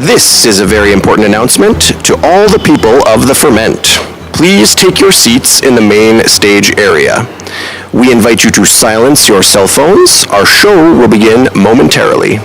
This is a very important announcement to all the people of the ferment. Please take your seats in the main stage area. We invite you to silence your cell phones. Our show will begin momentarily.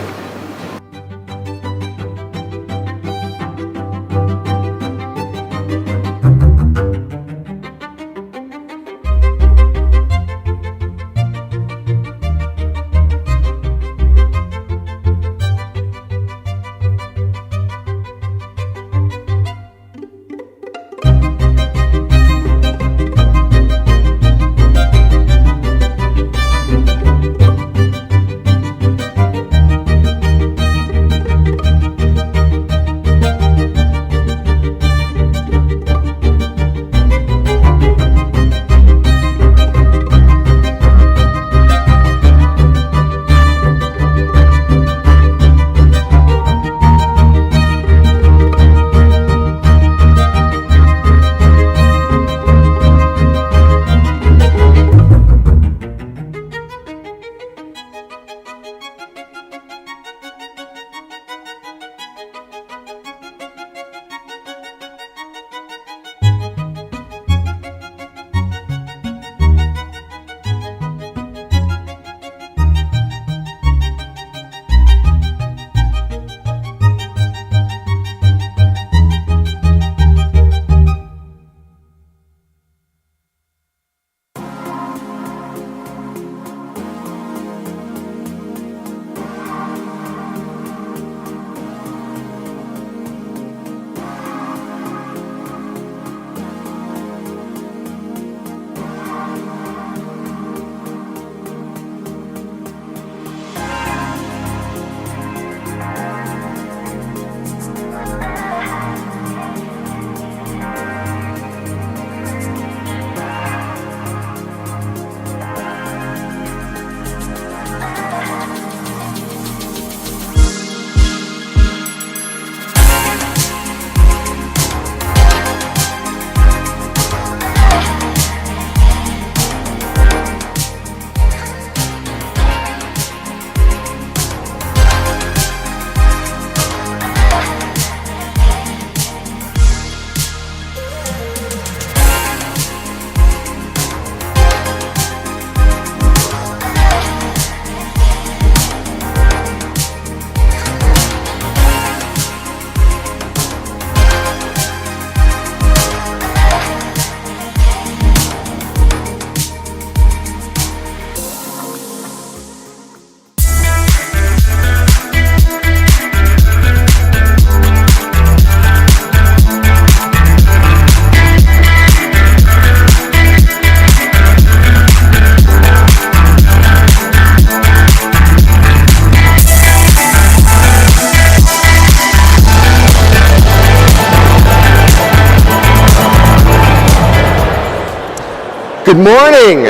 Good morning.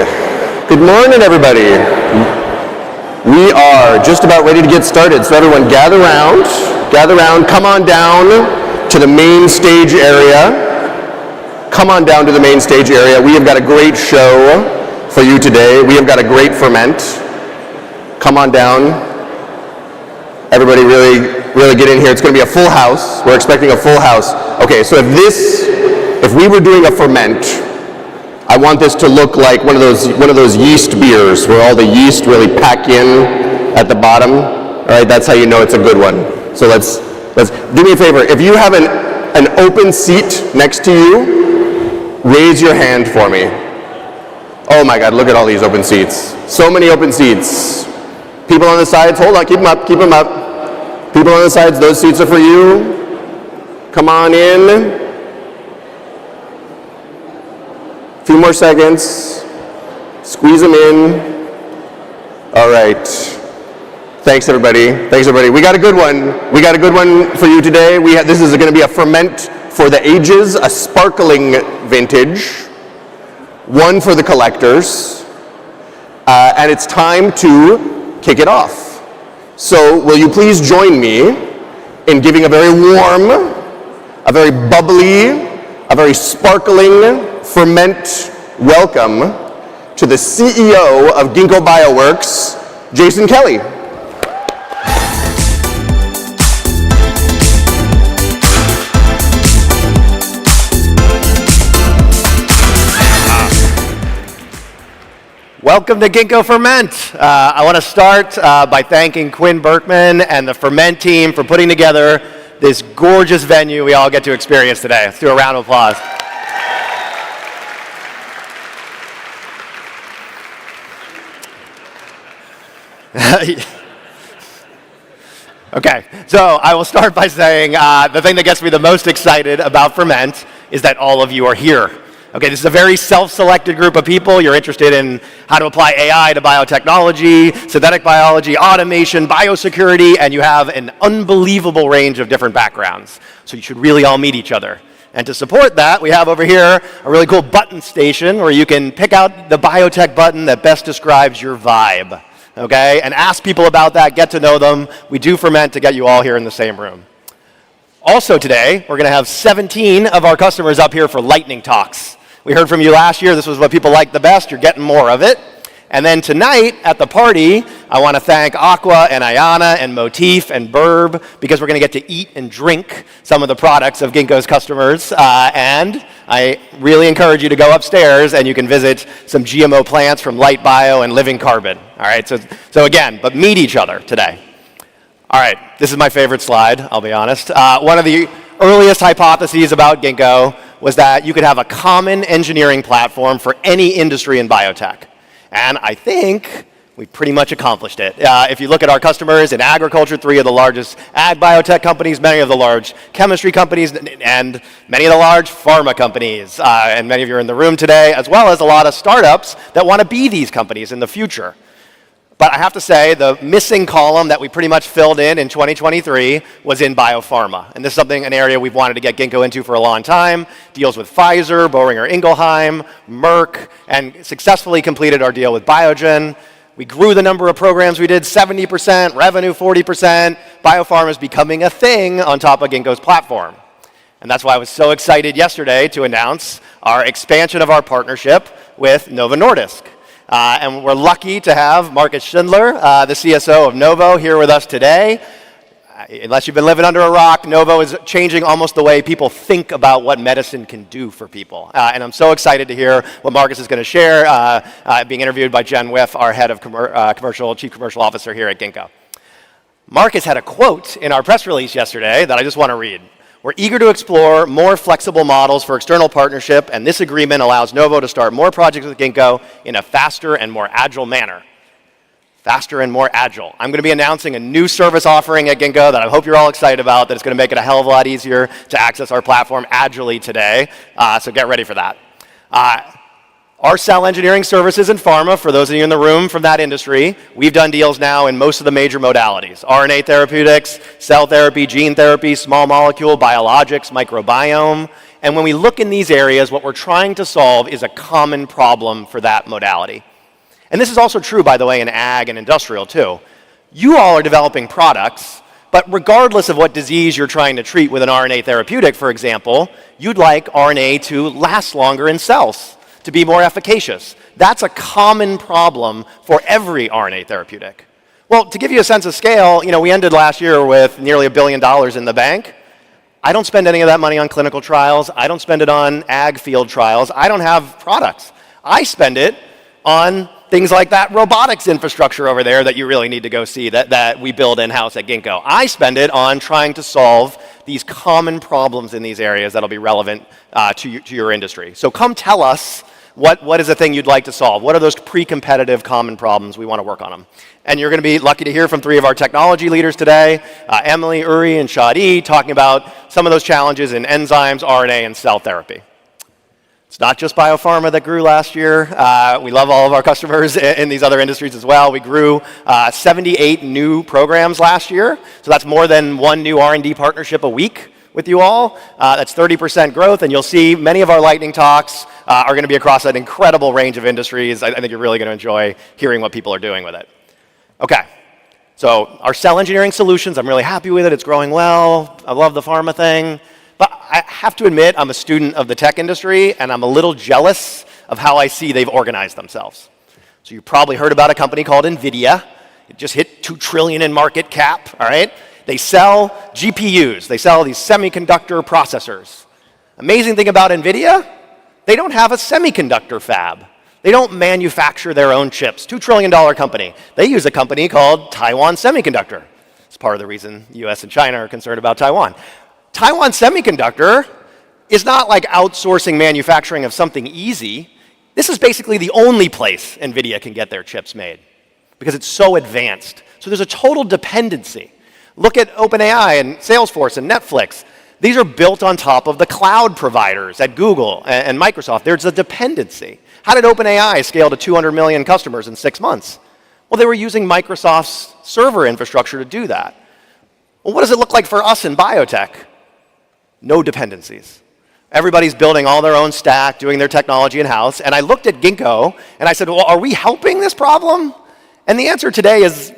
Good morning, everybody. We are just about ready to get started, so everyone gather around, come on down to the main stage area. Come on down to the main stage area. We have got a great show for you today. We have got a great ferment. Come on down. Everybody really get in here. It's going to be a full house. We're expecting a full house. Okay, so if we were doing a ferment, I want this to look like one of those yeast beers where all the yeast really pack in at the bottom. All right, that's how you know it's a good one. So let's do me a favor. If you have an open seat next to you, raise your hand for me. Oh my God, look at all these open seats. So many open seats. People on the sides, hold on, keep them up. People on the sides, those seats are for you. Come on in. Few more seconds. Squeeze them in. All right. Thanks, everybody. We got a good one for you today. This is going to be a ferment for the ages, a sparkling vintage, one for the collectors, and it's time to kick it off. So will you please join me in giving a very warm, a very bubbly, a very sparkling ferment welcome to the CEO of Ginkgo Bioworks, Jason Kelly. Welcome to Ginkgo Ferment. I want to start by thanking Quinn Berkman and the Ferment team for putting together this gorgeous venue we all get to experience today. Let's do a round of applause. Okay, so I will start by saying the thing that gets me the most excited about Ferment is that all of you are here. Okay, this is a very self-selected group of people. You're interested in how to apply AI to biotechnology, synthetic biology, automation, biosecurity, and you have an unbelievable range of different backgrounds. So you should really all meet each other. And to support that, we have over here a really cool button station where you can pick out the biotech button that best describes your vibe. Okay, and ask people about that, get to know them. We do Ferment to get you all here in the same room. Also today, we're going to have 17 of our customers up here for lightning talks. We heard from you last year, this was what people liked the best, you're getting more of it. And then tonight at the party, I want to thank Aqua and Ayana and Motif and Burb because we're going to get to eat and drink some of the products of Ginkgo's customers. And I really encourage you to go upstairs and you can visit some GMO plants from Light Bio and Living Carbon. All right, so again, but meet each other today. All right, this is my favorite slide, I'll be honest. One of the earliest hypotheses about Ginkgo was that you could have a common engineering platform for any industry in biotech. And I think we pretty much accomplished it. If you look at our customers in agriculture, 3 of the largest ag biotech companies, many of the large chemistry companies, and many of the large pharma companies, and many of you are in the room today, as well as a lot of startups that want to be these companies in the future. But I have to say, the missing column that we pretty much filled in 2023 was in biopharma. And this is an area we've wanted to get Ginkgo into for a long time. Deals with Pfizer, Boehringer Ingelheim, Merck, and successfully completed our deal with Biogen. We grew the number of programs we did 70%, revenue 40%. Biopharma is becoming a thing on top of Ginkgo's platform. And that's why I was so excited yesterday to announce our expansion of our partnership with Novo Nordisk. And we're lucky to have Marcus Schindler, the CSO of Novo, here with us today. Unless you've been living under a rock, Novo is changing almost the way people think about what medicine can do for people. And I'm so excited to hear what Marcus is going to share, being interviewed by Jen Whiff, our head of Chief Commercial Officer here at Ginkgo. Marcus had a quote in our press release yesterday that I just want to read. We're eager to explore more flexible models for external partnership, and this agreement allows Novo to start more projects with Ginkgo in a faster and more agile manner. Faster and more agile. I'm going to be announcing a new service offering at Ginkgo that I hope you're all excited about, that's going to make it a hell of a lot easier to access our platform agilely today, so get ready for that. Our cell engineering services in pharma, for those of you in the room from that industry, we've done deals now in most of the major modalities. RNA therapeutics, cell therapy, gene therapy, small molecule, biologics, microbiome. And when we look in these areas, what we're trying to solve is a common problem for that modality. And this is also true, by the way, in ag and industrial too. You all are developing products, but regardless of what disease you're trying to treat with an RNA therapeutic, for example, you'd like RNA to last longer in cells, to be more efficacious. That's a common problem for every RNA therapeutic. Well, to give you a sense of scale, we ended last year with nearly $1 billion in the bank. I don't spend any of that money on clinical trials. I don't spend it on ag field trials. I don't have products. I spend it on things like that robotics infrastructure over there that you really need to go see that we build in-house at Ginkgo. I spend it on trying to solve these common problems in these areas that'll be relevant to your industry. So come tell us what is the thing you'd like to solve? What are those pre-competitive common problems? We want to work on them. And you're going to be lucky to hear from 3 of our technology leaders today, Emily, Uri, and Shadi, talking about some of those challenges in enzymes, RNA, and cell therapy. It's not just biopharma that grew last year. We love all of our customers in these other industries as well. We grew 78 new programs last year. So that's more than 1 new R&D partnership a week with you all. That's 30% growth, and you'll see many of our lightning talks are going to be across an incredible range of industries. I think you're really going to enjoy hearing what people are doing with it. Okay, so our cell engineering solutions, I'm really happy with it. It's growing well. I love the pharma thing. But I have to admit, I'm a student of the tech industry, and I'm a little jealous of how I see they've organized themselves. So you probably heard about a company called NVIDIA. It just hit $2 trillion in market cap, all right? They sell GPUs. They sell these semiconductor processors. Amazing thing about NVIDIA, they don't have a semiconductor fab. They don't manufacture their own chips. $2 trillion company. They use a company called Taiwan Semiconductor. It's part of the reason the US and China are concerned about Taiwan. Taiwan Semiconductor is not like outsourcing manufacturing of something easy. This is basically the only place NVIDIA can get their chips made because it's so advanced. So there's a total dependency. Look at OpenAI and Salesforce and Netflix. These are built on top of the cloud providers at Google and Microsoft. There's a dependency. How did OpenAI scale to 200 million customers in 6 months? Well, they were using Microsoft's server infrastructure to do that. Well, what does it look like for us in biotech? No dependencies. Everybody's building all their own stack, doing their technology in-house. And I looked at Ginkgo, and I said, well, are we helping this problem? And the answer today is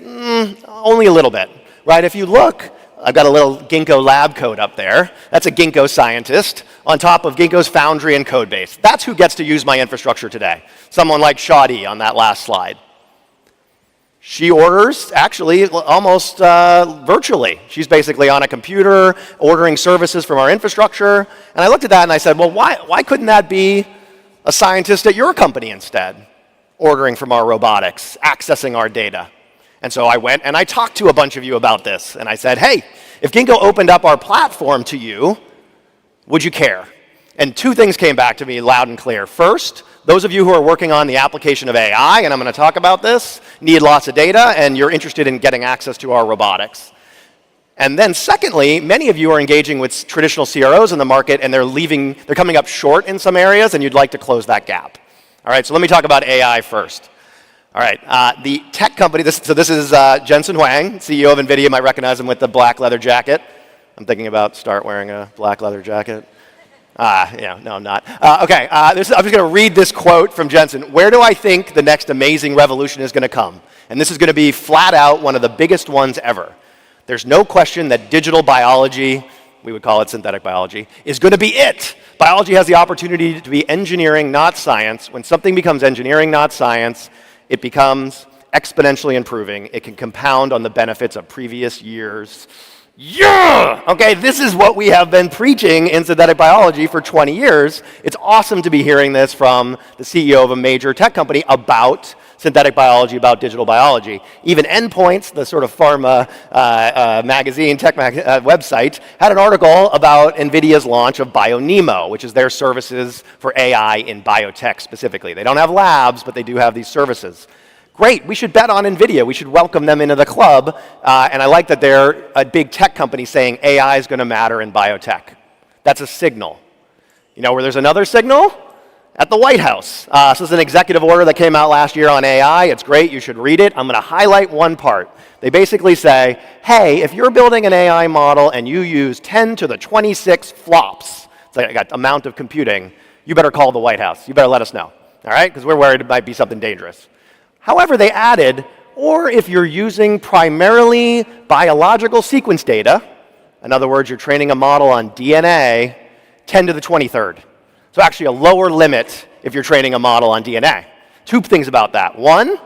only a little bit, right? If you look, I've got a little Ginkgo lab code up there. That's a Ginkgo scientist on top of Ginkgo's Foundry and code base. That's who gets to use my infrastructure today. Someone like Shadi on that last slide. She orders, actually, almost virtually. She's basically on a computer, ordering services from our infrastructure. And I looked at that and I said, well, why couldn't that be a scientist at your company instead, ordering from our robotics, accessing our data? And so I went and I talked to a bunch of you about this. And I said, hey, if Ginkgo opened up our platform to you, would you care? And two things came back to me loud and clear. First, those of you who are working on the application of AI, and I'm going to talk about this, need lots of data, and you're interested in getting access to our robotics. And then secondly, many of you are engaging with traditional CROs in the market, and they're coming up short in some areas, and you'd like to close that gap. All right, so let me talk about AI first. All right, the tech company, this is Jensen Huang, CEO of NVIDIA. You might recognize him with the black leather jacket. I'm thinking about start wearing a black leather jacket. Yeah, no, I'm not. I'm just going to read this quote from Jensen. Where do I think the next amazing revolution is going to come? And this is going to be flat out one of the biggest ones ever. There's no question that digital biology, we would call it synthetic biology, is going to be it. Biology has the opportunity to be engineering, not science. When something becomes engineering, not science, it becomes exponentially improving. It can compound on the benefits of previous years. Yeah! Okay, this is what we have been preaching in synthetic biology for 20 years. It's awesome to be hearing this from the CEO of a major tech company about synthetic biology, about digital biology. Even Endpoints, the sort of pharma magazine, website, had an article about NVIDIA's launch of BioNeMo, which is their services for AI in biotech specifically. They don't have labs, but they do have these services. Great, we should bet on NVIDIA. We should welcome them into the club. And I like that they're a big tech company saying AI is going to matter in biotech. That's a signal. You know where there's another signal? At the White House. This is an executive order that came out last year on AI. It's great, you should read it. I'm going to highlight one part. They basically say, hey, if you're building an AI model and you use 10 to the 26 flops, it's like that amount of computing, you better call the White House. You better let us know, all right? Because we're worried it might be something dangerous. However, they added, or if you're using primarily biological sequence data, in other words, you're training a model on DNA, 10 to the 23rd. So actually a lower limit if you're training a model on DNA. Two things about that. One,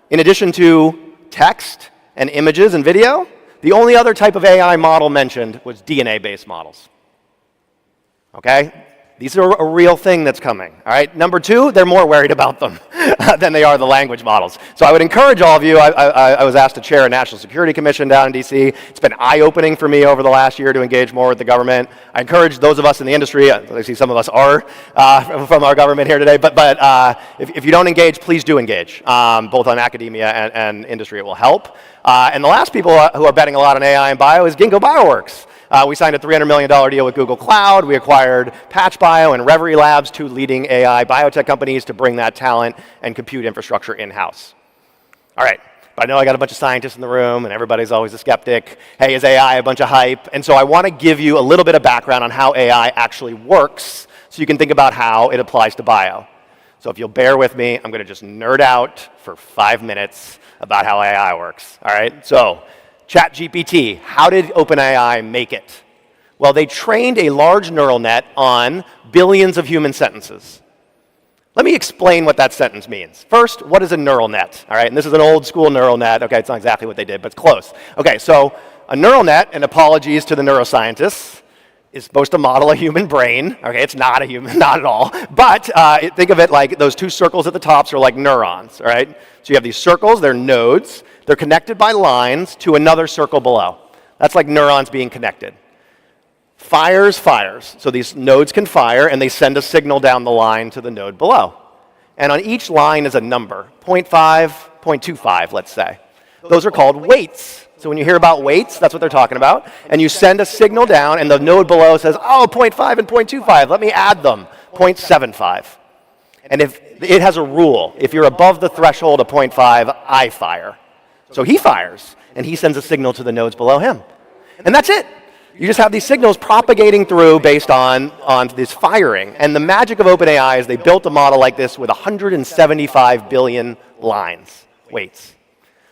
in addition to text and images and video, the only other type of AI model mentioned was DNA-based models. Okay? These are a real thing that's coming, all right? Number two, they're more worried about them than they are the language models. So I would encourage all of you, I was asked to chair a National Security Commission down in DC. It's been eye-opening for me over the last year to engage more with the government. I encourage those of us in the industry, I see some of us are from our government here today, but if you don't engage, please do engage, both on academia and industry. It will help. And the last people who are betting a lot on AI and bio is Ginkgo Bioworks. We signed a $300 million deal with Google Cloud. We acquired PatchBio and Reverie Labs, two leading AI biotech companies, to bring that talent and compute infrastructure in-house. All right, but I know I got a bunch of scientists in the room, and everybody's always a skeptic. Hey, is AI a bunch of hype? And so I want to give you a little bit of background on how AI actually works so you can think about how it applies to bio. So if you'll bear with me, I'm going to just nerd out for 5 minutes about how AI works. All right, so ChatGPT, how did OpenAI make it? Well, they trained a large neural net on billions of human sentences. Let me explain what that sentence means. First, what is a neural net? All right, and this is an old school neural net. Okay, it's not exactly what they did, but it's close. Okay, so a neural net, and apologies to the neuroscientists, is supposed to model a human brain. Okay, it's not a human, not at all. But think of it like those two circles at the tops are like neurons, all right? So you have these circles, they're nodes. They're connected by lines to another circle below. That's like neurons being connected. Fires. So these nodes can fire, and they send a signal down the line to the node below. And on each line is a number, 0.5, 0.25, let's say. Those are called weights. So when you hear about weights, that's what they're talking about. And you send a signal down, and the node below says, oh, 0.5 and 0.25, let me add them, 0.75. And if it has a rule, if you're above the threshold of 0.5, I fire. So he fires, and he sends a signal to the nodes below him. And that's it. You just have these signals propagating through based on this firing. And the magic of OpenAI is they built a model like this with 175 billion lines, weights.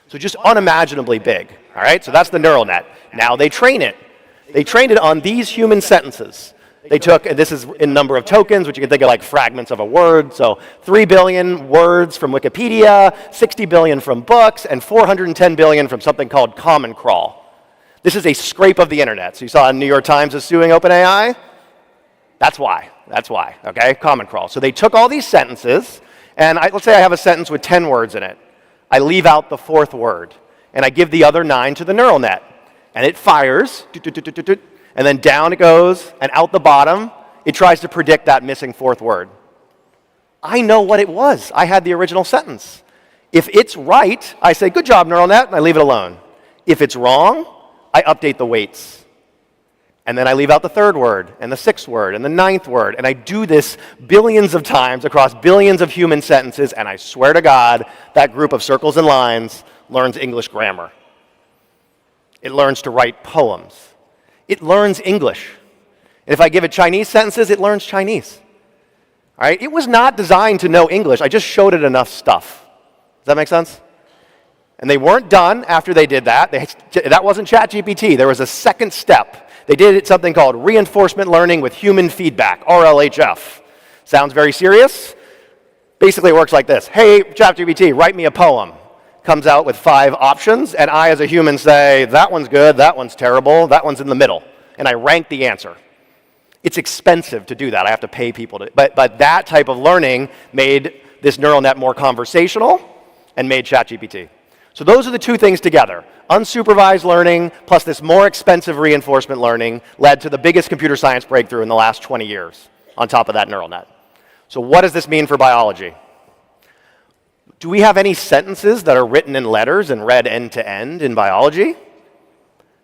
So just unimaginably big, all right? So that's the neural net. Now they train it. They trained it on these human sentences. They took, and this is in number of tokens, which you can think of like fragments of a word. So 3 billion words from Wikipedia, 60 billion from books, and 410 billion from something called Common Crawl. This is a scrape of the internet. So you saw New York Times is suing OpenAI? That's why, okay? Common Crawl. So they took all these sentences, and let's say I have a sentence with 10 words in it. I leave out the fourth word, and I give the other 9 to the neural net, and it fires, and then down it goes, and out the bottom, it tries to predict that missing fourth word. I know what it was. I had the original sentence. If it's right, I say, good job, neural net, and I leave it alone. If it's wrong, I update the weights. And then I leave out the third word, and the sixth word, and the ninth word, and I do this billions of times across billions of human sentences, and I swear to God, that group of circles and lines learns English grammar. It learns to write poems. It learns English. And if I give it Chinese sentences, it learns Chinese. All right? It was not designed to know English. I just showed it enough stuff. Does that make sense? And they weren't done after they did that. That wasn't ChatGPT. There was a second step. They did something called reinforcement learning with human feedback, RLHF. Sounds very serious. Basically, it works like this. Hey, ChatGPT, write me a poem. Comes out with 5 options, and I, as a human, say, that one's good, that one's terrible, that one's in the middle. And I rank the answer. It's expensive to do that. I have to pay people to. But that type of learning made this neural net more conversational and made ChatGPT. So those are the two things together. Unsupervised learning plus this more expensive reinforcement learning led to the biggest computer science breakthrough in the last 20 years on top of that neural net. So what does this mean for biology? Do we have any sentences that are written in letters and read end to end in biology?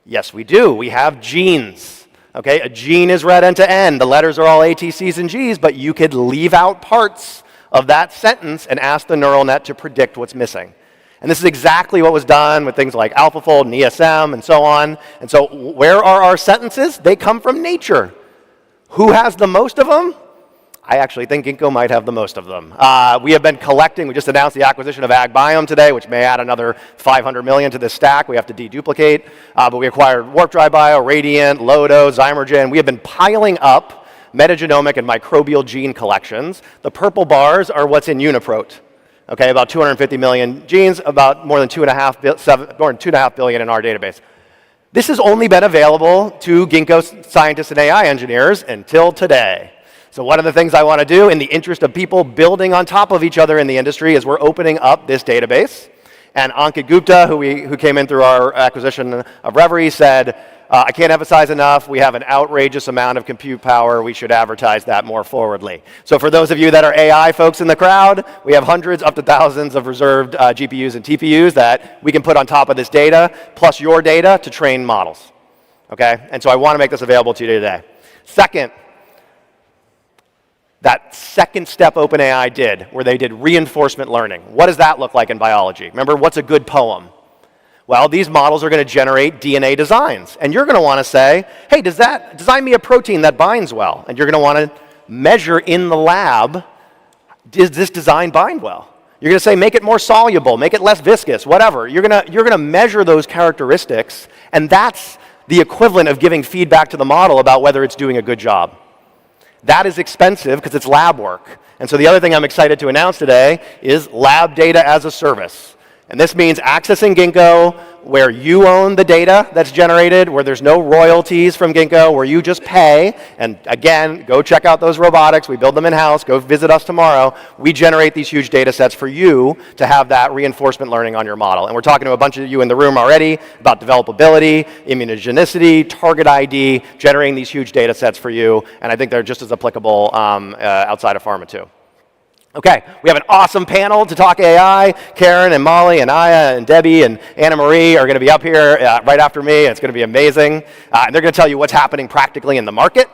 Yes, we do. We have genes. Okay, a gene is read end to end. The letters are all A, T, C's, and G's, but you could leave out parts of that sentence and ask the neural net to predict what's missing. And this is exactly what was done with things like AlphaFold and ESM and so on. And so where are our sentences? They come from nature. Who has the most of them? I actually think Ginkgo might have the most of them. We have been collecting, we just announced the acquisition of Biome today, which may add another 500 million to this stack. We have to deduplicate. But we acquired Warp Drive Bio, Radiant, Lodo, Zymergen. We have been piling up metagenomic and microbial gene collections. The purple bars are what's in UniProt. Okay, about 250 million genes, about more than 2.5 billion in our database. This has only been available to Ginkgo scientists and AI engineers until today. So one of the things I want to do in the interest of people building on top of each other in the industry is we're opening up this database. And Ankit Gupta, who came in through our acquisition of Reverie, said, I can't emphasize enough, we have an outrageous amount of compute power, we should advertise that more forwardly. So for those of you that are AI folks in the crowd, we have hundreds up to thousands of reserved GPUs and TPUs that we can put on top of this data, plus your data to train models. Okay, and so I want to make this available to you today. Second, that second step OpenAI did, where they did reinforcement learning. What does that look like in biology? Remember, what's a good poem? Well, these models are going to generate DNA designs. And you're going to want to say, hey, design me a protein that binds well. And you're going to want to measure in the lab, does this design bind well? You're going to say, make it more soluble, make it less viscous, whatever. You're going to measure those characteristics, and that's the equivalent of giving feedback to the model about whether it's doing a good job. That is expensive because it's lab work. And so the other thing I'm excited to announce today is lab data as a service. And this means accessing Ginkgo where you own the data that's generated, where there's no royalties from Ginkgo, where you just pay. And again, go check out those robotics. We build them in-house. Go visit us tomorrow. We generate these huge data sets for you to have that reinforcement learning on your model. And we're talking to a bunch of you in the room already about developability, immunogenicity, target ID, generating these huge data sets for you. And I think they're just as applicable outside of pharma too. Okay, we have an awesome panel to talk AI. Karen and Molly and Aya and Debbie and Anna Marie are going to be up here right after me. It's going to be amazing. And they're going to tell you what's happening practically in the market.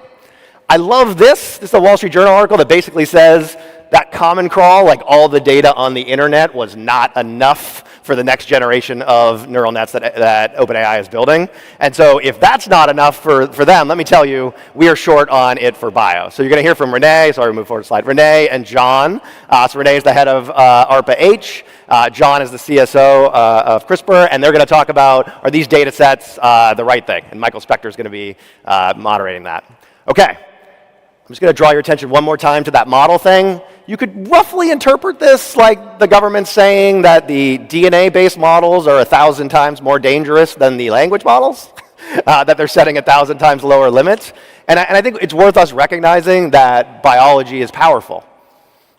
I love this. This is a Wall Street Journal article that basically says that Common Crawl, like all the data on the internet, was not enough for the next generation of neural nets that OpenAI is building. And so if that's not enough for them, let me tell you, we are short on it for bio. So you're going to hear from Renee, sorry, move forward a slide, Renee and John. So Renee is the head of ARPA-H. John is the CSO of CRISPR, and they're going to talk about, are these data sets the right thing? And Michael Spector is going to be moderating that. Okay. I'm just going to draw your attention one more time to that model thing. You could roughly interpret this like the government saying that the DNA-based models are 1,000 times more dangerous than the language models, that they're setting 1,000 times lower limits. And I think it's worth us recognizing that biology is powerful.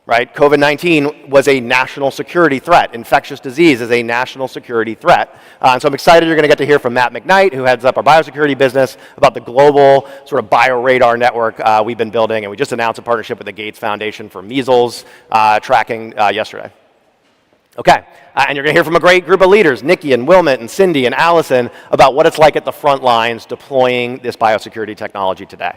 Right? COVID-19 was a national security threat. Infectious disease is a national security threat. And so I'm excited you're going to get to hear from Matt McKnight, who heads up our biosecurity business, about the global sort of bioradar network we've been building. And we just announced a partnership with the Gates Foundation for measles tracking yesterday. Okay, and you're going to hear from a great group of leaders, Nikki and Wilmot and Cindy and Allison, about what it's like at the front lines deploying this biosecurity technology today.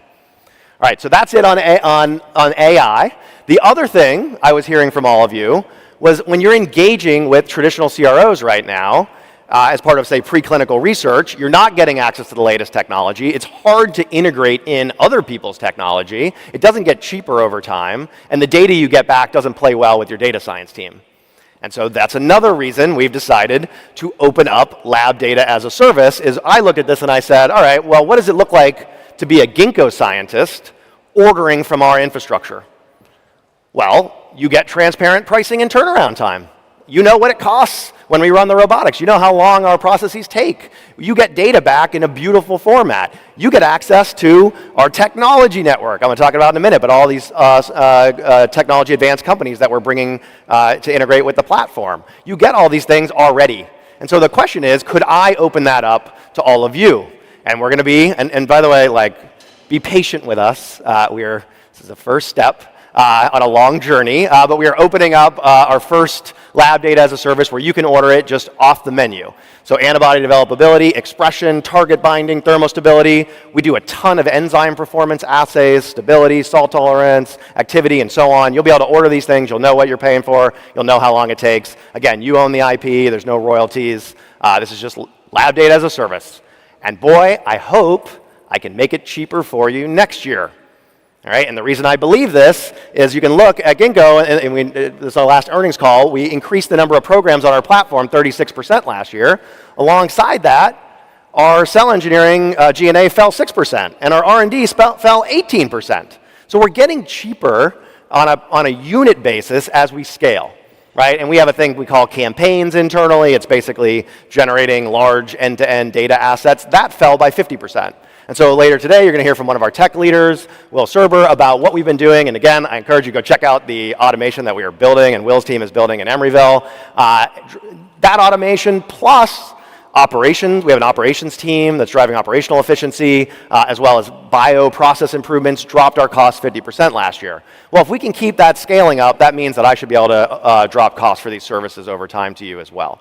All right, so that's it on AI. The other thing I was hearing from all of you was when you're engaging with traditional CROs right now, as part of, say, preclinical research, you're not getting access to the latest technology. It's hard to integrate in other people's technology. It doesn't get cheaper over time, and the data you get back doesn't play well with your data science team. And so that's another reason we've decided to open up lab data as a service. Is I looked at this and I said, all right, well, what does it look like to be a Ginkgo scientist ordering from our infrastructure? Well, you get transparent pricing and turnaround time. You know what it costs when we run the robotics. You know how long our processes take. You get data back in a beautiful format. You get access to our technology network. I'm going to talk about in a minute, but all these technology advanced companies that we're bringing to integrate with the platform. You get all these things already. And so the question is, could I open that up to all of you? And we're going to be, and by the way, be patient with us. This is the first step on a long journey, but we are opening up our first lab data as a service where you can order it just off the menu. So antibody developability, expression, target binding, thermostability. We do a ton of enzyme performance assays, stability, salt tolerance, activity, and so on. You'll be able to order these things. You'll know what you're paying for. You'll know how long it takes. Again, you own the IP. There's no royalties. This is just lab data as a service. And boy, I hope I can make it cheaper for you next year. All right, and the reason I believe this is you can look at Ginkgo, and this is our last earnings call, we increased the number of programs on our platform 36% last year. Alongside that, our cell engineering G&A fell 6%, and our R&D fell 18%. So we're getting cheaper on a unit basis as we scale. Right? And we have a thing we call campaigns internally. It's basically generating large end-to-end data assets. That fell by 50%. And so later today, you're going to hear from one of our tech leaders, Will Serber, about what we've been doing. And again, I encourage you to go check out the automation that we are building and Will's team is building in Emeryville. That automation plus operations, we have an operations team that's driving operational efficiency, as well as bioprocess improvements, dropped our costs 50% last year. Well, if we can keep that scaling up, that means that I should be able to drop costs for these services over time to you as well.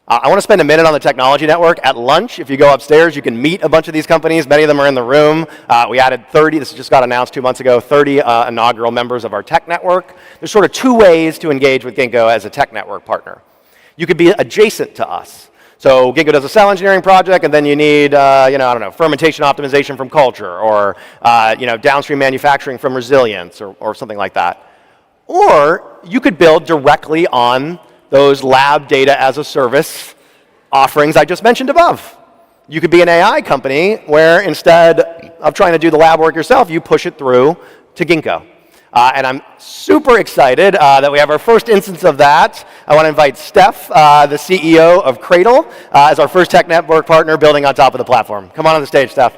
I want to spend a minute on the technology network. At lunch, if you go upstairs, you can meet a bunch of these companies. Many of them are in the room. We added 30, this just got announced 2 months ago, 30 inaugural members of our tech network. There's sort of two ways to engage with Ginkgo as a tech network partner. You could be adjacent to us. So Ginkgo does a cell engineering project, and then you need, fermentation optimization from culture, or downstream manufacturing from resilience, or something like that. Or you could build directly on those lab data as a service offerings I just mentioned above. You could be an AI company where instead of trying to do the lab work yourself, you push it through to Ginkgo. And I'm super excited that we have our first instance of that. I want to invite Steph, the CEO of Cradle, as our first tech network partner building on top of the platform. Come on the stage, Steph.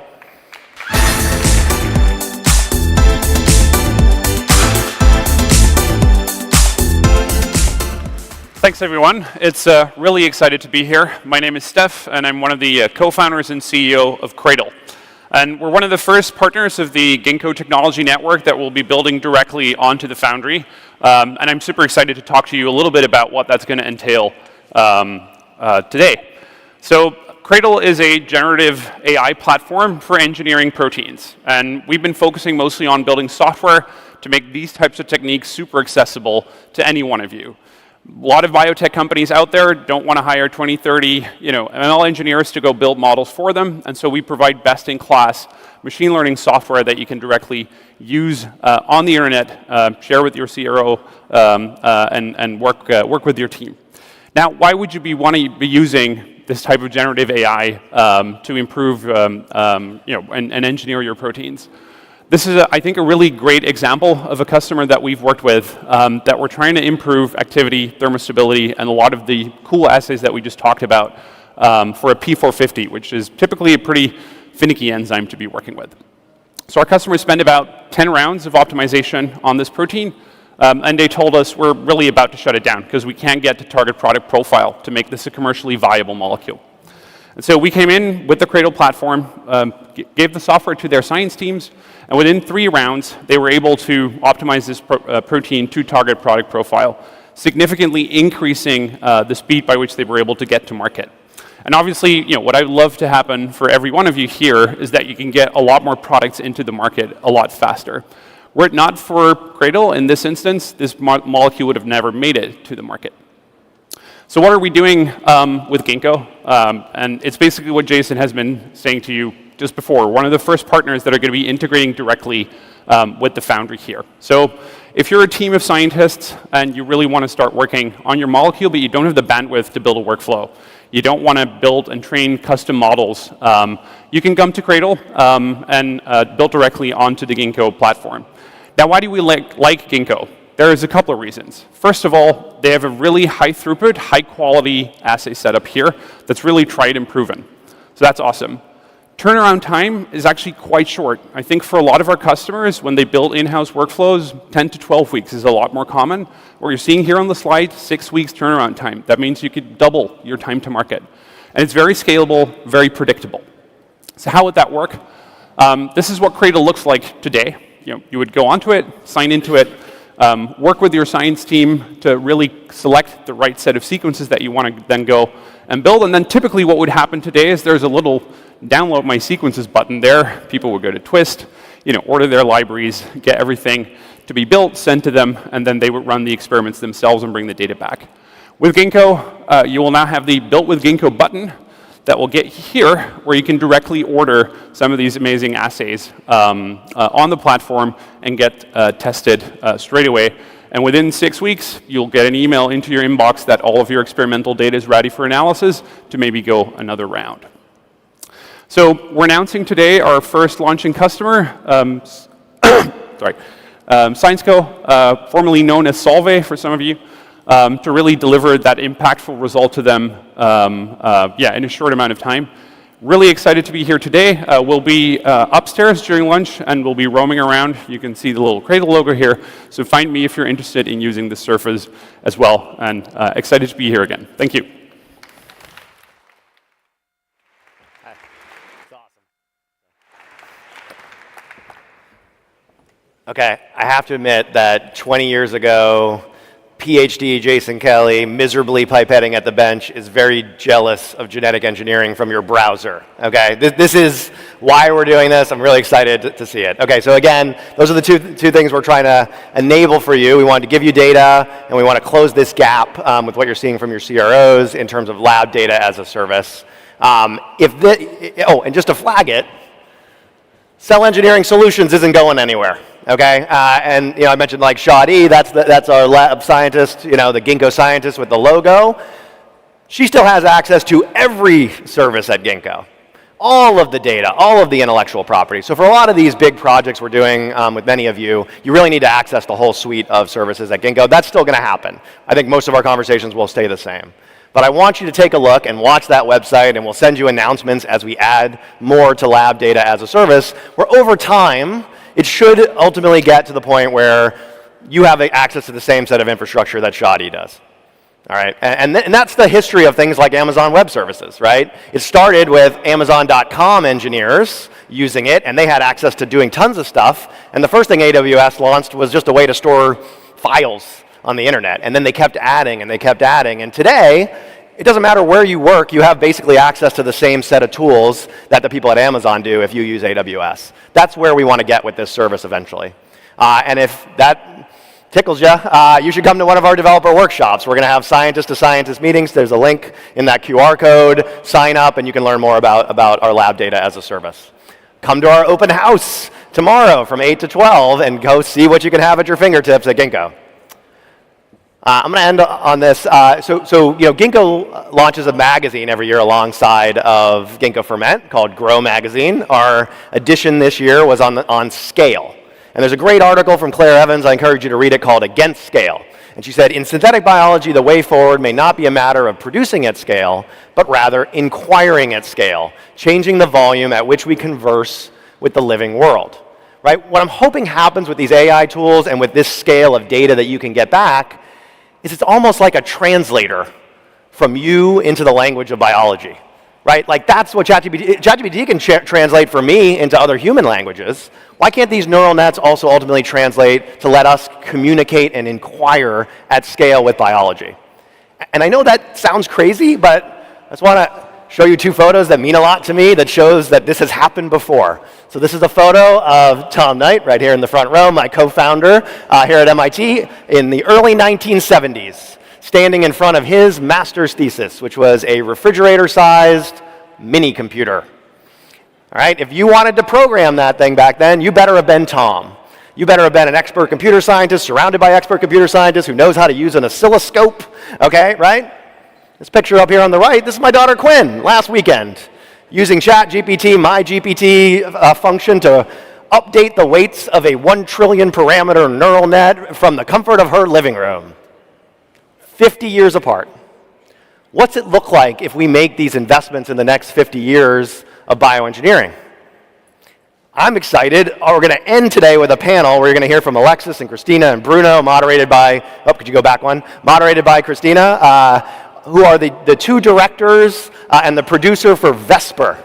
Thanks, everyone. It's really excited to be here. My name is Steph, and I'm one of the co-founders and CEO of Cradle. And we're one of the first partners of the Ginkgo Technology Network that will be building directly onto the Foundry. And I'm super excited to talk to you a little bit about what that's going to entail today. So Cradle is a generative AI platform for engineering proteins. And we've been focusing mostly on building software to make these types of techniques super accessible to any one of you. A lot of biotech companies out there don't want to hire 20, 30, ML engineers to go build models for them, and so we provide best-in-class machine learning software that you can directly use on the internet, share with your CRO, and work with your team. Now, why would you want to be using this type of generative AI to improve, and engineer your proteins? This is, I think, a really great example of a customer that we've worked with that we're trying to improve activity, thermostability, and a lot of the cool assays that we just talked about for a P450, which is typically a pretty finicky enzyme to be working with. So our customers spend about 10 rounds of optimization on this protein, and they told us we're really about to shut it down because we can't get to target product profile to make this a commercially viable molecule. And so we came in with the Cradle platform, gave the software to their science teams, and within 3 rounds, they were able to optimize this protein to target product profile, significantly increasing the speed by which they were able to get to market. And obviously, what I'd love to happen for every one of you here is that you can get a lot more products into the market a lot faster. Were it not for Cradle, in this instance, this molecule would have never made it to the market. So what are we doing with Ginkgo? And it's basically what Jason has been saying to you just before. One of the first partners that are going to be integrating directly with the Foundry here. So if you're a team of scientists and you really want to start working on your molecule, but you don't have the bandwidth to build a workflow, you don't want to build and train custom models, you can come to Cradle and build directly onto the Ginkgo platform. Now, why do we like Ginkgo? There's a couple of reasons. First of all, they have a really high throughput, high quality assay setup here that's really tried and proven. So that's awesome. Turnaround time is actually quite short. I think for a lot of our customers, when they build in-house workflows, 10 to 12 weeks is a lot more common. What you're seeing here on the slide, 6 weeks turnaround time. That means you could double your time to market. And it's very scalable, very predictable. So how would that work? This is what Cradle looks like today. You would go onto it, sign into it, work with your science team to really select the right set of sequences that you want to then go and build. And then typically what would happen today is there's a little download my sequences button there. People would go to Twist, order their libraries, get everything to be built, sent to them, and then they would run the experiments themselves and bring the data back. With Ginkgo, you will now have the Built with Ginkgo button that will get here, where you can directly order some of these amazing assays on the platform and get tested straight away. And within 6 weeks, you'll get an email into your inbox that all of your experimental data is ready for analysis to maybe go another round. So we're announcing today our first launching customer, ScienceCo, formerly known as Solvay for some of you, to really deliver that impactful result to them in a short amount of time. Really excited to be here today. We'll be upstairs during lunch and we'll be roaming around. You can see the little Cradle logo here. So find me if you're interested in using the surface as well. And excited to be here again. Thank you. That's awesome. Okay, I have to admit that 20 years ago, PhD Jason Kelly, miserably pipetting at the bench, is very jealous of genetic engineering from your browser. Okay, this is why we're doing this. I'm really excited to see it. Okay, so again, those are the two things we're trying to enable for you. We wanted to give you data, and we want to close this gap with what you're seeing from your CROs in terms of lab data as a service. And just to flag it, Cell Engineering Solutions isn't going anywhere. Okay, and I mentioned like Shadi, that's our lab scientist, the Ginkgo scientist with the logo. She still has access to every service at Ginkgo. all of the data, all of the intellectual property. So for a lot of these big projects we're doing with many of you, you really need to access the whole suite of services at Ginkgo. That's still going to happen. I think most of our conversations will stay the same. But I want you to take a look and watch that website, and we'll send you announcements as we add more to lab data as a service, where over time, it should ultimately get to the point where you have access to the same set of infrastructure that Shadi does. All right, and that's the history of things like Amazon Web Services, right? It started with Amazon.com engineers using it, and they had access to doing tons of stuff. And the first thing AWS launched was just a way to store files on the internet. And then they kept adding, and they kept adding. And today, it doesn't matter where you work, you have basically access to the same set of tools that the people at Amazon do if you use AWS. That's where we want to get with this service eventually. And if that tickles you, you should come to one of our developer workshops. We're going to have scientist-to-scientist meetings. There's a link in that QR code. Sign up, and you can learn more about our lab data as a service. Come to our open house tomorrow from 8 to 12 and go see what you can have at your fingertips at Ginkgo. I'm going to end on this. So Ginkgo launches a magazine every year alongside of Ginkgo Ferment called Grow Magazine. Our edition this year was on scale. And there's a great article from Claire Evans, I encourage you to read it, called Against Scale. And she said, in synthetic biology, the way forward may not be a matter of producing at scale, but rather inquiring at scale, changing the volume at which we converse with the living world. Right? What I'm hoping happens with these AI tools and with this scale of data that you can get back is it's almost like a translator from you into the language of biology. Right? Like that's what ChatGPT can translate for me into other human languages. Why can't these neural nets also ultimately translate to let us communicate and inquire at scale with biology? And I know that sounds crazy, but I just want to show you two photos that mean a lot to me that shows that this has happened before. So this is a photo of Tom Knight right here in the front row, my co-founder here at MIT in the early 1970s. Standing in front of his master's thesis, which was a refrigerator-sized mini computer. All right, if you wanted to program that thing back then, you better have been Tom. You better have been an expert computer scientist surrounded by expert computer scientists who knows how to use an oscilloscope, okay, right? This picture up here on the right, this is my daughter Quinn last weekend, using ChatGPT, my GPT function to update the weights of a 1 trillion parameter neural net from the comfort of her living room. 50 years apart. What's it look like if we make these investments in the next 50 years of bioengineering? I'm excited. We're going to end today with a panel where you're going to hear from Alexis and Christina and Bruno, moderated by, could you go back one? Moderated by Christina, who are the two directors and the producer for Vesper.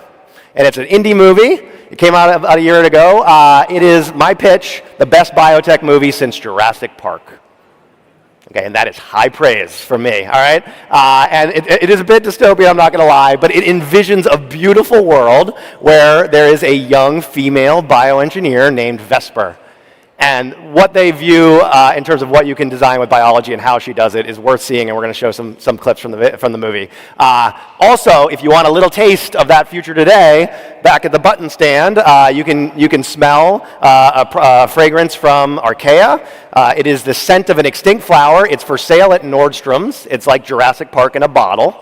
And it's an indie movie. It came out about a year ago. It is my pitch, the best biotech movie since Jurassic Park. Okay, and that is high praise from me, all right? And it is a bit dystopian, I'm not going to lie, but it envisions a beautiful world where there is a young female bioengineer named Vesper. And what they view in terms of what you can design with biology and how she does it is worth seeing, and we're going to show some clips from the movie. Also, if you want a little taste of that future today, back at the button stand, you can smell a fragrance from Archaea. It is the scent of an extinct flower. It's for sale at Nordstrom's. It's like Jurassic Park in a bottle.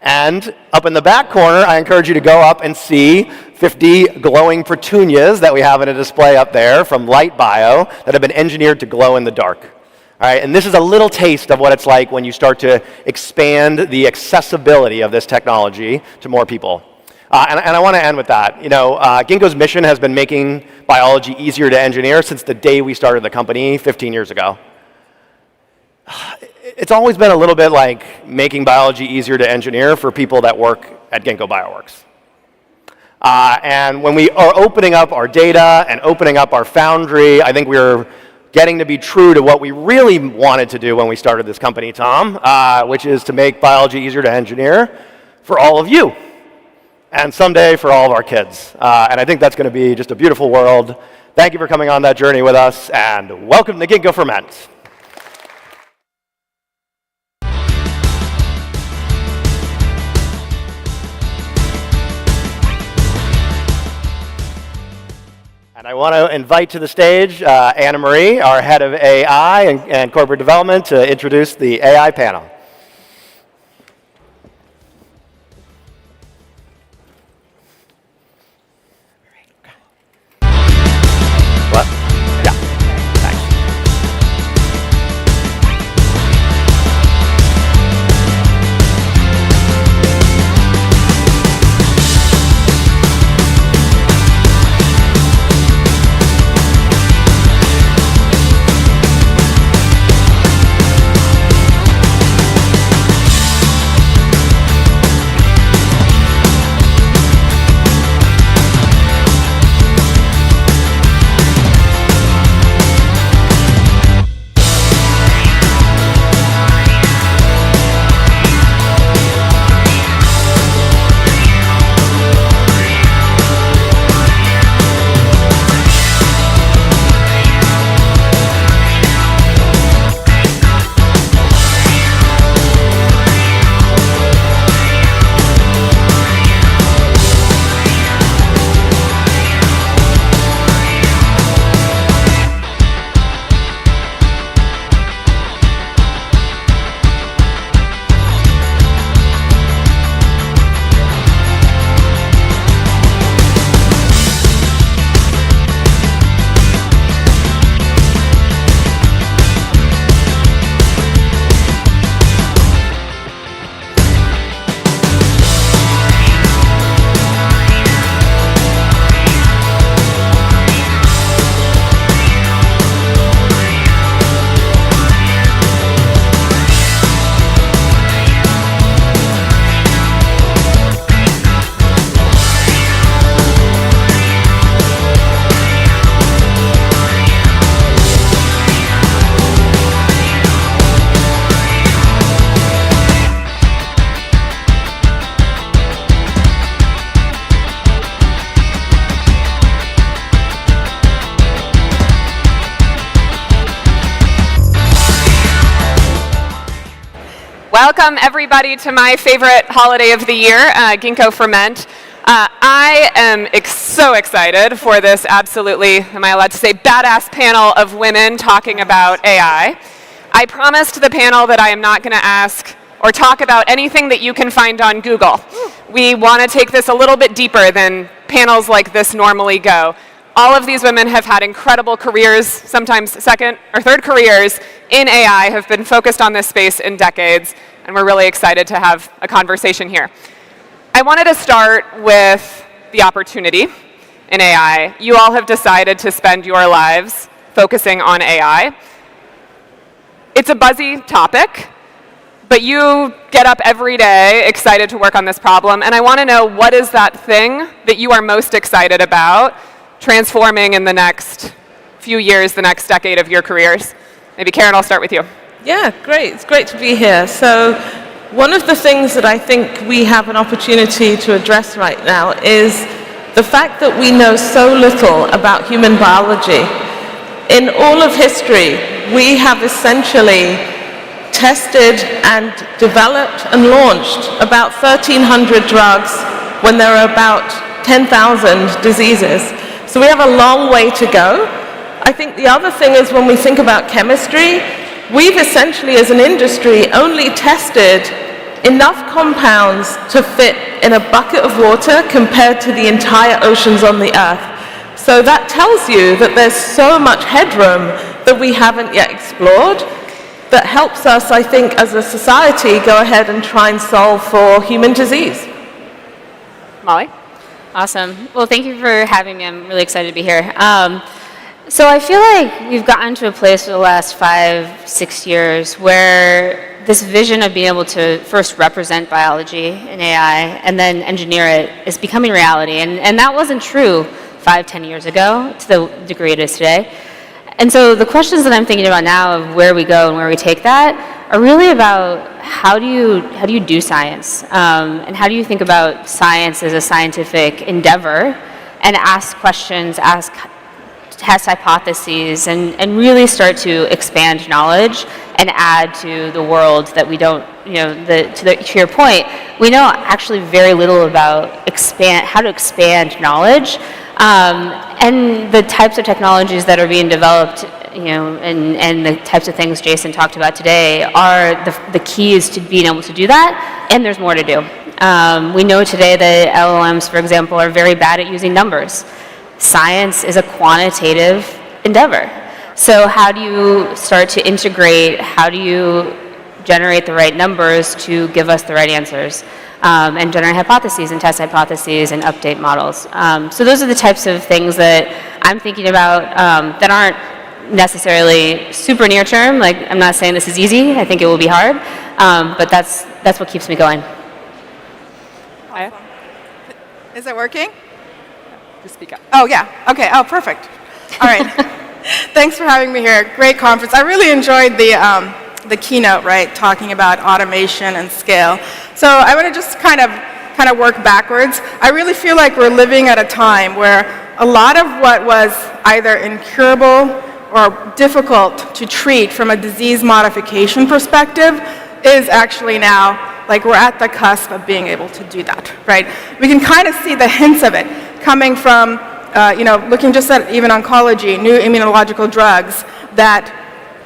And up in the back corner, I encourage you to go up and see 50 glowing petunias that we have in a display up there from Light Bio that have been engineered to glow in the dark. All right, and this is a little taste of what it's like when you start to expand the accessibility of this technology to more people. And I want to end with that. You know, Ginkgo's mission has been making biology easier to engineer since the day we started the company 15 years ago. It's always been a little bit like making biology easier to engineer for people that work at Ginkgo Bioworks. And when we are opening up our data and opening up our Foundry, I think we're getting to be true to what we really wanted to do when we started this company, Tom, which is to make biology easier to engineer for all of you, and someday for all of our kids. And I think that's going to be just a beautiful world. Thank you for coming on that journey with us, and welcome to Ginkgo Ferment. And I want to invite to the stage Anna Marie, our head of AI and corporate development, to introduce the AI panel. Welcome, everybody, to my favorite holiday of the year, Ginkgo Ferment. I am so excited for this absolutely, am I allowed to say, badass panel of women talking about AI. I promised the panel that I am not going to ask or talk about anything that you can find on Google. We want to take this a little bit deeper than panels like this normally go. All of these women have had incredible careers, sometimes second or third careers in AI, have been focused on this space in decades, and we're really excited to have a conversation here. I wanted to start with the opportunity in AI. You all have decided to spend your lives focusing on AI. It's a buzzy topic, but you get up every day excited to work on this problem, and I want to know, what is that thing that you are most excited about transforming in the next few years, the next decade of your careers? Maybe Karen, I'll start with you. Yeah, great. It's great to be here. So one of the things that I think we have an opportunity to address right now is the fact that we know so little about human biology. In all of history, we have essentially tested and developed and launched about 1,300 drugs when there are about 10,000 diseases. So we have a long way to go. I think the other thing is, when we think about chemistry, we've essentially, as an industry, only tested enough compounds to fit in a bucket of water compared to the entire oceans on the Earth. So that tells you that there's so much headroom that we haven't yet explored that helps us, I think, as a society, go ahead and try and solve for human disease. Molly? Awesome. Well, thank you for having me. I'm really excited to be here. So I feel like we've gotten to a place for the last 5-6 years where this vision of being able to first represent biology in AI and then engineer it is becoming reality. And that wasn't true 5-10 years ago to the degree it is today. And so the questions that I'm thinking about now of where we go and where we take that are really about how do you do science, and how do you think about science as a scientific endeavor and ask questions, test hypotheses, and really start to expand knowledge and add to the world that we don't, to your point, we know actually very little about how to expand knowledge, and the types of technologies that are being developed, and the types of things Jason talked about today are the keys to being able to do that, and there's more to do. We know today that LLMs, for example, are very bad at using numbers. Science is a quantitative endeavor. So how do you start to integrate, how do you generate the right numbers to give us the right answers, and generate hypotheses and test hypotheses and update models? So those are the types of things that I'm thinking about that aren't necessarily super near term. Like, I'm not saying this is easy. I think it will be hard, but that's what keeps me going. Awesome. Is it working? Just speak up. Oh, yeah. Okay. Oh, perfect. All right. Thanks for having me here. Great conference. I really enjoyed the keynote, right, talking about automation and scale. So I want to just kind of work backwards. I really feel like we're living at a time where a lot of what was either incurable or difficult to treat from a disease modification perspective is actually now, like, we're at the cusp of being able to do that, right? We can kind of see the hints of it coming from, looking just at even oncology, new immunological drugs, that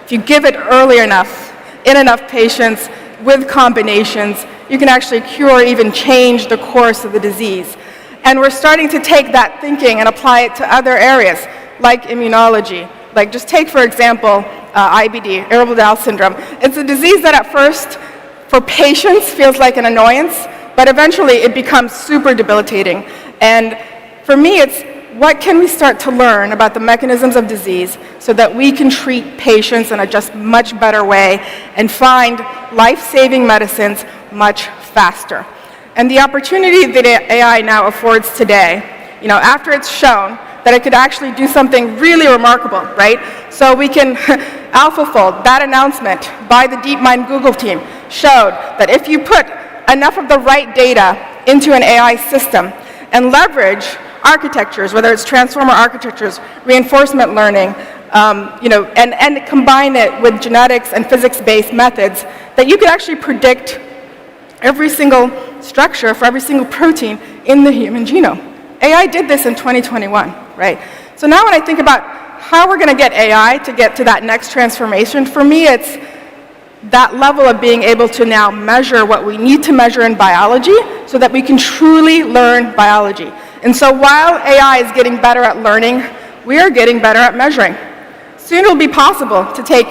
if you give it early enough, in enough patients, with combinations, you can actually cure or even change the course of the disease. And we're starting to take that thinking and apply it to other areas, like immunology. Like, just take, for example, IBD, irritable bowel syndrome. It's a disease that at first, for patients, feels like an annoyance, but eventually it becomes super debilitating. And for me, it's what can we start to learn about the mechanisms of disease so that we can treat patients in a just much better way and find life-saving medicines much faster. And the opportunity that AI now affords today, after it's shown that it could actually do something really remarkable, right? So we can, AlphaFold, that announcement by the DeepMind Google team showed that if you put enough of the right data into an AI system and leverage architectures, whether it's transformer architectures, reinforcement learning, and combine it with genetics and physics-based methods, that you could actually predict every single structure for every single protein in the human genome. AI did this in 2021, right? So now when I think about how we're going to get AI to get to that next transformation, for me it's that level of being able to now measure what we need to measure in biology so that we can truly learn biology. And so while AI is getting better at learning, we are getting better at measuring. Soon it will be possible to take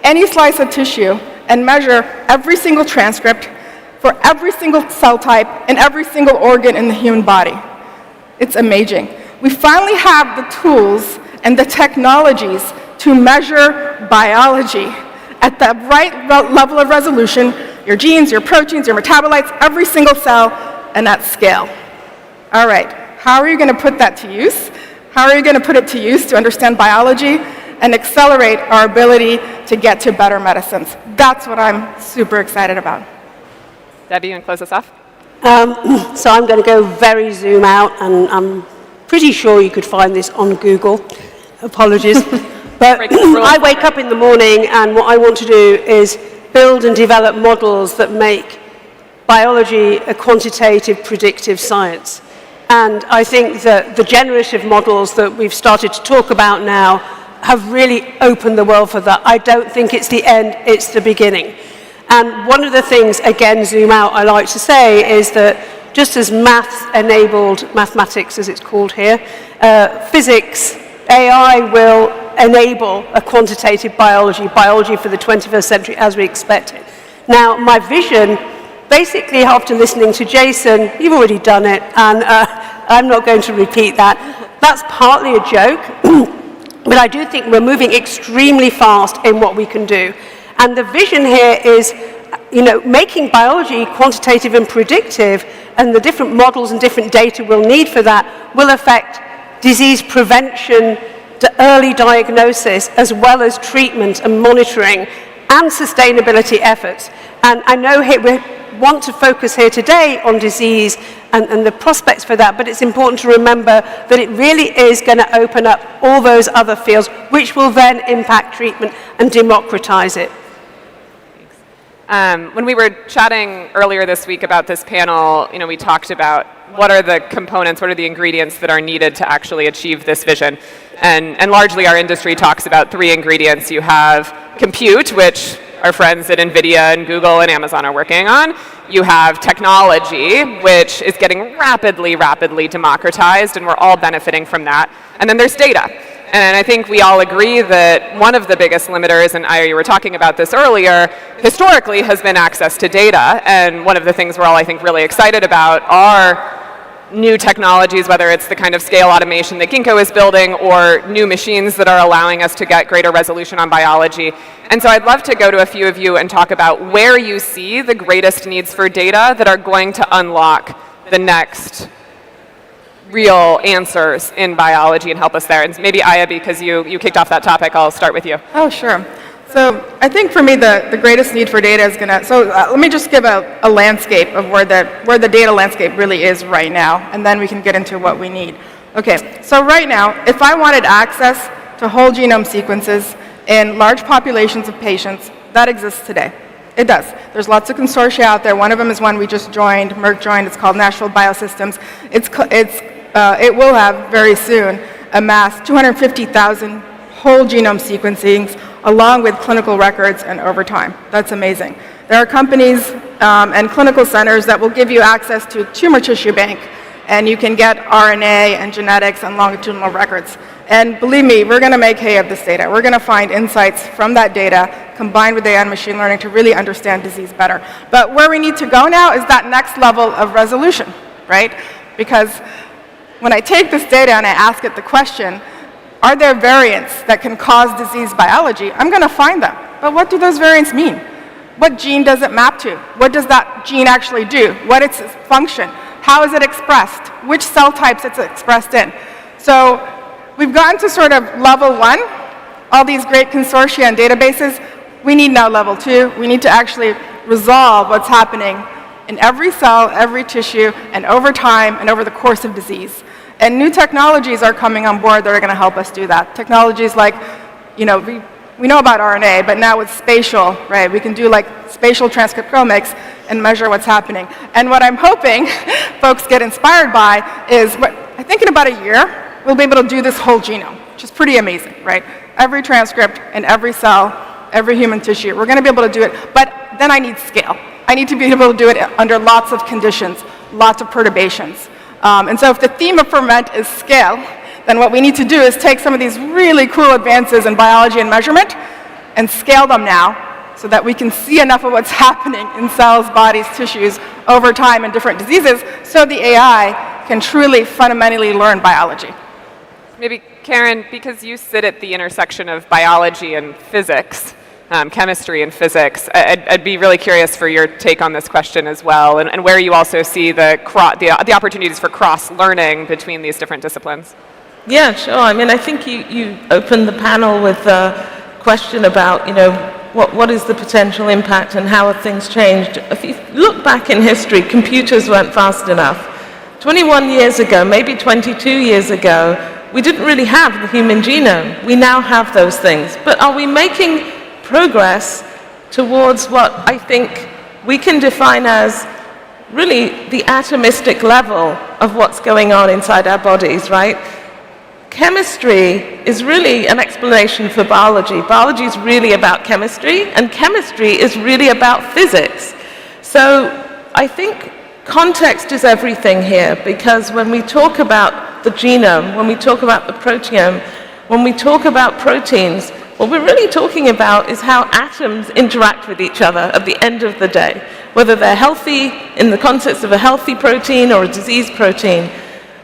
any slice of tissue and measure every single transcript for every single cell type and every single organ in the human body. It's amazing. We finally have the tools and the technologies to measure biology at the right level of resolution, your genes, your proteins, your metabolites, every single cell, and at scale. All right, how are you going to put that to use? How are you going to put it to use to understand biology and accelerate our ability to get to better medicines? That's what I'm super excited about. Debbie, you want to close us off? So I'm going to go very zoom out, and I'm pretty sure you could find this on Google. Apologies. But I wake up in the morning, and what I want to do is build and develop models that make biology a quantitative, predictive science. And I think that the generative models that we've started to talk about now have really opened the world for that. I don't think it's the end, it's the beginning. And one of the things, again, zoom out, I like to say is that just as math-enabled mathematics, as it's called here, physics, AI will enable a quantitative biology for the 21st century as we expect it. Now, my vision, basically after listening to Jason, you've already done it, and I'm not going to repeat that. That's partly a joke, but I do think we're moving extremely fast in what we can do. And the vision here is, making biology quantitative and predictive, and the different models and different data we'll need for that will affect disease prevention, the early diagnosis, as well as treatment and monitoring and sustainability efforts. And I know we want to focus here today on disease and the prospects for that, but it's important to remember that it really is going to open up all those other fields, which will then impact treatment and democratize it. When we were chatting earlier this week about this panel, we talked about what are the components, what are the ingredients that are needed to actually achieve this vision. And largely our industry talks about 3 ingredients. You have compute, which our friends at NVIDIA and Google and Amazon are working on. You have technology, which is getting rapidly democratized, and we're all benefiting from that. And then there's data. And I think we all agree that one of the biggest limiters, and Aya, you were talking about this earlier, historically has been access to data. And one of the things we're all, I think, really excited about are new technologies, whether it's the kind of scale automation that Ginkgo is building or new machines that are allowing us to get greater resolution on biology. And so I'd love to go to a few of you and talk about where you see the greatest needs for data that are going to unlock the next real answers in biology and help us there. And maybe Aya, because you kicked off that topic, I'll start with you. Oh, sure. So I think for me the greatest need for data is going to, let me just give a landscape of where the data landscape really is right now, and then we can get into what we need. Okay, so right now, if I wanted access to whole genome sequences in large populations of patients, that exists today. It does. There's lots of consortia out there. One of them is one we just joined, Merck joined. It's called Nashville Biosystems. It will have very soon amassed 250,000 whole genome sequencings along with clinical records and over time. That's amazing. There are companies and clinical centers that will give you access to a tumor tissue bank, and you can get RNA and genetics and longitudinal records. And believe me, we're going to make hay of this data. We're going to find insights from that data combined with AI and machine learning to really understand disease better. But where we need to go now is that next level of resolution, right? Because when I take this data and I ask it the question, are there variants that can cause disease biology? I'm going to find them. But what do those variants mean? What gene does it map to? What does that gene actually do? What is its function? How is it expressed? Which cell types it's expressed in? So we've gotten to sort of level 1, all these great consortia and databases. We need now level 2. We need to actually resolve what's happening in every cell, every tissue, and over time and over the course of disease. And new technologies are coming on board that are going to help us do that. Technologies like, we know about RNA, but now with spatial, right? We can do like spatial transcriptomics and measure what's happening. And what I'm hoping folks get inspired by is, I think in about a year, we'll be able to do this whole genome, which is pretty amazing, right? Every transcript in every cell, every human tissue. We're going to be able to do it, but then I need scale. I need to be able to do it under lots of conditions, lots of perturbations. And so if the theme of Ferment is scale, then what we need to do is take some of these really cool advances in biology and measurement and scale them now so that we can see enough of what's happening in cells, bodies, tissues over time in different diseases so the AI can truly fundamentally learn biology. Maybe, Karen, because you sit at the intersection of biology and physics, chemistry and physics, I'd be really curious for your take on this question as well, and where you also see the opportunities for cross-learning between these different disciplines. Yeah, sure. I mean, I think you opened the panel with a question about, what is the potential impact and how have things changed? If you look back in history, computers weren't fast enough. 21 years ago, maybe 22 years ago, we didn't really have the human genome. We now have those things. But are we making progress towards what I think we can define as really the atomistic level of what's going on inside our bodies, right? Chemistry is really an explanation for biology. Biology is really about chemistry, and chemistry is really about physics. So I think context is everything here, because when we talk about the genome, when we talk about the proteome, when we talk about proteins, what we're really talking about is how atoms interact with each other at the end of the day, whether they're healthy in the context of a healthy protein or a diseased protein.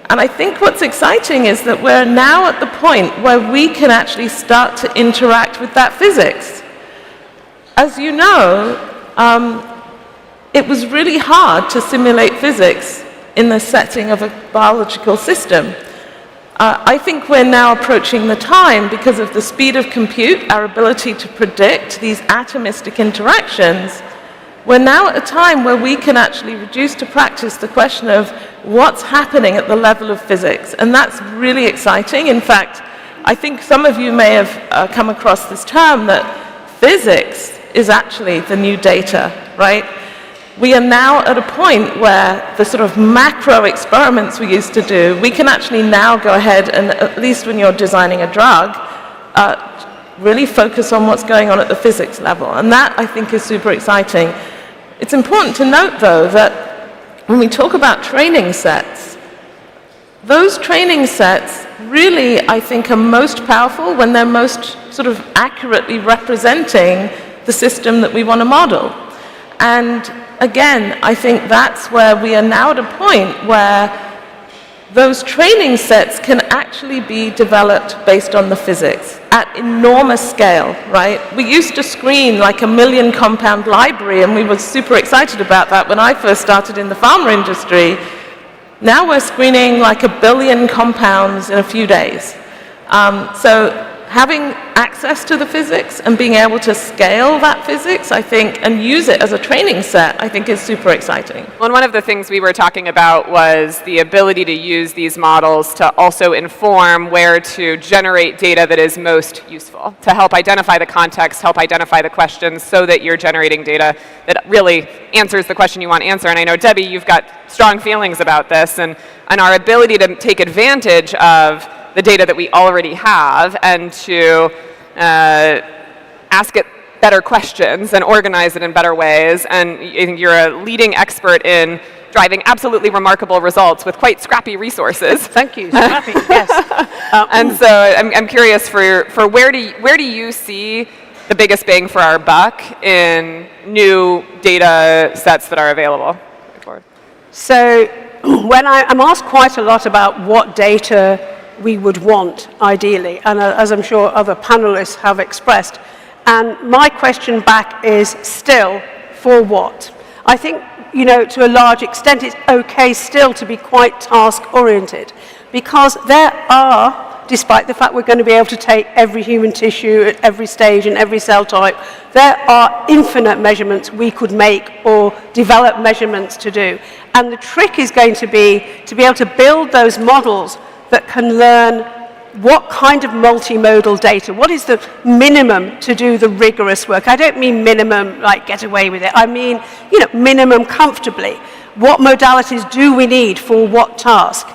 And I think what's exciting is that we're now at the point where we can actually start to interact with that physics. As you know, it was really hard to simulate physics in the setting of a biological system. I think we're now approaching the time, because of the speed of compute, our ability to predict these atomistic interactions, we're now at a time where we can actually reduce to practice the question of what's happening at the level of physics. And that's really exciting. In fact, I think some of you may have come across this term that physics is actually the new data, right? We are now at a point where the sort of macro experiments we used to do, we can actually now go ahead and, at least when you're designing a drug, really focus on what's going on at the physics level. And that, I think, is super exciting. It's important to note, though, that when we talk about training sets, those training sets really, I think, are most powerful when they're most sort of accurately representing the system that we want to model. And again, I think that's where we are now at a point where those training sets can actually be developed based on the physics at enormous scale, right? We used to screen like a 1 million compound library, and we were super excited about that when I first started in the pharma industry. Now we're screening like 1 billion compounds in a few days. So having access to the physics and being able to scale that physics, I think, and use it as a training set, I think is super exciting. Well, and one of the things we were talking about was the ability to use these models to also inform where to generate data that is most useful, to help identify the context, help identify the questions, so that you're generating data that really answers the question you want to answer. And I know, Debbie, you've got strong feelings about this, and our ability to take advantage of the data that we already have and to ask it better questions and organize it in better ways. And I think you're a leading expert in driving absolutely remarkable results with quite scrappy resources. Thank you. Scrappy, yes. And so I'm curious for where do you see the biggest bang for our buck in new data sets that are available? So when I'm asked quite a lot about what data we would want, ideally, and as I'm sure other panelists have expressed. And my question back is still, for what? I think, to a large extent, it's okay still to be quite task-oriented, because there are, despite the fact we're going to be able to take every human tissue at every stage and every cell type, there are infinite measurements we could make or develop measurements to do. And the trick is going to be able to build those models that can learn what kind of multimodal data? What is the minimum to do the rigorous work? I don't mean minimum, like get away with it. I mean, minimum comfortably. What modalities do we need for what task?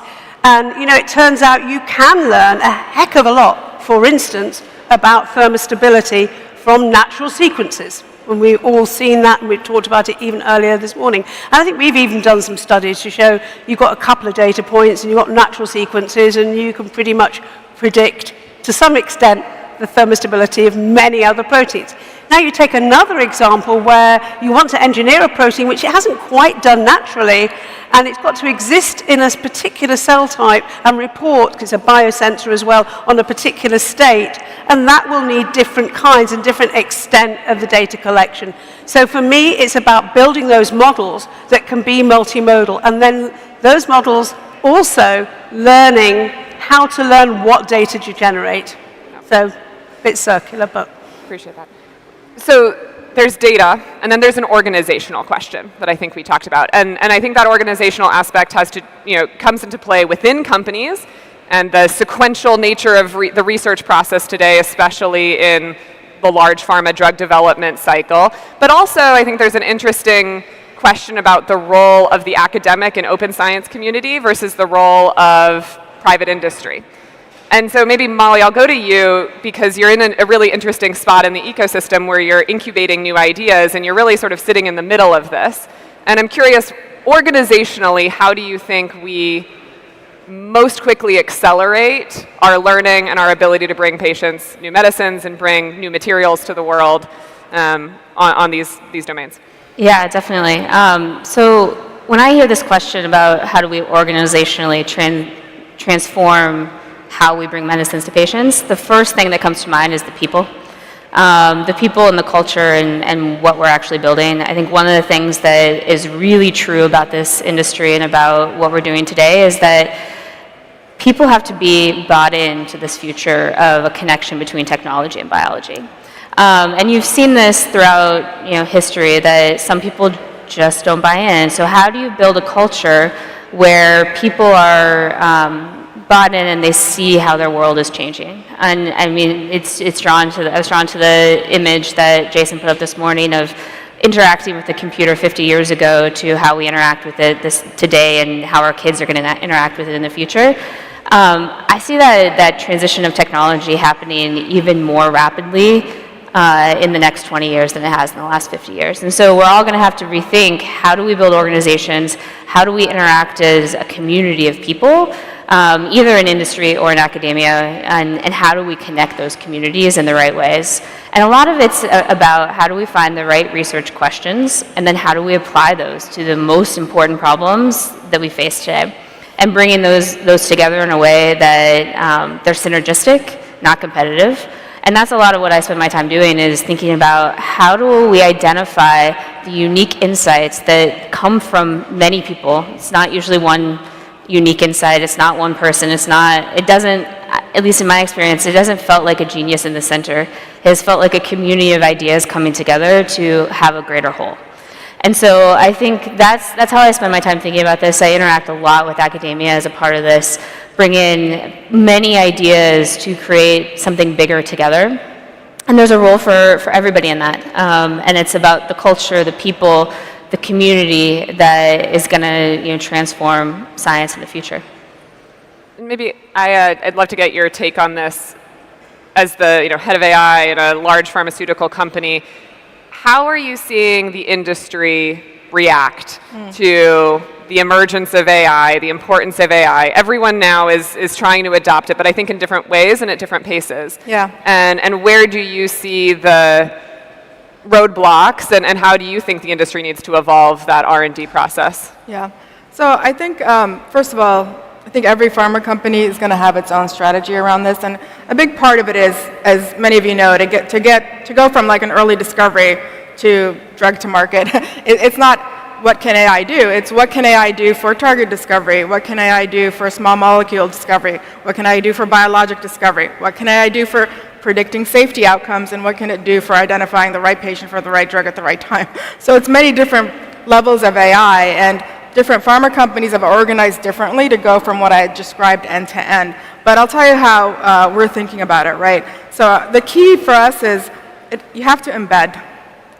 And, it turns out you can learn a heck of a lot, for instance, about thermostability from natural sequences. And we've all seen that, and we've talked about it even earlier this morning. And I think we've even done some studies to show you've got a couple of data points, and you've got natural sequences, and you can pretty much predict, to some extent, the thermostability of many other proteins. Now you take another example where you want to engineer a protein which it hasn't quite done naturally, and it's got to exist in a particular cell type and report, because it's a biosensor as well, on a particular state, and that will need different kinds and different extent of the data collection. So for me, it's about building those models that can be multimodal, and then those models also learning how to learn what data to generate. So a bit circular, but... Appreciate that. So there's data, and then there's an organizational question that I think we talked about. And I think that organizational aspect has to, comes into play within companies, and the sequential nature of the research process today, especially in the large pharma drug development cycle. But also, I think there's an interesting question about the role of the academic and open science community versus the role of private industry. And so maybe, Molly, I'll go to you because you're in a really interesting spot in the ecosystem where you're incubating new ideas and you're really sort of sitting in the middle of this. And I'm curious, organizationally, how do you think we most quickly accelerate our learning and our ability to bring patients new medicines and bring new materials to the world on these domains? Yeah, definitely. So when I hear this question about how do we organizationally transform how we bring medicines to patients, the first thing that comes to mind is the people. The people and the culture and what we're actually building. I think one of the things that is really true about this industry and about what we're doing today is that people have to be bought into this future of a connection between technology and biology. And you've seen this throughout history that some people just don't buy in. So how do you build a culture where people are bought in and they see how their world is changing? And I mean, I was drawn to the image that Jason put up this morning of interacting with the computer 50 years ago to how we interact with it today and how our kids are going to interact with it in the future. I see that transition of technology happening even more rapidly in the next 20 years than it has in the last 50 years. And so we're all going to have to rethink, how do we build organizations? How do we interact as a community of people, either in industry or in academia, and how do we connect those communities in the right ways? And a lot of it's about how do we find the right research questions, and then how do we apply those to the most important problems that we face today, and bringing those together in a way that they're synergistic, not competitive. And that's a lot of what I spend my time doing, is thinking about how do we identify the unique insights that come from many people. It's not usually one unique insight. It's not one person. It doesn't, at least in my experience, it doesn't felt like a genius in the center. It has felt like a community of ideas coming together to have a greater whole. And so I think that's how I spend my time thinking about this. I interact a lot with academia as a part of this, bring in many ideas to create something bigger together. And there's a role for everybody in that. And it's about the culture, the people, the community that is going to transform science in the future. Maybe I'd love to get your take on this as the head of AI at a large pharmaceutical company. How are you seeing the industry react to the emergence of AI, the importance of AI? Everyone now is trying to adopt it, but I think in different ways and at different paces. Yeah. And where do you see the roadblocks, and how do you think the industry needs to evolve that R&D process? Yeah. So I think, first of all, I think every pharma company is going to have its own strategy around this, and a big part of it is, as many of you know, to go from like an early discovery to drug to market. It's not what can AI do, it's what can AI do for target discovery, what can AI do for small molecule discovery, what can AI do for biologic discovery, what can AI do for predicting safety outcomes, and what can it do for identifying the right patient for the right drug at the right time. So it's many different levels of AI, and different pharma companies have organized differently to go from what I described end to end. But I'll tell you how we're thinking about it, right? So the key for us is you have to embed.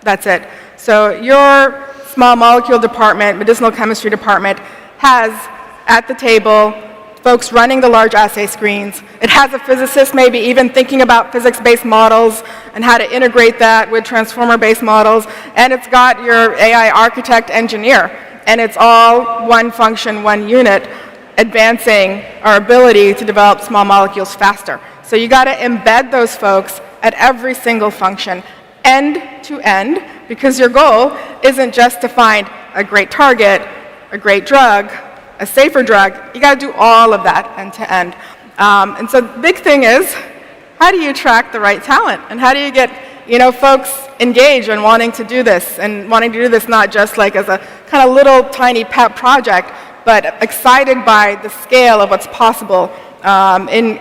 That's it. So your small molecule department, medicinal chemistry department, has at the table folks running the large assay screens. It has a physicist maybe even thinking about physics-based models and how to integrate that with transformer-based models. And it's got your AI architect engineer. And it's all one function, one unit, advancing our ability to develop small molecules faster. So you got to embed those folks at every single function, end to end, because your goal isn't just to find a great target, a great drug, a safer drug. You got to do all of that end to end. And so the big thing is, how do you attract the right talent? And how do you get folks engaged and wanting to do this, and wanting to do this not just like as a kind of little tiny pet project, but excited by the scale of what's possible in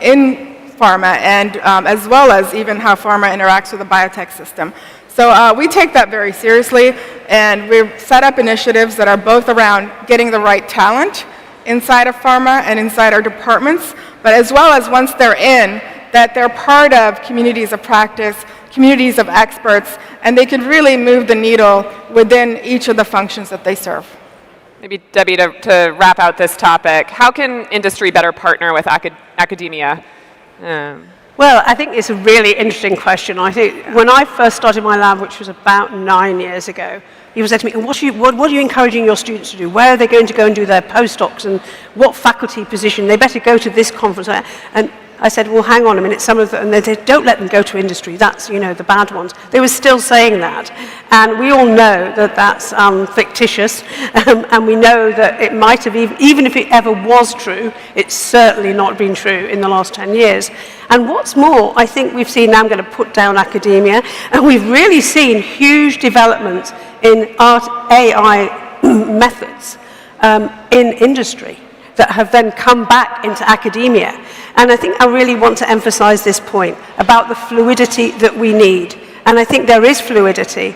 pharma, and as well as even how pharma interacts with the biotech system. So we take that very seriously, and we've set up initiatives that are both around getting the right talent inside of pharma and inside our departments, but as well as once they're in, that they're part of communities of practice, communities of experts, and they can really move the needle within each of the functions that they serve. Maybe, Debbie, to wrap out this topic, how can industry better partner with academia? Well, I think it's a really interesting question. I think when I first started my lab, which was about 9 years ago, people said to me, what are you encouraging your students to do? Where are they going to go and do their postdocs? And what faculty position? They better go to this conference. And I said, well, hang on a minute. Some of them, and they said, don't let them go to industry. That's, the bad ones. They were still saying that. And we all know that that's fictitious. And we know that it might have, even if it ever was true, it's certainly not been true in the last 10 years. And what's more, I think we've seen, now I'm going to put down academia, and we've really seen huge developments in AI methods in industry that have then come back into academia. And I think I really want to emphasize this point about the fluidity that we need. And I think there is fluidity,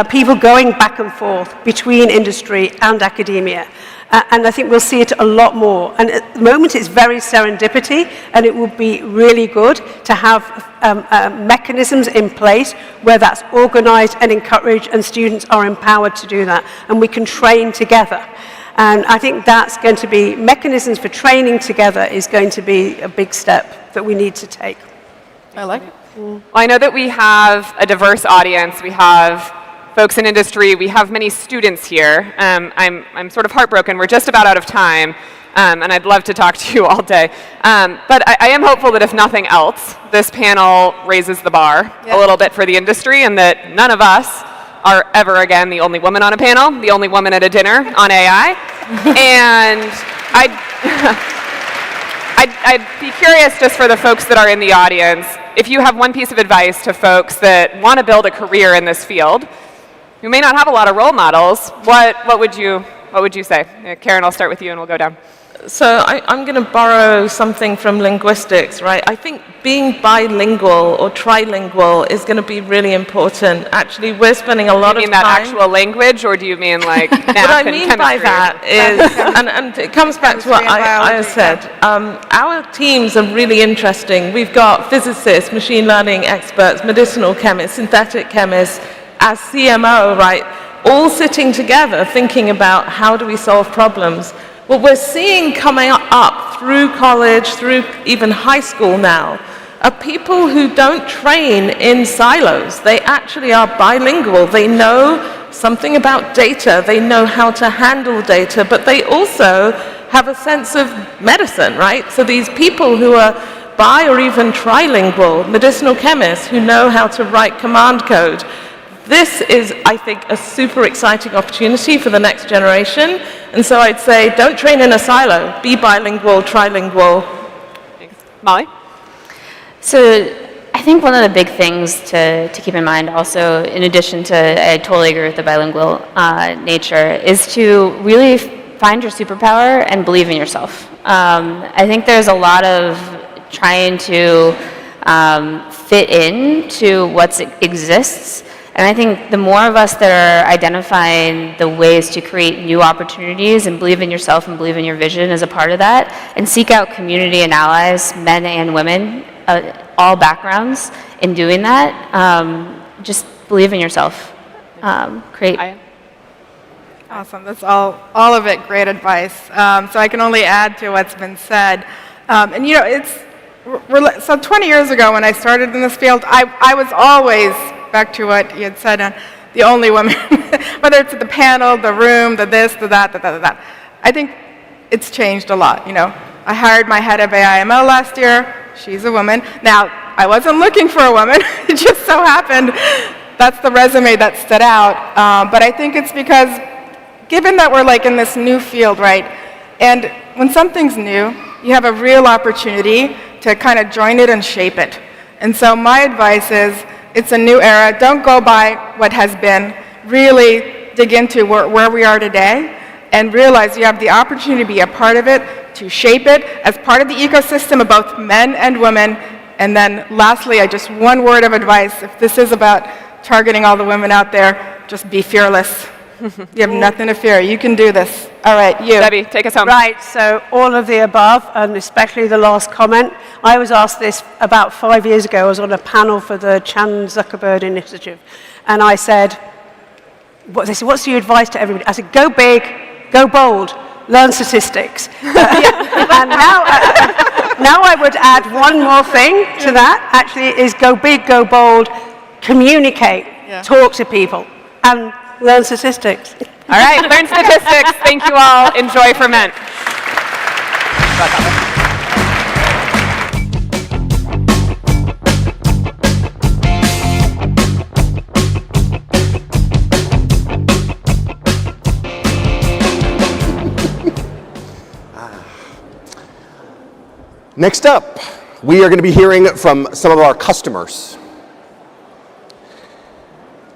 people going back and forth between industry and academia. And I think we'll see it a lot more. And at the moment, it's very serendipity, and it would be really good to have mechanisms in place where that's organized and encouraged, and students are empowered to do that, and we can train together. And I think that's going to be, mechanisms for training together is going to be a big step that we need to take. I like it. Well, I know that we have a diverse audience. We have folks in industry. We have many students here. I'm sort of heartbroken. We're just about out of time, and I'd love to talk to you all day. But I am hopeful that if nothing else, this panel raises the bar a little bit for the industry, and that none of us are ever again the only woman on a panel, the only woman at a dinner on AI. And I'd be curious, just for the folks that are in the audience, if you have one piece of advice to folks that want to build a career in this field, who may not have a lot of role models, what would you say? Karen, I'll start with you and we'll go down. So I'm going to borrow something from linguistics, right? I think being bilingual or trilingual is going to be really important. Actually, we're spending a lot of time... Do you mean that actual language, or do you mean like What I mean by that is, and it comes back to what I said, our teams are really interesting. We've got physicists, machine learning experts, medicinal chemists, synthetic chemists, as CMO, right? All sitting together thinking about how do we solve problems. What we're seeing coming up through college, through even high school now, are people who don't train in silos. They actually are bilingual. They know something about data. They know how to handle data, but they also have a sense of medicine, right? So these people who are bi or even trilingual, medicinal chemists who know how to write command code, this is, I think, a super exciting opportunity for the next generation. And so I'd say, don't train in a silo. Be bilingual, trilingual. Thanks. Molly? So I think one of the big things to keep in mind also, in addition to, I totally agree with the bilingual nature, is to really find your superpower and believe in yourself. I think there's a lot of trying to fit in to what exists, And I think the more of us that are identifying the ways to create new opportunities and believe in yourself and believe in your vision as a part of that, and seek out community and allies, men and women, all backgrounds in doing that, just believe in yourself. Create. Awesome. That's all of it great advice. So I can only add to what's been said. And you know, so 20 years ago when I started in this field, I was always, back to what you had said, the only woman, whether it's the panel, the room, the this, the that, the that. I think it's changed a lot, you know. I hired my head of AI/ML last year. She's a woman. Now, I wasn't looking for a woman. It just so happened that's the resume that stood out. But I think it's because, given that we're like in this new field, right, and when something's new, you have a real opportunity to kind of join it and shape it. And so my advice is, it's a new era. Don't go by what has been. Really dig into where we are today and realize you have the opportunity to be a part of it, to shape it as part of the ecosystem of both men and women. And then lastly, just one word of advice. If this is about targeting all the women out there, just be fearless. You have nothing to fear. You can do this. All right, you. Debbie, take us home. Right, so all of the above, and especially the last comment. I was asked this about 5 years ago. I was on a panel for the Chan Zuckerberg Initiative. And I said, they said, what's your advice to everybody? I said, go big, go bold, learn statistics. And now I would add one more thing to that, actually, is go big, go bold, communicate, talk to people, and learn statistics. All right, learn statistics. Thank you all. Enjoy Ferment. Next up, we are going to be hearing from some of our customers.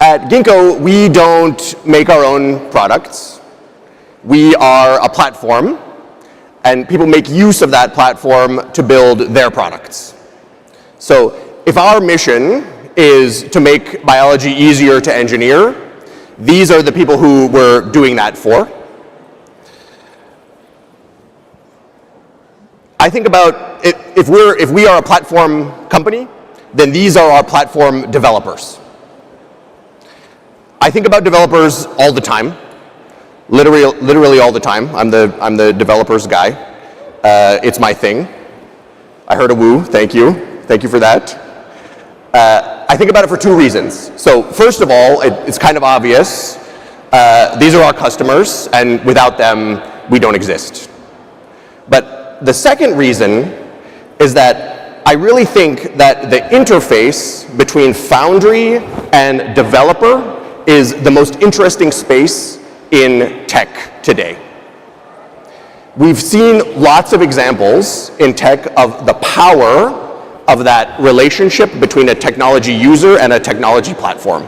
At Ginkgo, we don't make our own products. We are a platform, and people make use of that platform to build their products. So if our mission is to make biology easier to engineer, these are the people who we're doing that for. I think about if we are a platform company, then these are our platform developers. I think about developers all the time, literally all the time. I'm the developers guy. It's my thing. I heard a woo. Thank you for that. I think about it for two reasons. So first of all, it's kind of obvious. These are our customers, and without them, we don't exist. But the second reason is that I really think that the interface between Foundry and developer is the most interesting space in tech today. We've seen lots of examples in tech of the power of that relationship between a technology user and a technology platform.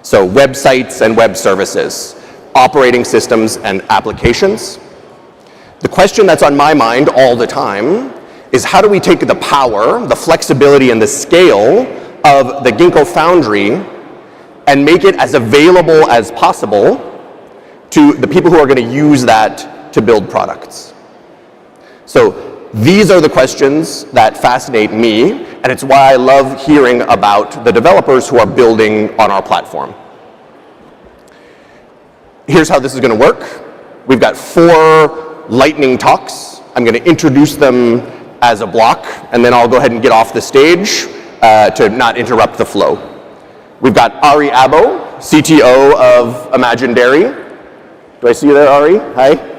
So websites and web services, operating systems and applications. The question that's on my mind all the time is how do we take the power, the flexibility and the scale of the Ginkgo Foundry and make it as available as possible to the people who are going to use that to build products. So these are the questions that fascinate me, and it's why I love hearing about the developers who are building on our platform. Here's how this is going to work. We've got 4 lightning talks. I'm going to introduce them as a block, and then I'll go ahead and get off the stage to not interrupt the flow. We've got Ari Abo, CTO of Imagine Dairy. Do I see you there, Ari? Hi.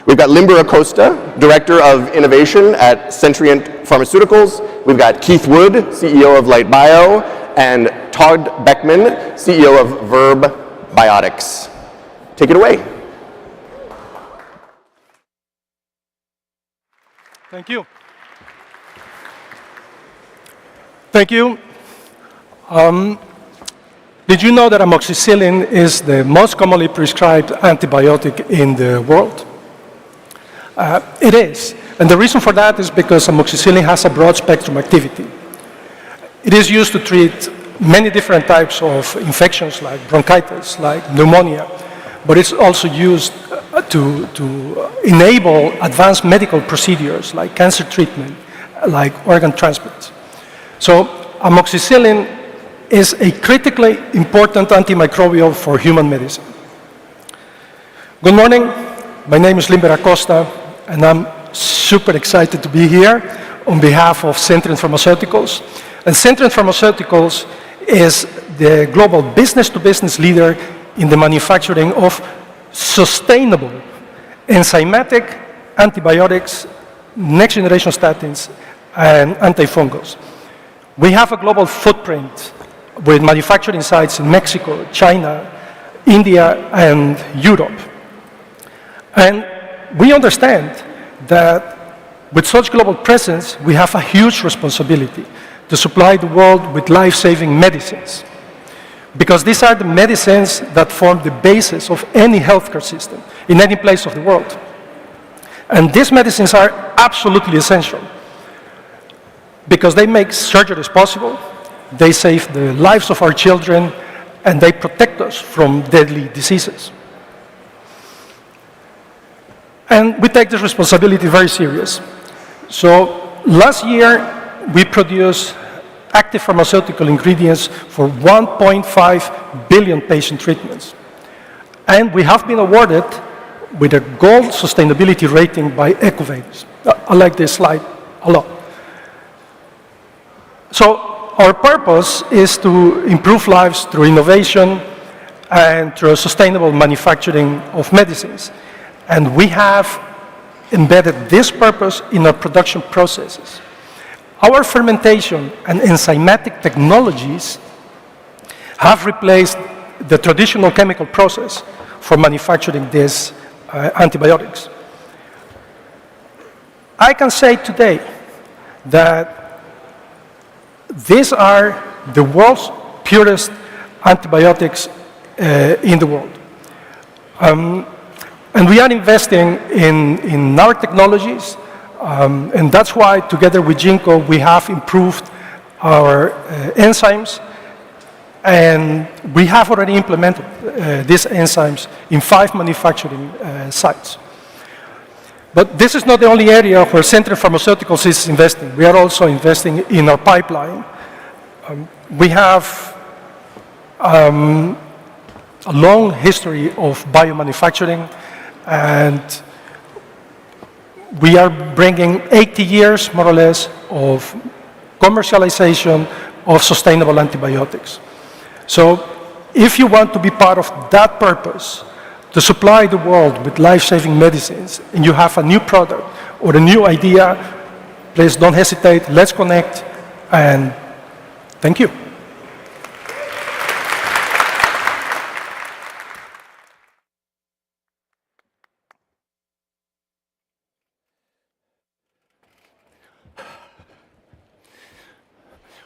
We've got Limber Acosta, Director of Innovation at Centrient Pharmaceuticals. We've got Keith Wood, CEO of Light Bio, and Todd Beckman, CEO of Verb Biotics. Take it away. Thank you. Thank you. Did you know that amoxicillin is the most commonly prescribed antibiotic in the world? It is. And the reason for that is because amoxicillin has a broad spectrum activity. It is used to treat many different types of infections like bronchitis, like pneumonia, but it's also used to enable advanced medical procedures like cancer treatment, like organ transplants. So amoxicillin is a critically important antimicrobial for human medicine. Good morning. My name is Limber Acosta, and I'm super excited to be here on behalf of Centrion Pharmaceuticals. And Centrion Pharmaceuticals is the global business-to-business leader in the manufacturing of sustainable enzymatic antibiotics, next-generation statins, and antifungals. We have a global footprint with manufacturing sites in Mexico, China, India, and Europe. And we understand that with such global presence, we have a huge responsibility to supply the world with life-saving medicines, because these are the medicines that form the basis of any healthcare system in any place of the world. And these medicines are absolutely essential because they make surgeries possible, they save the lives of our children, and they protect us from deadly diseases. And we take this responsibility very serious. So last year, we produced active pharmaceutical ingredients for 1.5 billion patient treatments. And we have been awarded with a gold sustainability rating by Ecovadis. I like this slide a lot. So our purpose is to improve lives through innovation and through sustainable manufacturing of medicines. And we have embedded this purpose in our production processes. Our fermentation and enzymatic technologies have replaced the traditional chemical process for manufacturing these antibiotics. I can say today that these are the world's purest antibiotics in the world. And we are investing in our technologies, and that's why, together with Ginkgo, we have improved our enzymes, and we have already implemented these enzymes in 5 manufacturing sites. But this is not the only area where Centrion Pharmaceuticals is investing. We are also investing in our pipeline. We have a long history of biomanufacturing, and we are bringing 80 years, more or less, of commercialization of sustainable antibiotics. So if you want to be part of that purpose, to supply the world with life-saving medicines, and you have a new product or a new idea, please don't hesitate, let's connect, and thank you.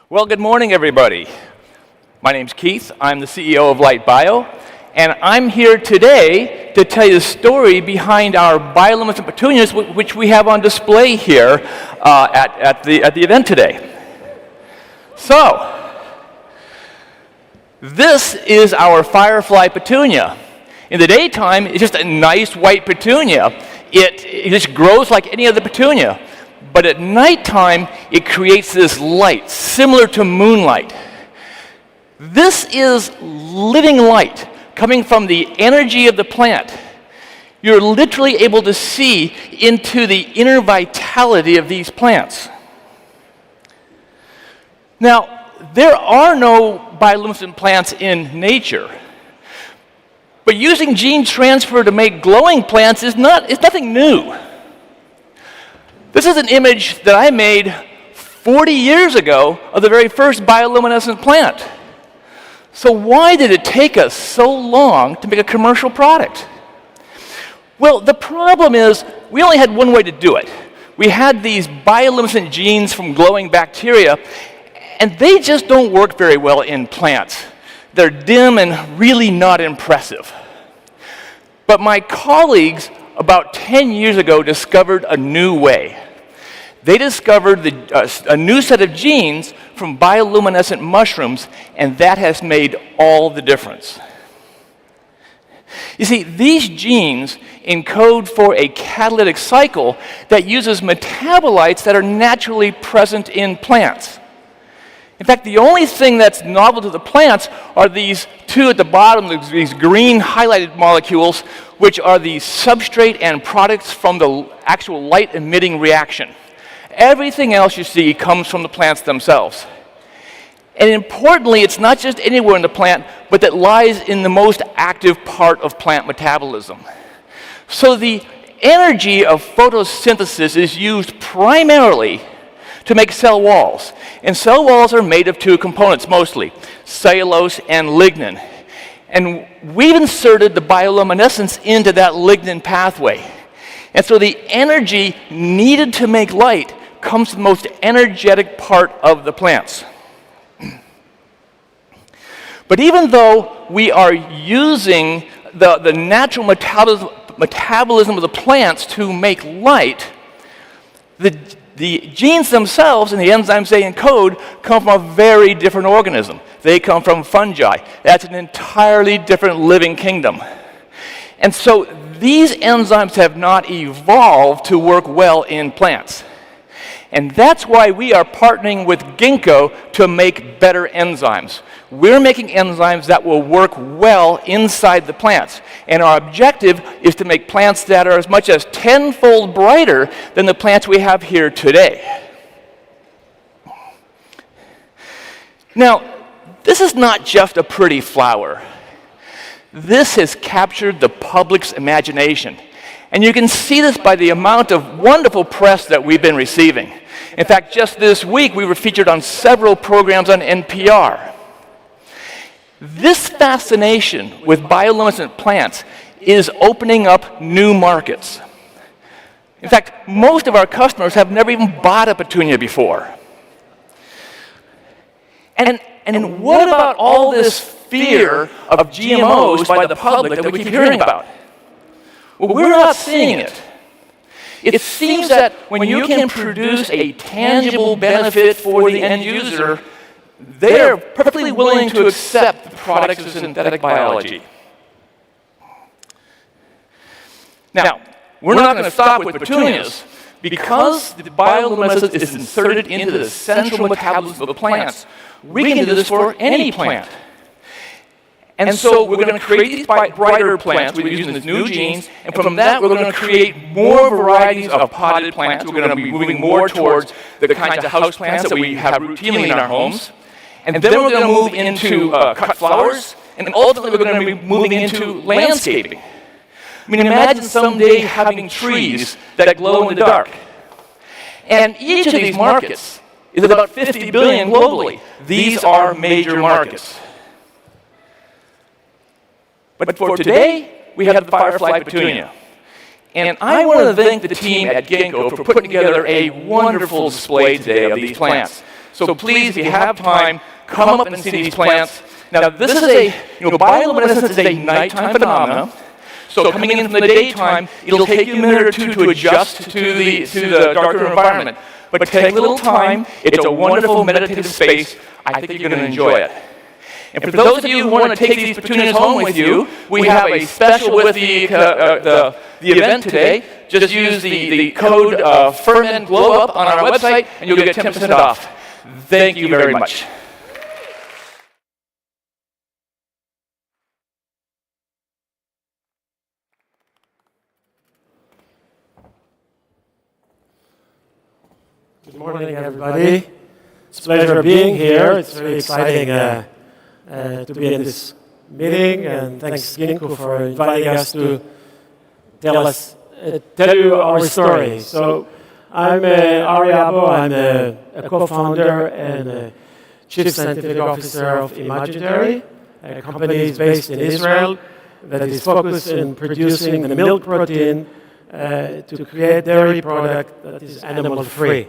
Well, good morning, everybody. My name's Keith. I'm the CEO of Light Bio, and I'm here today to tell you the story behind our bioluminescent petunias, which we have on display here at the event today. So, this is our firefly petunia. In the daytime, it's just a nice white petunia. It just grows like any other petunia. But at nighttime, it creates this light, similar to moonlight. This is living light coming from the energy of the plant. You're literally able to see into the inner vitality of these plants. Now, there are no bioluminescent plants in nature. But using gene transfer to make glowing plants it's nothing new. This is an image that I made 40 years ago of the very first bioluminescent plant. So why did it take us so long to make a commercial product? Well, the problem is we only had one way to do it. We had these bioluminescent genes from glowing bacteria, and they just don't work very well in plants. They're dim and really not impressive. But my colleagues about 10 years ago discovered a new way. They discovered a new set of genes from bioluminescent mushrooms, and that has made all the difference. You see, these genes encode for a catalytic cycle that uses metabolites that are naturally present in plants. In fact, the only thing that's novel to the plants are these two at the bottom, these green highlighted molecules, which are the substrate and products from the actual light-emitting reaction. Everything else you see comes from the plants themselves. And importantly, it's not just anywhere in the plant, but that lies in the most active part of plant metabolism. So the energy of photosynthesis is used primarily to make cell walls. And cell walls are made of two components mostly, cellulose and lignin. And we've inserted the bioluminescence into that lignin pathway. And so the energy needed to make light comes from the most energetic part of the plants. But even though we are using the natural metabolism of the plants to make light, the genes themselves and the enzymes they encode come from a very different organism. They come from fungi. That's an entirely different living kingdom. And so these enzymes have not evolved to work well in plants. And that's why we are partnering with Ginkgo to make better enzymes. We're making enzymes that will work well inside the plants. And our objective is to make plants that are as much as 10-fold brighter than the plants we have here today. Now, this is not just a pretty flower. This has captured the public's imagination. And you can see this by the amount of wonderful press that we've been receiving. In fact, just this week, we were featured on several programs on NPR. This fascination with bioluminescent plants is opening up new markets. In fact, most of our customers have never even bought a petunia before. And what about all this fear of GMOs by the public that we keep hearing about? Well, we're not seeing it. It seems that when you can produce a tangible benefit for the end user, they're perfectly willing to accept the products of synthetic biology. Now, we're not going to stop with petunias. Because the bioluminescence is inserted into the central metabolism of plants, we can do this for any plant. And so we're going to create these brighter plants. We're using these new genes, and from that we're going to create more varieties of potted plants. We're going to be moving more towards the kinds of house plants that we have routinely in our homes. And then we're going to move into cut flowers, and ultimately we're going to be moving into landscaping. I mean, imagine someday having trees that glow in the dark. And each of these markets is about 50 billion globally. These are major markets. But for today, we have the firefly petunia. And I want to thank the team at Ginkgo for putting together a wonderful display today of these plants. So please, if you have time, come up and see these plants. Now, this is bioluminescence is a nighttime phenomenon. So coming in from the daytime, it'll take you a minute or two to adjust to the darker environment. But take a little time. It's a wonderful meditative space. I think you're going to enjoy it. And for those of you who want to take these petunias home with you, we have a special with the event today. Just use the code Ferment Glow Up on our website, and you'll get 10% off. Thank you very much. Good morning, everybody. It's a pleasure being here. It's very exciting to be in this meeting, and thanks Ginkgo for inviting us to tell you our story. So I'm Ari Abo. I'm a co-founder and chief scientific officer of Imaginary, a company based in Israel that is focused on producing the milk protein to create dairy product that is animal-free.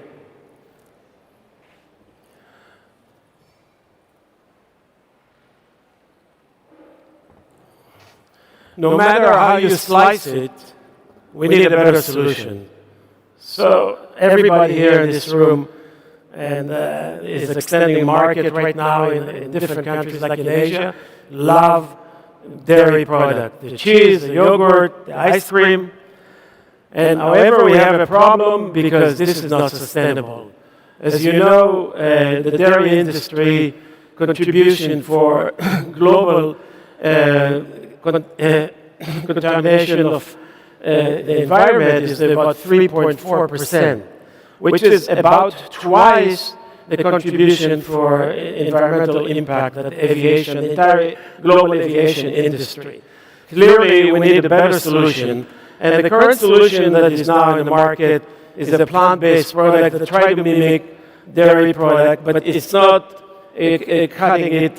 No matter how you slice it, we need a better solution. So everybody here in this room and is extending market right now in different countries like in Asia, love dairy product, the cheese, the yogurt, the ice cream. And however, we have a problem because this is not sustainable. As you know, the dairy industry contribution for global contamination of the environment is about 3.4%, which is about twice the contribution for environmental impact that aviation, the entire global aviation industry. Clearly, we need a better solution, and the current solution that is now in the market is a plant-based product that tries to mimic dairy product, but it's not cutting it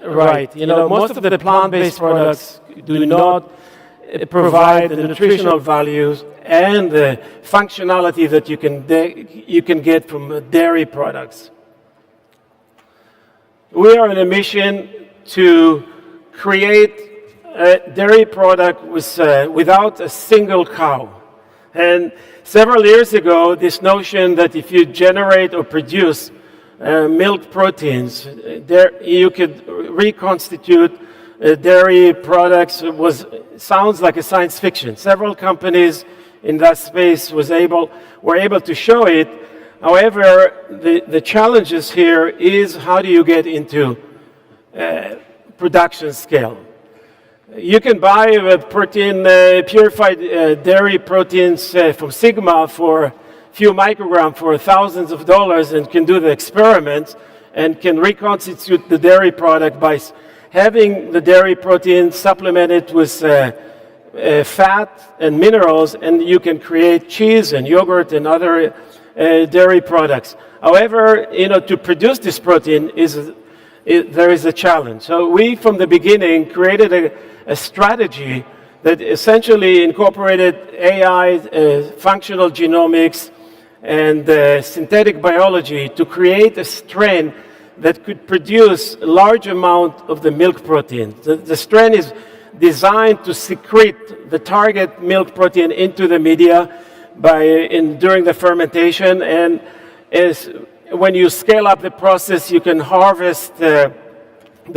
right. You know, most of the plant-based products do not provide the nutritional values and the functionality that you can get from dairy products. We are on a mission to create a dairy product without a single cow. And several years ago, this notion that if you generate or produce milk proteins, you could reconstitute dairy products sounds like a science fiction. Several companies in that space were able to show it. However, the challenges here is how do you get into production scale? You can buy purified dairy proteins from Sigma for a few micrograms for thousands of dollars and can do the experiments and can reconstitute the dairy product by having the dairy protein supplemented with fat and minerals, and you can create cheese and yogurt and other dairy products. However, to produce this protein there is a challenge. So we, from the beginning, created a strategy that essentially incorporated AI, functional genomics, and synthetic biology to create a strain that could produce a large amount of the milk protein. The strain is designed to secrete the target milk protein into the media during the fermentation, and when you scale up the process, you can harvest the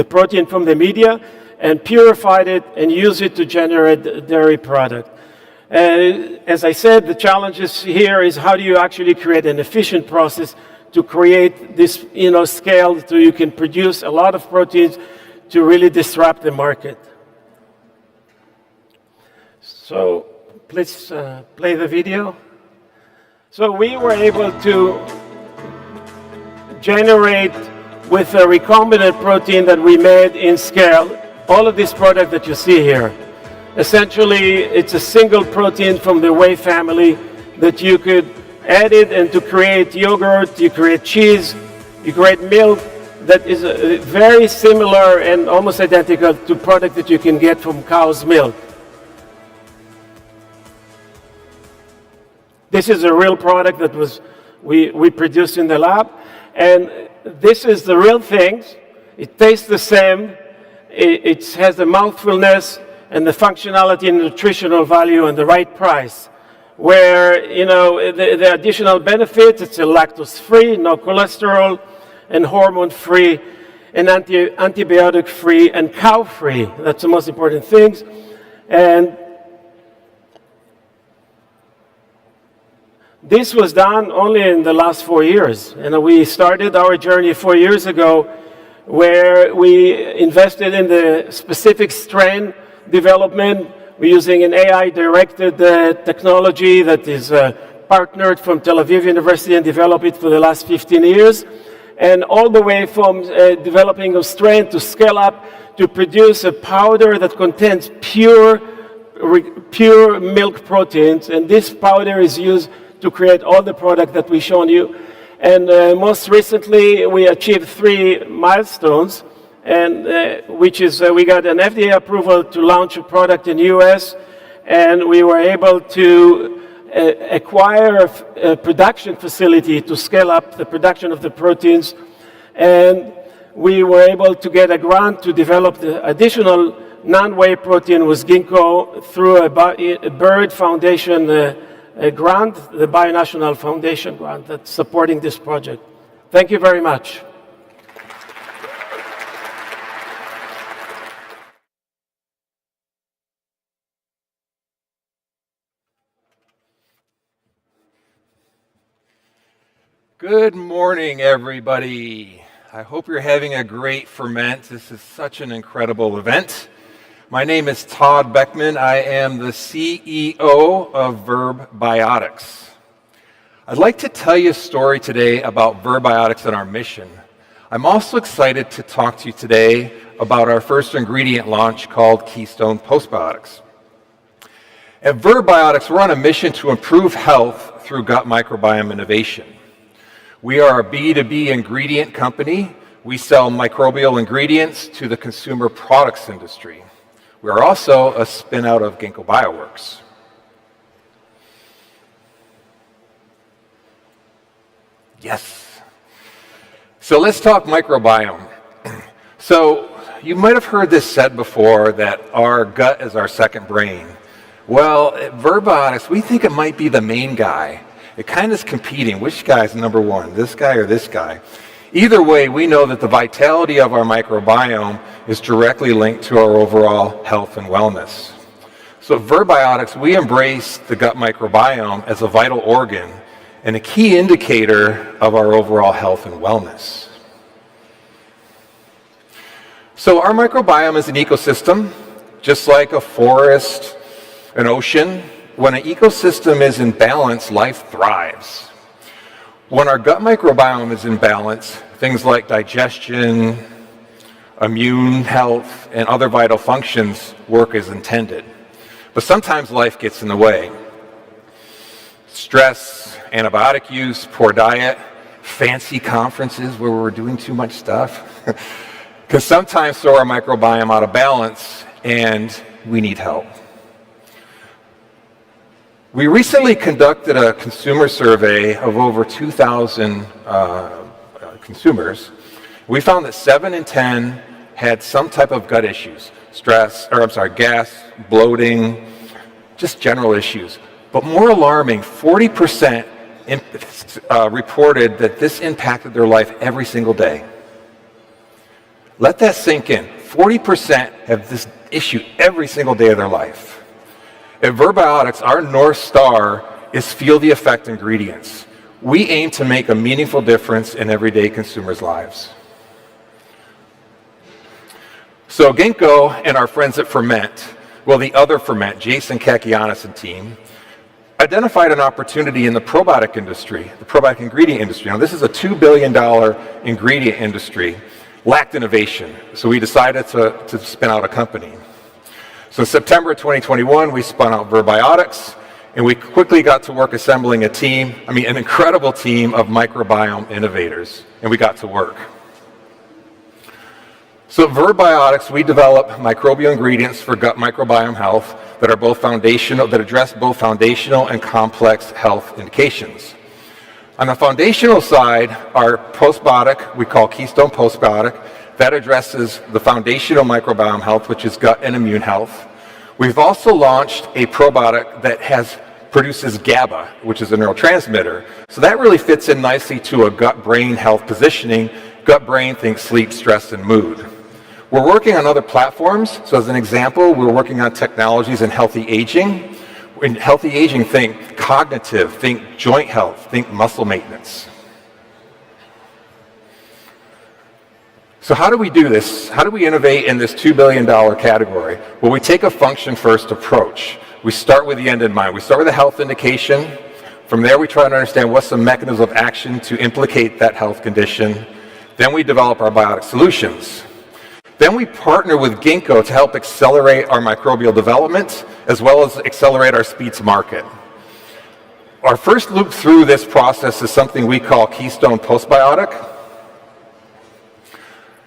protein from the media and purify it and use it to generate a dairy product. As I said, the challenges here is how do you actually create an efficient process to create this scale so you can produce a lot of proteins to really disrupt the market. So please play the video. So we were able to generate with a recombinant protein that we made in scale all of this product that you see here. Essentially, it's a single protein from the whey family that you could add it and to create yogurt, you create cheese, you create milk that is very similar and almost identical to product that you can get from cow's milk. This is a real product that we produced in the lab, and this is the real thing. It tastes the same. It has the mouthfulness and the functionality and nutritional value and the right price. Where, the additional benefits, it's a lactose-free, no cholesterol, and hormone-free, and antibiotic-free, and cow-free. That's the most important things. And this was done only in the last 4 years. We started our journey 4 years ago, where we invested in the specific strain development. We're using an AI-directed technology that is partnered from Tel Aviv University and developed it for the last 15 years. And all the way from developing a strain to scale up to produce a powder that contains pure milk proteins. And this powder is used to create all the product that we've shown you. And most recently, we achieved 3 milestones. And which is we got an FDA approval to launch a product in the US, and we were able to acquire a production facility to scale up the production of the proteins, and we were able to get a grant to develop the additional non-whey protein with Ginkgo through a Bird Foundation grant, the Binational Foundation grant that's supporting this project. Thank you very much. Good morning, everybody. I hope you're having a great ferment. This is such an incredible event. My name is Todd Beckman. I am the CEO of Verb Biotics. I'd like to tell you a story today about Verb Biotics and our mission. I'm also excited to talk to you today about our first ingredient launch called Keystone Postbiotics. At Verb Biotics, we're on a mission to improve health through gut microbiome innovation. We are a B2B ingredient company. We sell microbial ingredients to the consumer products industry. We are also a spin-out of Ginkgo Bioworks. Yes. So let's talk microbiome. So you might have heard this said before that our gut is our second brain. Well, at Verb Biotics, we think it might be the main guy. It kind of is competing. Which guy is number one, this guy or this guy? Either way, we know that the vitality of our microbiome is directly linked to our overall health and wellness. So at Verb Biotics, we embrace the gut microbiome as a vital organ and a key indicator of our overall health and wellness. So our microbiome is an ecosystem, just like a forest, an ocean. When an ecosystem is in balance, life thrives. When our gut microbiome is in balance, things like digestion, immune health, and other vital functions work as intended. But sometimes life gets in the way. Stress, antibiotic use, poor diet, fancy conferences where we're doing too much stuff can sometimes throw our microbiome out of balance, and we need help. We recently conducted a consumer survey of over 2,000 consumers. We found that 7 in 10 had some type of gut issues, gas, bloating, just general issues. But more alarming, 40% reported that this impacted their life every single day. Let that sink in. 40% have this issue every single day of their life. At Verb Biotics, our North Star is feel the effect ingredients. We aim to make a meaningful difference in everyday consumers' lives. So Ginkgo and our friends at Ferment, well, the other Ferment, Jason Kakianis and team, identified an opportunity in the probiotic industry, the probiotic ingredient industry. Now, this is a $2 billion ingredient industry, lacked innovation. So we decided to spin out a company. So in September 2021, we spun out Verb Biotics, and we quickly got to work assembling an incredible team of microbiome innovators, and we got to work. So at Verb Biotics, we develop microbial ingredients for gut microbiome health that address both foundational and complex health indications. On the foundational side, our postbiotic, we call Keystone Postbiotic, that addresses the foundational microbiome health, which is gut and immune health. We've also launched a probiotic that produces GABA, which is a neurotransmitter. So that really fits in nicely to a gut-brain health positioning. Gut-brain, think sleep, stress, and mood. We're working on other platforms. So as an example, we're working on technologies in healthy aging. In healthy aging, think cognitive, think joint health, think muscle maintenance. So how do we do this? How do we innovate in this $2 billion category? Well, we take a function-first approach. We start with the end in mind. We start with a health indication. From there, we try to understand what's the mechanism of action to implicate that health condition. Then we develop our biotic solutions. Then we partner with Ginkgo to help accelerate our microbial development, as well as accelerate our speed to market. Our first loop through this process is something we call Keystone Postbiotic.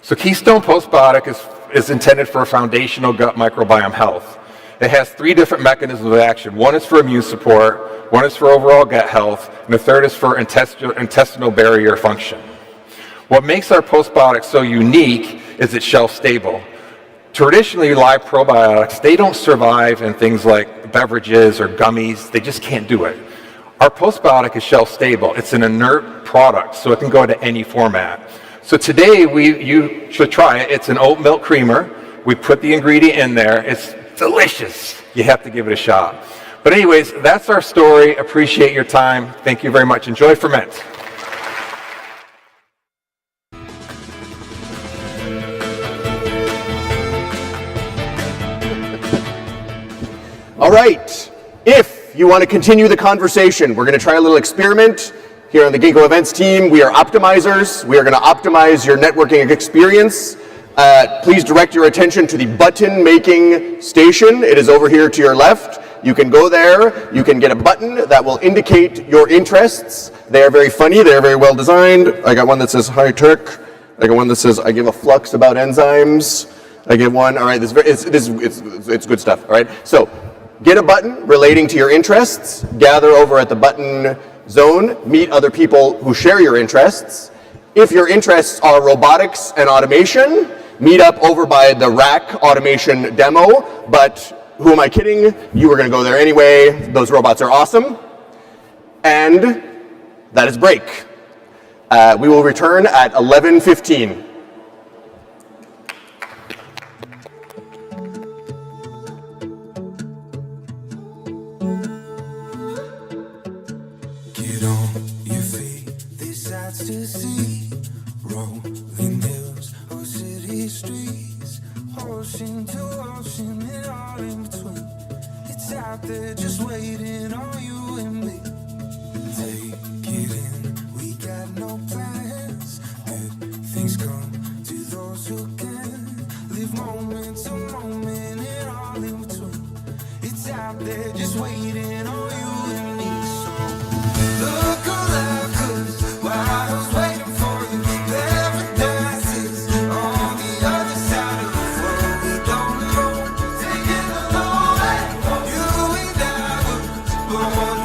So Keystone Postbiotic is intended for foundational gut microbiome health. It has 3 different mechanisms of action. One is for immune support, one is for overall gut health, and the third is for intestinal barrier function. What makes our postbiotic so unique is it's shelf stable. Traditionally, live probiotics, they don't survive in things like beverages or gummies. They just can't do it. Our postbiotic is shelf stable. It's an inert product, so it can go to any format. So today, you should try it. It's an oat milk creamer. We put the ingredient in there. It's delicious. You have to give it a shot. But anyways, that's our story. Appreciate your time. Thank you very much. Enjoy Ferment. All right. If you want to continue the conversation, we're going to try a little experiment. Here on the Ginkgo Events team, we are optimizers. We are going to optimize your networking experience. Please direct your attention to the button making station. It is over here to your left. You can go there. You can get a button that will indicate your interests. They are very funny. They are very well designed. I got one that says Hi Turk. I got one that says I give a flux about enzymes. I get one. All right, it's good stuff. All right, so get a button relating to your interests. Gather over at the button zone. Meet other people who share your interests. If your interests are robotics and automation, meet up over by the rack automation demo. But who am I kidding? You were going to go there anyway. Those robots are awesome. And that is break. We will return at 11:15. Get on your feet, these sights to see. Rolling hills or city streets, ocean to ocean and all in between. It's out there just waiting on you and me. Take it in, we got no plans. Good things come to those who can. Live moment to moment and all in between. It's out there just waiting on you and me. So look alive, 'cause while I was waiting for you, paradise is on the other side of the floor. We don't know, taking a long way. You and I were born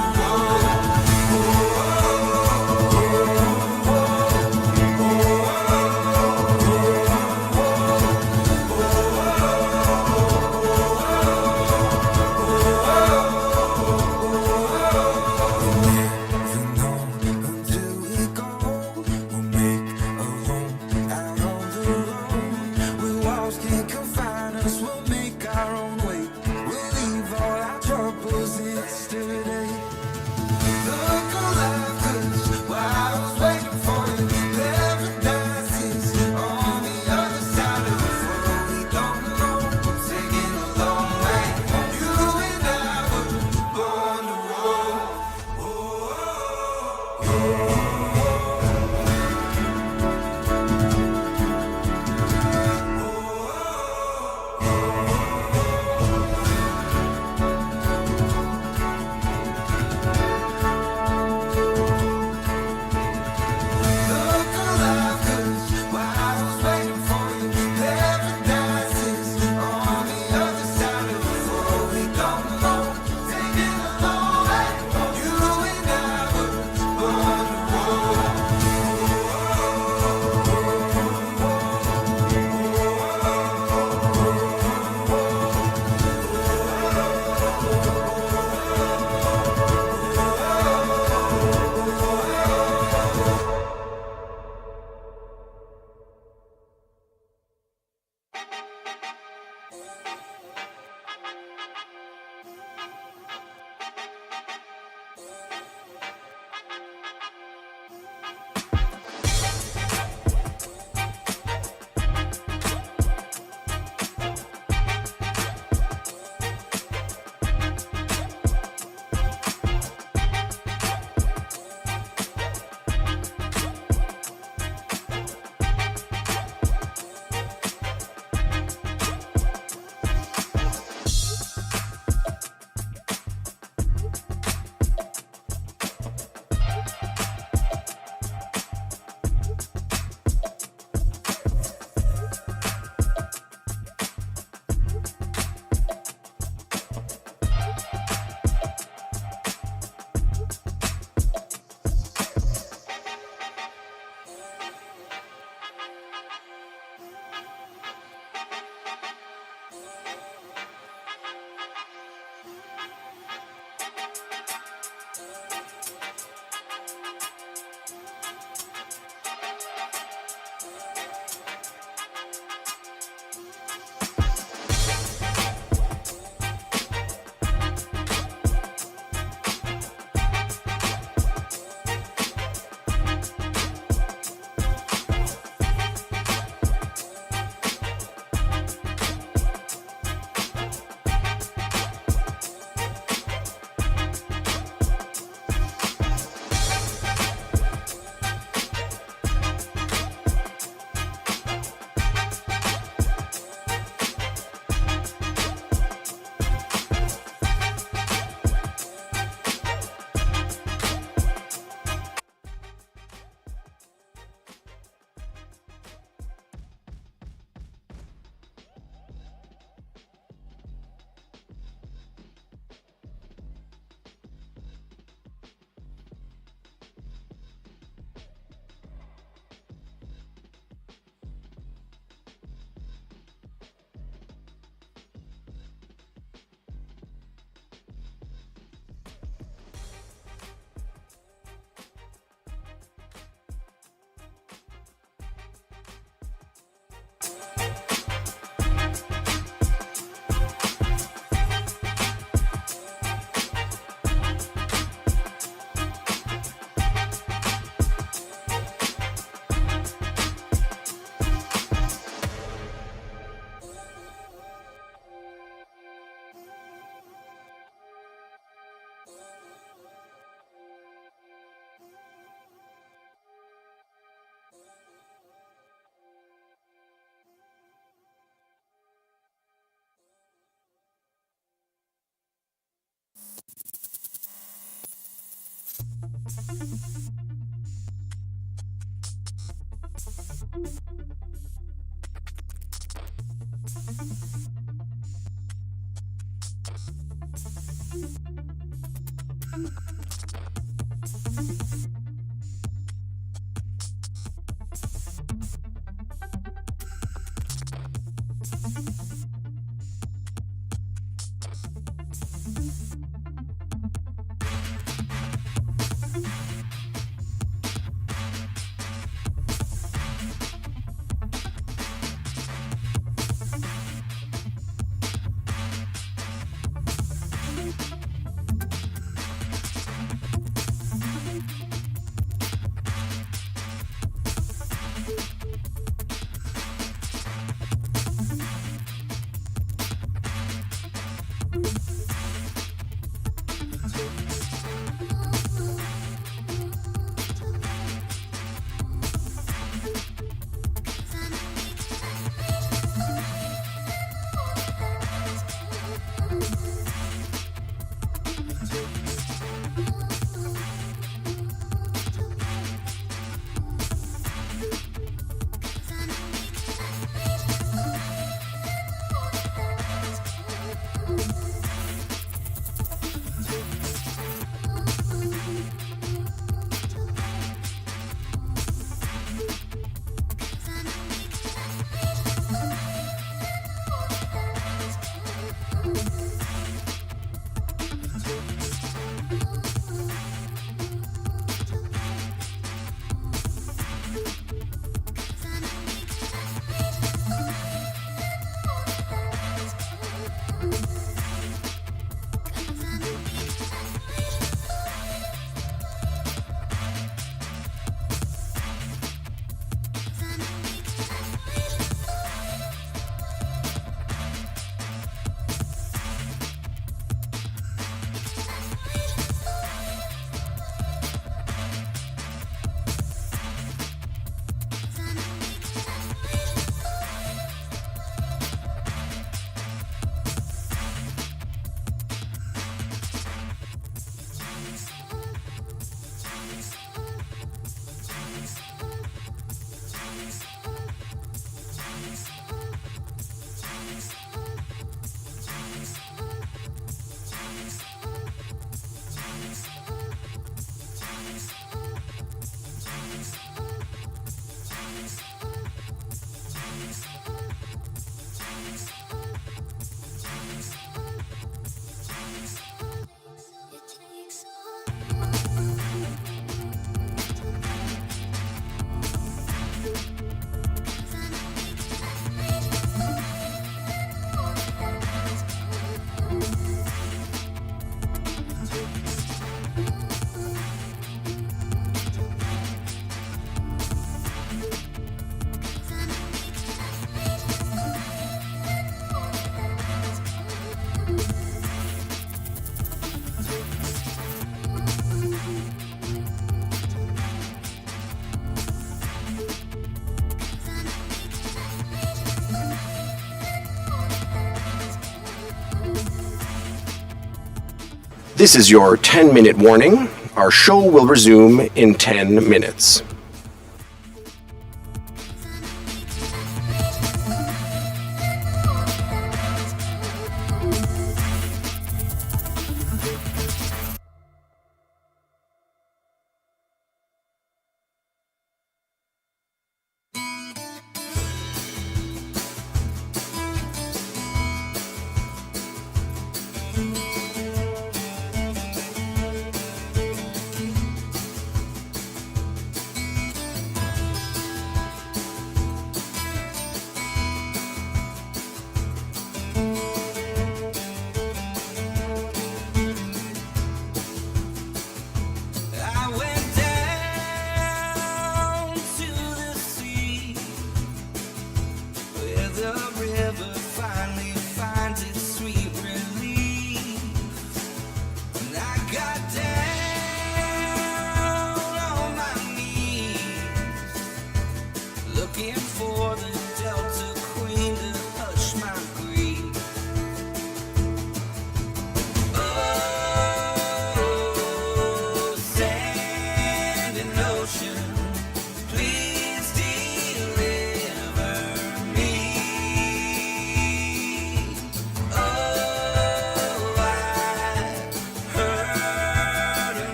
This is your 10-minute warning. Our show will resume in 10 minutes.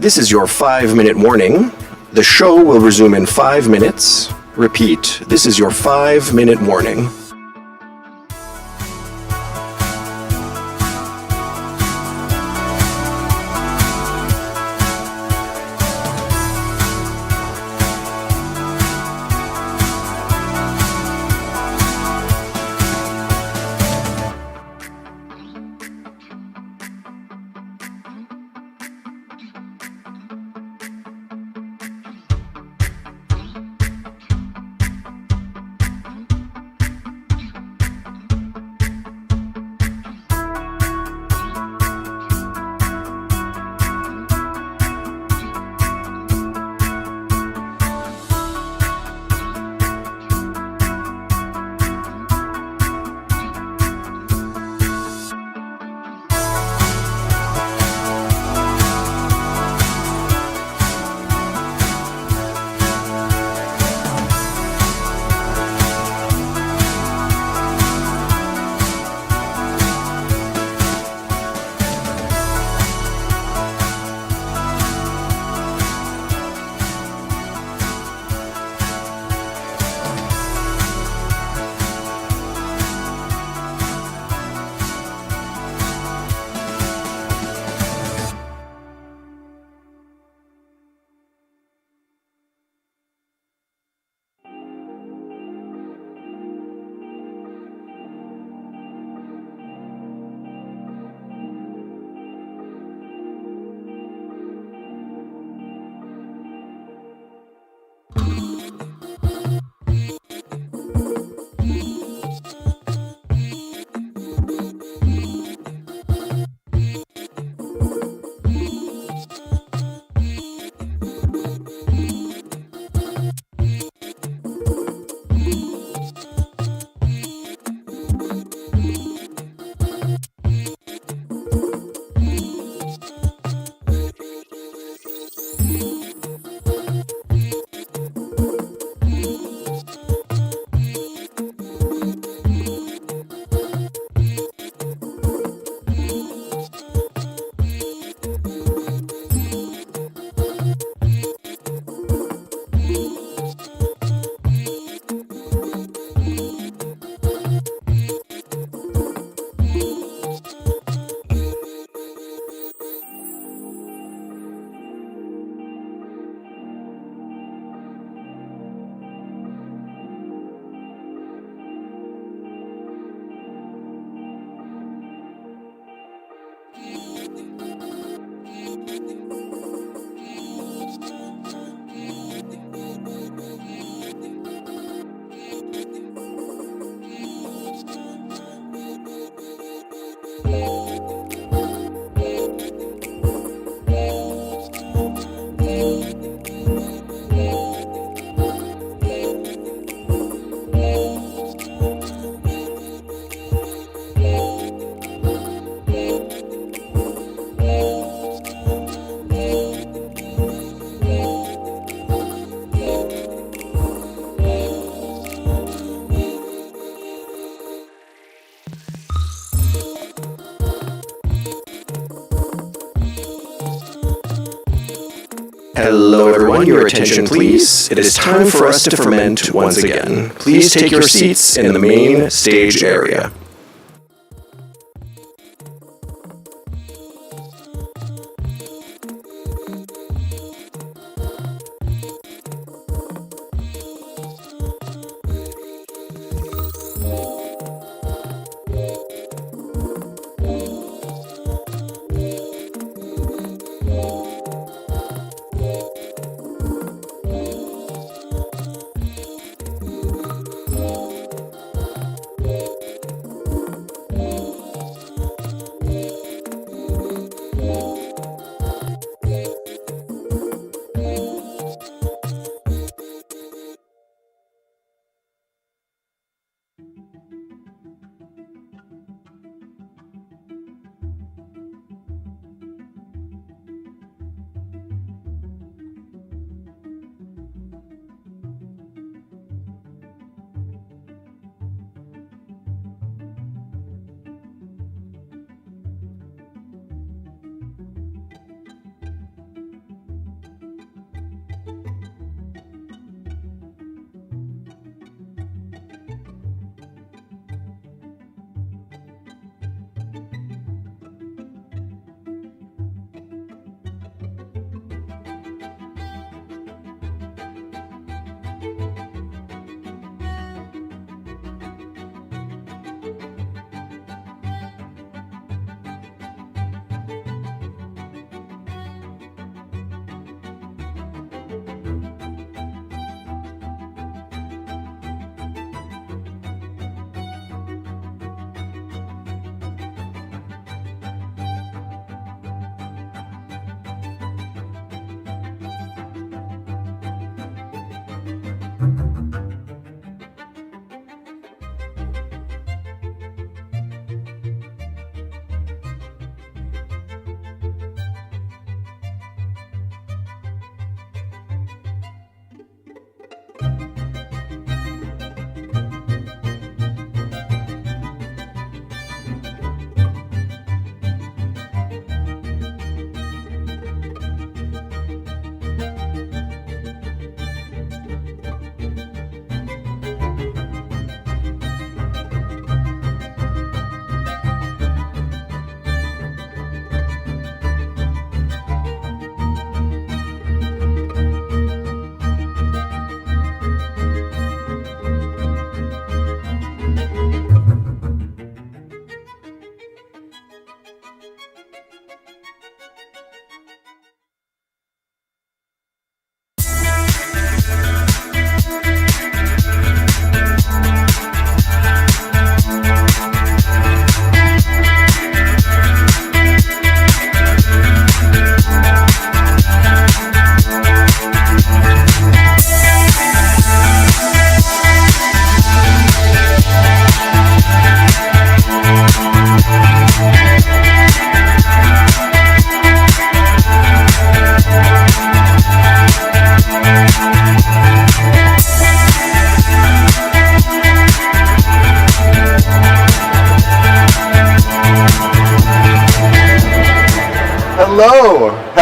This is your 5-minute warning. The show will resume in 5 minutes. Repeat, this is your 5-minute warning. Hello everyone, your attention please. It is time for us to ferment once again. Please take your seats in the main stage area.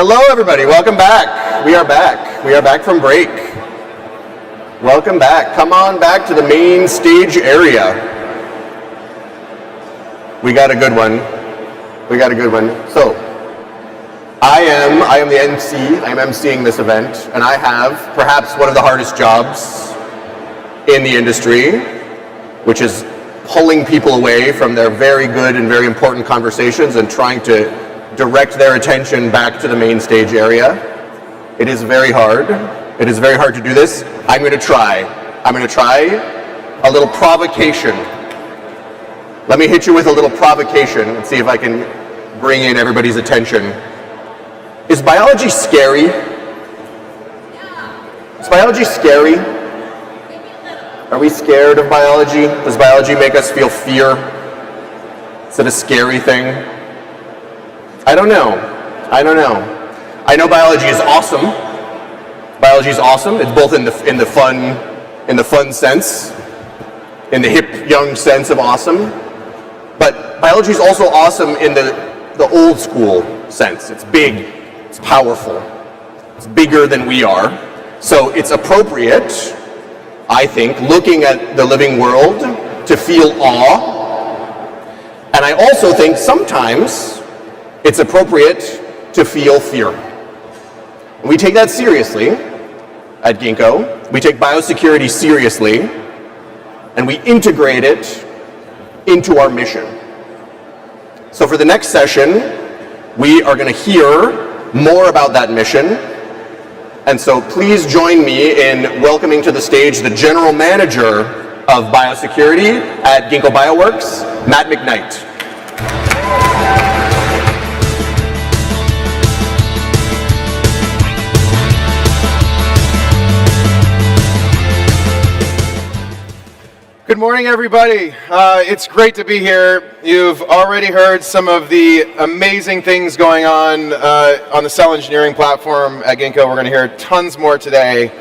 Hello, everybody. Welcome back. We are back. We are back from break. Welcome back. Come on back to the main stage area. We got a good one. We got a good one. So, I am the MC. I am emceeing this event, and I have perhaps one of the hardest jobs in the industry, which is pulling people away from their very good and very important conversations and trying to direct their attention back to the main stage area. It is very hard. It is very hard to do this. I'm going to try. I'm going to try a little provocation. Let me hit you with a little provocation and see if I can bring in everybody's attention. Is biology scary? Is biology scary? Are we scared of biology? Does biology make us feel fear? Is it a scary thing? I don't know. I don't know. I know biology is awesome. Biology is awesome. It's both in the fun sense, in the hip, young sense of awesome. But biology is also awesome in the old school sense. It's big, it's powerful, it's bigger than we are. So it's appropriate, I think, looking at the living world to feel awe. And I also think sometimes it's appropriate to feel fear. And we take that seriously at Ginkgo. We take biosecurity seriously, and we integrate it into our mission. So for the next session, we are going to hear more about that mission. And so please join me in welcoming to the stage the General Manager of Biosecurity at Ginkgo Bioworks, Matt McKnight. Good morning, everybody. It's great to be here. You've already heard some of the amazing things going on the cell engineering platform at Ginkgo. We're going to hear tons more today.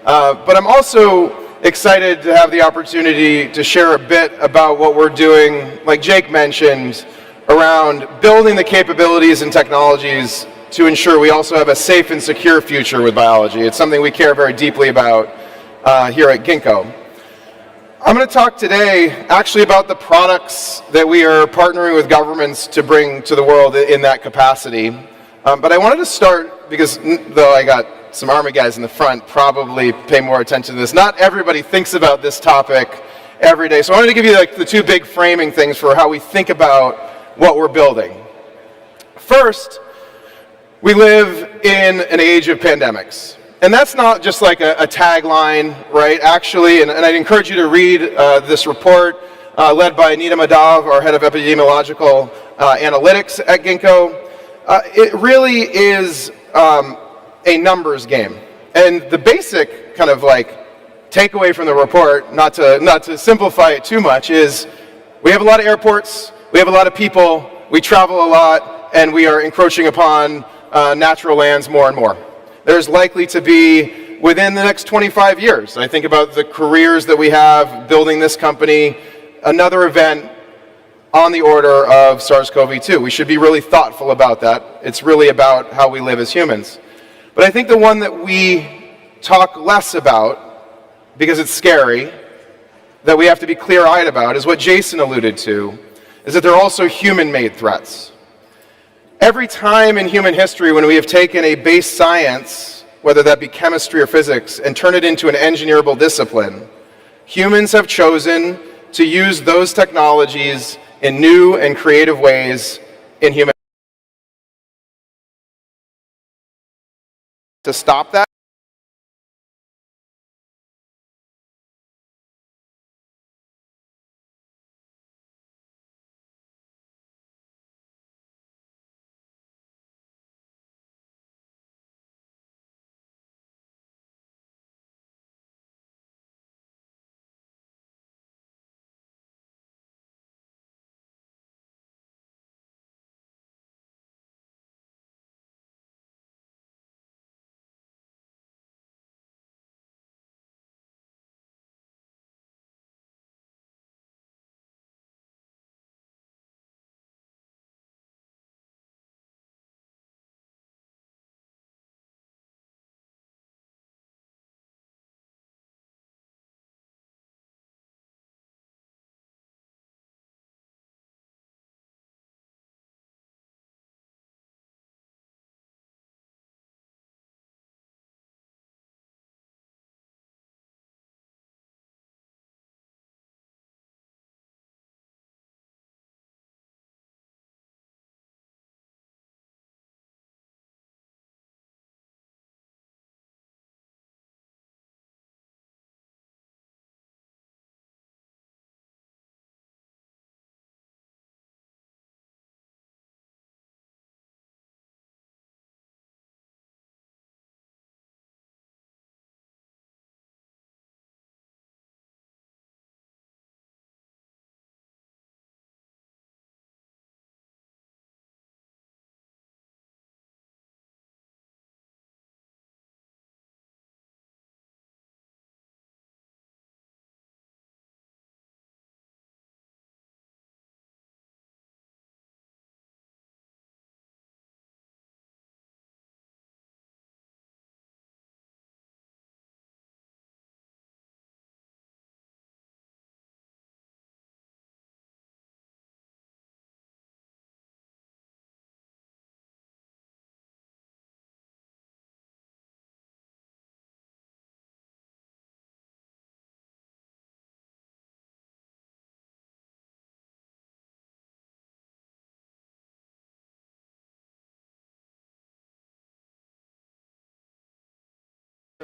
But I'm also excited to have the opportunity to share a bit about what we're doing, like Jake mentioned, around building the capabilities and technologies to ensure we also have a safe and secure future with biology. It's something we care very deeply about here at Ginkgo. I'm going to talk today actually about the products that we are partnering with governments to bring to the world in that capacity. But I wanted to start, because though I got some Army guys in the front, probably pay more attention to this. Not everybody thinks about this topic every day. So I wanted to give you like the two big framing things for how we think about what we're building. First, we live in an age of pandemics. And that's not just like a tagline, right? Actually, and I'd encourage you to read this report led by Anita Madav, our head of epidemiological analytics at Ginkgo. It really is a numbers game. And the basic kind of like takeaway from the report, not to simplify it too much, is we have a lot of airports, we have a lot of people, we travel a lot, and we are encroaching upon natural lands more and more. There's likely to be, within the next 25 years, I think about the careers that we have building this company, another event on the order of SARS-CoV-2. We should be really thoughtful about that. It's really about how we live as humans. But I think the one that we talk less about, because it's scary, that we have to be clear-eyed about, is what Jason alluded to, is that there are also human-made threats. Every time in human history when we have taken a base science, whether that be chemistry or physics, and turn it into an engineerable discipline, humans have chosen to use those technologies in new and creative ways in human. To stop that,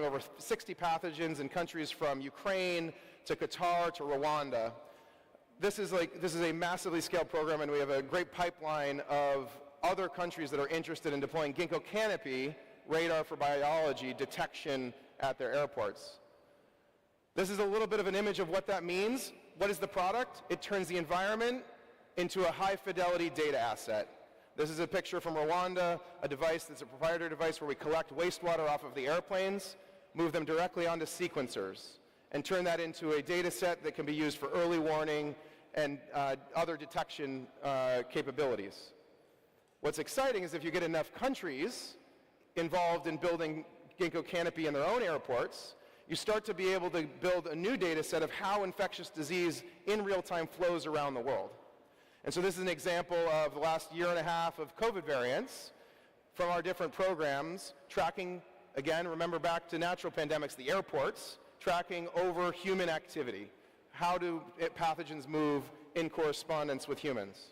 over 60 pathogens in countries from Ukraine to Qatar to Rwanda. This is a massively scaled program, and we have a great pipeline of other countries that are interested in deploying Ginkgo Canopy radar for biology detection at their airports. This is a little bit of an image of what that means. What is the product? It turns the environment into a high-fidelity data asset. This is a picture from Rwanda, a device that's a proprietary device where we collect wastewater off of the airplanes, move them directly onto sequencers, and turn that into a data set that can be used for early warning and other detection capabilities. What's exciting is if you get enough countries involved in building Ginkgo Canopy in their own airports, you start to be able to build a new data set of how infectious disease in real time flows around the world. And so this is an example of the last year and a half of COVID variants from our different programs, tracking, again, remember back to natural pandemics, the airports, tracking over human activity. How do pathogens move in correspondence with humans?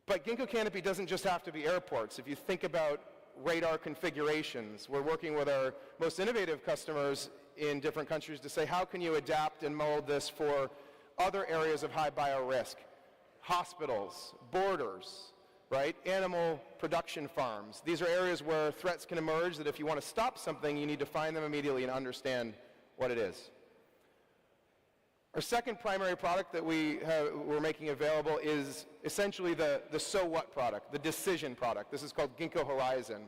But Ginkgo Canopy doesn't just have to be airports. If you think about radar configurations, we're working with our most innovative customers in different countries to say, how can you adapt and mold this for other areas of high bio-risk? Hospitals, borders, right? Animal production farms. These are areas where threats can emerge that if you want to stop something, you need to find them immediately and understand what it is. Our second primary product that we're making available is essentially the so what product, the decision product. This is called Ginkgo Horizon.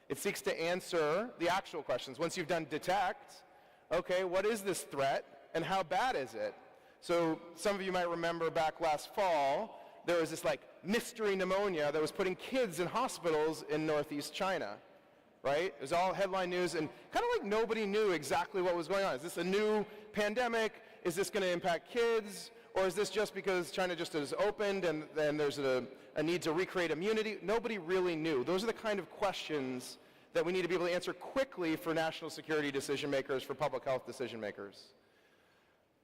It seeks to answer the actual questions. Once you've done detect, okay, what is this threat and how bad is it? So some of you might remember back last fall, there was this like mystery pneumonia that was putting kids in hospitals in northeast China, right? It was all headline news, and kind of like nobody knew exactly what was going on. Is this a new pandemic? Is this going to impact kids? Or is this just because China just has opened and then there's a need to recreate immunity? Nobody really knew. Those are the kind of questions that we need to be able to answer quickly for national security decision makers, for public health decision makers.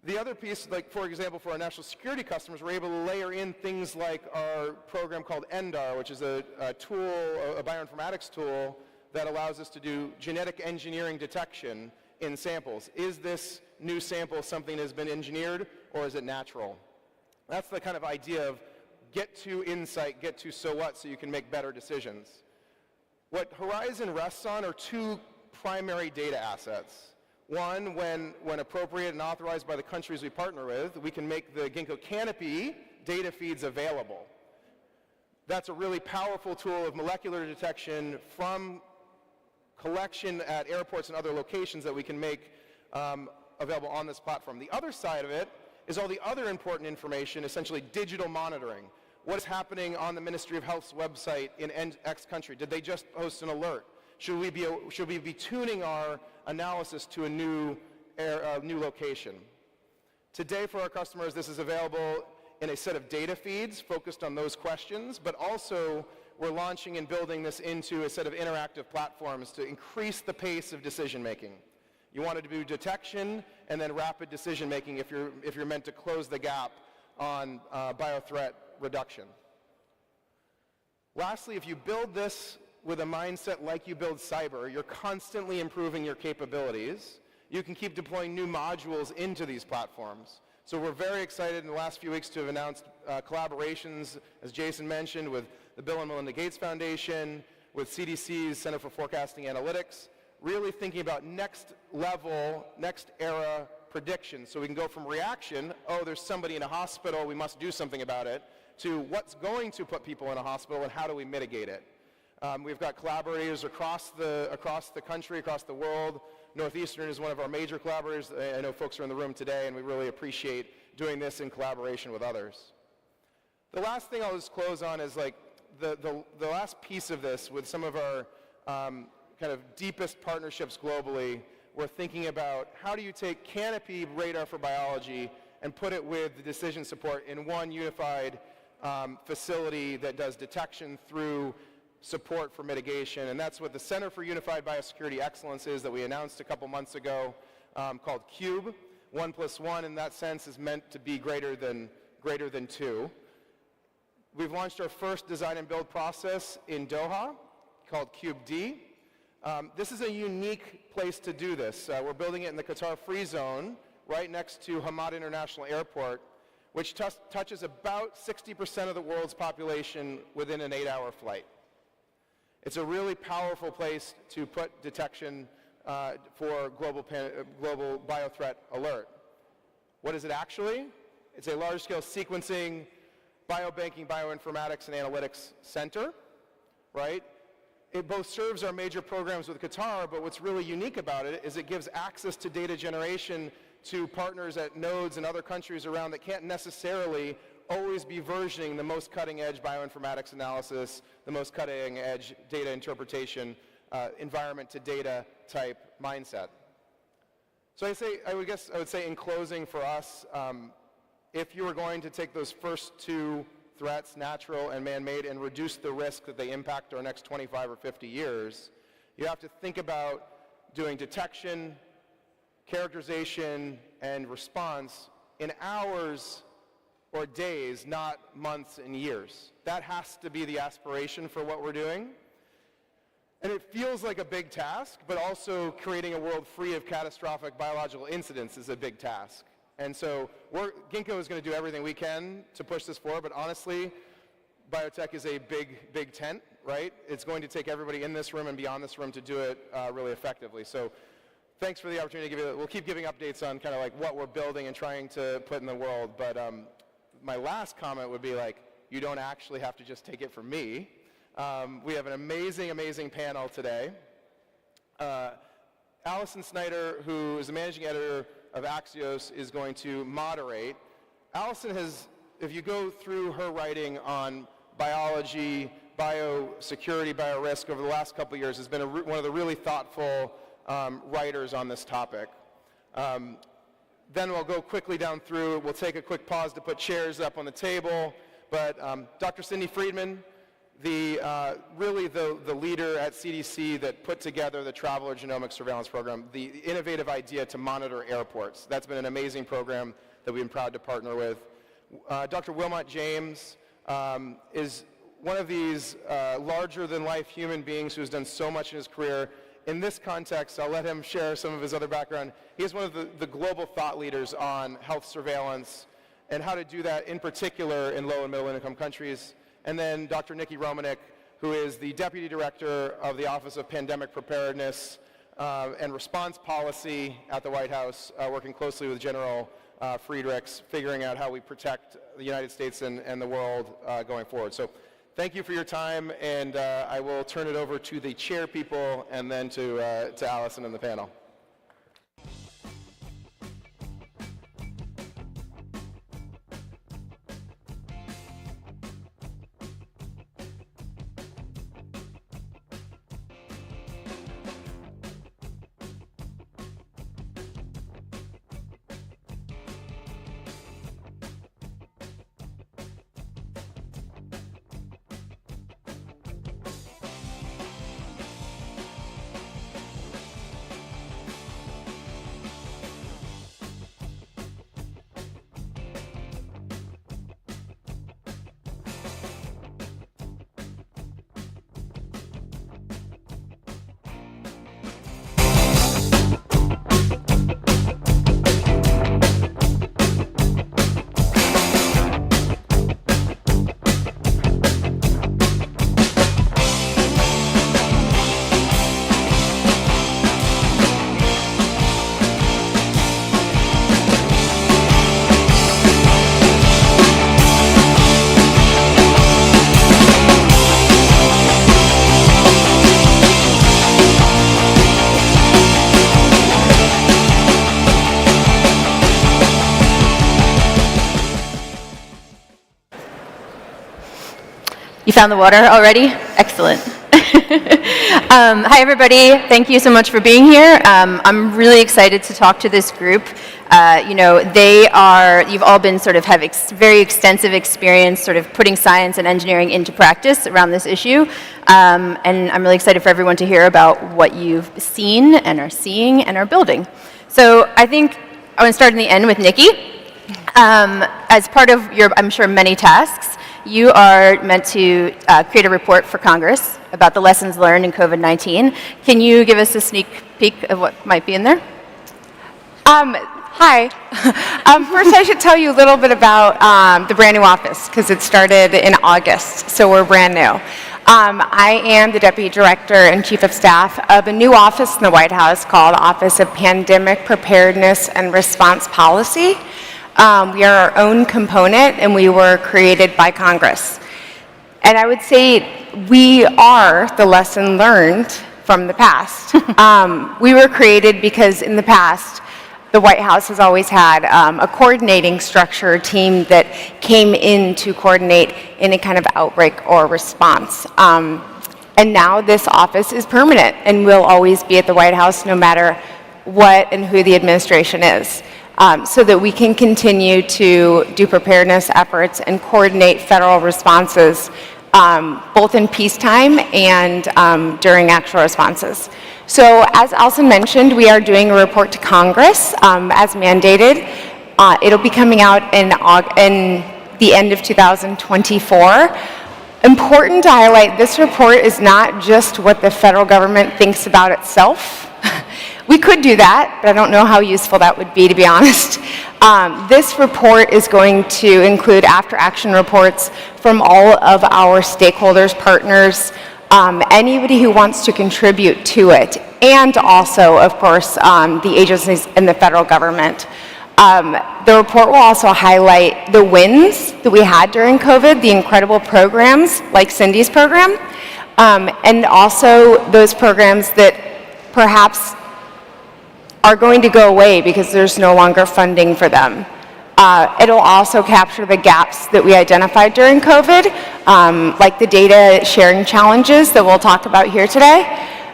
The other piece, like for example, for our national security customers, we're able to layer in things like our program called ENDAR, which is a tool, a bioinformatics tool that allows us to do genetic engineering detection in samples. Is this new sample something that has been engineered, or is it natural? That's the kind of idea of get to insight, get to so what, so you can make better decisions. What Horizon rests on are two primary data assets. One, when appropriate and authorized by the countries we partner with, we can make the Ginkgo Canopy data feeds available. That's a really powerful tool of molecular detection from collection at airports and other locations that we can make available on this platform. The other side of it is all the other important information, essentially digital monitoring. What is happening on the Ministry of Health's website in X country? Did they just post an alert? Should we be tuning our analysis to a new location? Today for our customers, this is available in a set of data feeds focused on those questions, but also we're launching and building this into a set of interactive platforms to increase the pace of decision making. You want to do detection and then rapid decision making if you're meant to close the gap on biothreat reduction. Lastly, if you build this with a mindset like you build cyber, you're constantly improving your capabilities. You can keep deploying new modules into these platforms. So we're very excited in the last few weeks to have announced collaborations, as Jason mentioned, with the Bill and Melinda Gates Foundation, with CDC's Center for Forecasting Analytics, really thinking about next level, next era predictions. So we can go from reaction, oh, there's somebody in a hospital, we must do something about it, to what's going to put people in a hospital and how do we mitigate it. We've got collaborators across the country, across the world. Northeastern is one of our major collaborators. I know folks are in the room today, and we really appreciate doing this in collaboration with others. The last thing I'll just close on is like the last piece of this with some of our kind of deepest partnerships globally. We're thinking about how do you take Canopy radar for biology and put it with the decision support in one unified facility that does detection through support for mitigation, and that's what the Center for Unified Biosecurity Excellence is that we announced a couple months ago, called CUBE. 1 + 1 in that sense is meant to be greater than 2. We've launched our first design and build process in Doha called CUBE-D. This is a unique place to do this. We're building it in the Qatar Free Zone, right next to Hamad International Airport, which touches about 60% of the world's population within an 8-hour flight. It's a really powerful place to put detection for global biothreat alert. What is it actually? It's a large-scale sequencing, biobanking, bioinformatics, and analytics center, right? It both serves our major programs with Qatar, but what's really unique about it is it gives access to data generation to partners at nodes and other countries around that can't necessarily always be versioning the most cutting-edge bioinformatics analysis, the most cutting-edge data interpretation, environment to data type mindset. So I would say in closing for us, if you were going to take those first two threats, natural and man-made, and reduce the risk that they impact our next 25 or 50 years, you have to think about doing detection, characterization, and response in hours or days, not months and years. That has to be the aspiration for what we're doing. And it feels like a big task, but also creating a world free of catastrophic biological incidents is a big task. And so Ginkgo is going to do everything we can to push this forward, but honestly, biotech is a big tent, right? It's going to take everybody in this room and beyond this room to do it really effectively. So thanks for the opportunity to give you, we'll keep giving updates on kind of like what we're building and trying to put in the world, but my last comment would be like, you don't actually have to just take it from me. We have an amazing panel today. Allison Snyder, who is the managing editor of Axios, is going to moderate. Allison has, if you go through her writing on biology, biosecurity, biorisk over the last couple of years, has been one of the really thoughtful writers on this topic. Then we'll go quickly down through. We'll take a quick pause to put chairs up on the table. But Dr. Cindy Friedman, really the leader at CDC that put together the Traveler Genomic Surveillance Program, the innovative idea to monitor airports. That's been an amazing program that we've been proud to partner with. Dr. Wilmot James is one of these larger-than-life human beings who has done so much in his career. In this context, I'll let him share some of his other background. He is one of the global thought leaders on health surveillance and how to do that, in particular, in low and middle-income countries. And then Dr. Nikki Romanek, who is the Deputy Director of the Office of Pandemic Preparedness and Response Policy at the White House, working closely with General Friedrichs, figuring out how we protect the United States and the world going forward. So thank you for your time, and I will turn it over to the chair people and then to Allison and the panel. You found the water already? Excellent. Hi, everybody. Thank you so much for being here. I'm really excited to talk to this group. You've all been have very extensive experience sort of putting science and engineering into practice around this issue. And I'm really excited for everyone to hear about what you've seen and are seeing and are building. So I think I want to start in the end with Nikki. As part of your, I'm sure, many tasks, You are meant to create a report for Congress about the lessons learned in COVID-19. Can you give us a sneak peek of what might be in there? Hi. First, I should tell you a little bit about the brand new office, because it started in August, so we're brand new. I am the Deputy Director and Chief of Staff of a new office in the White House called Office of Pandemic Preparedness and Response Policy. We are our own component, and we were created by Congress. And I would say we are the lesson learned from the past. We were created because in the past, the White House has always had a coordinating structure team that came in to coordinate any kind of outbreak or response. And now this office is permanent and will always be at the White House no matter what and who the administration is, so that we can continue to do preparedness efforts and coordinate federal responses both in peacetime and during actual responses. So as Alison mentioned, we are doing a report to Congress as mandated. It'll be coming out in the end of 2024. Important to highlight, this report is not just what the federal government thinks about itself. We could do that, but I don't know how useful that would be, to be honest. This report is going to include after-action reports from all of our stakeholders, partners, anybody who wants to contribute to it, and also, of course, the agencies in the federal government. The report will also highlight the wins that we had during COVID, the incredible programs like Cindy's program, and also those programs that perhaps are going to go away because there's no longer funding for them. It'll also capture the gaps that we identified during COVID, like the data sharing challenges that we'll talk about here today.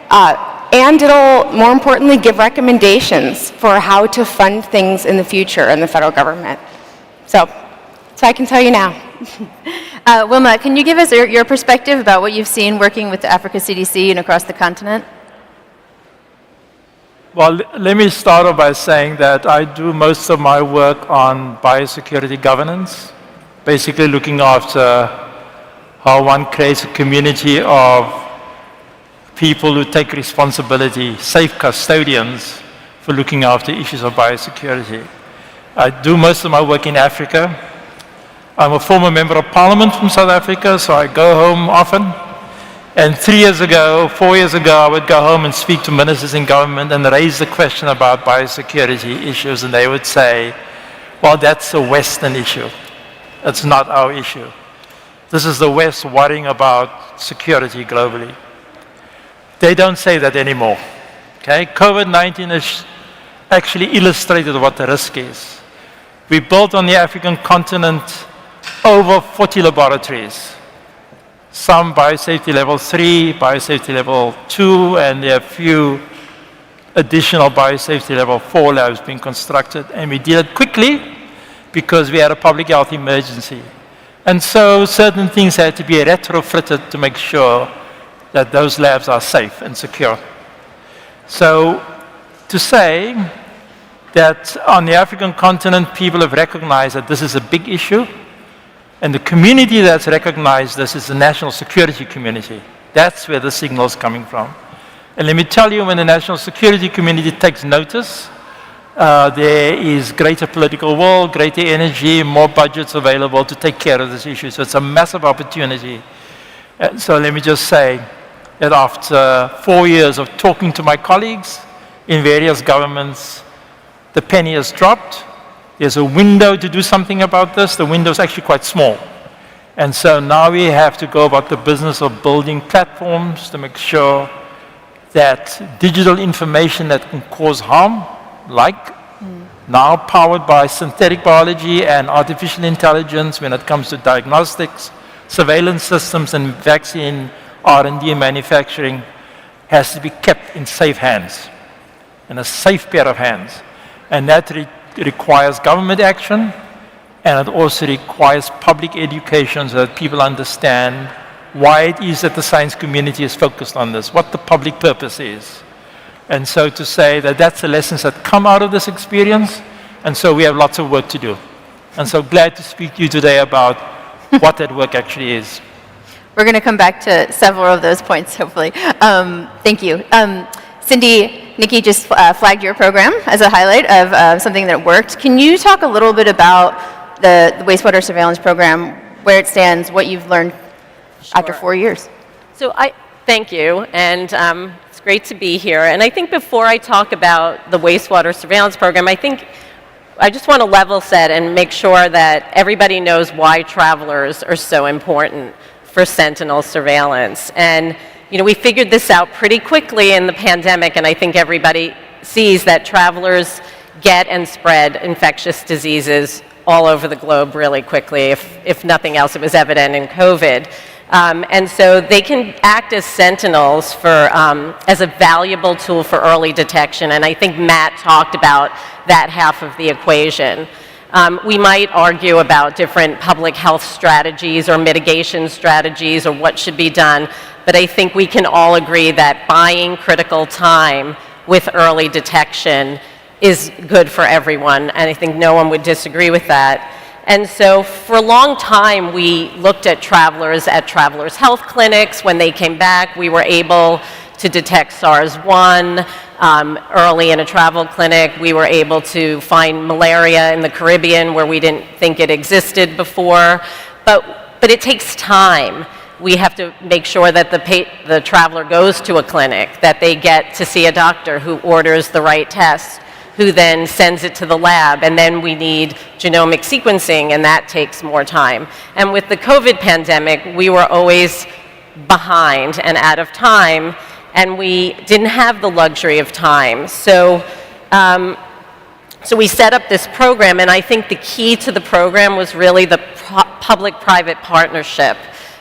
And it'll, more importantly, give recommendations for how to fund things in the future in the federal government. So I can tell you now. Wilma, can you give us your perspective about what you've seen working with the Africa CDC and across the continent? Well, let me start off by saying that I do most of my work on biosecurity governance, basically looking after how one creates a community of people who take responsibility, safe custodians for looking after issues of biosecurity. I do most of my work in Africa. I'm a former member of parliament from South Africa, so I go home often. And 4 years ago, I would go home and speak to ministers in government and raise the question about biosecurity issues, and they would say, well, that's a Western issue. It's not our issue. This is the West worrying about security globally. They don't say that anymore. Okay? COVID-19 has actually illustrated what the risk is. We built on the African continent over 40 laboratories. Some biosafety level 3, biosafety level 2, and there are a few additional biosafety level 4 labs being constructed. And we did it quickly because we had a public health emergency. And so certain things had to be retrofitted to make sure that those labs are safe and secure. So to say that on the African continent, people have recognized that this is a big issue, and the community that's recognized this is the national security community. That's where the signal is coming from. And let me tell you, when the national security community takes notice, there is greater political will, greater energy, more budgets available to take care of this issue. So it's a massive opportunity. And so let me just say that after 4 years of talking to my colleagues in various governments, the penny has dropped. There's a window to do something about this. The window is actually quite small. And so now we have to go about the business of building platforms to make sure that digital information that can cause harm, like now powered by synthetic biology and artificial intelligence when it comes to diagnostics, surveillance systems, and vaccine R&D and manufacturing, has to be kept in safe hands, in a safe pair of hands. And that requires government action, and it also requires public education so that people understand why it is that the science community is focused on this, what the public purpose is. And so to say that that's the lessons that come out of this experience, and so we have lots of work to do. And so glad to speak to you today about what that work actually is. We're going to come back to several of those points, hopefully. Thank you. Cindy, Nikki just flagged your program as a highlight of something that worked. Can you talk a little bit about the wastewater surveillance program, where it stands, what you've learned after 4 years? So thank you, and it's great to be here. And I think before I talk about the wastewater surveillance program, I just want to level set and make sure that everybody knows why travelers are so important for sentinel surveillance. And we figured this out pretty quickly in the pandemic, and I think everybody sees that travelers get and spread infectious diseases all over the globe really quickly. If nothing else, it was evident in COVID. And so they can act as sentinels as a valuable tool for early detection. And I think Matt talked about that half of the equation. We might argue about different public health strategies or mitigation strategies or what should be done, but I think we can all agree that buying critical time with early detection is good for everyone, and I think no one would disagree with that. And so for a long time, we looked at travelers health clinics. When they came back, we were able to detect SARS-1 early in a travel clinic. We were able to find malaria in the Caribbean where we didn't think it existed before. But it takes time. We have to make sure that the traveler goes to a clinic, that they get to see a doctor who orders the right test, who then sends it to the lab, and then we need genomic sequencing, and that takes more time. And with the COVID pandemic, we were always behind and out of time, and we didn't have the luxury of time. So we set up this program, and I think the key to the program was really the public-private partnership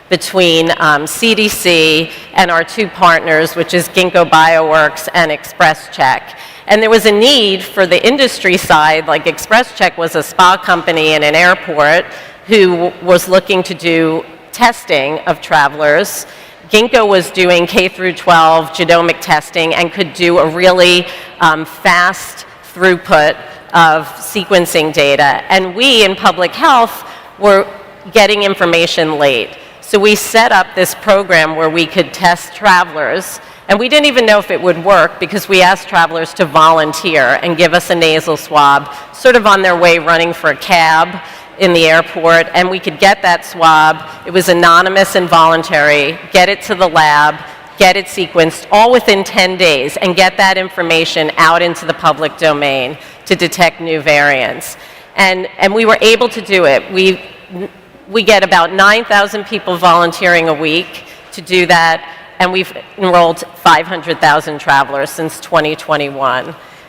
between CDC and our two partners, which is Ginkgo Bioworks and XpressCheck. And there was a need for the industry side, like XpressCheck was a spa company in an airport who was looking to do testing of travelers. Ginkgo was doing K through 12 genomic testing and could do a really fast throughput of sequencing data. And we in public health were getting information late. So we set up this program where we could test travelers, and we didn't even know if it would work because we asked travelers to volunteer and give us a nasal swab, sort of on their way running for a cab in the airport, and we could get that swab. It was anonymous and voluntary, get it to the lab, get it sequenced, all within 10 days, and get that information out into the public domain to detect new variants. And we were able to do it. We get about 9,000 people volunteering a week to do that, and we've enrolled 500,000 travelers since 2021.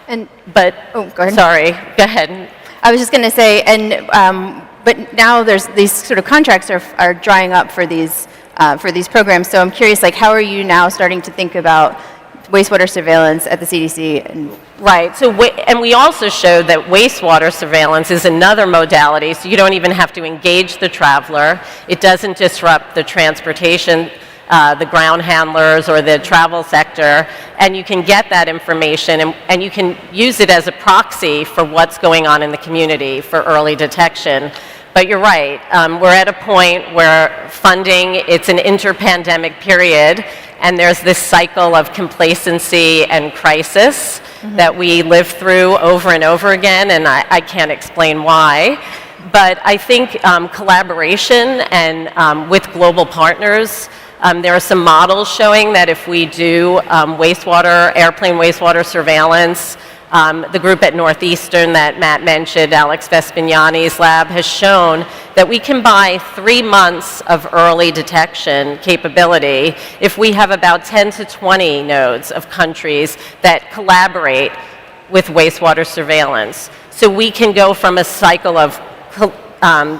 Go ahead. Sorry, go ahead. I was just going to say, but now there's these sort of contracts are drying up for these programs. So I'm curious, like, how are you now starting to think about wastewater surveillance at the CDC? Right. So, and we also showed that wastewater surveillance is another modality. So you don't even have to engage the traveler. It doesn't disrupt the transportation, the ground handlers or the travel sector, and you can get that information and you can use it as a proxy for what's going on in the community for early detection. But you're right, we're at a point where funding, it's an inter-pandemic period, and there's this cycle of complacency and crisis that we live through over and over again, and I can't explain why. But I think collaboration and with global partners, there are some models showing that if we do airplane wastewater surveillance, the group at Northeastern that Matt mentioned, Alex Vespignani's lab, has shown that we can buy 3 months of early detection capability if we have about 10 to 20 nodes of countries that collaborate with wastewater surveillance. So we can go from a cycle of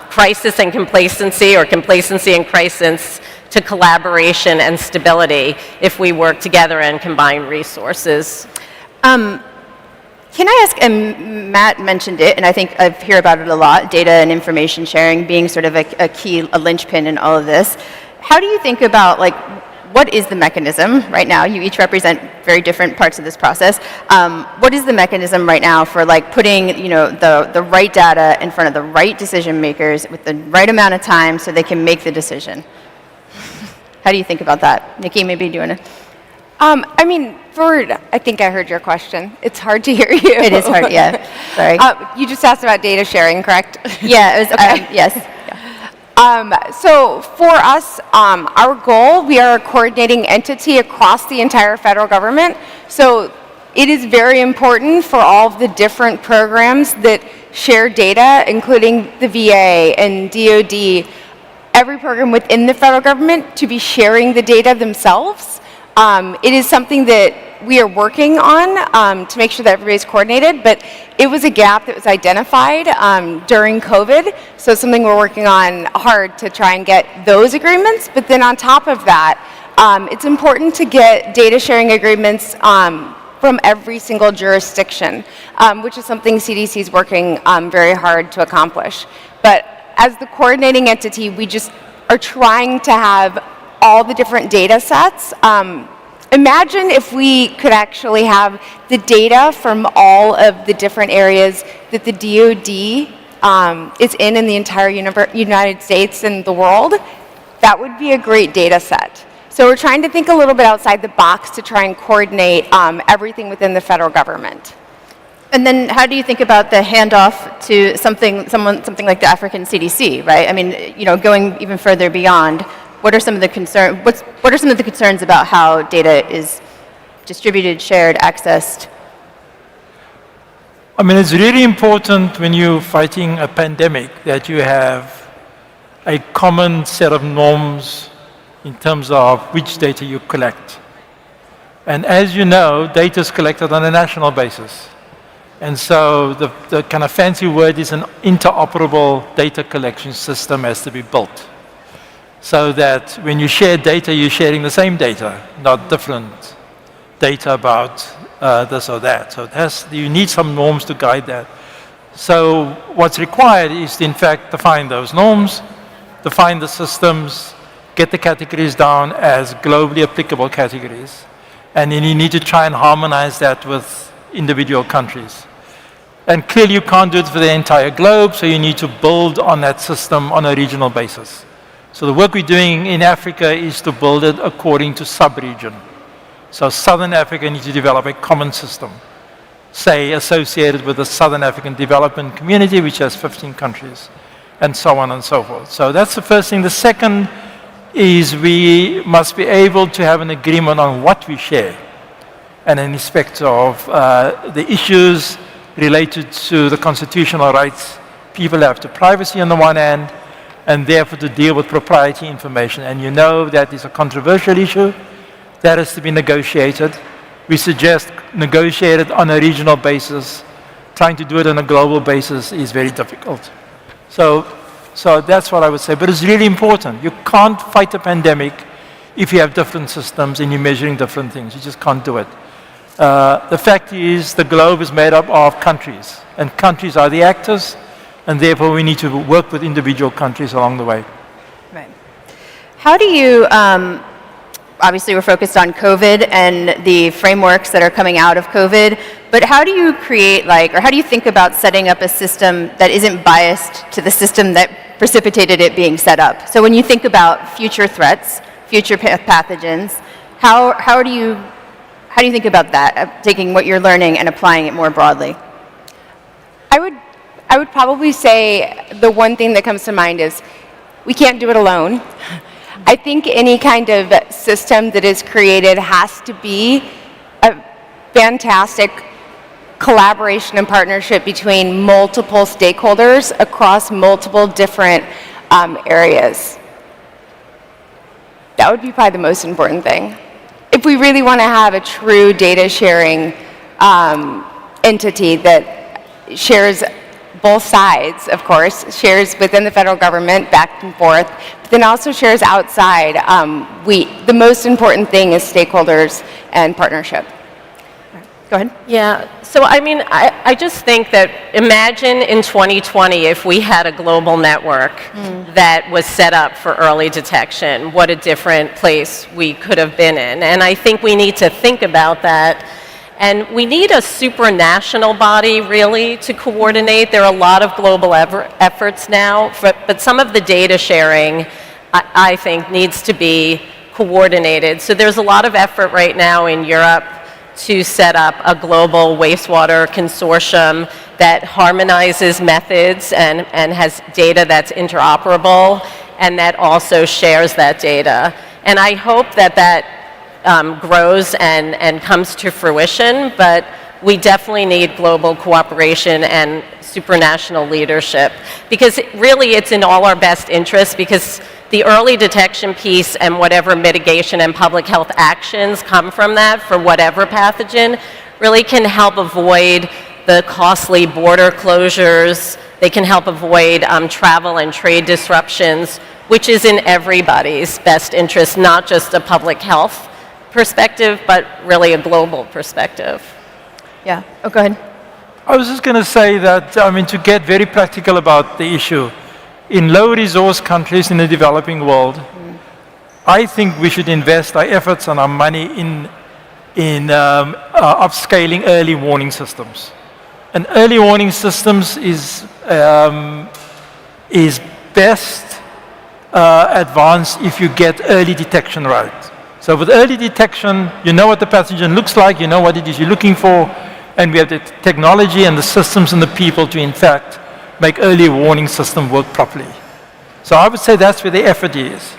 crisis and complacency, or complacency and crisis, to collaboration and stability if we work together and combine resources. Can I ask, and Matt mentioned it, and I think I hear about it a lot, data and information sharing being sort of a linchpin in all of this. How do you think about, like, what is the mechanism right now? You each represent very different parts of this process. What is the mechanism right now for like putting the right data in front of the right decision makers with the right amount of time so they can make the decision? How do you think about that? Nikki, maybe do you want to? I mean, I think I heard your question. It's hard to hear you. It is hard, yeah. Sorry. You just asked about data sharing, correct? Yeah, it was, okay. Yes. So for us, our goal, we are a coordinating entity across the entire federal government. So it is very important for all of the different programs that share data, including the VA and DoD, every program within the federal government to be sharing the data themselves. It is something that we are working on to make sure that everybody's coordinated, but it was a gap that was identified during COVID, so it's something we're working on hard to try and get those agreements. But then on top of that, it's important to get data sharing agreements from every single jurisdiction, which is something CDC is working very hard to accomplish. But as the coordinating entity, we just are trying to have all the different data sets. Imagine if we could actually have the data from all of the different areas that the DoD is in the entire United States and the world. That would be a great data set. So we're trying to think a little bit outside the box to try and coordinate everything within the federal government. And then how do you think about the handoff to something like the African CDC, right? I mean, going even further beyond, what are some of the what are some of the concerns about how data is distributed, shared, accessed? I mean, it's really important when you're fighting a pandemic that you have a common set of norms in terms of which data you collect. And as you know, data is collected on a national basis. And so the kind of fancy word is an interoperable data collection system has to be built. So that when you share data, you're sharing the same data, not different data about this or that. So you need some norms to guide that. So what's required is to, in fact, define those norms, define the systems, get the categories down as globally applicable categories. And then you need to try and harmonize that with individual countries. And clearly you can't do it for the entire globe, so you need to build on that system on a regional basis. So the work we're doing in Africa is to build it according to sub-region. So Southern Africa needs to develop a common system, say associated with the Southern African Development Community, which has 15 countries, and so on and so forth. So that's the first thing. The second is we must be able to have an agreement on what we share, and in respect of the issues related to the constitutional rights people have to privacy on the one hand, and therefore to deal with proprietary information. And you know that is a controversial issue that has to be negotiated. We suggest negotiate it on a regional basis. Trying to do it on a global basis is very difficult. So that's what I would say. But it's really important. You can't fight a pandemic if you have different systems and you're measuring different things. You just can't do it. The fact is the globe is made up of countries, and countries are the actors, and therefore we need to work with individual countries along the way. Right. How do you, obviously we're focused on COVID and the frameworks that are coming out of COVID, but how do you create or how do you think about setting up a system that isn't biased to the system that precipitated it being set up? So when you think about future threats, future pathogens, how do you think about that, taking what you're learning and applying it more broadly? I would probably say the one thing that comes to mind is we can't do it alone. I think any kind of system that is created has to be a fantastic collaboration and partnership between multiple stakeholders across multiple different areas. That would be probably the most important thing. If we really want to have a true data sharing entity that shares both sides, of course, shares within the federal government back and forth, but then also shares outside. The most important thing is stakeholders and partnership. Go ahead. Yeah, so I mean, I just think that imagine in 2020 if we had a global network that was set up for early detection, what a different place we could have been in. And I think we need to think about that. And we need a supranational body, really, to coordinate. There are a lot of global efforts now, but some of the data sharing, I think, needs to be coordinated. So there's a lot of effort right now in Europe to set up a global wastewater consortium that harmonizes methods and has data that's interoperable and that also shares that data. And I hope that grows and comes to fruition, but we definitely need global cooperation and supranational leadership, because really it's in all our best interests, because the early detection piece and whatever mitigation and public health actions come from that for whatever pathogen really can help avoid the costly border closures. They can help avoid travel and trade disruptions, which is in everybody's best interest, not just a public health perspective, but really a global perspective. Yeah, oh, go ahead. I was just going to say that, I mean, to get very practical about the issue, in low resource countries in the developing world, I think we should invest our efforts and our money in upscaling early warning systems. And early warning systems is best advanced if you get early detection right. So with early detection, you know what the pathogen looks like, you know what it is you're looking for, and we have the technology and the systems and the people to, in fact, make early warning system work properly. So I would say that's where the effort is.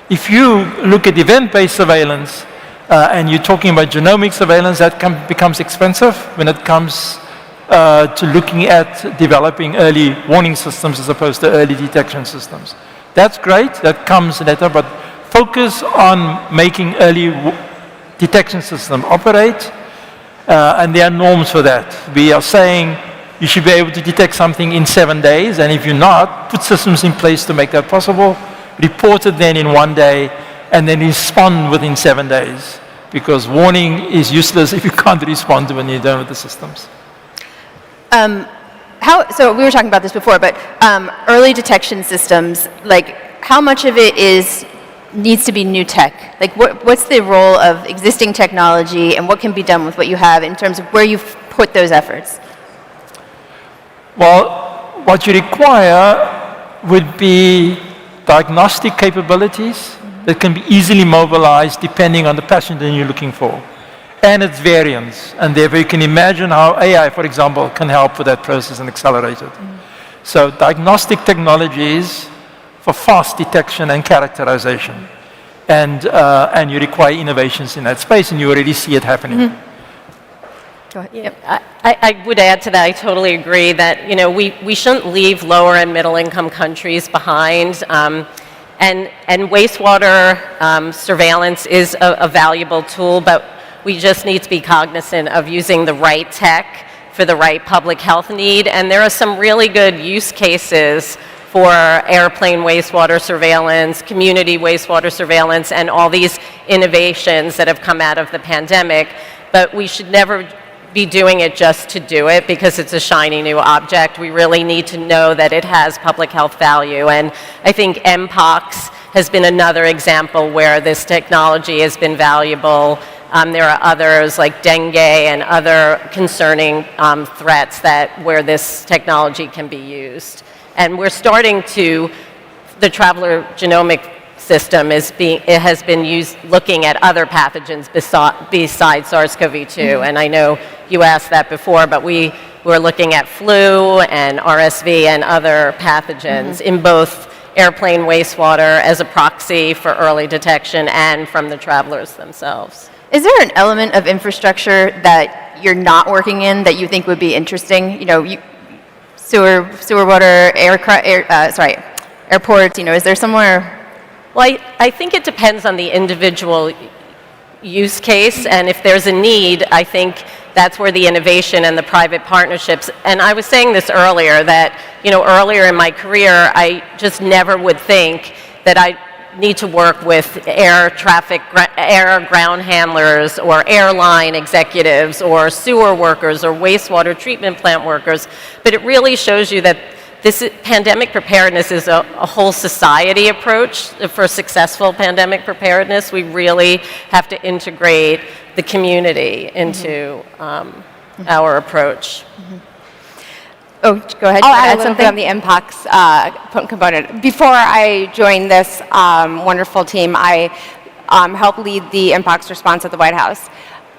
If you look at event-based surveillance, and you're talking about genomic surveillance, that becomes expensive when it comes to looking at developing early warning systems as opposed to early detection systems. That's great, that comes later, but focus on making early detection system operate, and there are norms for that. We are saying you should be able to detect something in 7 days, and if you're not, put systems in place to make that possible, report it then in 1 day, and then respond within 7 days, because warning is useless if you can't respond when you're done with the systems. So we were talking about this before, but early detection systems, like how much of it needs to be new tech? Like what's the role of existing technology and what can be done with what you have in terms of where you've put those efforts? Well, what you require would be diagnostic capabilities that can be easily mobilized depending on the pathogen you're looking for, and its variants. And therefore you can imagine how AI, for example, can help with that process and accelerate it. So diagnostic technologies for fast detection and characterization. And you require innovations in that space, and you already see it happening. Go ahead. Yeah, I would add to that, I totally agree that we shouldn't leave lower and middle income countries behind. And wastewater surveillance is a valuable tool, but we just need to be cognizant of using the right tech for the right public health need. And there are some really good use cases for airplane wastewater surveillance, community wastewater surveillance, and all these innovations that have come out of the pandemic. But we should never be doing it just to do it because it's a shiny new object. We really need to know that it has public health value. And I think Mpox has been another example where this technology has been valuable. There are others like dengue and other concerning threats where this technology can be used. And we're starting to, the traveler genomic system has been used looking at other pathogens besides SARS-CoV-2. And I know you asked that before, but we were looking at flu and RSV and other pathogens in both airplane wastewater as a proxy for early detection and from the travelers themselves. Is there an element of infrastructure that you're not working in that you think would be interesting? Sewer water, airports, is there somewhere? Well, I think it depends on the individual use case, and if there's a need, I think that's where the innovation and the private partnerships, and I was saying this earlier, that earlier in my career, I just never would think that need to work with air ground handlers or airline executives or sewer workers or wastewater treatment plant workers. But it really shows you that pandemic preparedness is a whole society approach. For successful pandemic preparedness, we really have to integrate the community into our approach. Oh, go ahead. I'll add something on the MPOX component. Before I joined this wonderful team, I helped lead the MPOX response at the White House.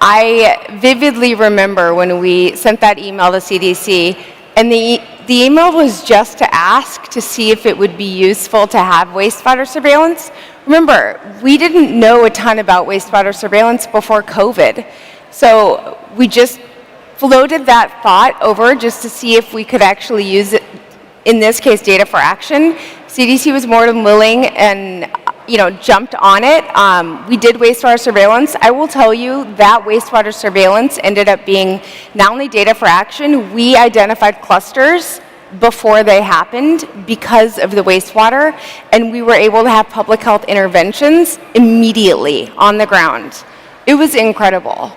I vividly remember when we sent that email to CDC, and the email was just to ask to see if it would be useful to have wastewater surveillance. Remember, we didn't know a ton about wastewater surveillance before COVID. So we just floated that thought over just to see if we could actually use it, in this case, data for action. CDC was more than willing and jumped on it. We did wastewater surveillance. I will tell you that wastewater surveillance ended up being not only data for action, we identified clusters before they happened because of the wastewater, and we were able to have public health interventions immediately on the ground. It was incredible.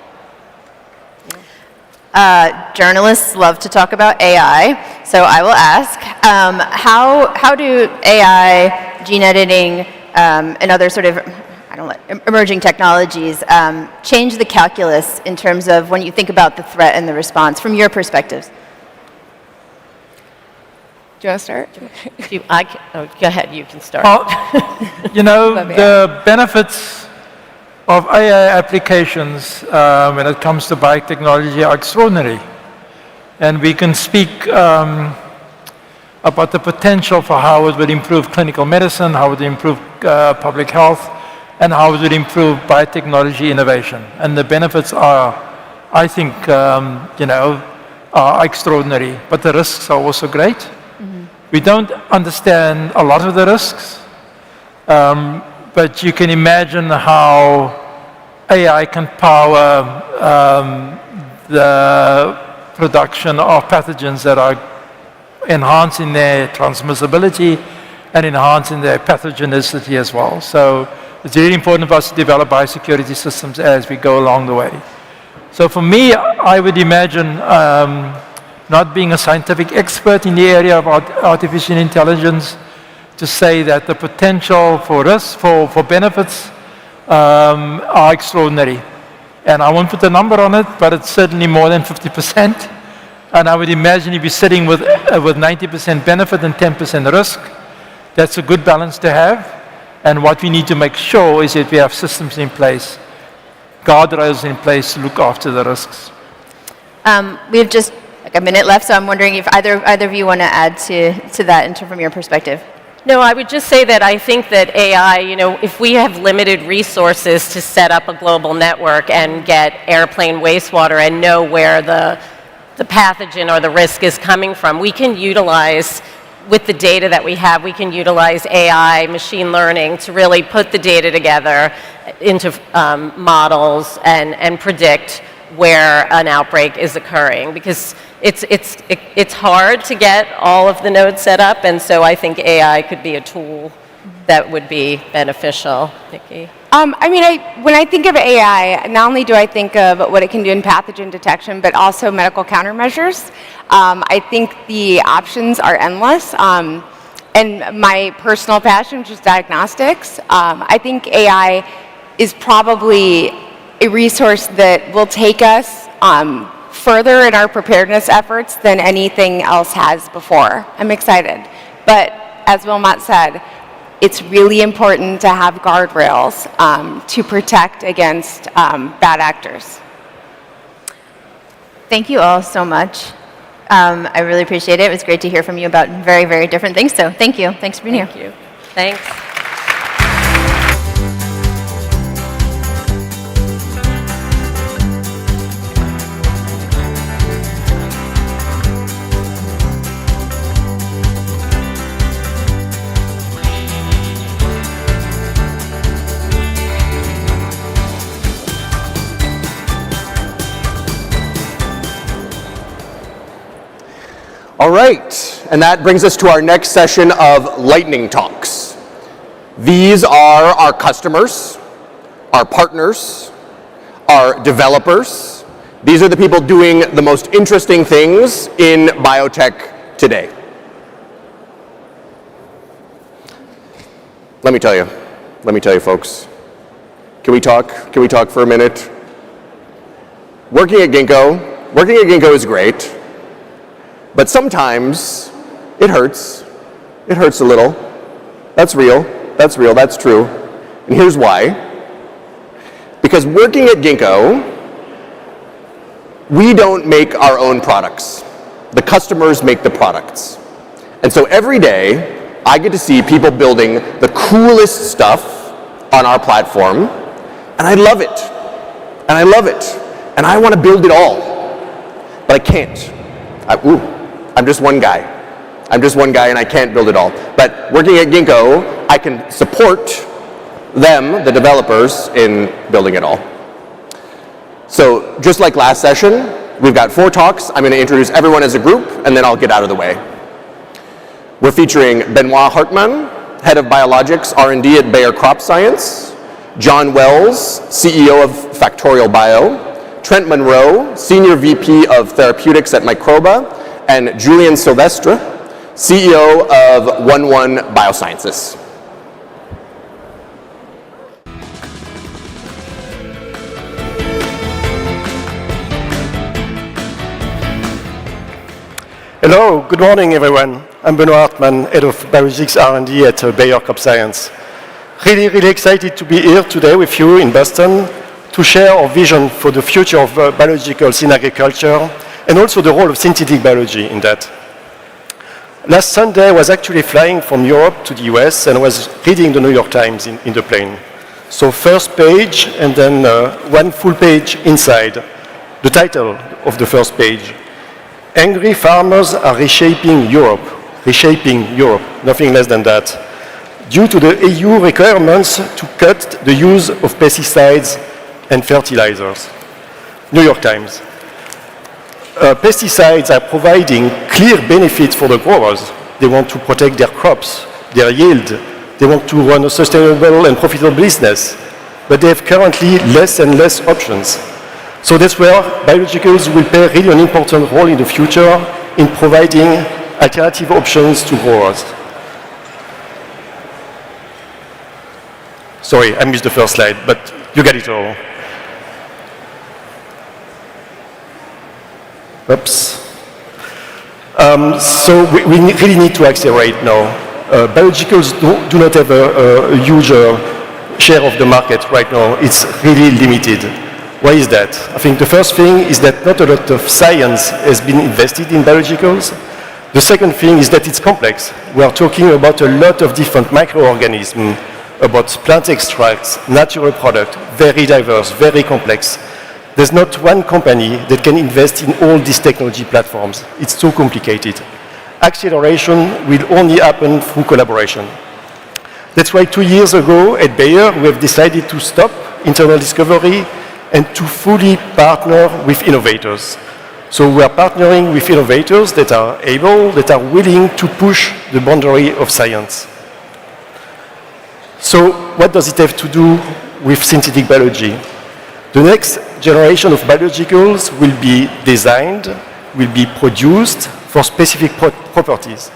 Journalists love to talk about AI, so I will ask, how do AI, gene editing, and other sort of, emerging technologies change the calculus in terms of when you think about the threat and the response from your perspectives? Do you want to start? Go ahead, you can start. The benefits of AI applications when it comes to biotechnology are extraordinary. And we can speak about the potential for how it would improve clinical medicine, how it would improve public health, and how it would improve biotechnology innovation. And the benefits are, I think, are extraordinary. But the risks are also great. Mm-hmm. We don't understand a lot of the risks. But you can imagine how AI can power the production of pathogens that are enhancing their transmissibility and enhancing their pathogenicity as well. So it's really important for us to develop biosecurity systems as we go along the way. So for me, I would imagine, not being a scientific expert in the area of artificial intelligence, to say that the potential for risks, for benefits, are extraordinary. And I won't put a number on it, but it's certainly more than 50%. And I would imagine if you're sitting with 90% benefit and 10% risk, that's a good balance to have. And what we need to make sure is that we have systems in place, guardrails in place to look after the risks. We have just like a minute left, so I'm wondering if either of you want to add to that from your perspective. No, I would just say that I think that AI, if we have limited resources to set up a global network and get airplane wastewater and know where the pathogen or the risk is coming from, we can utilize, with the data that we have, we can utilize AI, machine learning, to really put the data together into models and predict where an outbreak is occurring. Because it's hard to get all of the nodes set up, and so I think AI could be a tool that would be beneficial. Nikki? When I think of AI, not only do I think of what it can do in pathogen detection, but also medical countermeasures. I think the options are endless. And my personal passion, which is diagnostics, I think AI is probably a resource that will take us further in our preparedness efforts than anything else has before. I'm excited. But as Wilmot said, it's really important to have guardrails to protect against bad actors. Thank you all so much. I really appreciate it. It was great to hear from you about very, very different things. So thank you. Thanks for being here. Thank you. Thanks. All right, and that brings us to our next session of lightning talks. These are our customers, our partners, our developers. These are the people doing the most interesting things in biotech today. Let me tell you folks. Can we talk for a minute? Working at Ginkgo is great, but sometimes it hurts. It hurts a little. That's real, that's true. And here's why. Because working at Ginkgo, we don't make our own products. The customers make the products. And so every day, I get to see people building the coolest stuff on our platform, and I love it. And I want to build it all, but I can't. I'm just one guy. And I can't build it all. But working at Ginkgo, I can support them, the developers, in building it all. So just like last session, we've got 4 talks. I'm going to introduce everyone as a group, and then I'll get out of the way. We're featuring Benoit Hartmann, Head of Biologics R&D at Bayer Crop Science, John Wells, CEO of Factorial Bio, Trent Monroe, Senior VP of Therapeutics at Microbiome, and Julian Silvestre, CEO of 11 Biosciences. Hello, good morning everyone. I'm Benoit Hartmann, Head of Biologics R&D at Bayer Crop Science. Really excited to be here today with you in Boston to share our vision for the future of biologicals in agriculture and also the role of synthetic biology in that. Last Sunday I was actually flying from Europe to the US and was reading the New York Times in the plane. So first page and then one full page inside. The title of the first page. Angry farmers are reshaping Europe, nothing less than that, due to the EU requirements to cut the use of pesticides and fertilizers. New York Times. Pesticides are providing clear benefits for the growers. They want to protect their crops, their yield. They want to run a sustainable and profitable business, but they have currently less and less options. So that's where biologicals will play really an important role in the future in providing alternative options to growers. Sorry, I missed the first slide, but you get it all. Oops. So we really need to accelerate now. Biologicals do not have a huge share of the market right now. It's really limited. Why is that? I think the first thing is that not a lot of science has been invested in biologicals. The second thing is that it's complex. We are talking about a lot of different microorganisms, about plant extracts, natural products, very diverse, very complex. There's not one company that can invest in all these technology platforms. It's so complicated. Acceleration will only happen through collaboration. That's why 2 years ago at Bayer, we have decided to stop internal discovery and to fully partner with innovators. So we are partnering with innovators that are able, that are willing to push the boundary of science. So what does it have to do with synthetic biology? The next generation of biologicals will be designed, will be produced for specific properties.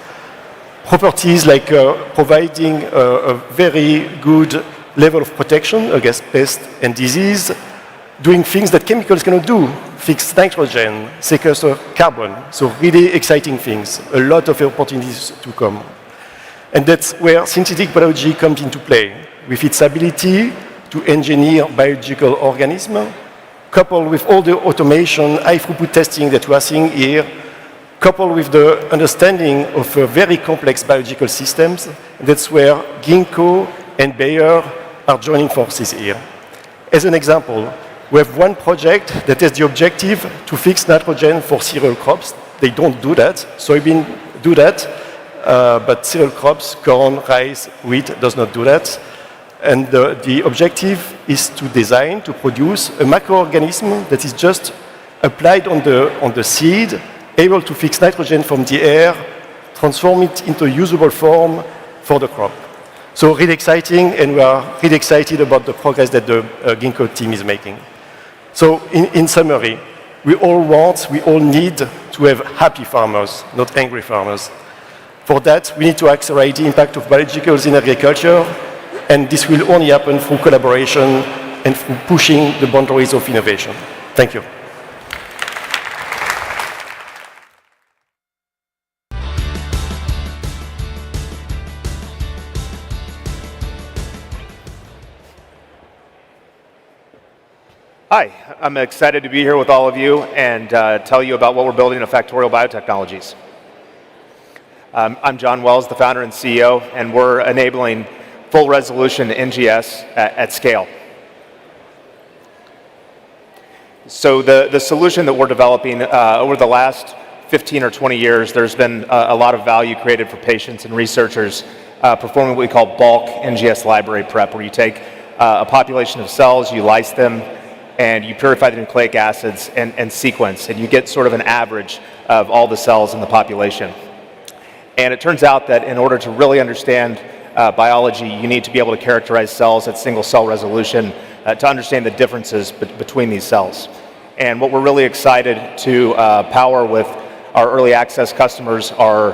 Properties like providing a very good level of protection against pests and disease, doing things that chemicals cannot do, fix nitrogen, sequester carbon, so really exciting things, a lot of opportunities to come. And that's where synthetic biology comes into play, with its ability to engineer biological organisms, coupled with all the automation, high-throughput testing that we are seeing here, coupled with the understanding of very complex biological systems. That's where Ginkgo and Bayer are joining forces here. As an example, we have one project that has the objective to fix nitrogen for cereal crops. They don't do that. Soybean do that, but cereal crops, corn, rice, wheat, does not do that. And the objective is to design, to produce a microorganism that is just applied on the seed, able to fix nitrogen from the air, transform it into a usable form for the crop. So really exciting, and we are really excited about the progress that the Ginkgo team is making. So in summary, we all need to have happy farmers, not angry farmers. For that, we need to accelerate the impact of biologicals in agriculture, and this will only happen through collaboration and through pushing the boundaries of innovation. Thank you. Hi, I'm excited to be here with all of you and tell you about what we're building at Factorial Biotechnologies. I'm John Wells, the founder and CEO, and we're enabling full resolution NGS at scale. So the solution that we're developing over the last 15 or 20 years, there's been a lot of value created for patients and researchers performing what we call bulk NGS library prep, where you take a population of cells, you lyse them, and you purify the nucleic acids and sequence, and you get sort of an average of all the cells in the population. And it turns out that in order to really understand biology, you need to be able to characterize cells at single cell resolution to understand the differences between these cells. And what we're really excited to power with our early access customers are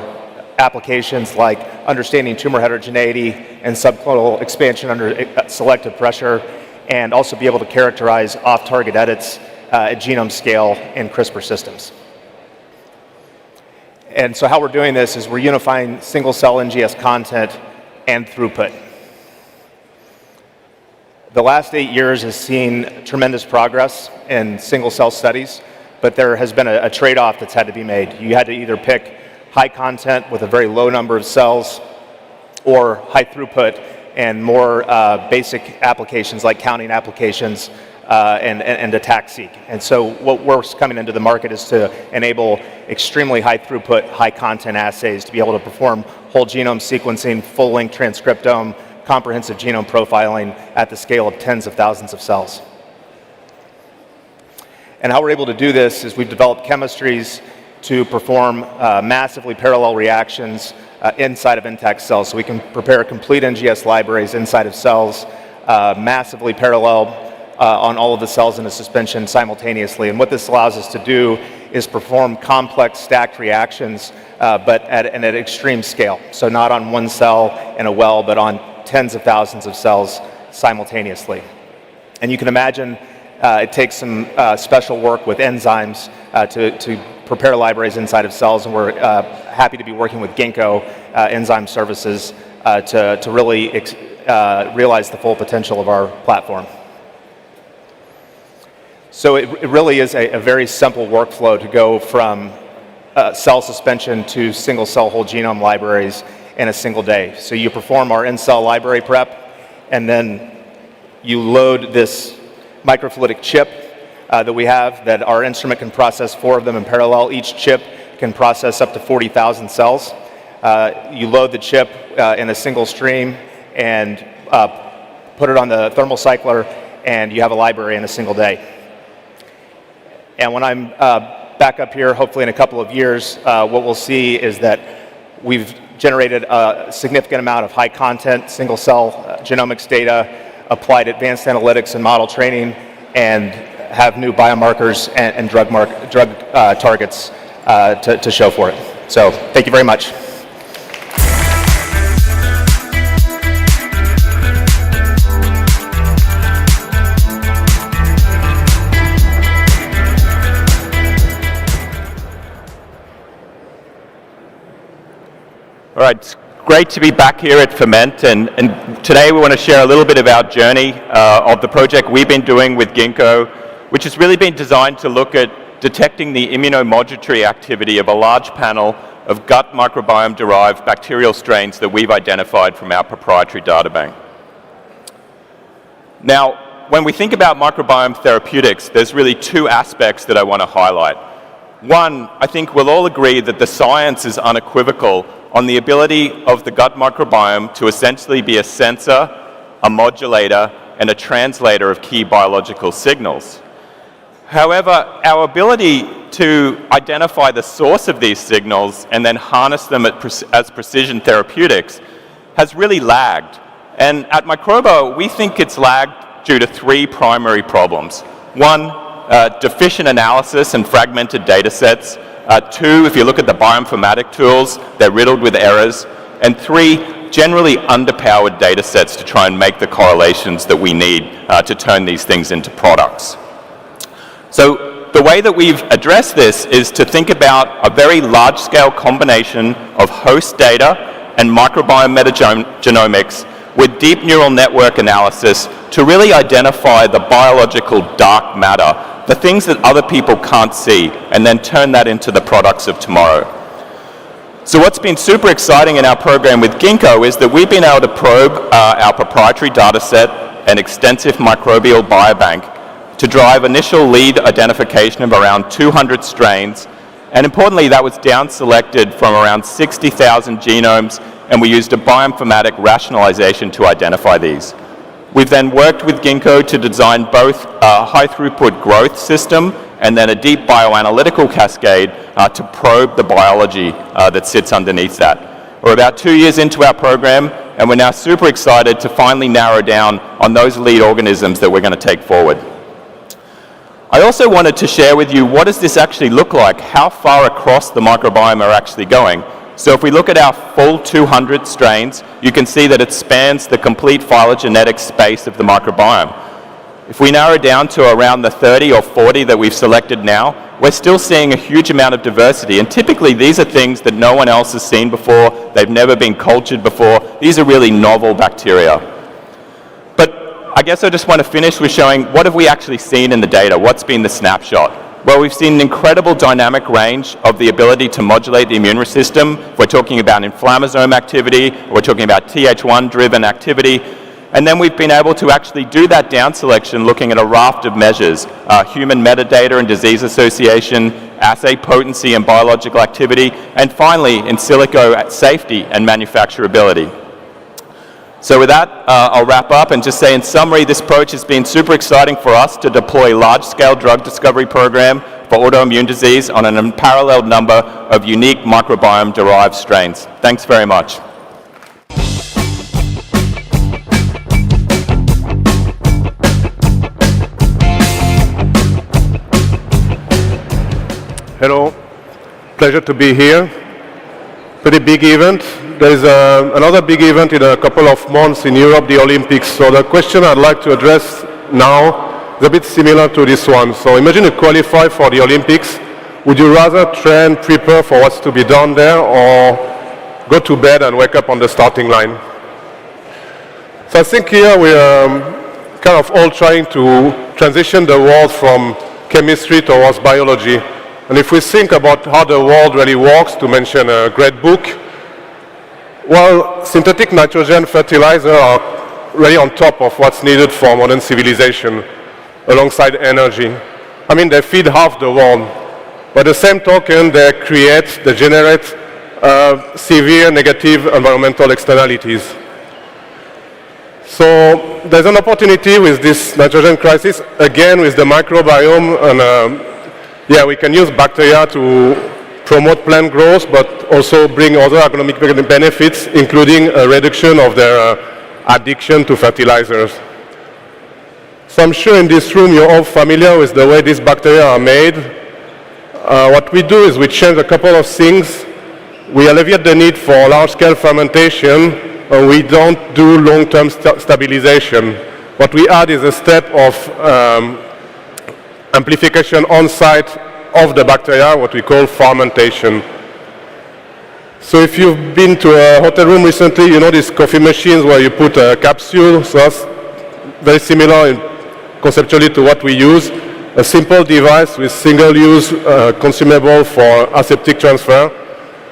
applications like understanding tumor heterogeneity and subclonal expansion under selective pressure, and also be able to characterize off-target edits at genome scale in CRISPR systems. And so how we're doing this is we're unifying single-cell NGS content and throughput. The last 8 years has seen tremendous progress in single-cell studies, but there has been a trade-off that's had to be made. You had to either pick high content with a very low number of cells, or high throughput and more basic applications like counting applications and ATAC-seq. And so what we're coming into the market is to enable extremely high throughput, high content assays to be able to perform whole genome sequencing, full-length transcriptome, comprehensive genome profiling at the scale of tens of thousands of cells. And how we're able to do this is we've developed chemistries to perform massively parallel reactions inside of intact cells. So we can prepare complete NGS libraries inside of cells, massively parallel on all of the cells in a suspension simultaneously. And what this allows us to do is perform complex stacked reactions, but at an extreme scale. So not on one cell in a well, but on tens of thousands of cells simultaneously. And you can imagine it takes some special work with enzymes to prepare libraries inside of cells, and we're happy to be working with Ginkgo Enzyme Services to really realize the full potential of our platform. So it really is a very simple workflow to go from cell suspension to single-cell whole genome libraries in a single day. So you perform our in-cell library prep, and then you load this microfluidic chip that we have, that our instrument can process 4 of them in parallel. Each chip can process up to 40,000 cells. You load the chip in a single stream and put it on the thermal cycler, and you have a library in a single day. And when I'm back up here, hopefully in a couple of years, what we'll see is that we've generated a significant amount of high content, single cell genomics data, applied advanced analytics and model training, and have new biomarkers and drug targets to show for it. So thank you very much. All right, it's great to be back here at Ferment, and today we want to share a little bit of our journey of the project we've been doing with Ginkgo, which has really been designed to look at detecting the immunomodulatory activity of a large panel of gut microbiome-derived bacterial strains that we've identified from our proprietary data bank. Now, when we think about microbiome therapeutics, there's really 2 aspects that I want to highlight. One, I think we'll all agree that the science is unequivocal on the ability of the gut microbiome to essentially be a sensor, a modulator, and a translator of key biological signals. However, our ability to identify the source of these signals and then harness them as precision therapeutics has really lagged And at Microbiome, we think it's lagged due to 3 primary problems. 1, deficient analysis and fragmented data sets. 2, if you look at the bioinformatic tools, they're riddled with errors. And 3, generally underpowered data sets to try and make the correlations that we need to turn these things into products. So the way that we've addressed this is to think about a very large-scale combination of host data and microbiome metagenomics with deep neural network analysis to really identify the biological dark matter, the things that other people can't see, and then turn that into the products of tomorrow. So what's been super exciting in our program with Ginkgo is that we've been able to probe our proprietary data set and extensive microbial biobank to drive initial lead identification of around 200 strains. And importantly, that was down-selected from around 60,000 genomes, and we used a bioinformatic rationalization to identify these. We've then worked with Ginkgo to design both a high-throughput growth system and then a deep bioanalytical cascade to probe the biology that sits underneath that. We're about 2 years into our program, and we're now super excited to finally narrow down on those lead organisms that we're going to take forward. I also wanted to share with you what does this actually look like, how far across the microbiome are actually going. So if we look at our full 200 strains, you can see that it spans the complete phylogenetic space of the microbiome. If we narrow down to around the 30 or 40 that we've selected now, we're still seeing a huge amount of diversity. And typically these are things that no one else has seen before, they've never been cultured before. These are really novel bacteria. I guess I just want to finish with showing what have we actually seen in the data, what's been the snapshot. Well, we've seen an incredible dynamic range of the ability to modulate the immune system. We're talking about inflammasome activity, we're talking about Th1-driven activity, and then we've been able to actually do that down selection looking at a raft of measures, human metadata and disease association, assay potency and biological activity, and finally, in silico safety and manufacturability. So with that, I'll wrap up and just say in summary, this approach has been super exciting for us to deploy a large-scale drug discovery program for autoimmune disease on an unparalleled number of unique microbiome-derived strains. Thanks very much. Hello, pleasure to be here. Pretty big event. There's another big event in a couple of months in Europe, the Olympics. So the question I'd like to address now is a bit similar to this one. So imagine you qualify for the Olympics. Would you rather train, prepare for what's to be done there, or go to bed and wake up on the starting line? So I think here we're kind of all trying to transition the world from chemistry towards biology. And if we think about how the world really works, to mention a great book, well, synthetic nitrogen fertilizer are really on top of what's needed for modern civilization, alongside energy. I mean, they feed half the world. By the same token, they generate severe negative environmental externalities. So there's an opportunity with this nitrogen crisis, again with the microbiome, and yeah, we can use bacteria to promote plant growth, but also bring other agronomic benefits, including a reduction of their addiction to fertilizers. So I'm sure in this room you're all familiar with the way these bacteria are made. What we do is we change a couple of things. We alleviate the need for large-scale fermentation, and we don't do long-term stabilization. What we add is a step of amplification on-site of the bacteria, what we call fermentation. So if you've been to a hotel room recently, you know these coffee machines where you put a capsule. So that's very similar conceptually to what we use. A simple device with single-use consumable for aseptic transfer.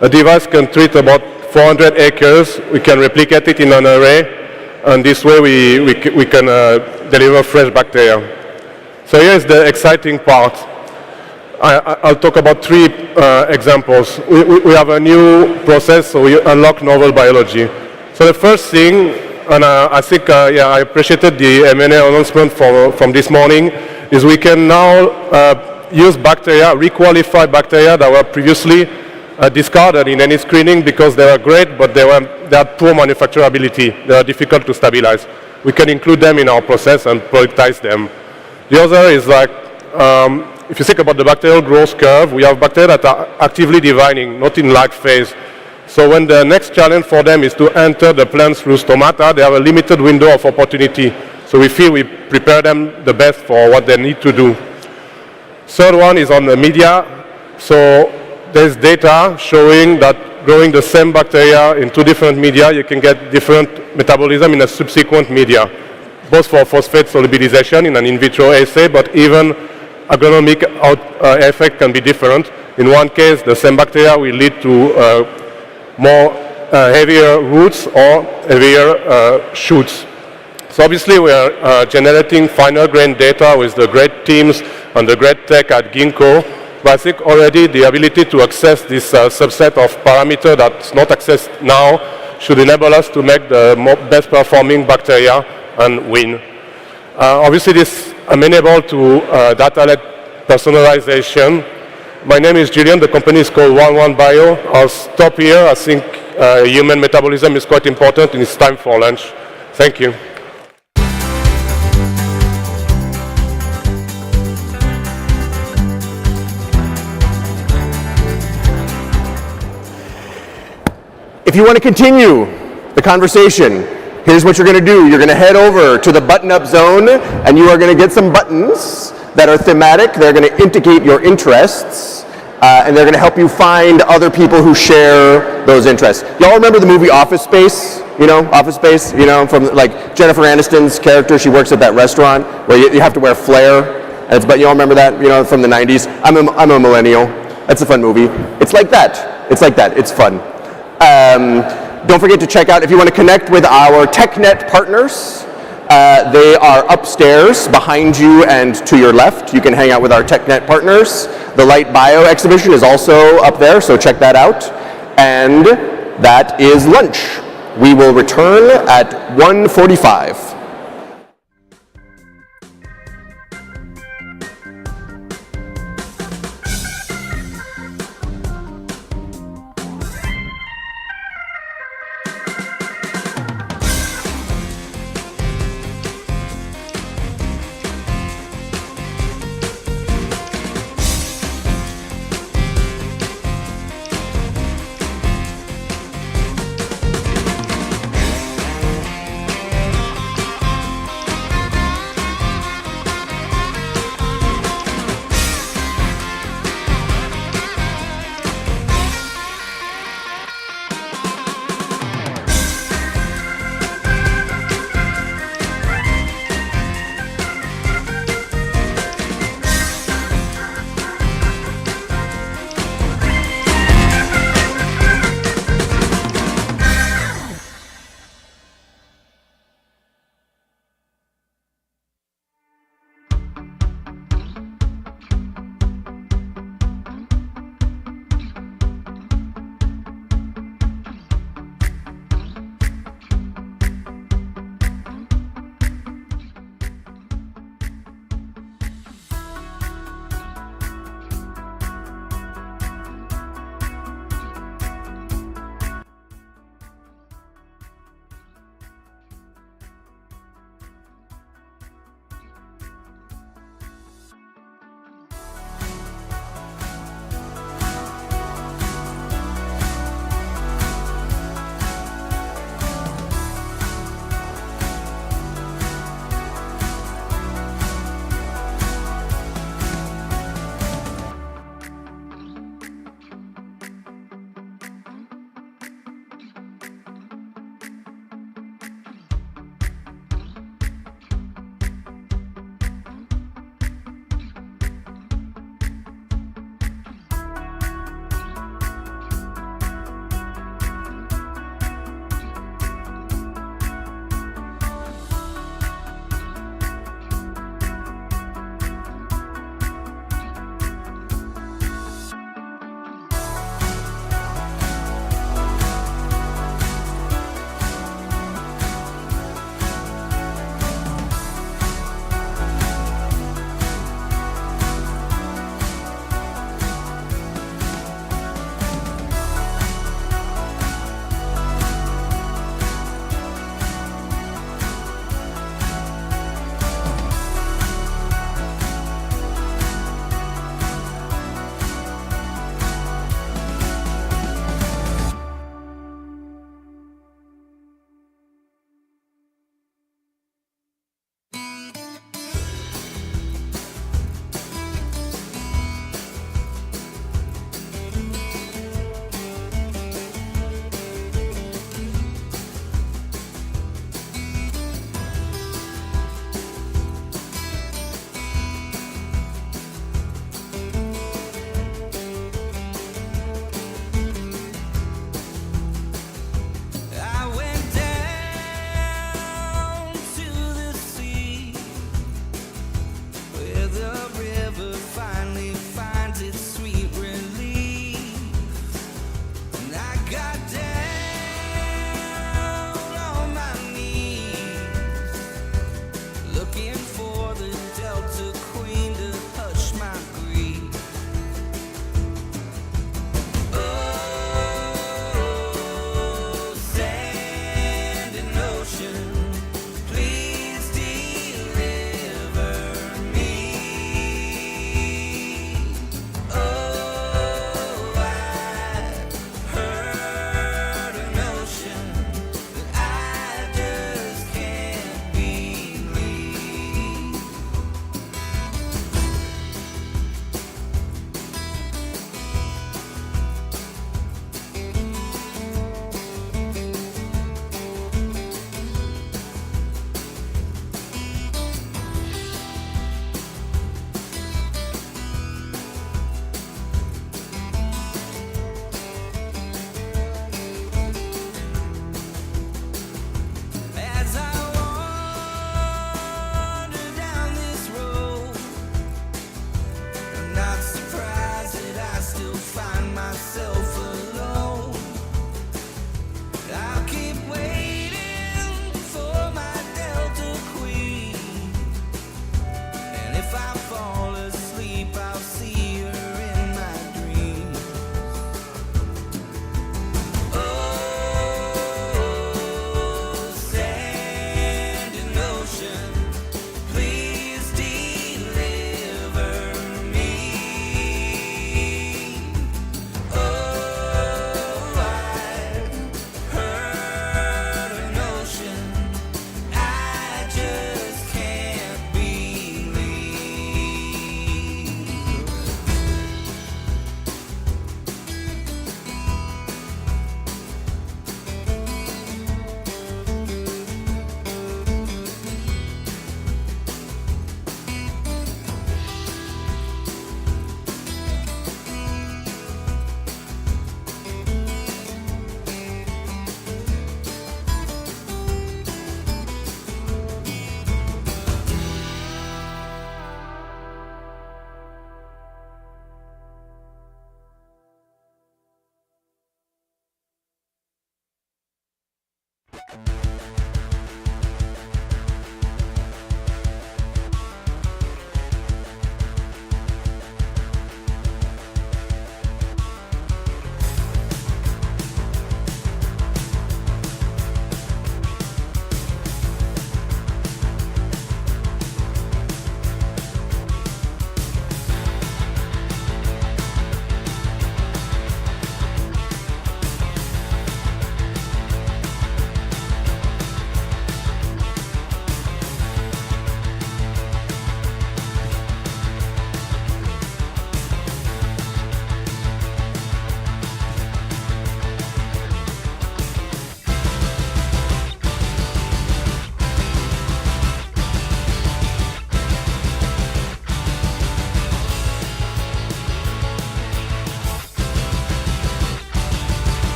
A device can treat about 400 acres. We can replicate it in an array, and this way we can deliver fresh bacteria. So here's the exciting part. I'll talk about 3 examples. We have a new process, so we unlock novel biology. So the first thing, and I think yeah, I appreciated the M&A announcement from this morning, is we can now use bacteria, requalify bacteria that were previously discarded in any screening because they were great, but they had poor manufacturability. They are difficult to stabilize. We can include them in our process and productize them. The other is like, if you think about the bacterial growth curve, we have bacteria that are actively dividing, not in lag phase. So when the next challenge for them is to enter the plant through stomata, they have a limited window of opportunity. So we feel we prepare them the best for what they need to do. Third one is on the media. So there's data showing that growing the same bacteria in 2 different media, you can get different metabolism in a subsequent media, both for phosphate solubilization in an in vitro assay, but even agronomic effect can be different. In one case, the same bacteria will lead to more heavier roots or heavier shoots. So obviously we are generating finer grain data with the great teams and the great tech at Ginkgo, but I think already the ability to access this subset of parameter that's not accessed now should enable us to make the best performing bacteria and win. Obviously this is amenable to data-led personalization. My name is Julian, the company is called 11 Bio. I'll stop here. I think human metabolism is quite important and it's time for lunch. Thank you. If you want to continue the conversation, here's what you're going to do. You're going to head over to the button-up zone, and you are going to get some buttons that are thematic. They're going to indicate your interests, and they're going to help you find other people who share those interests. Y'all remember the movie Office Space? You know, Office Space, you know, from like Jennifer Aniston's character. She works at that restaurant where you have to wear flair. But you all remember that, you know, from the 90s? I'm a millennial. That's a fun movie. It's like that. It's like that. It's fun. Don't forget to check out, if you want to connect with our TechNet partners, they are upstairs behind you and to your left. You can hang out with our TechNet partners. The Light Bio exhibition is also up there, so check that out. And that is lunch. We will return at 1:45.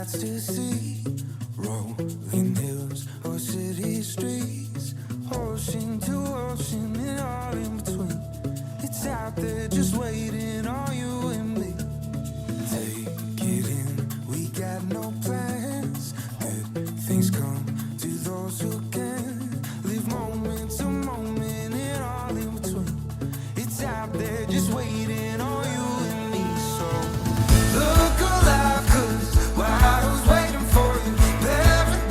sights to see. Rolling hills or city streets, ocean to ocean and all in between. It's out there just waiting on you and me. Take it in, we got no plans. Good things come to those who can. Live moment to moment and all in between. It's out there just waiting on you and me. So look alive, 'cause while I was waiting for you, everything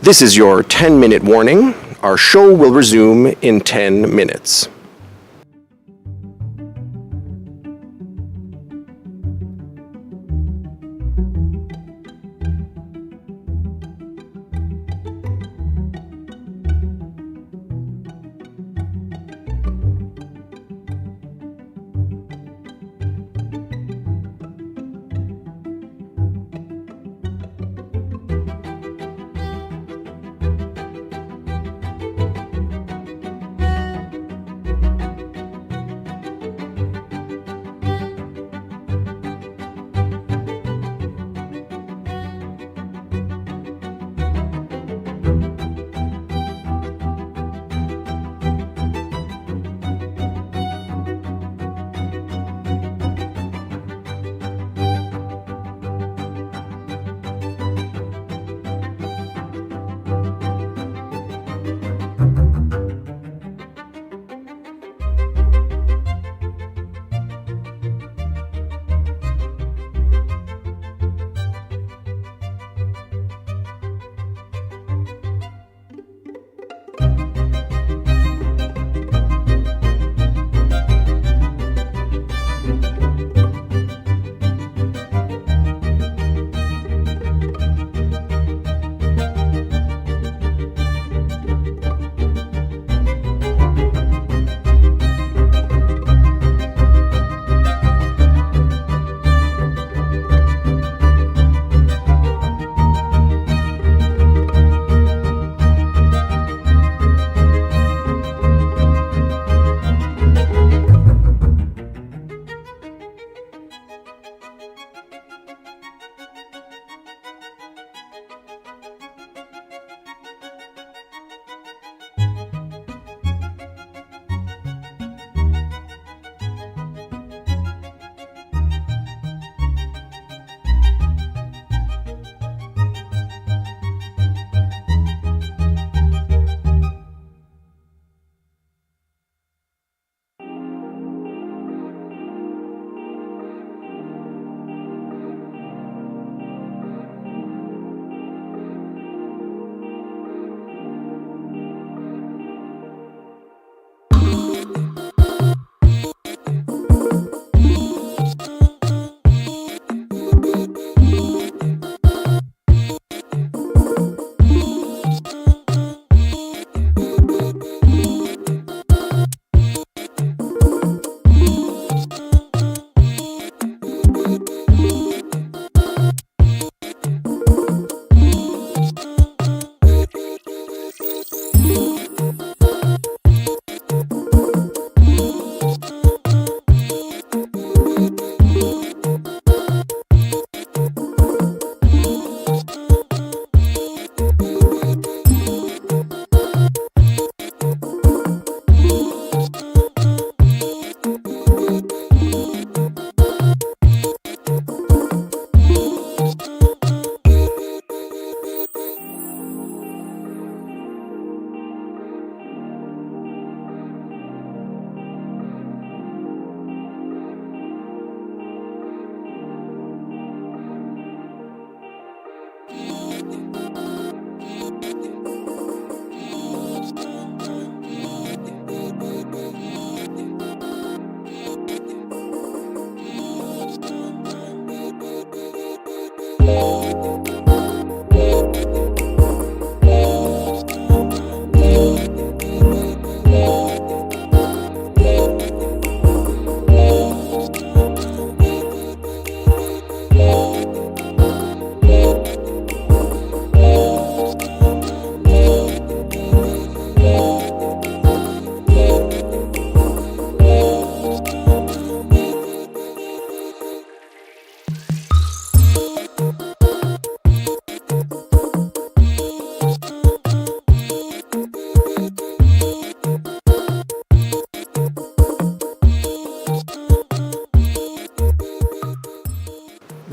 This is your 10-minute warning. Our show will resume in 10 minutes.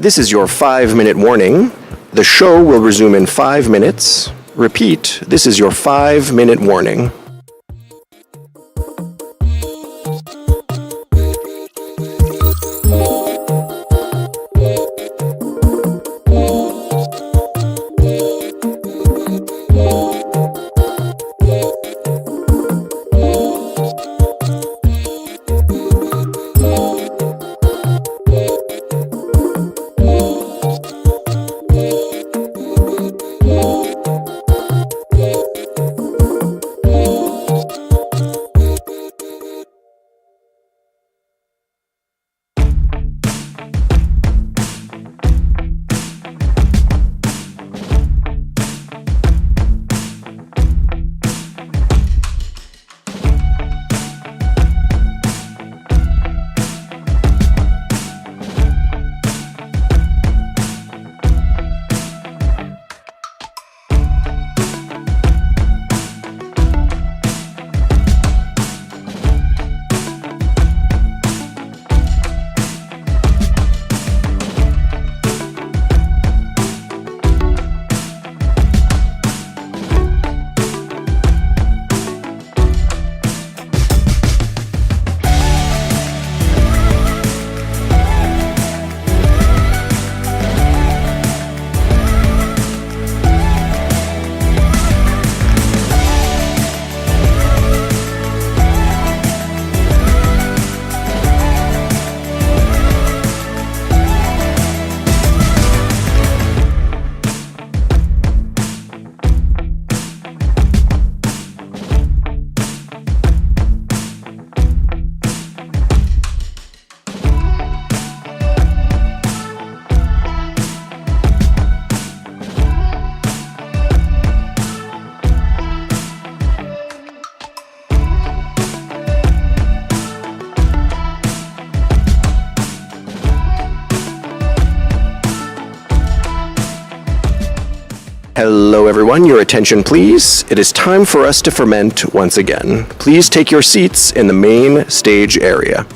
This is your 5-minute warning. The show will resume in 5 minutes. Repeat, this is your 5-minute warning. everyone, your attention please. It is time for us to ferment once again. Please take your seats in the main stage area.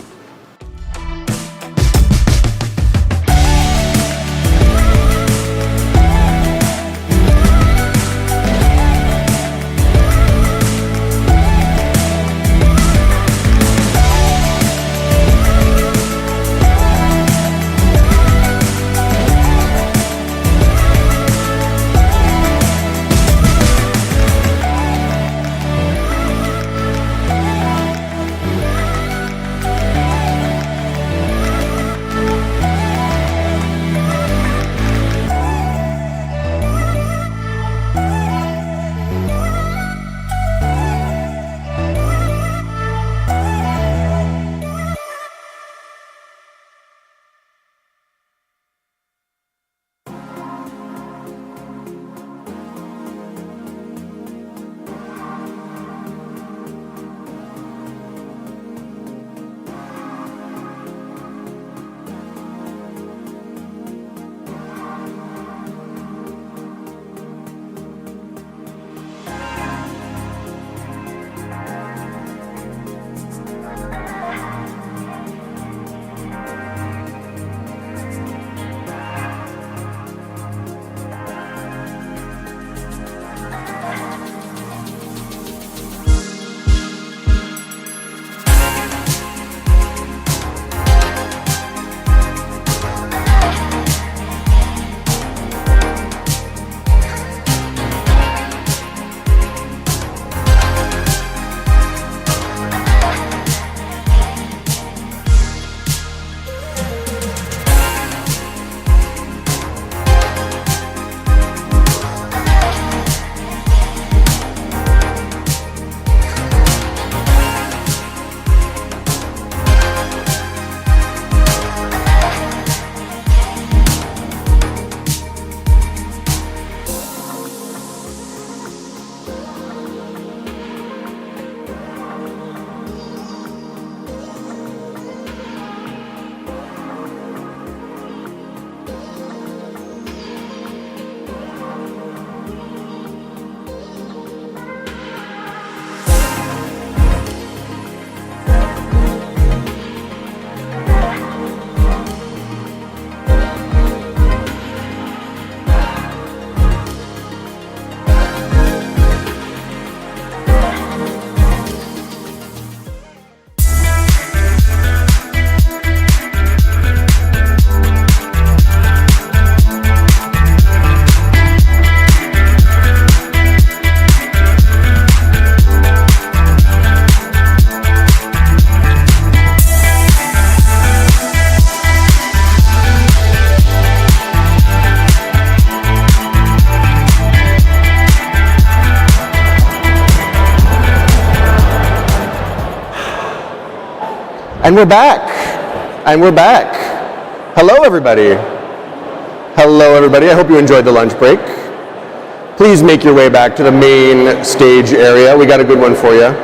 And we're back. And we're back. Hello, everybody. Hello, everybody. I hope you enjoyed the lunch break. Please make your way back to the main stage area. We got a good one for you.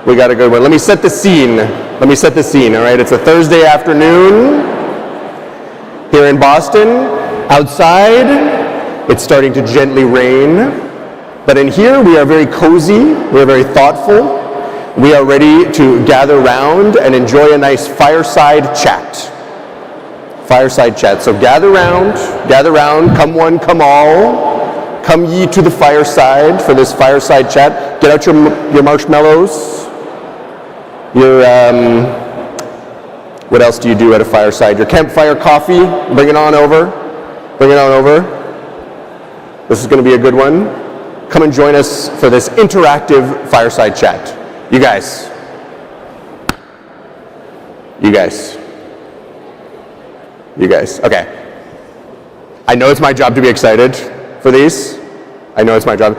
We got a good one. Let me set the scene. Let me set the scene, all right? It's a Thursday afternoon here in Boston. Outside, it's starting to gently rain. But in here, we are very cozy. We are very thoughtful. We are ready to gather round and enjoy a nice fireside chat. Fireside chat. So gather round, come one, come all. Come ye to the fireside for this fireside chat. Get out your marshmallows. Your, what else do you do at a fireside? Your campfire coffee, bring it on over. Bring it on over. This is going to be a good one. Come and join us for this interactive fireside chat. You guys. Okay. I know it's my job to be excited for these. I know it's my job.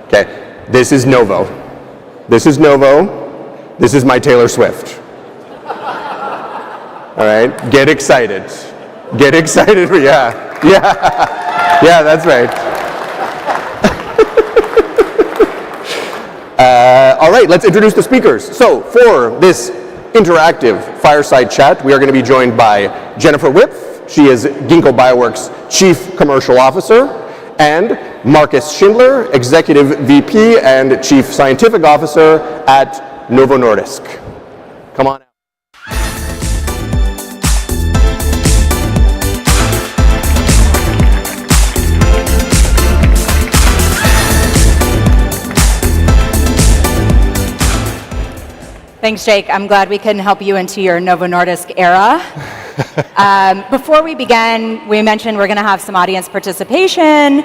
Okay. This is Novo. This is Novo. This is my Taylor Swift. All right. Get excited. Get excited. Yeah. Yeah, that's right. All right, let's introduce the speakers. So for this interactive fireside chat, we are going to be joined by Jennifer Wipf. She is Ginkgo Bioworks' Chief Commercial Officer, and Marcus Schindler, Executive VP and Chief Scientific Officer at Novo Nordisk. Come on out. Thanks, Jake. I'm glad we can help you into your Novo Nordisk era. Before we begin, we mentioned we're going to have some audience participation,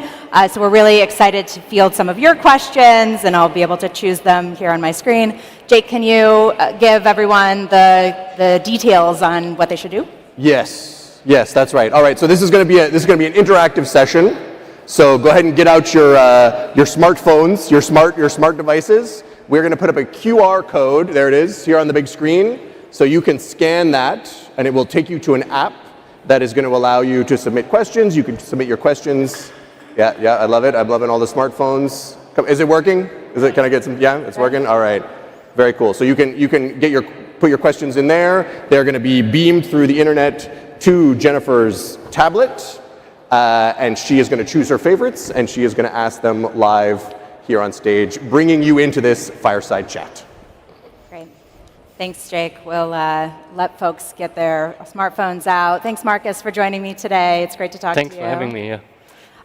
so we're really excited to field some of your questions, and I'll be able to choose them here on my screen. Jake, can you give everyone the details on what they should do? Yes, that's right. All right, so this is going to be an interactive session. So go ahead and get out your smartphones, your smart devices. We're going to put up a QR code. There it is, here on the big screen. So you can scan that, and it will take you to an app that is going to allow you to submit questions. You can submit your questions. Yeah, I love it. I'm loving all the smartphones. Is it working? Can I get some? Yeah, it's working. All right, very cool. So you can put your questions in there. They're going to be beamed through the internet to Jennifer's tablet, and she is going to choose her favorites, and she is going to ask them live here on stage, bringing you into this fireside chat. Great. Thanks, Jake. We'll let folks get their smartphones out. Thanks, Marcus, for joining me today. It's great to talk to you. Thanks for having me here.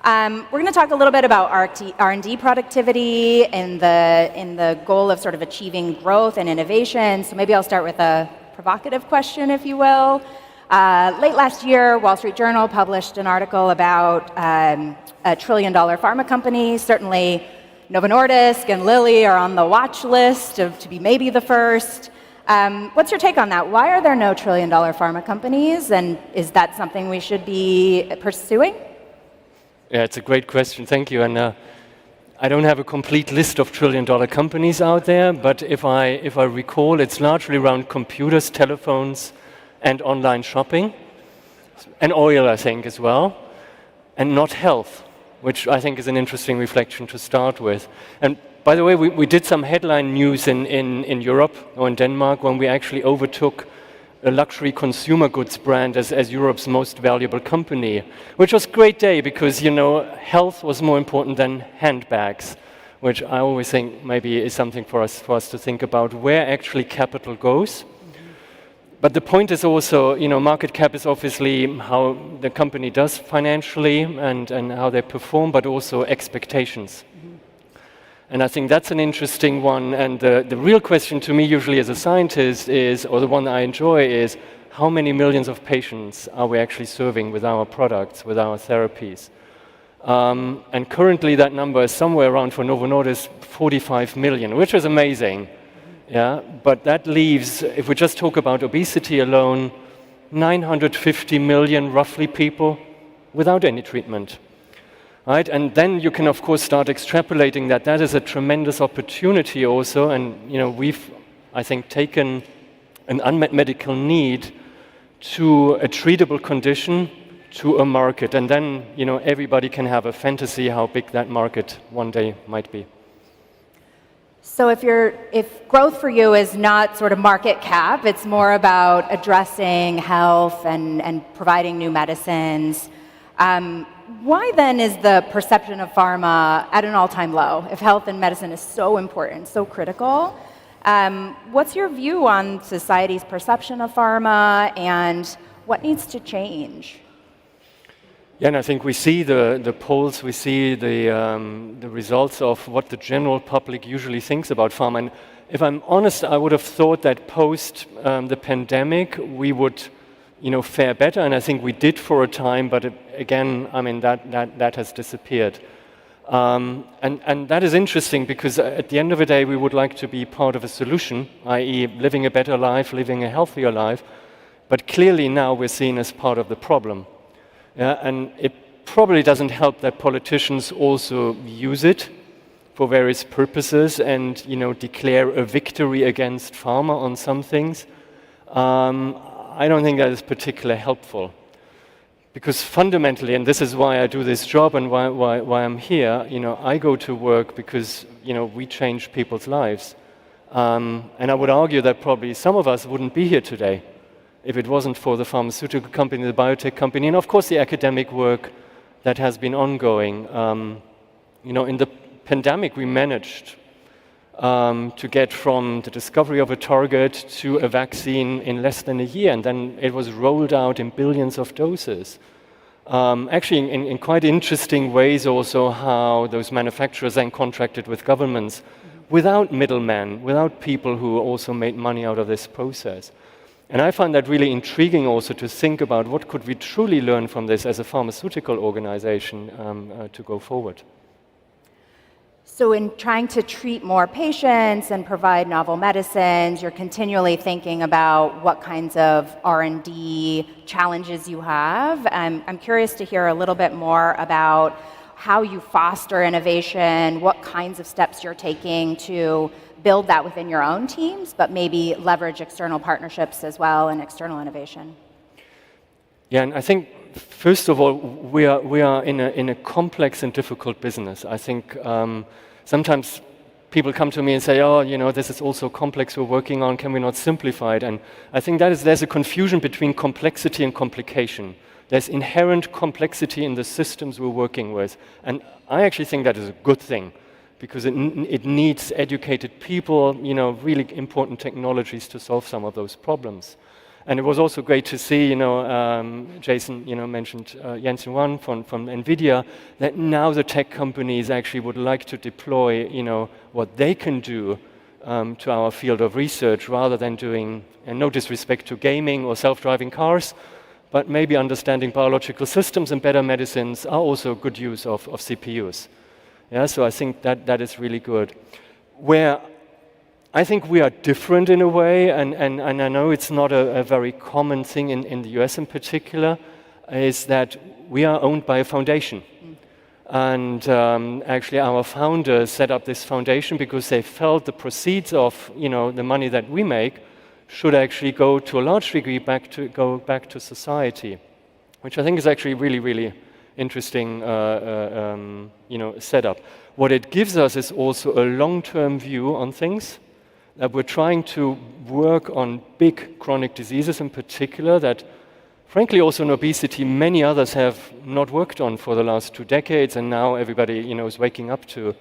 We're going to talk a little bit about R&D productivity and the goal of sort of achieving growth and innovation. So maybe I'll start with a provocative question, if you will. Late last year, Wall Street Journal published an article about a trillion-dollar pharma company. Certainly, Novo Nordisk and Lilly are on the watch list to be maybe the first. What's your take on that? Why are there no trillion-dollar pharma companies, and is that something we should be pursuing? Yeah, it's a great question. Thank you. And I don't have a complete list of trillion-dollar companies out there, but if I recall, it's largely around computers, telephones, and online shopping, and oil, I think, as well, and not health, which I think is an interesting reflection to start with. And by the way, we did some headline news in Europe or in Denmark when we actually overtook a luxury consumer goods brand as Europe's most valuable company, which was a great day because, health was more important than handbags, which I always think maybe is something for us to think about, where actually capital goes. But the point is also, market cap is obviously how the company does financially and how they perform, but also expectations. And I think that's an interesting one. And the real question to me usually as a scientist is, or the one I enjoy is, how many millions of patients are we actually serving with our products, with our therapies? And currently that number is somewhere around, for Novo Nordisk, 45 million, which is amazing. Yeah, but that leaves, if we just talk about obesity alone, 950 million roughly people without any treatment. Right? And then you can, of course, start extrapolating that is a tremendous opportunity also. And we've, I think, taken an unmet medical need to a treatable condition to a market. And then, everybody can have a fantasy how big that market one day might be. So if growth for you is not sort of market cap, it's more about addressing health and providing new medicines, why then is the perception of pharma at an all-time low? If health and medicine is so important, so critical, what's your view on society's perception of pharma and what needs to change? Yeah, and I think we see the polls, we see the results of what the general public usually thinks about pharma. And if I'm honest, I would have thought that post the pandemic, we would, fare better. And I think we did for a time, but again, that has disappeared. And that is interesting because at the end of the day, we would like to be part of a solution, i.e. living a better life, living a healthier life. But clearly now we're seen as part of the problem. Yeah, and it probably doesn't help that politicians also use it for various purposes and, declare a victory against pharma on some things. I don't think that is particularly helpful. Because fundamentally, and this is why I do this job and why I'm here, I go to work because, we change people's lives. And I would argue that probably some of us wouldn't be here today if it wasn't for the pharmaceutical company, the biotech company, and of course the academic work that has been ongoing. In the pandemic, we managed to get from the discovery of a target to a vaccine in less than a year, and then it was rolled out in billions of doses. Actually, in quite interesting ways also how those manufacturers then contracted with governments without middlemen, without people who also made money out of this process. And I find that really intriguing also to think about what could we truly learn from this as a pharmaceutical organization to go forward. So in trying to treat more patients and provide novel medicines, you're continually thinking about what kinds of R&D challenges you have. I'm curious to hear a little bit more about how you foster innovation, what kinds of steps you're taking to build that within your own teams, but maybe leverage external partnerships as well and external innovation. Yeah, and I think, first of all, we are in a complex and difficult business. I think sometimes people come to me and say, oh, this is also complex we're working on, can we not simplify it? And I think there's a confusion between complexity and complication. There's inherent complexity in the systems we're working with. And I actually think that is a good thing, because it needs educated people, really important technologies to solve some of those problems. And it was also great to see, Jason, mentioned Jensen Huang from NVIDIA, that now the tech companies actually would like to deploy, what they can do to our field of research, rather than doing, and no disrespect to gaming or self-driving cars, but maybe understanding biological systems and better medicines are also good use of CPUs. Yeah, so I think that is really good. Where I think we are different in a way, and I know it's not a very common thing in the US in particular, is that we are owned by a foundation. And actually our founders set up this foundation because they felt the proceeds of the money that we make should actually go to a large degree back to society, which I think is actually really, really interesting setup. What it gives us is also a long-term view on things, that we're trying to work on big chronic diseases in particular that, frankly, also in obesity, many others have not worked on for the last 2 decades, and now everybody is waking up to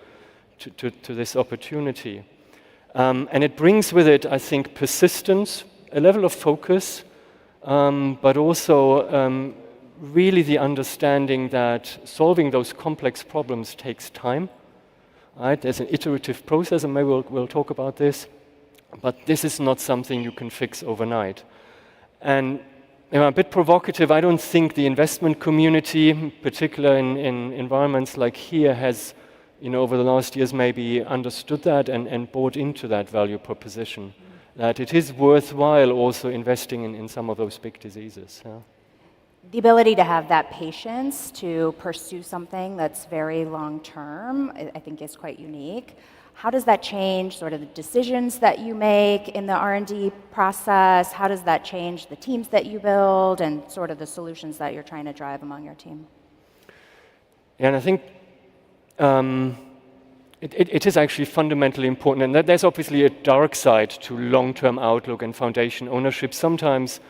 this opportunity. And it brings with it, I think, persistence, a level of focus, but also really the understanding that solving those complex problems takes time. Right? There's an iterative process, and maybe we'll talk about this. But this is not something you can fix overnight. And a bit provocative, I don't think the investment community, particularly in environments like here, has over the last years maybe understood that and bought into that value proposition, that it is worthwhile also investing in some of those big diseases. Yeah. The ability to have that patience to pursue something that's very long-term, I think is quite unique. How does that change sort of the decisions that you make in the R&D process? How does that change the teams that you build and sort of the solutions that you're trying to drive among your team? Yeah, and I think it is actually fundamentally important. And there's obviously a dark side to long-term outlook and foundation ownership. Sometimes,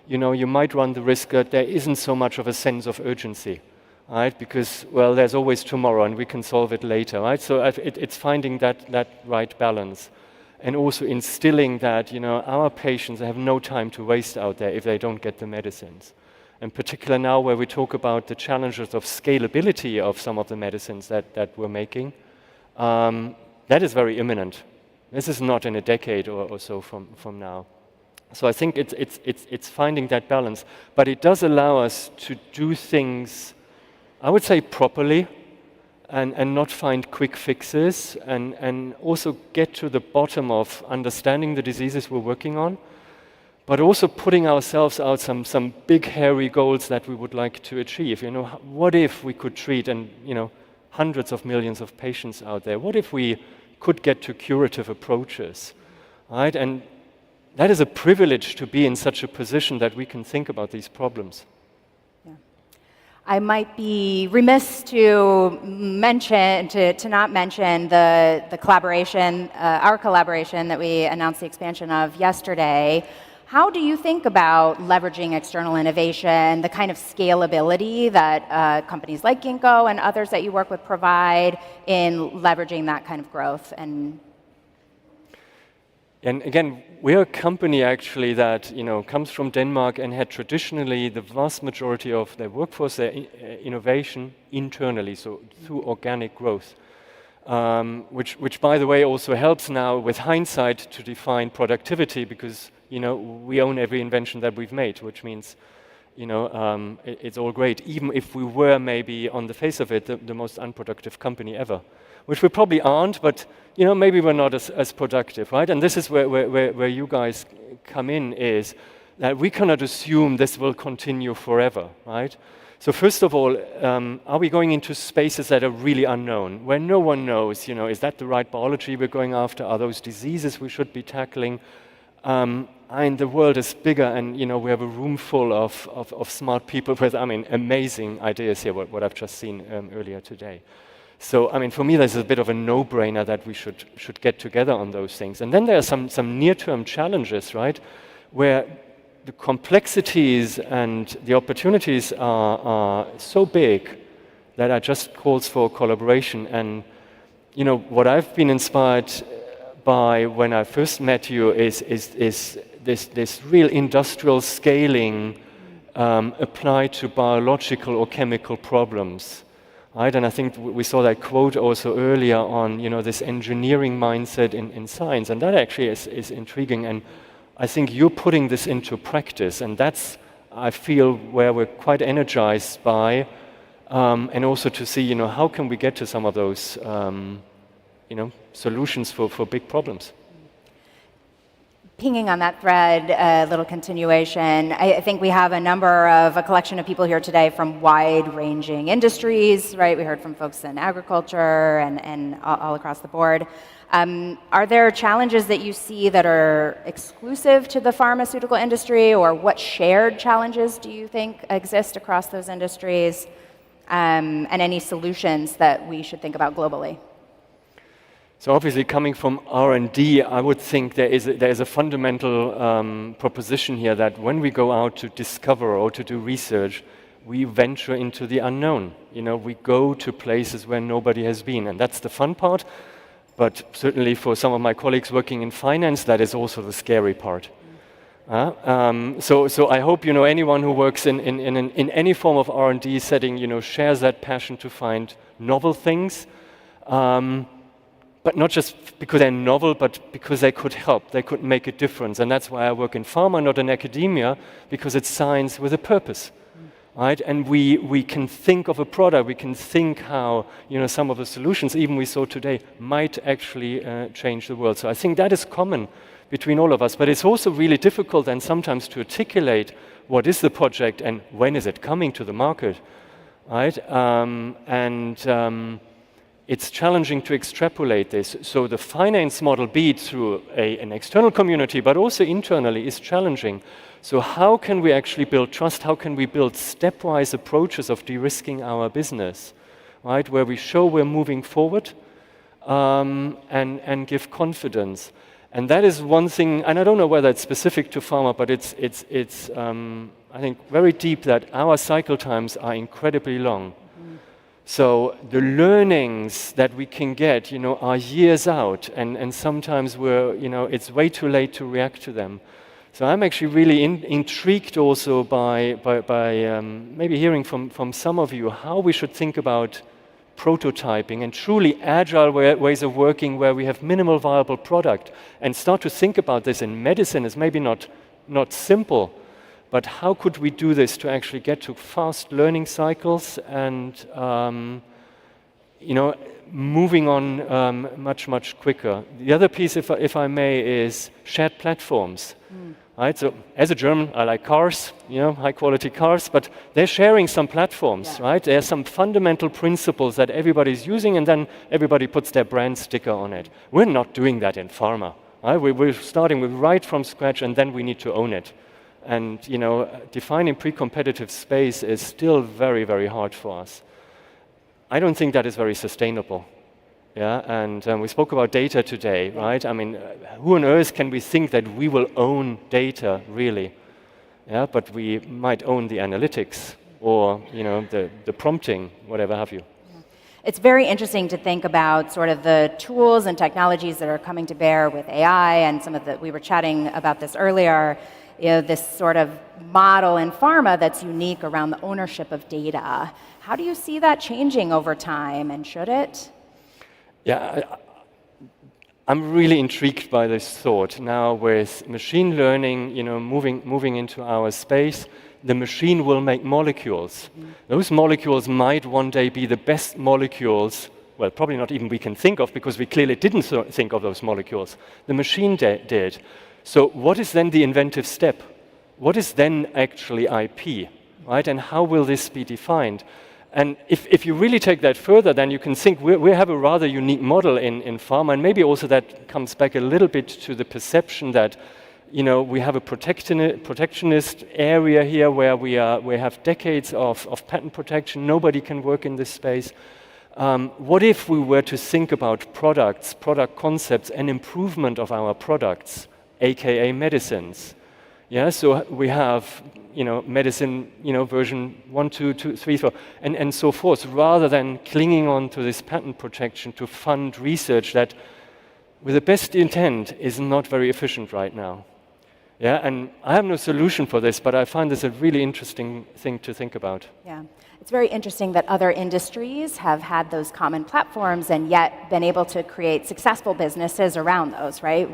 you might run the risk that there isn't so much of a sense of urgency. Right? Because, well, there's always tomorrow and we can solve it later, right? So it's finding that right balance, and also instilling that, our patients have no time to waste out there if they don't get the medicines. In particular now where we talk about the challenges of scalability of some of the medicines that we're making, that is very imminent. This is not in a decade or so from now. So I think it's finding that balance, but it does allow us to do things, I would say, properly, and not find quick fixes, and also get to the bottom of understanding the diseases we're working on, but also putting ourselves out some big hairy goals that we would like to achieve. What if we could treat hundreds of millions of patients out there? What if we could get to curative approaches, right? And that is a privilege to be in such a position that we can think about these problems. I might be remiss to not mention the collaboration, our collaboration that we announced the expansion of yesterday. How do you think about leveraging external innovation, the kind of scalability that companies like Ginkgo and others that you work with provide in leveraging that kind of growth? And again, we're a company actually that comes from Denmark and had traditionally the vast majority of their workforce, their innovation internally, so through organic growth. Which, by the way, also helps now with hindsight to define productivity because we own every invention that we've made, which means it's all great, even if we were maybe on the face of it the most unproductive company ever, which we probably aren't, but maybe we're not as productive, right? And this is where you guys come in, is that we cannot assume this will continue forever, right? So first of all, are we going into spaces that are really unknown, where no one knows, is that the right biology we're going after? Are those diseases we should be tackling? And the world is bigger, and we have a room full of smart people with, amazing ideas here, what I've just seen earlier today. So, for me, there's a bit of a no-brainer that we should get together on those things. And then there are some near-term challenges, right, where the complexities and the opportunities are so big that it just calls for collaboration. And what I've been inspired by when I first met you is this real industrial scaling applied to biological or chemical problems, right? And I think we saw that quote also earlier on this engineering mindset in science, and that actually is intriguing. And I think you're putting this into practice, and that's, I feel, where we're quite energized by, and also to see, how can we get to some of those, solutions for big problems. Pinging on that thread, a little continuation, I think we have a collection of people here today from wide-ranging industries, right? We heard from folks in agriculture and all across the board. Are there challenges that you see that are exclusive to the pharmaceutical industry, or what shared challenges do you think exist across those industries, and any solutions that we should think about globally? So obviously, coming from R&D, I would think there is a fundamental proposition here that when we go out to discover or to do research, we venture into the unknown. We go to places where nobody has been, and that's the fun part. But certainly for some of my colleagues working in finance, that is also the scary part. So I hope anyone who works in any form of R&D setting shares that passion to find novel things, but not just because they're novel, but because they could help, they could make a difference. And that's why I work in pharma, not in academia, because it's science with a purpose. Right? And we can think of a product, we can think how some of the solutions, even we saw today, might actually change the world. So I think that is common between all of us, but it's also really difficult and sometimes to articulate what is the project and when is it coming to the market, right? It's challenging to extrapolate this. So the finance model, be it through an external community, but also internally, is challenging. So how can we actually build trust? How can we build stepwise approaches of de-risking our business, right? Where we show we're moving forward and give confidence. And that is one thing, and I don't know whether it's specific to pharma, but it's I think, very deep that our cycle times are incredibly long. So the learnings that we can get, are years out, and sometimes it's way too late to react to them. So I'm actually really intrigued also by maybe hearing from some of you how we should think about prototyping and truly agile ways of working where we have minimal viable product, and start to think about this in medicine is maybe not simple, but how could we do this to actually get to fast learning cycles and moving on much quicker. The other piece, if I may, is shared platforms. Right? So as a German, I like cars, high quality cars, but they're sharing some platforms, right? There are some fundamental principles that everybody's using, and then everybody puts their brand sticker on it. We're not doing that in pharma. Right? We're starting with right from scratch, and then we need to own it. And defining pre-competitive space is still very, very hard for us. I don't think that is very sustainable. Yeah, and we spoke about data today, right? I mean, who on earth can we think that we will own data, really? Yeah, but we might own the analytics or, you know, the prompting, whatever have you. It's very interesting to think about sort of the tools and technologies that are coming to bear with AI, and some of the, we were chatting about this earlier, you know, this sort of model in pharma that's unique around the ownership of data. How do you see that changing over time, and should it? Yeah, I'm really intrigued by this thought now with machine learning, you know, moving into our space. The machine will make molecules. Those molecules might one day be the best molecules, well, probably not even we can think of, because we clearly didn't think of those molecules. The machine did. So what is then the inventive step? What is then actually IP, right? And how will this be defined? And if you really take that further, then you can think we have a rather unique model in pharma, and maybe also that comes back a little bit to the perception that, you know, we have a protectionist area here where we have decades of patent protection. Nobody can work in this space. What if we were to think about products, product concepts, and improvement of our products, aka medicines? Yeah, so we have, you know, medicine, you know, version 1, 2, 3, 4, and so forth, rather than clinging on to this patent protection to fund research that, with the best intent, is not very efficient right now. Yeah, and I have no solution for this, but I find this a really interesting thing to think about. Yeah, it's very interesting that other industries have had those common platforms and yet been able to create successful businesses around those, right?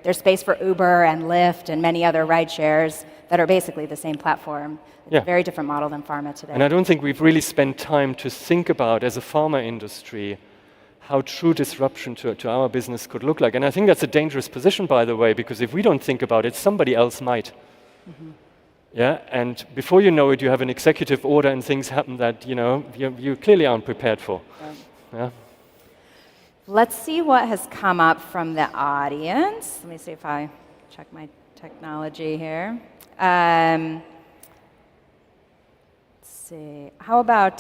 There's space for Uber and Lyft and many other ride shares that are basically the same platform. It's a very different model than pharma today. And I don't think we've really spent time to think about, as a pharma industry, how true disruption to our business could look like. And I think that's a dangerous position, by the way, because if we don't think about it, somebody else might. Mm-hmm. Yeah, and before you know it, you have an executive order and things happen that, you know, you clearly aren't prepared for. Yeah. Let's see what has come up from the audience. Let me see if I check my technology here. See. How about,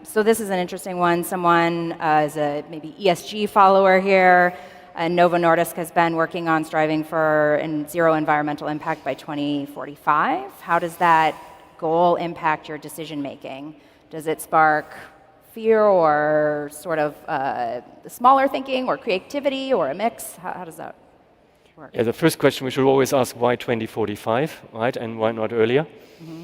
so this is an interesting one. Someone is a maybe ESG follower here, and Novo Nordisk has been working on striving for zero environmental impact by 2045. How does that goal impact your decision making? Does it spark fear or sort of smaller thinking or creativity or a mix? How does that work? Yeah, the first question we should always ask, why 2045, right? And why not earlier? Mm-hmm.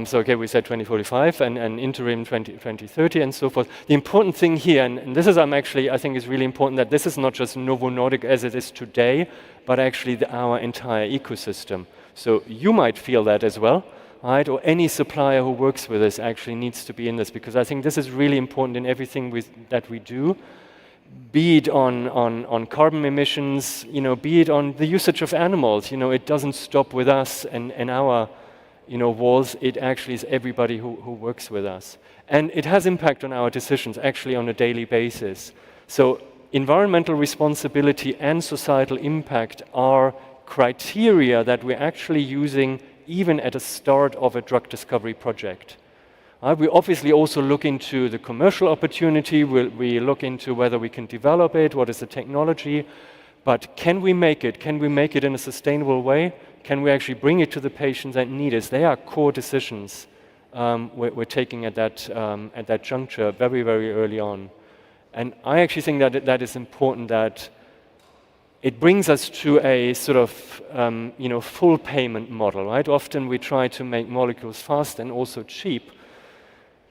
So, okay, we said 2045 and interim 2030 and so forth. The important thing here, and this is I think is really important, that this is not just Novo Nordisk as it is today, but actually our entire ecosystem. So you might feel that as well, right? Or any supplier who works with us actually needs to be in this, because I think this is really important in everything that we do, be it on carbon emissions, you know, be it on the usage of animals. You know, it doesn't stop with us and our, you know, walls. It actually is everybody who works with us. And it has impact on our decisions, actually on a daily basis. So environmental responsibility and societal impact are criteria that we're actually using even at the start of a drug discovery project. We obviously also look into the commercial opportunity. We look into whether we can develop it, what is the technology. But can we make it? Can we make it in a sustainable way? Can we actually bring it to the patients that need us? They are core decisions we're taking at that juncture very, very early on. And I actually think that that is important, that it brings us to a sort of you know, full payment model, right? Often we try to make molecules fast and also cheap.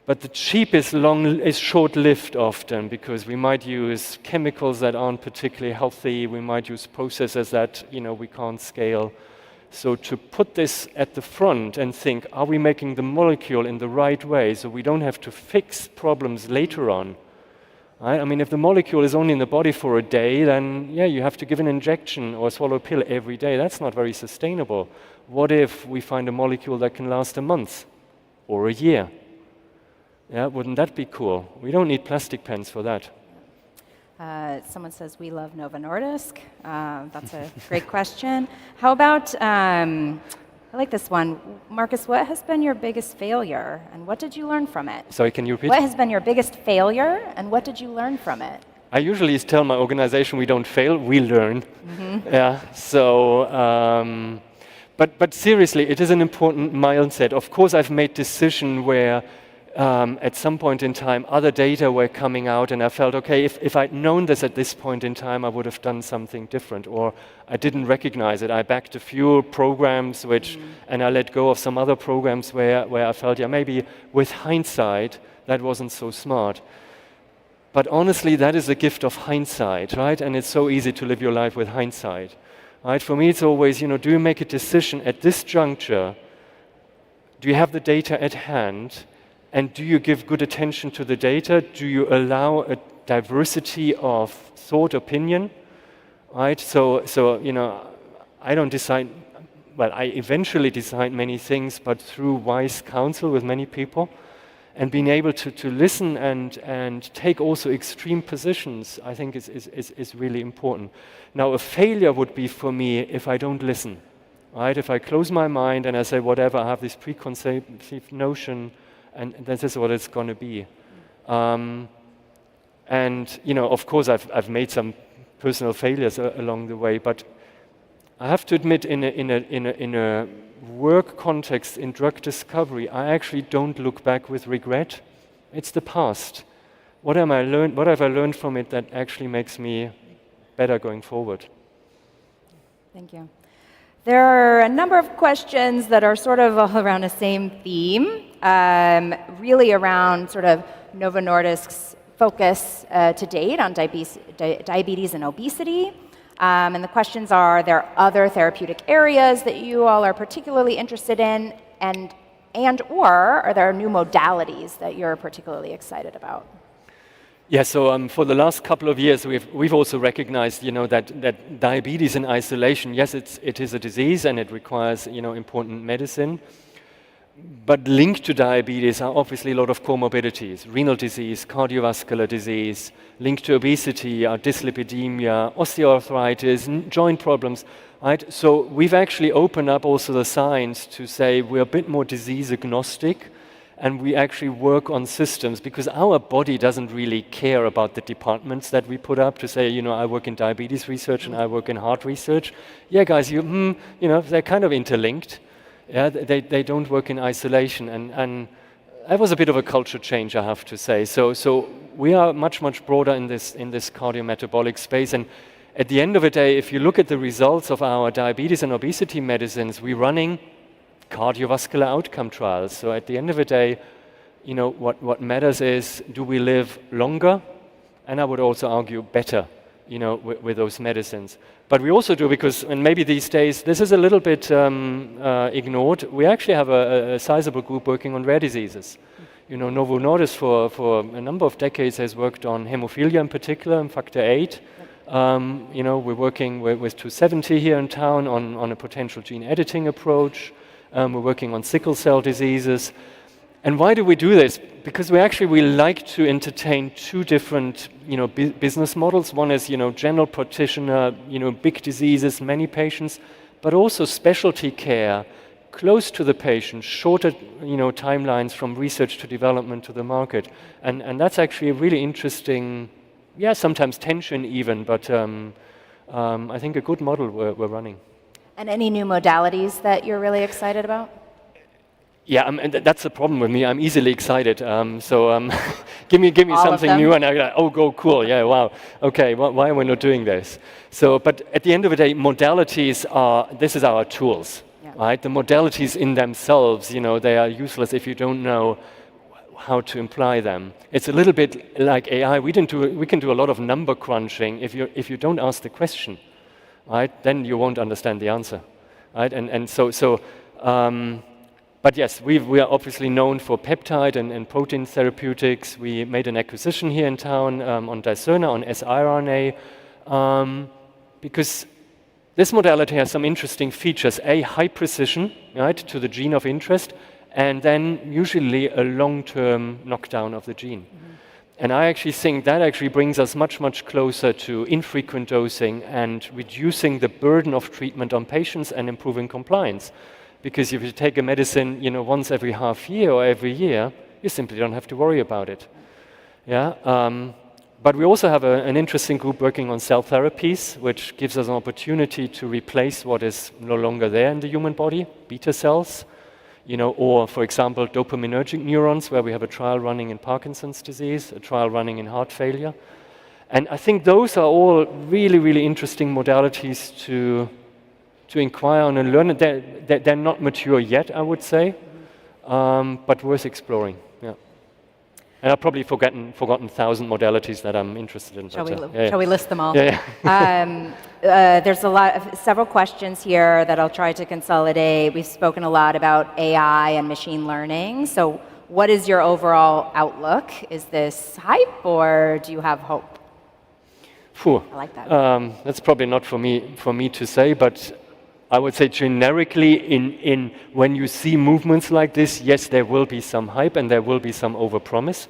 But the cheap is short-lived often, because we might use chemicals that aren't particularly healthy. We might use processes that, you know, we can't scale. So to put this at the front and think, are we making the molecule in the right way so we don't have to fix problems later on? Right? I mean, if the molecule is only in the body for a day, then yeah, you have to give an injection or swallow a pill every day. That's not very sustainable. What if we find a molecule that can last a month or a year? Yeah, wouldn't that be cool? We don't need plastic pens for that. Someone says, we love Novo Nordisk. That's a great question. How about, I like this one. Marcus, what has been your biggest failure, and what did you learn from it? Sorry, can you repeat? What has been your biggest failure, and what did you learn from it? I usually tell my organization we don't fail, we learn. Yeah. So, but seriously, it is an important mindset. Of course, I've made decision where at some point in time, other data were coming out, and I felt, okay, if I'd known this at this point in time, I would have done something different, or I didn't recognize it. I backed a few programs, and I let go of some other programs where I felt, yeah, maybe with hindsight, that wasn't so smart. But honestly, that is a gift of hindsight, right? And it's so easy to live your life with hindsight, right? For me, it's always, do you make a decision at this juncture? Do you have the data at hand? And do you give good attention to the data? Do you allow a diversity of thought, opinion, right? So I don't decide, well, I eventually decide many things, but through wise counsel with many people, and being able to listen and take also extreme positions, I think is really important. Now, a failure would be for me if I don't listen, right? If I close my mind and I say, whatever, I have this preconceived notion, and this is what it's going to be. And of course, I've made some personal failures along the way, but I have to admit, in a work context in drug discovery, I actually don't look back with regret. It's the past. What have I learned from it that actually makes me better going forward? Thank you. There are a number of questions that are sort of all around the same theme, really around sort of Novo Nordisk's focus to date on diabetes and obesity. And the questions are there other therapeutic areas that you all are particularly interested in, and or are there new modalities that you're particularly excited about? Yeah, so for the last couple of years, we've also recognized, that diabetes in isolation, yes, it is a disease and it requires, important medicine. But linked to diabetes are obviously a lot of comorbidities: renal disease, cardiovascular disease. Linked to obesity are dyslipidemia, osteoarthritis, joint problems. Right? So we've actually opened up also the science to say we're a bit more disease agnostic, and we actually work on systems, because our body doesn't really care about the departments that we put up to say, I work in diabetes research and I work in heart research. Yeah, guys, they're kind of interlinked. Yeah, they don't work in isolation, and that was a bit of a culture change, I have to say. So we are much broader in this cardiometabolic space, and at the end of the day, if you look at the results of our diabetes and obesity medicines, we're running cardiovascular outcome trials. So at the end of the day, what matters is, do we live longer? And I would also argue better, with those medicines. But we also do, because, and maybe these days, this is a little bit ignored, we actually have a sizable group working on rare diseases. Novo Nordisk for a number of decades has worked on hemophilia in particular, and factor VIII. We're working with 270 here in town on a potential gene editing approach. We're working on sickle cell diseases. And why do we do this? Because we like to entertain two different, business models. One is, general practitioner, big diseases, many patients, but also specialty care, close to the patient, shorter, timelines from research to development to the market. And that's actually a really interesting, sometimes tension even, but I think a good model we're running. And any new modalities that you're really excited about? Yeah, and that's the problem with me. I'm easily excited. Give me All something new, and I'm like, oh, go cool. Yeah, wow. Okay, why are we not doing this? So, but at the end of the day, modalities this is our tools, right? The modalities in themselves, they are useless if you don't know how to imply them. It's a little bit like AI. We can do a lot of number crunching if you don't ask the question, right? Then you won't understand the answer, right? But yes, we are obviously known for peptide and protein therapeutics. We made an acquisition here in town on Dicerna, on siRNA, because this modality has some interesting features. High precision, right, to the gene of interest, and then usually a long-term knockdown of the gene. And I actually think that actually brings us much closer to infrequent dosing and reducing the burden of treatment on patients and improving compliance. Because if you take a medicine, once every half year or every year, you simply don't have to worry about it. Yeah. But we also have an interesting group working on cell therapies, which gives us an opportunity to replace what is no longer there in the human body, beta cells, or, for example, dopaminergic neurons, where we have a trial running in Parkinson's disease, a trial running in heart failure. And I think those are all really, really interesting modalities to inquire on and learn. They're not mature yet, I would say, but worth exploring. Yeah. And I've probably forgotten 1,000 modalities that I'm interested in. Shall we list them all? Yeah. There's several questions here that I'll try to consolidate. We've spoken a lot about AI and machine learning. So what is your overall outlook? Is this hype, or do you have hope? Phew. I like that. That's probably not for me to say, but I would say generically, in when you see movements like this, yes, there will be some hype and there will be some overpromise.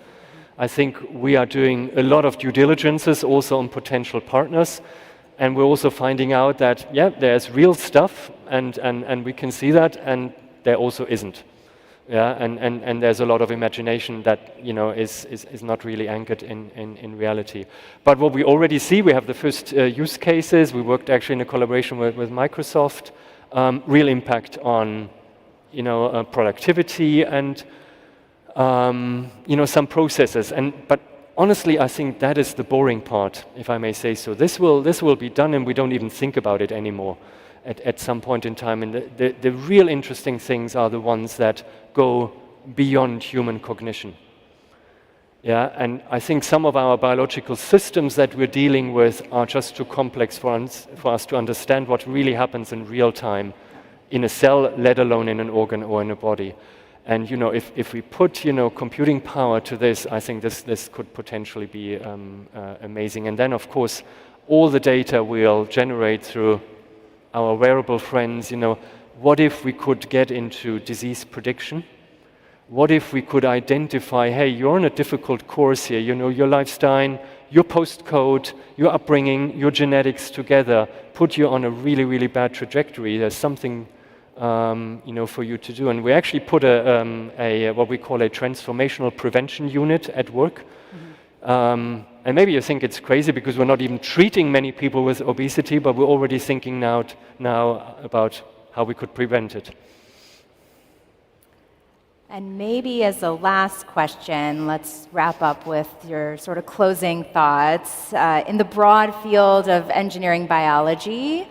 I think we are doing a lot of due diligences also on potential partners, and we're also finding out that, yeah, there's real stuff, and we can see that, and there also isn't. Yeah, and there's a lot of imagination that is not really anchored in reality. But what we already see, we have the first use cases. We worked actually in a collaboration with Microsoft, real impact on productivity and some processes. But honestly, I think that is the boring part, if I may say so. This will be done, and we don't even think about it anymore at some point in time. And the real interesting things are the ones that go beyond human cognition. Yeah, and I think some of our biological systems that we're dealing with are just too complex for us to understand what really happens in real time in a cell, let alone in an organ or in a body. And if we put computing power to this, I think this could potentially be amazing. And then, of course, all the data we'll generate through our wearable friends, what if we could get into disease prediction? What if we could identify, hey, you're on a difficult course here, your lifestyle, your postcode, your upbringing, your genetics together put you on a really, really bad trajectory. There's something, for you to do. And we actually put a what we call a transformational prevention unit at work. And maybe you think it's crazy because we're not even treating many people with obesity, but we're already thinking now about how we could prevent it. And maybe as a last question, let's wrap up with your sort of closing thoughts. In the broad field of engineering biology,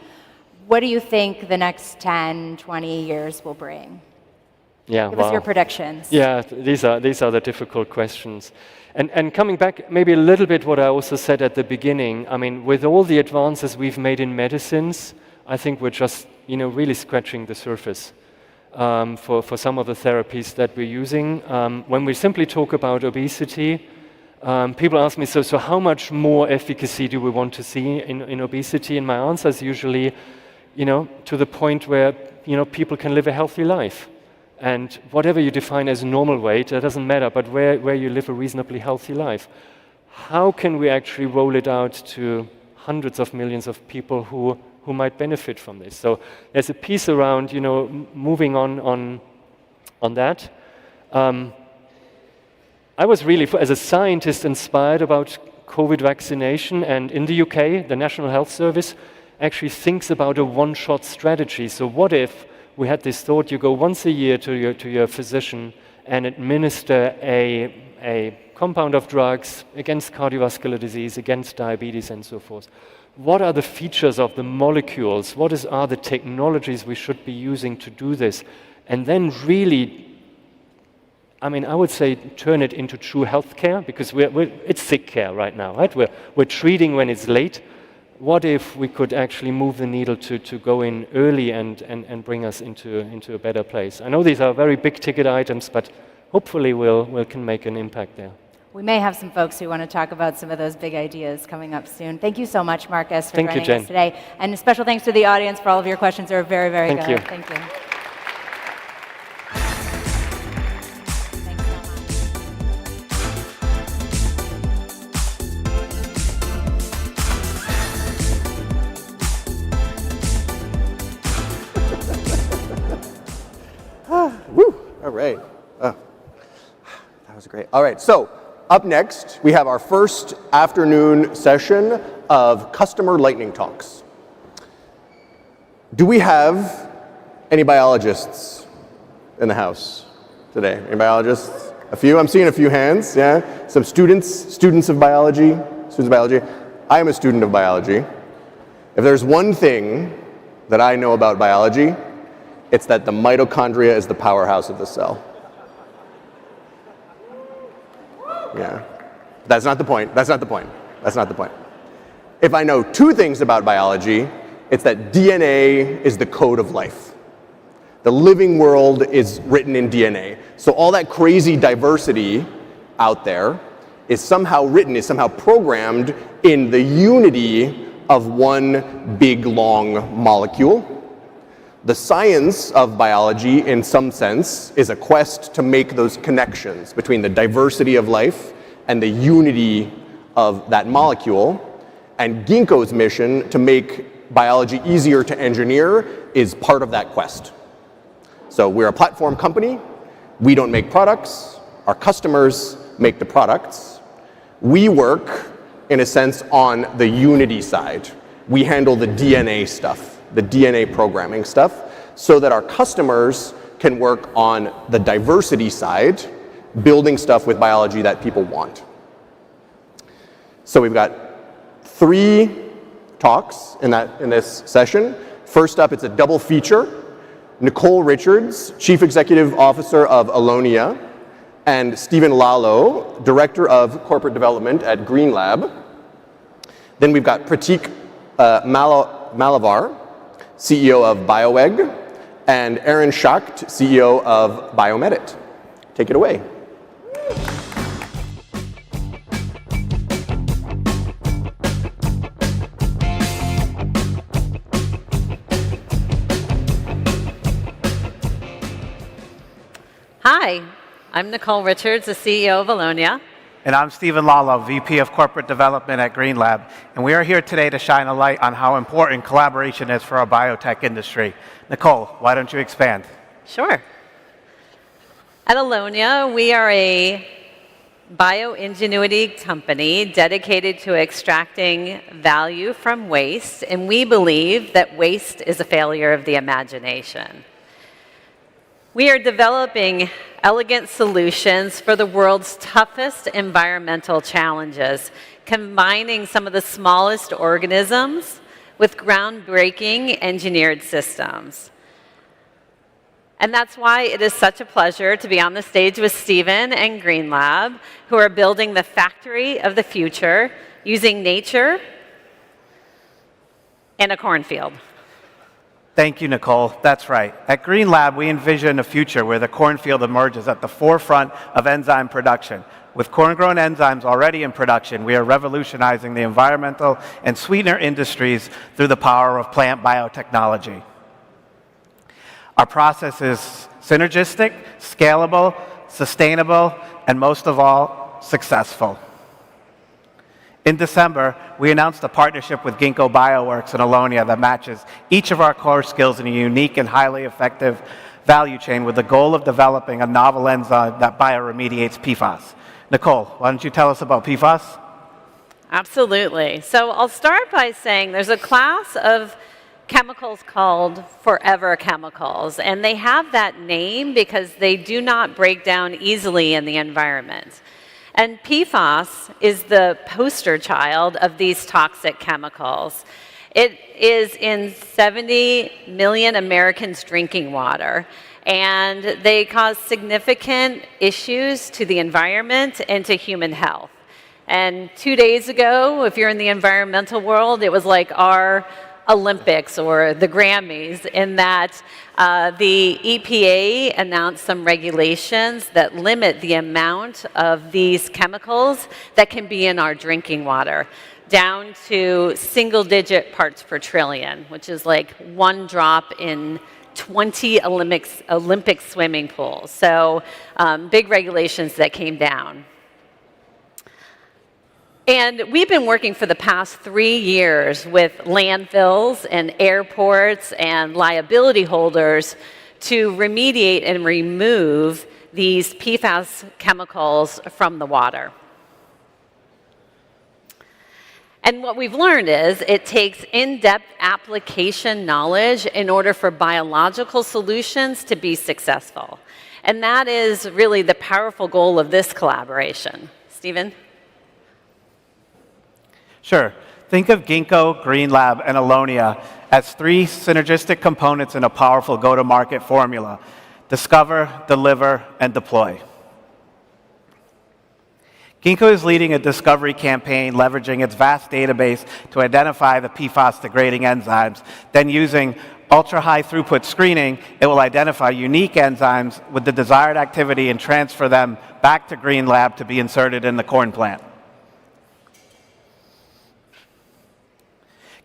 what do you think the next 10, 20 years will bring? Yeah, Give us your predictions. Yeah, these are the difficult questions. And coming back maybe a little bit what I also said at the beginning, I mean, with all the advances we've made in medicines, I think we're just, really scratching the surface for some of the therapies that we're using. When we simply talk about obesity, people ask me, so how much more efficacy do we want to see in obesity? And my answer is usually, to the point where, people can live a healthy life. And whatever you define as normal weight, that doesn't matter, but where you live a reasonably healthy life. How can we actually roll it out to hundreds of millions of people who might benefit from this? So there's a piece around, moving on that. I was really, as a scientist, inspired about COVID vaccination, and in the UK, the National Health Service actually thinks about a one-shot strategy. So what if we had this thought, you go once a year to your physician and administer a compound of drugs against cardiovascular disease, against diabetes, and so forth. What are the features of the molecules? What are the technologies we should be using to do this? And then really, I would say turn it into true healthcare, because it's sick care right now, right? We're treating when it's late. What if we could actually move the needle to go in early and bring us into a better place? I know these are very big ticket items, but hopefully we can make an impact there. We may have some folks who want to talk about some of those big ideas coming up soon. Thank you so much, Marcus, for joining us today. And a special thanks to the audience for all of your questions. They're very, very good. Thank you. Thank you. Woo! All right. Oh, that was great. All right, so Up next, we have our first afternoon session of customer lightning talks. Do we have any biologists in the house today? Any biologists? A few? I'm seeing a few hands, yeah? Some students of biology. I am a student of biology. If there's one thing that I know about biology, it's that the mitochondria is the powerhouse of the cell. Yeah. That's not the point. If I know two things about biology, it's that DNA is the code of life. The living world is written in DNA. So all that crazy diversity out there is somehow programmed in the unity of one big, long molecule. The science of biology, in some sense, is a quest to make those connections between the diversity of life and the unity of that molecule. And Ginkgo's mission to make biology easier to engineer is part of that quest. So we're a platform company. We don't make products. Our customers make the products. We work, in a sense, on the unity side. We handle the DNA stuff, the DNA programming stuff, so that our customers can work on the diversity side, building stuff with biology that people want. So we've got 3 talks in this session. First up, it's a double feature. Nicole Richards, Chief Executive Officer of Alonia, and Stephen Lalo, Director of Corporate Development at Green Lab. Then we've got Pratik Malavar, CEO of BioEgg, and Aaron Schacht, CEO of Biomedit. Take it away. Hi, I'm Nicole Richards, the CEO of Alonia. And I'm Stephen Lalo, VP of Corporate Development at Green Lab. And we are here today to shine a light on how important collaboration is for our biotech industry. Nicole, why don't you expand? Sure. At Alonia, we are a bioengineering company dedicated to extracting value from waste, and we believe that waste is a failure of the imagination. We are developing elegant solutions for the world's toughest environmental challenges, combining some of the smallest organisms with groundbreaking engineered systems. And that's why it is such a pleasure to be on the stage with Stephen and Green Lab, who are building the factory of the future using nature and a cornfield. Thank you, Nicole. That's right. At Green Lab, we envision a future where the cornfield emerges at the forefront of enzyme production. With corn-grown enzymes already in production, we are revolutionizing the environmental and sweetener industries through the power of plant biotechnology. Our process is synergistic, scalable, sustainable, and most of all, successful. In December, we announced a partnership with Ginkgo Bioworks and Alonia that matches each of our core skills in a unique and highly effective value chain with the goal of developing a novel enzyme that bioremediates PFAS. Nicole, why don't you tell us about PFAS? Absolutely. So I'll start by saying there's a class of chemicals called forever chemicals, and they have that name because they do not break down easily in the environment. And PFAS is the poster child of these toxic chemicals. It is in 70 million Americans' drinking water, and they cause significant issues to the environment and to human health. And 2 days ago, if you're in the environmental world, it was like our Olympics or the Grammys, in that the EPA announced some regulations that limit the amount of these chemicals that can be in our drinking water, down to single-digit parts per trillion, which is like 1 drop in 20 Olympic swimming pools. So big regulations that came down. And we've been working for the past 3 years with landfills and airports and liability holders to remediate and remove these PFAS chemicals from the water. And what we've learned is it takes in-depth application knowledge in order for biological solutions to be successful. And that is really the powerful goal of this collaboration. Stephen? Sure. Think of Ginkgo, Green Lab, and Alonia as three synergistic components in a powerful go-to-market formula: discover, deliver, and deploy. Ginkgo is leading a discovery campaign leveraging its vast database to identify the PFAS-degrading enzymes. Then using ultra-high throughput screening, it will identify unique enzymes with the desired activity and transfer them back to Green Lab to be inserted in the corn plant.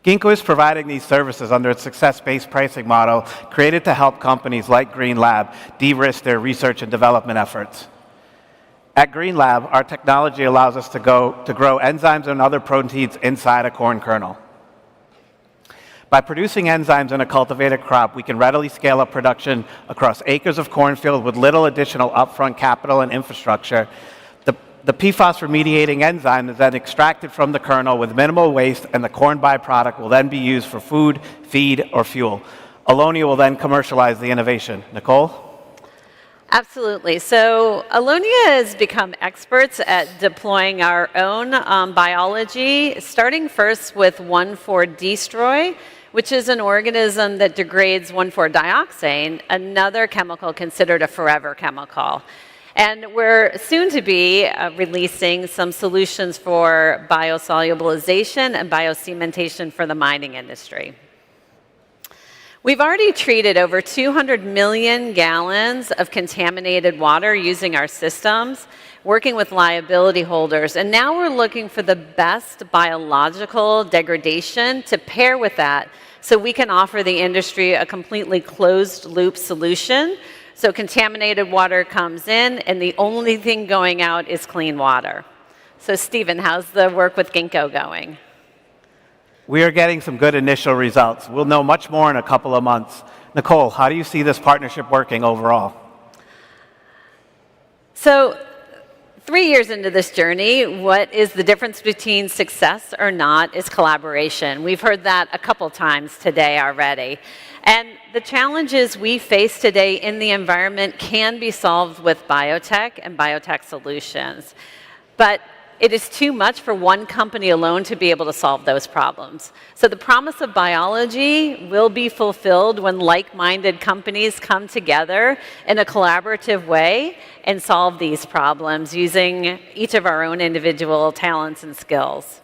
Ginkgo is providing these services under its success-based pricing model created to help companies like Green Lab de-risk their research and development efforts. At Green Lab, our technology allows us to grow enzymes and other proteins inside a corn kernel. By producing enzymes in a cultivated crop, we can readily scale up production across acres of cornfield with little additional upfront capital and infrastructure. The PFAS remediating enzyme is then extracted from the kernel with minimal waste, and the corn byproduct will then be used for food, feed, or fuel. Alonia will then commercialize the innovation. Nicole? Absolutely. So Alonia has become experts at deploying our own biology, starting first with 1,4-destroy, which is an organism that degrades 1,4-dioxane, another chemical considered a forever chemical. And we're soon to be releasing some solutions for biosolubilization and biocementation for the mining industry. We've already treated over 200 million gallons of contaminated water using our systems, working with liability holders. And now we're looking for the best biological degradation to pair with that so we can offer the industry a completely closed-loop solution. So contaminated water comes in, and the only thing going out is clean water. So Stephen, how's the work with Ginkgo going? We are getting some good initial results. We'll know much more in a couple of months. Nicole, how do you see this partnership working overall? So 3 years into this journey, what is the difference between success or not is collaboration. We've heard that a couple times today already. And the challenges we face today in the environment can be solved with biotech and biotech solutions. But it is too much for one company alone to be able to solve those problems. So the promise of biology will be fulfilled when like-minded companies come together in a collaborative way and solve these problems using each of our own individual talents and skills.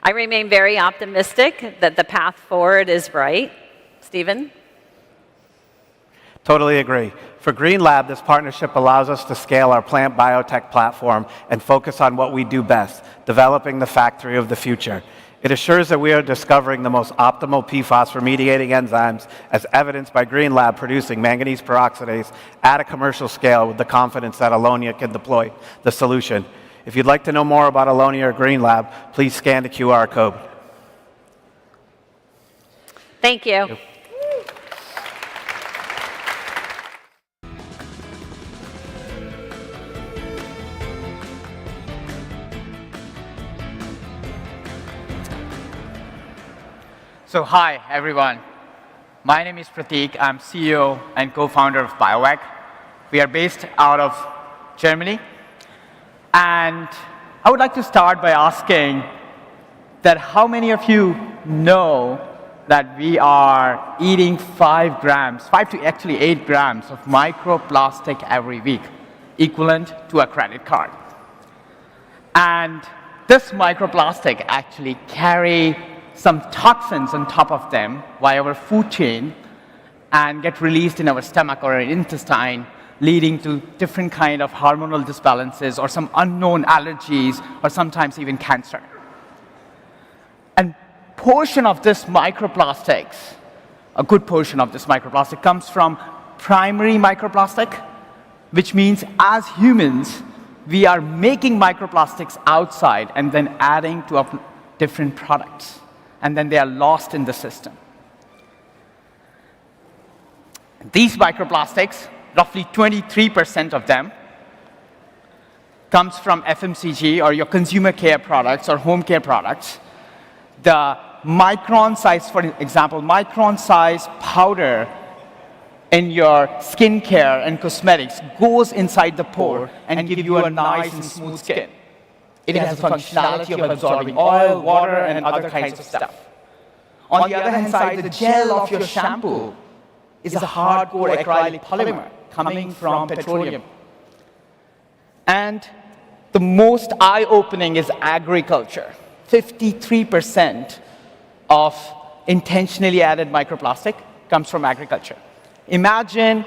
I remain very optimistic that the path forward is bright. Stephen? Totally agree. For Green Lab, this partnership allows us to scale our plant biotech platform and focus on what we do best, developing the factory of the future. It assures that we are discovering the most optimal PFAS remediating enzymes, as evidenced by Green Lab producing manganese peroxidase at a commercial scale with the confidence that Alonia can deploy the solution. If you'd like to know more about Alonia or Green Lab, please scan the QR code. Thank you. So hi, everyone. My name is Pratik. I'm CEO and co-founder of Biowag. We are based out of Germany. And I would like to start by asking that how many of you know that we are eating 5 to actually 8 grams of microplastic every week, equivalent to a credit card. And this microplastic actually carry some toxins on top of them via our food chain and get released in our stomach or our intestine, leading to different kind of hormonal disbalances or some unknown allergies or sometimes even cancer. And portion of this microplastics, a good portion of this microplastic comes from primary microplastic, which means as humans, we are making microplastics outside and then adding to our different products. And then they are lost in the system. These microplastics, roughly 23% of them, comes from FMCG or your consumer care products or home care products. The micron size, for example, micron size powder in your skincare and cosmetics goes inside the pore and give you a nice and smooth skin. It has the functionality of absorbing oil, water, and other kinds of stuff. On the other hand side, the gel of your shampoo is a hardcore acrylic polymer coming from petroleum. And the most eye-opening is agriculture. 53% of intentionally added microplastic comes from agriculture. Imagine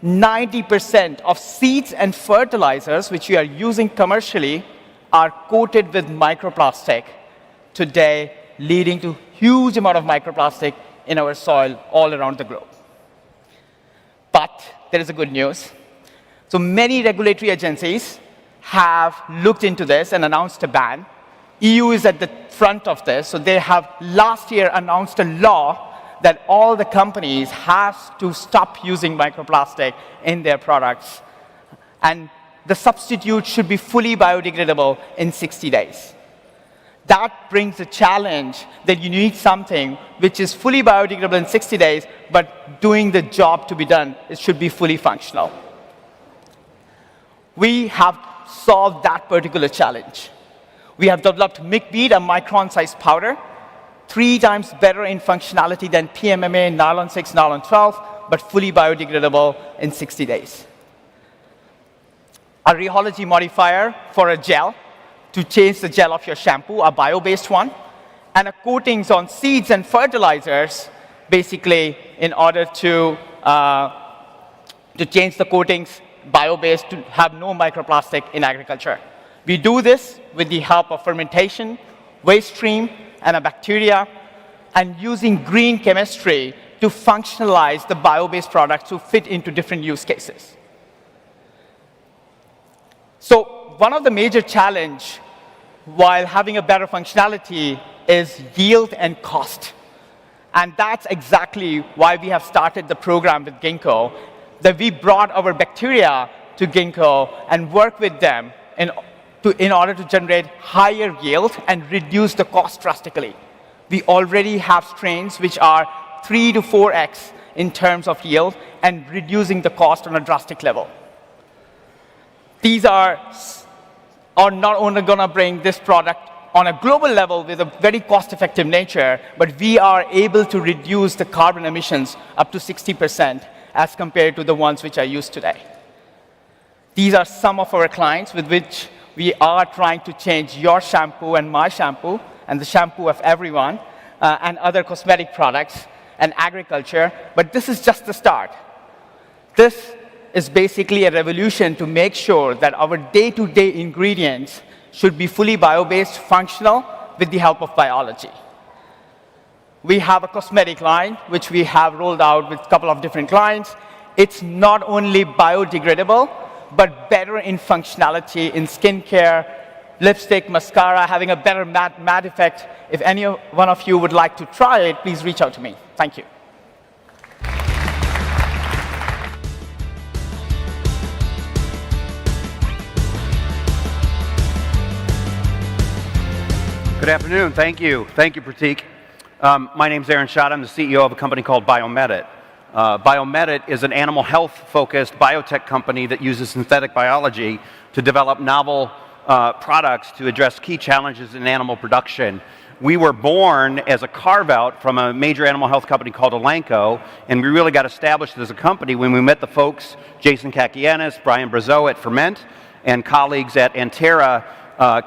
90% of seeds and fertilizers which we are using commercially are coated with microplastic today, leading to huge amount of microplastic in our soil all around the globe. But there is a good news. So many regulatory agencies have looked into this and announced a ban. EU is at the front of this, so they have last year announced a law that all the companies have to stop using microplastic in their products. And the substitute should be fully biodegradable in 60 days. That brings a challenge that you need something which is fully biodegradable in 60 days, but doing the job to be done, it should be fully functional. We have solved that particular challenge. We have developed MICBEAD, a micron-sized powder, 3 times better in functionality than PMMA, nylon 6, nylon 12, but fully biodegradable in 60 days. A rheology modifier for a gel to change the gel of your shampoo, a bio-based one, and a coatings on seeds and fertilizers, basically in order to change the coatings bio-based to have no microplastic in agriculture. We do this with the help of fermentation, waste stream, and a bacteria, and using green chemistry to functionalize the bio-based products to fit into different use cases. So one of the major challenges while having a better functionality is yield and cost. And that's exactly why we have started the program with Ginkgo, that we brought our bacteria to Ginkgo and work with them in order to generate higher yield and reduce the cost drastically. We already have strains which are 3 to 4x in terms of yield and reducing the cost on a drastic level. These are not only going to bring this product on a global level with a very cost-effective nature, but we are able to reduce the carbon emissions up to 60% as compared to the ones which are used today. These are some of our clients with which we are trying to change your shampoo and my shampoo and the shampoo of everyone and other cosmetic products and agriculture, but this is just the start. This is basically a revolution to make sure that our day-to-day ingredients should be fully bio-based, functional, with the help of biology. We have a cosmetic line, which we have rolled out with a couple of different clients. It's not only biodegradable, but better in functionality in skincare, lipstick, mascara, having a better matte effect. If any one of you would like to try it, please reach out to me. Thank you. Good afternoon. Thank you. Thank you, Pratik. My name's Aaron Schott. I'm the CEO of a company called Biomedit. Biomedit is an animal health-focused biotech company that uses synthetic biology to develop novel products to address key challenges in animal production. We were born as a carve-out from a major animal health company called Elanco, and we really got established as a company when we met the folks, Jason Kakianis, Brian Brazeau at Ferment, and colleagues at Antera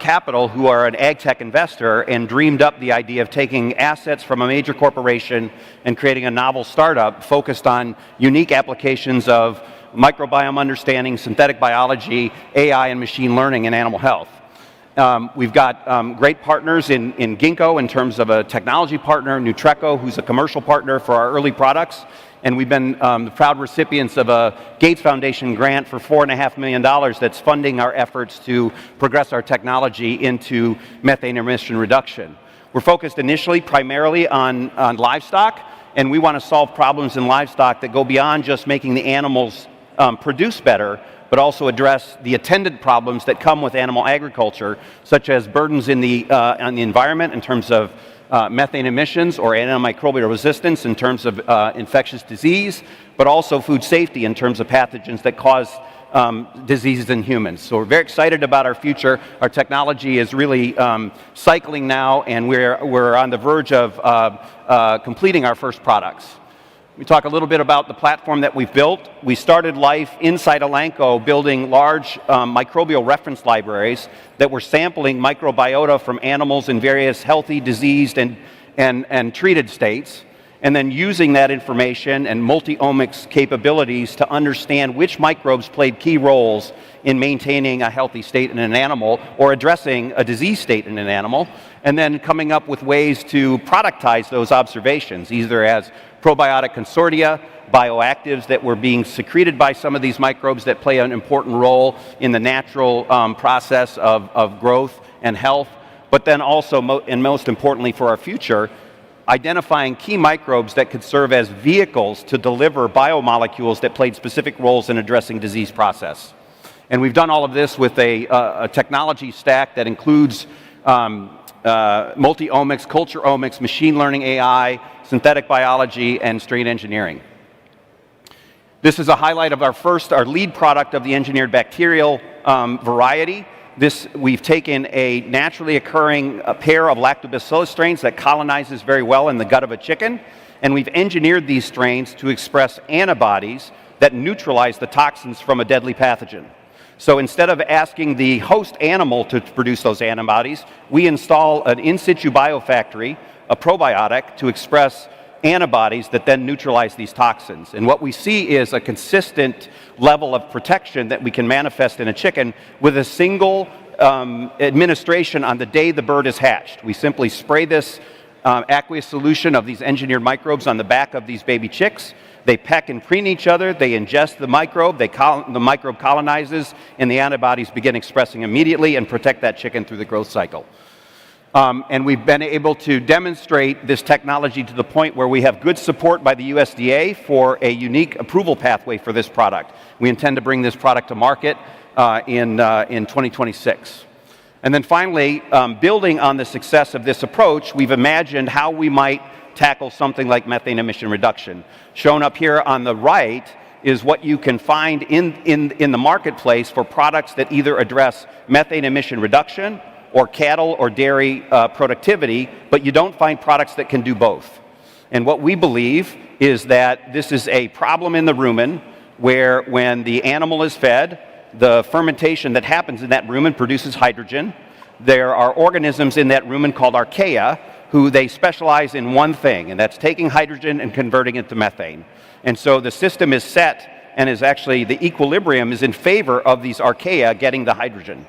Capital, who are an ag tech investor, and dreamed up the idea of taking assets from a major corporation and creating a novel startup focused on unique applications of microbiome understanding, synthetic biology, AI, and machine learning in animal health. We've got great partners in Ginkgo in terms of a technology partner, Nutreco, who's a commercial partner for our early products, and we've been the proud recipients of a Gates Foundation grant for $4.5 million that's funding our efforts to progress our technology into methane emission reduction. We're focused initially primarily on livestock, and we want to solve problems in livestock that go beyond just making the animals produce better, but also address the attendant problems that come with animal agriculture, such as burdens on the environment in terms of methane emissions or antimicrobial resistance in terms of infectious disease, but also food safety in terms of pathogens that cause diseases in humans. So we're very excited about our future. Our technology is really cycling now, and we're on the verge of completing our first products. We talk a little bit about the platform that we've built. We started life inside Elanco building large microbial reference libraries that were sampling microbiota from animals in various healthy, diseased, and treated states, and then using that information and multi-omics capabilities to understand which microbes played key roles in maintaining a healthy state in an animal or addressing a disease state in an animal, and then coming up with ways to productize those observations, either as probiotic consortia, bioactives that were being secreted by some of these microbes that play an important role in the natural process of growth and health, but then also, and most importantly for our future, identifying key microbes that could serve as vehicles to deliver biomolecules that played specific roles in addressing disease process. And we've done all of this with a technology stack that includes multi-omics, culture omics, machine learning AI, synthetic biology, and strain engineering. This is a highlight of our lead product of the engineered bacterial variety. We've taken a naturally occurring pair of lactobacillus strains that colonizes very well in the gut of a chicken, and we've engineered these strains to express antibodies that neutralize the toxins from a deadly pathogen. So instead of asking the host animal to produce those antibodies, we install an in situ biofactory, a probiotic, to express antibodies that then neutralize these toxins. And what we see is a consistent level of protection that we can manifest in a chicken with a single administration on the day the bird is hatched. We simply spray this aqueous solution of these engineered microbes on the back of these baby chicks. They peck and preen each other, they ingest the microbe, the microbe colonizes, and the antibodies begin expressing immediately and protect that chicken through the growth cycle. And we've been able to demonstrate this technology to the point where we have good support by the USDA for a unique approval pathway for this product. We intend to bring this product to market in 2026. And then finally, building on the success of this approach, we've imagined how we might tackle something like methane emission reduction. Shown up here on the right is what you can find in the marketplace for products that either address methane emission reduction or cattle or dairy productivity, but you don't find products that can do both. And what we believe is that this is a problem in the rumen where when the animal is fed, the fermentation that happens in that rumen produces hydrogen. There are organisms in that rumen called archaea who they specialize in one thing, and that's taking hydrogen and converting it to methane. And so the system is set and is actually, the equilibrium is in favor of these archaea getting the hydrogen.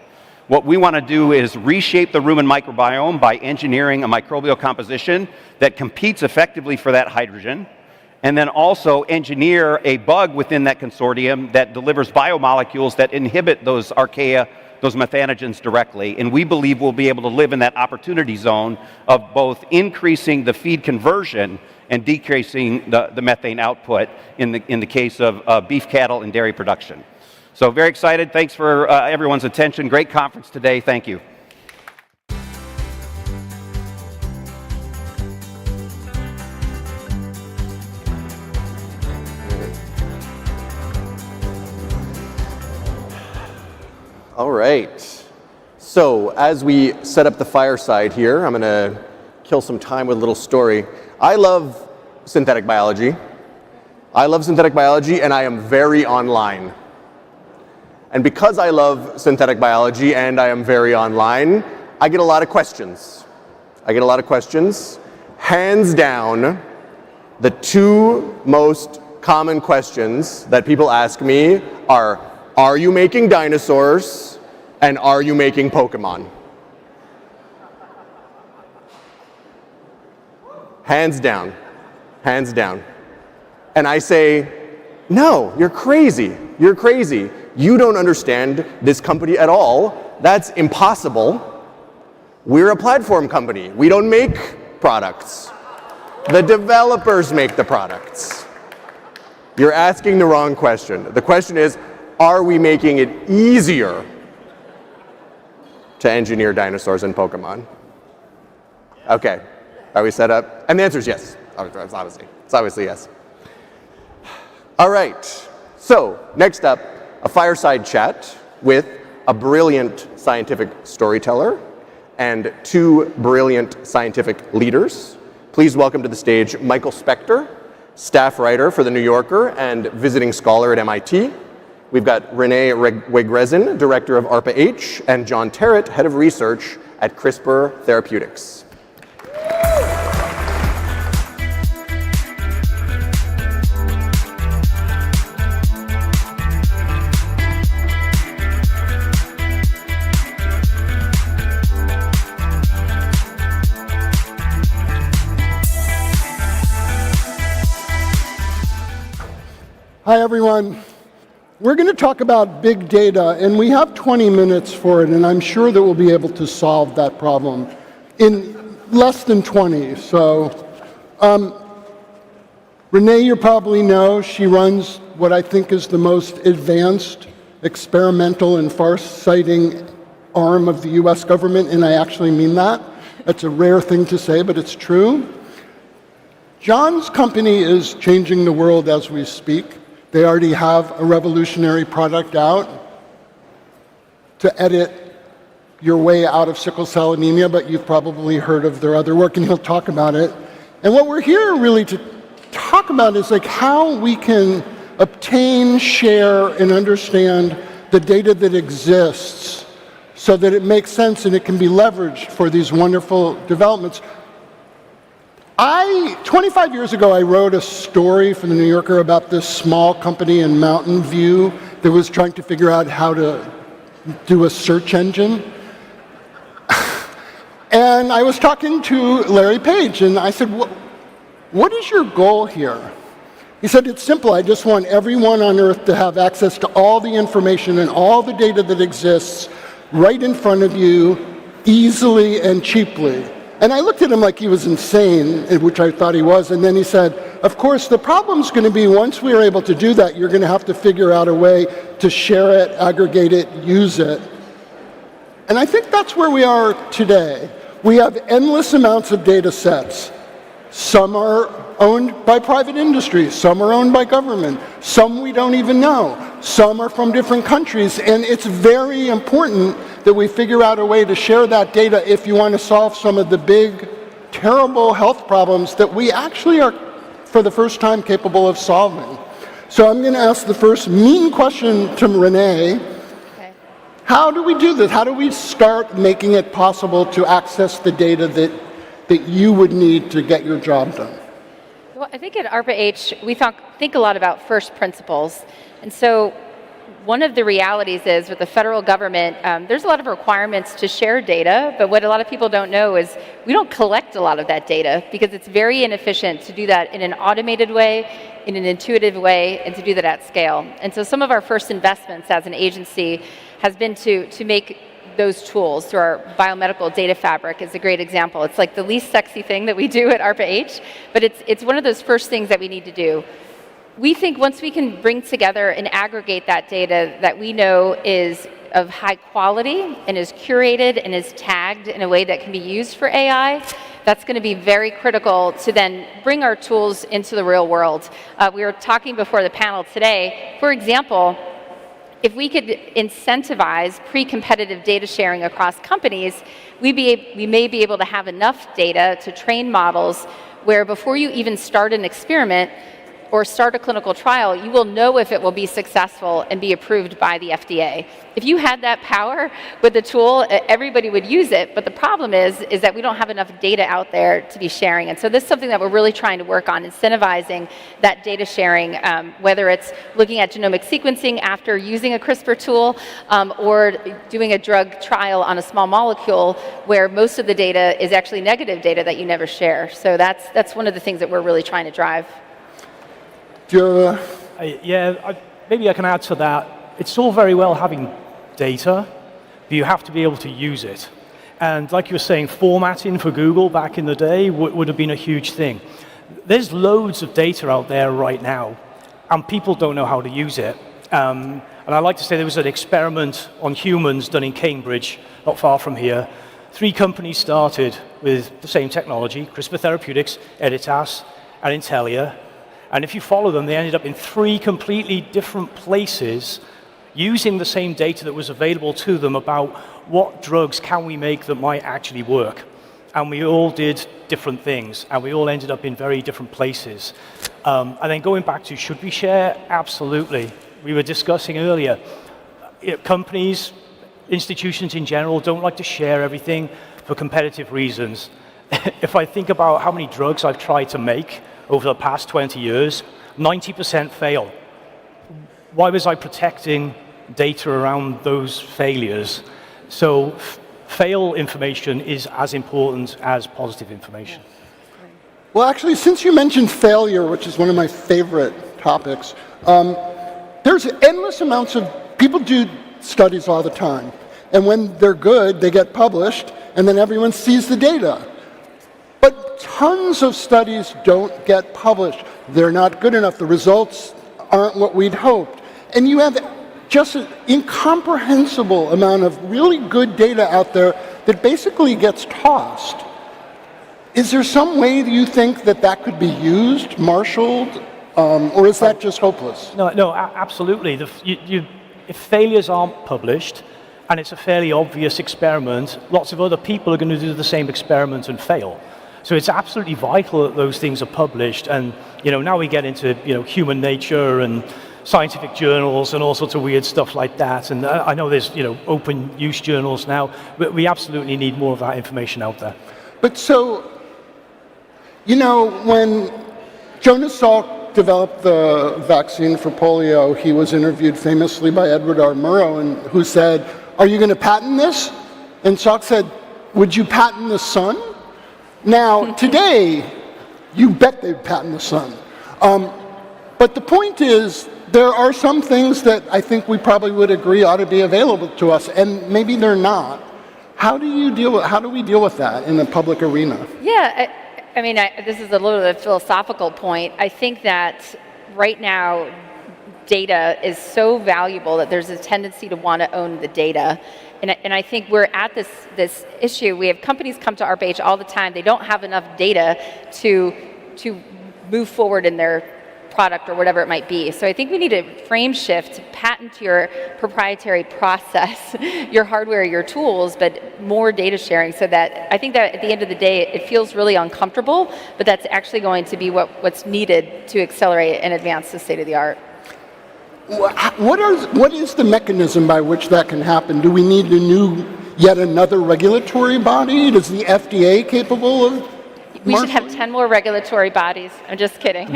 What we want to do is reshape the rumen microbiome by engineering a microbial composition that competes effectively for that hydrogen, and then also engineer a bug within that consortium that delivers biomolecules that inhibit those archaea, those methanogens directly. And we believe we'll be able to live in that opportunity zone of both increasing the feed conversion and decreasing the methane output in the case of beef cattle and dairy production. So very excited. Thanks for everyone's attention. Great conference today. Thank you. All right. So as we set up the fireside here, I'm going to kill some time with a little story. I love synthetic biology. And I am very online. And because I love synthetic biology and I am very online, I get a lot of questions. Hands down, the two most common questions that people ask me are you making dinosaurs and are you making Pokemon? Hands down. And I say, no, you're crazy. You don't understand this company at all. That's impossible. We're a platform company. We don't make products. The developers make the products. You're asking the wrong question. The question is, are we making it easier to engineer dinosaurs and Pokemon? Okay. Are we set up? And the answer is yes. It's obviously yes. All right. So next up, a fireside chat with a brilliant scientific storyteller and two brilliant scientific leaders. Please welcome to the stage Michael Spector, staff writer for The New Yorker and visiting scholar at MIT. We've got Renee Wegrezin, director of ARPA-H, and John Terrett, head of research at CRISPR Therapeutics. Hi, everyone. We're going to talk about big data, and we have 20 minutes for it, and I'm sure that we'll be able to solve that problem in less than 20. So, Renee, you probably know, she runs what I think is the most advanced experimental and far-sighting arm of the US government, and I actually mean that. That's a rare thing to say, but it's true. John's company is changing the world as we speak. They already have a revolutionary product out to edit your way out of sickle cell anemia, but you've probably heard of their other work, and he'll talk about it. And what we're here really to talk about is like how we can obtain, share, and understand the data that exists so that it makes sense and it can be leveraged for these wonderful developments. 25 years ago, I wrote a story for The New Yorker about this small company in Mountain View that was trying to figure out how to do a search engine. And I was talking to Larry Page, and I said, what is your goal here? He said, it's simple. I just want everyone on Earth to have access to all the information and all the data that exists right in front of you, easily and cheaply. And I looked at him like he was insane, which I thought he was, and then he said, of course, the problem's going to be once we're able to do that, you're going to have to figure out a way to share it, aggregate it, use it. And I think that's where we are today. We have endless amounts of data sets. Some are owned by private industry, some are owned by government, some we don't even know, some are from different countries, and it's very important that we figure out a way to share that data if you want to solve some of the big, terrible health problems that we actually are, for the first time, capable of solving. So I'm going to ask the first mean question to Renee. Okay. How do we do this? How do we start making it possible to access the data that you would need to get your job done? Well, I think at ARPA-H, we think a lot about first principles. And so one of the realities is with the federal government, there's a lot of requirements to share data, but what a lot of people don't know is we don't collect a lot of that data because it's very inefficient to do that in an automated way, in an intuitive way, and to do that at scale. And so some of our first investments as an agency has been to make those tools through our biomedical data fabric is a great example. It's like the least sexy thing that we do at ARPA-H, but it's one of those first things that we need to do. We think once we can bring together and aggregate that data that we know is of high quality and is curated and is tagged in a way that can be used for AI, that's going to be very critical to then bring our tools into the real world. We were talking before the panel today, for example, if we could incentivize pre-competitive data sharing across companies, we may be able to have enough data to train models where before you even start an experiment, or start a clinical trial, you will know if it will be successful and be approved by the FDA. If you had that power with the tool, everybody would use it, but the problem is that we don't have enough data out there to be sharing. And so this is something that we're really trying to work on, incentivizing that data sharing, whether it's looking at genomic sequencing after using a CRISPR tool, or doing a drug trial on a small molecule where most of the data is actually negative data that you never share. So that's one of the things that we're really trying to drive. Maybe I can add to that. It's all very well having data, but you have to be able to use it. And like you were saying, formatting for Google back in the day would have been a huge thing. There's loads of data out there right now, and people don't know how to use it. And I like to say there was an experiment on humans done in Cambridge, not far from here, 3 companies started with the same technology, CRISPR Therapeutics, Editas, and Intellia. And if you follow them, they ended up in 3 completely different places using the same data that was available to them about what drugs can we make that might actually work. And we all did different things, and we all ended up in very different places. And then going back to should we share? Absolutely. We were discussing earlier, companies, institutions in general don't like to share everything for competitive reasons. If I think about how many drugs I've tried to make over the past 20 years, 90% fail. Why was I protecting data around those failures? So fail information is as important as positive information. Well, actually, since you mentioned failure, which is one of my favorite topics, there's endless amounts of, people do studies all the time. And when they're good, they get published, and then everyone sees the data. But tons of studies don't get published. They're not good enough. The results aren't what we'd hoped. And you have just an incomprehensible amount of really good data out there that basically gets tossed. Is there some way that you think that that could be used, marshaled, or is that just hopeless? No, absolutely. If failures aren't published, and it's a fairly obvious experiment, lots of other people are going to do the same experiment and fail. So it's absolutely vital that those things are published. And now we get into human nature and scientific journals and all sorts of weird stuff like that. And I know there's open use journals now, but we absolutely need more of that information out there. But so, when Jonas Salk developed the vaccine for polio, he was interviewed famously by Edward R. Murrow, who said, "Are you going to patent this?" And Salk said, "Would you patent the sun?" Now, today, you bet they'd patent the sun. But the point is, there are some things that I think we probably would agree ought to be available to us, and maybe they're not. How do we deal with that in the public arena? Yeah, this is a little bit of a philosophical point. I think that right now, data is so valuable that there's a tendency to want to own the data. And I think we're at this issue. We have companies come to ARPA-H all the time. They don't have enough data to move forward in their product or whatever it might be. So I think we need a frame shift, patent your proprietary process, your hardware, your tools, but more data sharing, so that I think that at the end of the day, it feels really uncomfortable, but that's actually going to be what's needed to accelerate and advance the state of the art. What is the mechanism by which that can happen? Do we need yet another regulatory body? Is the FDA capable of? We should have 10 more regulatory bodies. I'm just kidding.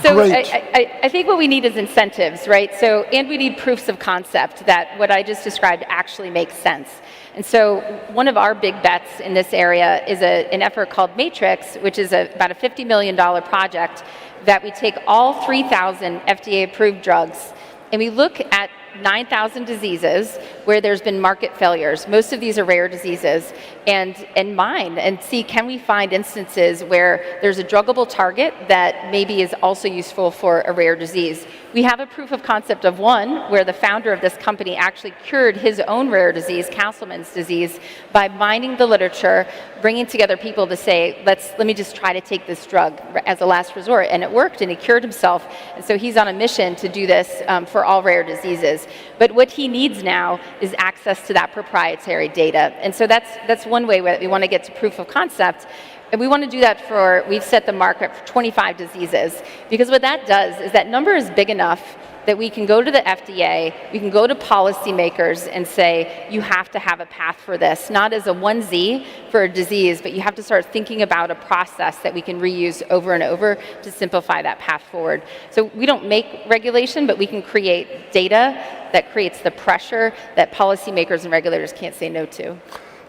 So I think what we need is incentives, right? And we need proofs of concept that what I just described actually makes sense. And so one of our big bets in this area is an effort called Matrix, which is about a $50 million project that we take all 3,000 FDA-approved drugs and we look at 9,000 diseases where there's been market failures. Most of these are rare diseases, and mine, and see, can we find instances where there's a druggable target that maybe is also useful for a rare disease. We have a proof of concept of one where the founder of this company actually cured his own rare disease, Castleman's disease, by mining the literature, bringing together people to say, let me just try to take this drug as a last resort, and it worked, and he cured himself. And so he's on a mission to do this for all rare diseases. But what he needs now is access to that proprietary data. And so that's one way that we want to get to proof of concept. And we want to do that we've set the market for 25 diseases. Because what that does is that number is big enough that we can go to the FDA, we can go to policymakers and say, you have to have a path for this, not as a 1Z for a disease, but you have to start thinking about a process that we can reuse over and over to simplify that path forward. So we don't make regulation, but we can create data that creates the pressure that policymakers and regulators can't say no to.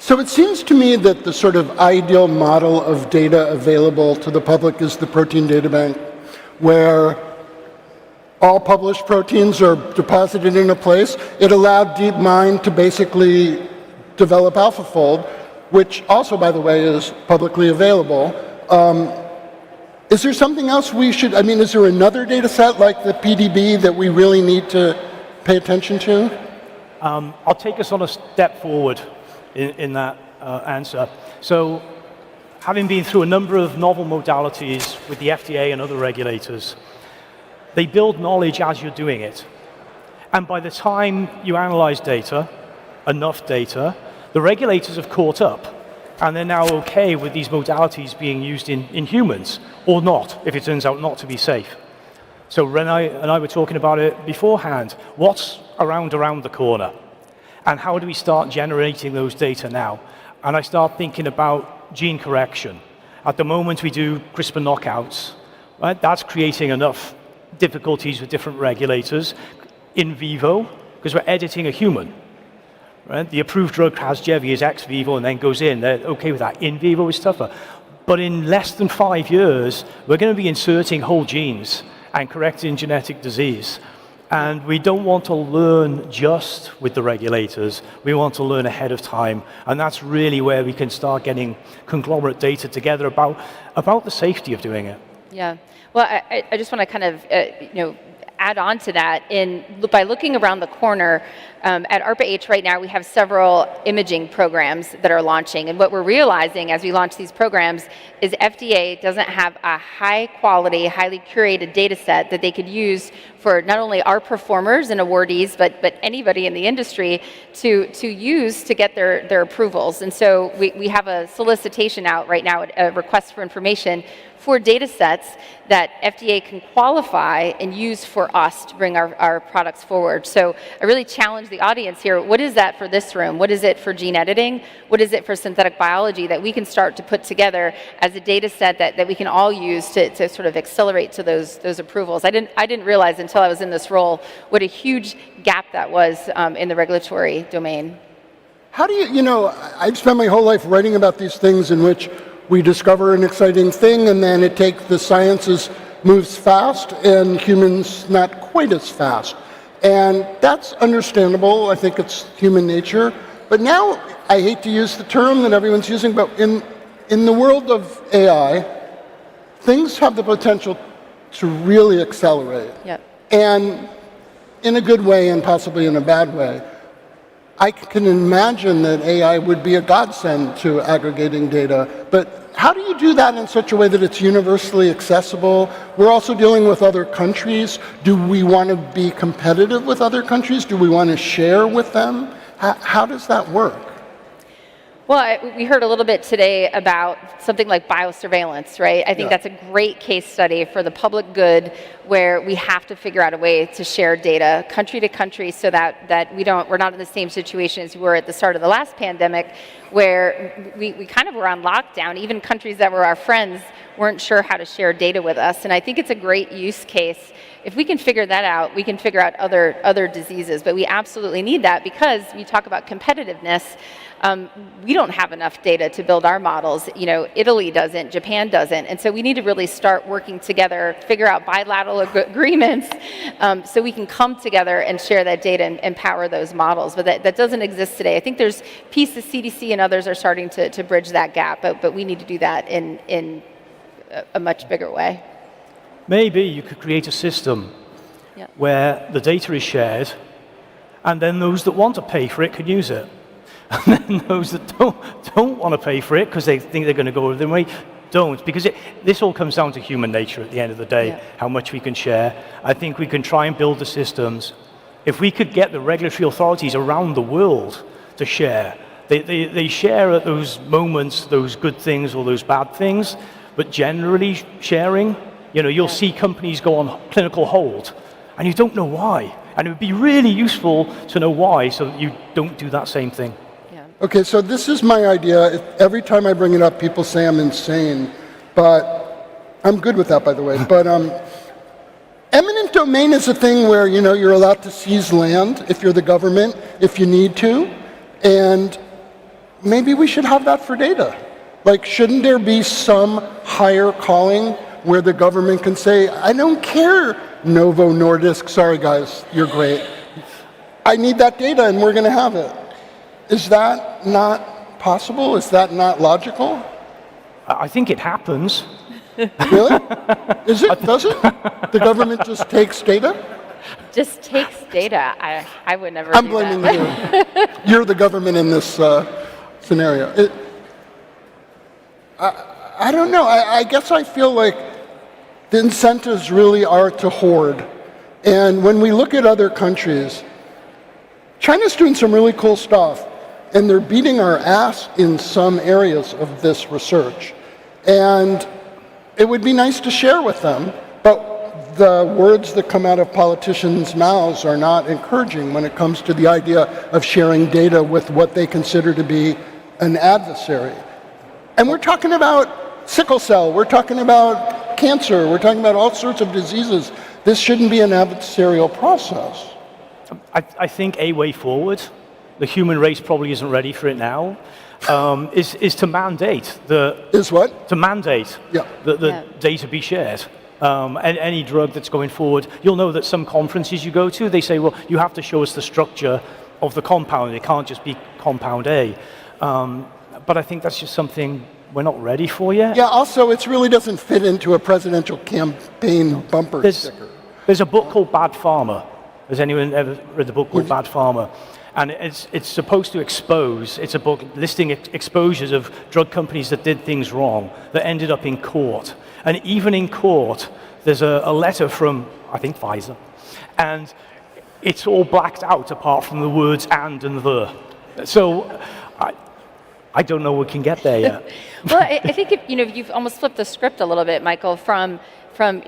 So it seems to me that the sort of ideal model of data available to the public is the protein data bank, where all published proteins are deposited in a place. It allowed DeepMind to basically develop AlphaFold, which also, by the way, is publicly available. Is there something else is there another data set like the PDB that we really need to pay attention to? I'll take us on a step forward. in that answer. So having been through a number of novel modalities with the FDA and other regulators, they build knowledge as you're doing it. And by the time you analyze data, enough data, the regulators have caught up. And they're now okay with these modalities being used in humans, or not, if it turns out not to be safe. So Renai and I were talking about it beforehand. What's around the corner? And how do we start generating those data now? And I start thinking about gene correction. At the moment, we do CRISPR knockouts. Right? That's creating enough difficulties with different regulators. In vivo, because we're editing a human. Right? The approved drug Casgevy is ex vivo and then goes in. They're okay with that. In vivo is tougher. But in less than 5 years, we're going to be inserting whole genes and correcting genetic disease. And we don't want to learn just with the regulators. We want to learn ahead of time. And that's really where we can start getting conglomerate data together about the safety of doing it. Yeah. Well, I just want to kind of, add on to that. By looking around the corner, at ARPA-H right now, we have several imaging programs that are launching. And what we're realizing as we launch these programs is FDA doesn't have a high quality, highly curated data set that they could use for not only our performers and awardees, but anybody in the industry to use to get their approvals. And so we have a solicitation out right now, a request for information for data sets that FDA can qualify and use for us to bring our products forward. So I really challenge the audience here. What is that for this room? What is it for gene editing? What is it for synthetic biology that we can start to put together as a data set that we can all use to sort of accelerate to those approvals? I didn't realize until I was in this role what a huge gap that was in the regulatory domain. How do I've spent my whole life writing about these things in which we discover an exciting thing and then the sciences moves fast and humans not quite as fast. And that's understandable. I think it's human nature. But now, I hate to use the term that everyone's using, but in the world of AI, things have the potential to really accelerate. Yep. And in a good way and possibly in a bad way. I can imagine that AI would be a godsend to aggregating data, but how do you do that in such a way that it's universally accessible? We're also dealing with other countries. Do we want to be competitive with other countries? Do we want to share with them? How does that work? Well, we heard a little bit today about something like biosurveillance, right? I think that's a great case study for the public good where we have to figure out a way to share data country to country so that we're not in the same situation as we were at the start of the last pandemic where we kind of were on lockdown. Even countries that were our friends weren't sure how to share data with us. And I think it's a great use case. If we can figure that out, we can figure out other diseases. But we absolutely need that because we talk about competitiveness. We don't have enough data to build our models. Italy doesn't, Japan doesn't. And so we need to really start working together, figure out bilateral agreements so we can come together and share that data and power those models. But that doesn't exist today. I think there's pieces CDC and others are starting to bridge that gap, but we need to do that in a much bigger way. Maybe you could create a system where the data is shared, and then those that want to pay for it can use it. And then those that don't want to pay for it because they think they're going to go over their way, don't. Because this all comes down to human nature at the end of the day, how much we can share. I think we can try and build the systems. If we could get the regulatory authorities around the world to share, they share at those moments, those good things or those bad things, but generally sharing, you'll see companies go on clinical hold, and you don't know why. And it would be really useful to know why so that you don't do that same thing. Okay, so this is my idea. Every time I bring it up, people say I'm insane, but I'm good with that, by the way. But eminent domain is a thing where, you're allowed to seize land if you're the government, if you need to, and maybe we should have that for data. Like, shouldn't there be some higher calling where the government can say, I don't care, Novo Nordisk, sorry guys, you're great. I need that data and we're going to have it. Is that not possible? Is that not logical? I think it happens. Really? Is it? Does it? The government just takes data? Just takes data. I would never I'm do blaming that. you. You're the government in this scenario. I don't know. I guess I feel like the incentives really are to hoard. And when we look at other countries, China's doing some really cool stuff, and they're beating our ass in some areas of this research. And it would be nice to share with them, but the words that come out of politicians' mouths are not encouraging when it comes to the idea of sharing data with what they consider to be an adversary. And we're talking about sickle cell, we're talking about cancer, we're talking about all sorts of diseases. This shouldn't be an adversarial process. I think a way forward, the human race probably isn't ready for it now, is to mandate the... Is what? To mandate the data be shared. And any drug that's going forward, you'll know that some conferences you go to, they say, well, you have to show us the structure of the compound. It can't just be compound A. But I think that's just something we're not ready for yet. Yeah, also, it really doesn't fit into a presidential campaign bumper sticker. There's a book called Bad Pharma. Has anyone ever read the book called Bad Pharma? And it's supposed to expose, it's a book listing exposures of drug companies that did things wrong, that ended up in court. And even in court, there's a letter from, I think, Pfizer. And it's all blacked out apart from the words and the. So I don't know we can get there yet. Well, I think you've almost flipped the script a little bit, Michael, from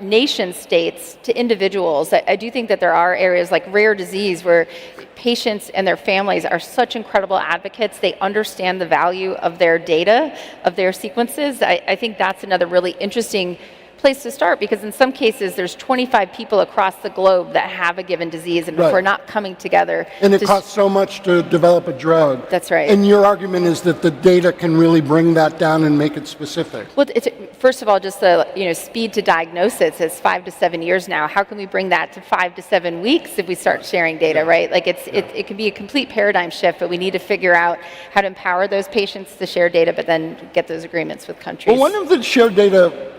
nation states to individuals. I do think that there are areas like rare disease where patients and their families are such incredible advocates. They understand the value of their data, of their sequences. I think that's another really interesting place to start, because in some cases there's 25 people across the globe that have a given disease, and if we're not coming together... And it costs so much to develop a drug. That's right. And your argument is that the data can really bring that down and make it specific. Well, it's, first of all, just the speed to diagnosis is 5 to 7 years now. How can we bring that to 5 to 7 weeks if we start sharing data, right? Like it can be a complete paradigm shift, but we need to figure out how to empower those patients to share data, but then get those agreements with countries. Well, one of the shared data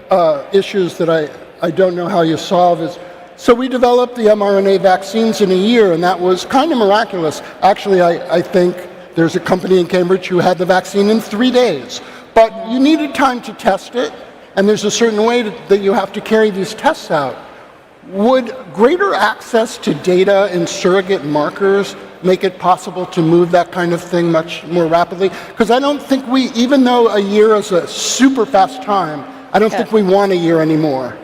issues that I don't know how you solve is, so we developed the mRNA vaccines in a year, and that was kind of miraculous. Actually, I think there's a company in Cambridge who had the vaccine in 3 days. But you needed time to test it, and there's a certain way that you have to carry these tests out. Would greater access to data and surrogate markers make it possible to move that kind of thing much more rapidly? Because I don't think even though a year is a super fast time, I don't think we want a year anymore.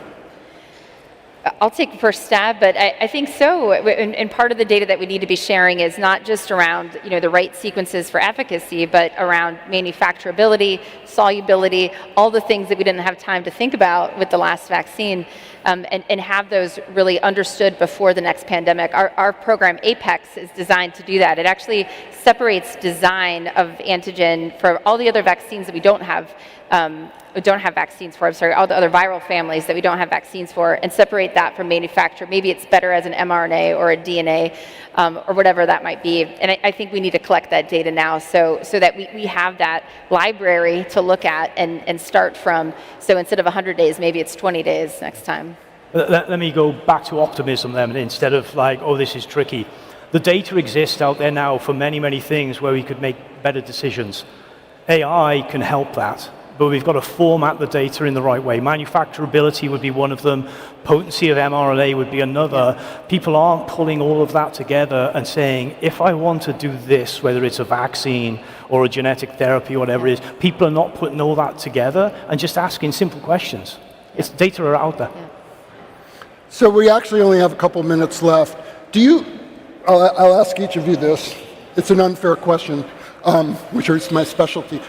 I'll take the first stab, but I think so. And part of the data that we need to be sharing is not just around the right sequences for efficacy, but around manufacturability, solubility, all the things that we didn't have time to think about with the last vaccine, and have those really understood before the next pandemic. Our program, APEX, is designed to do that. It actually separates design of antigen for all the other vaccines that we don't have vaccines for, all the other viral families that we don't have vaccines for, and separate that from manufacture. Maybe it's better as an mRNA or a DNA or whatever that might be. And I think we need to collect that data now so that we have that library to look at and start from. So instead of 100 days, maybe it's 20 days next time. Let me go back to optimism then, instead of like, oh, this is tricky. The data exists out there now for many, many things where we could make better decisions. AI can help that, but we've got to format the data in the right way. Manufacturability would be one of them. Potency of mRNA would be another. People aren't pulling all of that together and saying, if I want to do this, whether it's a vaccine or a genetic therapy or whatever it is, people are not putting all that together and just asking simple questions. It's data are out there. So we actually only have a couple minutes left. I'll ask each of you this. It's an unfair question, which is my specialty.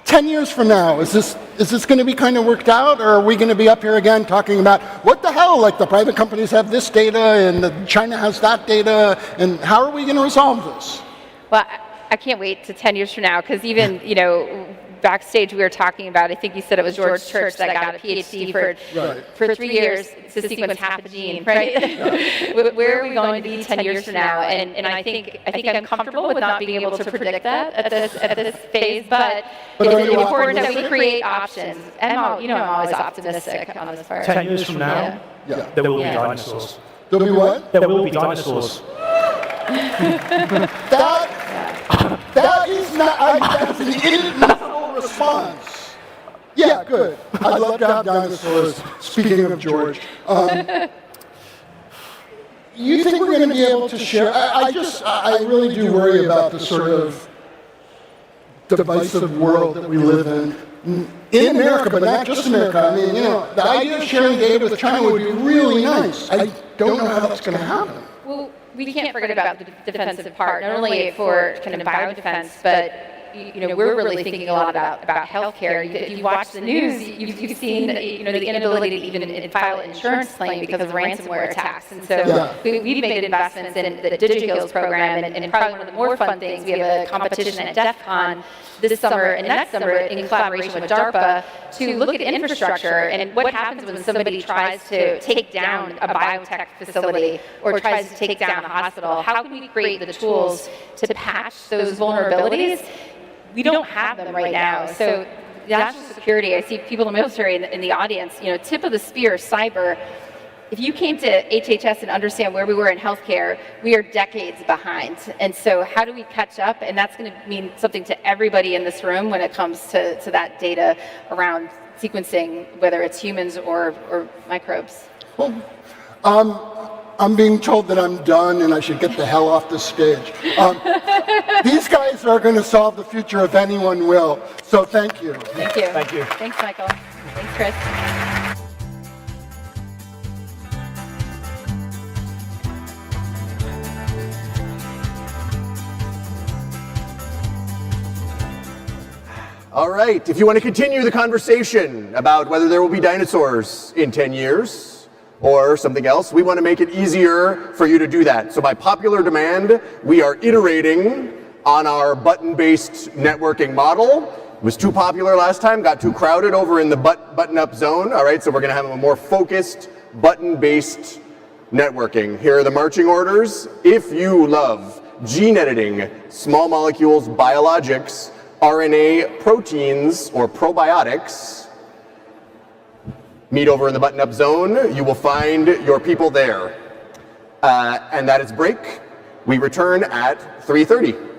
10 years from now, is this going to be kind of worked out, or are we going to be up here again talking about what the hell, like the private companies have this data and China has that data, and how are we going to resolve this? Well, I can't wait to 10 years from now, because even, backstage we were talking about, I think you said it was George Church that got a PhD for 3 years to sequence half the gene, right? Where are we going to be 10 years from now? And I think I'm comfortable with not being able to predict that at this phase, but it's important that we create options. And I'm always optimistic on this part. 10 years from now, there will be dinosaurs. There'll be what? There will be dinosaurs. That is that's an initial response. Yeah, good. I'd love to have dinosaurs. Speaking of George. You think we're going to be able to share? I really do worry about the sort of divisive world that we live in America, but not just America. I mean, the idea of sharing data with China would be really nice. I don't know how that's going to happen. Well, we can't forget about the defensive part, not only for kind of biodefense, but we're really thinking a lot about healthcare. If you watch the news, you've seen the inability to even file an insurance claim because of ransomware attacks. And so we've made investments in the DigiHeals program, and probably one of the more fun things, we have a competition at DEF CON this summer and next summer in collaboration with DARPA to look at infrastructure and what happens when somebody tries to take down a biotech facility or tries to take down a hospital. How can we create the tools to patch those vulnerabilities? We don't have them right now. So national security, I see people in the military in the audience, tip of the spear, cyber. If you came to HHS and understand where we were in healthcare, we are decades behind. And so how do we catch up? And that's going to mean something to everybody in this room when it comes to that data around sequencing, whether it's humans or microbes. Well, I'm being told that I'm done and I should get the hell off the stage. These guys are going to solve the future if anyone will. So thank you. Thank you. Thank you. Thanks, Michael. Thanks, Chris. All right, if you want to continue the conversation about whether there will be dinosaurs in 10 years or something else, we want to make it easier for you to do that. So by popular demand, we are iterating on our button-based networking model. It was too popular last time, got too crowded over in the button-up zone. All right, so we're going to have a more focused button-based networking. Here are the marching orders. If you love gene editing, small molecules, biologics, RNA, proteins, or probiotics, meet over in the button-up zone. You will find your people there. And that is break. We return at 3:30.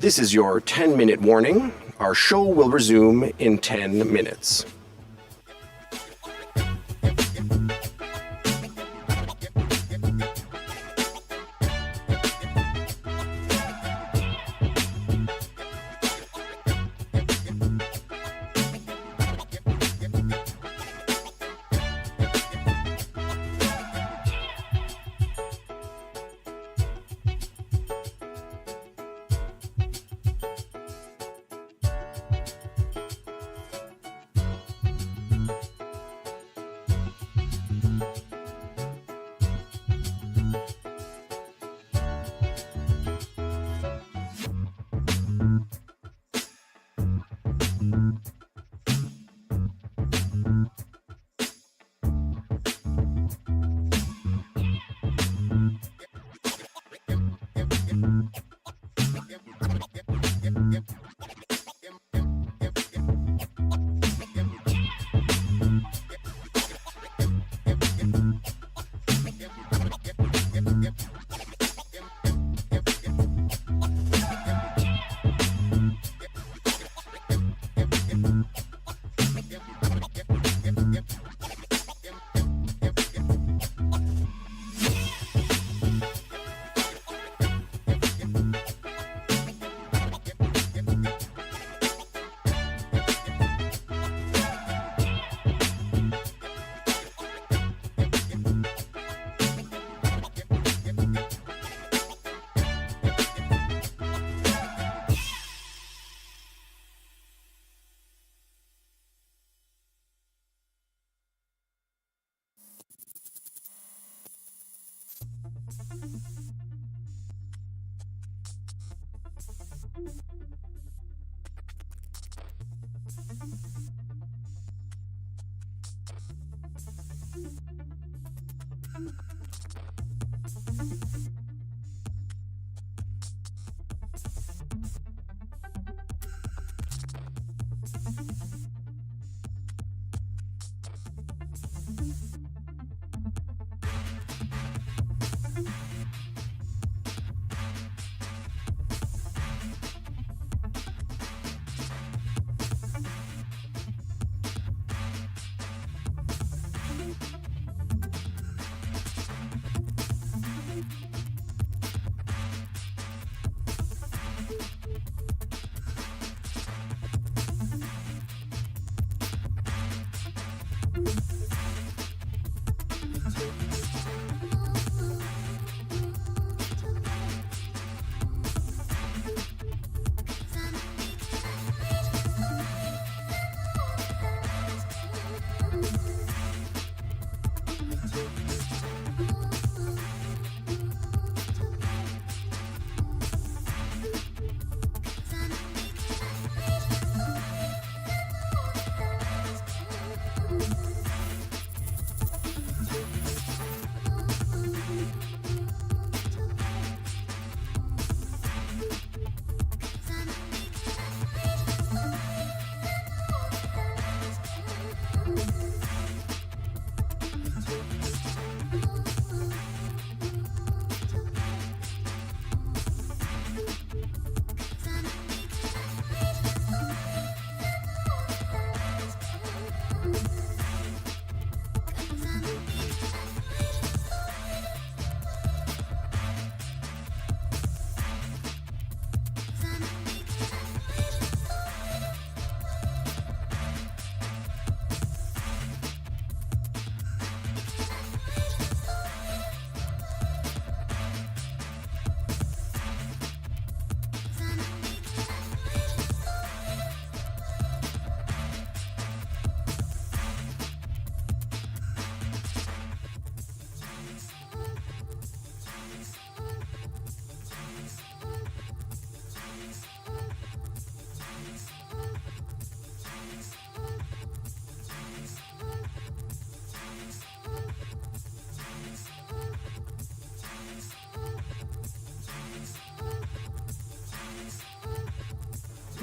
This is your 10-minute warning. Our show will resume in 10 minutes.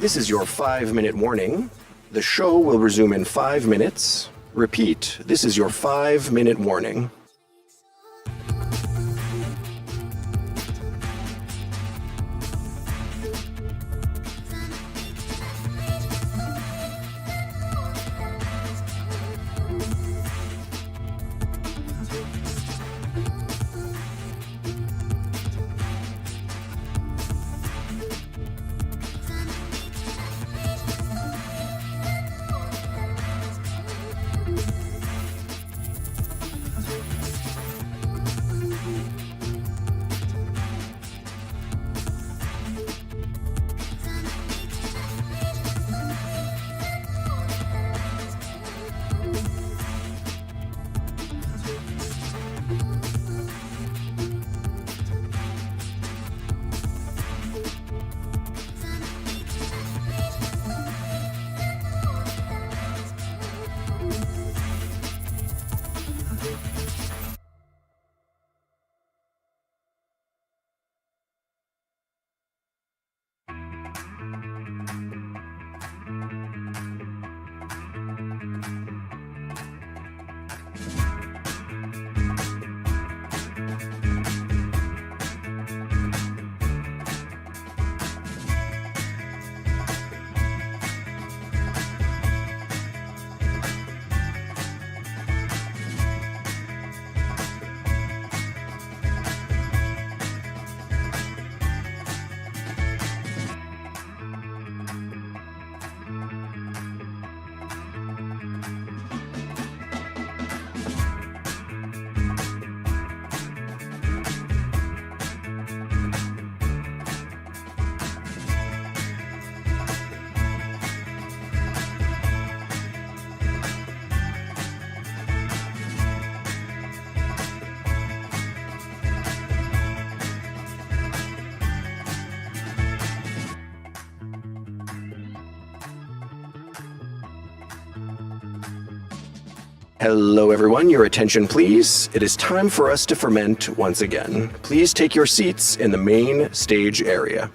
This is your 5-minute warning. The show will resume in 5 minutes. Repeat, this is your 5-minute warning. Hello everyone, your attention please. It is time for us to ferment once again. Please take your seats in the main stage area.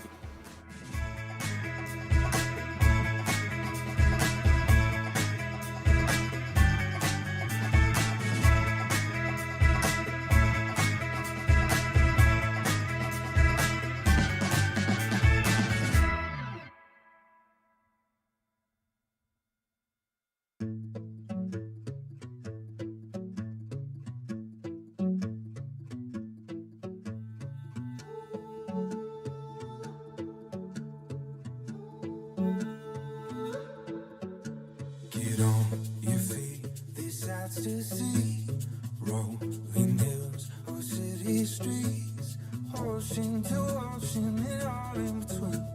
to see. Rolling hills or city streets, ocean to ocean and all in between.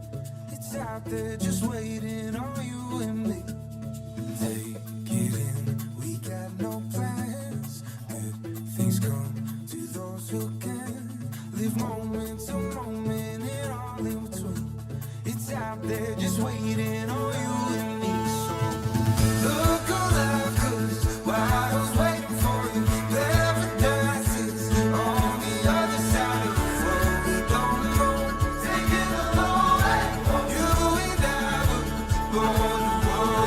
It's out there just waiting on you and me. Take it in, we got no plans. Good things come to those who can. Live moment to moment and all in between. It's out there just waiting on you and me. So look alive, 'cause while I was waiting for you, paradise is on the other side of the floor. We don't know, take it a long way. You and I were born to roll.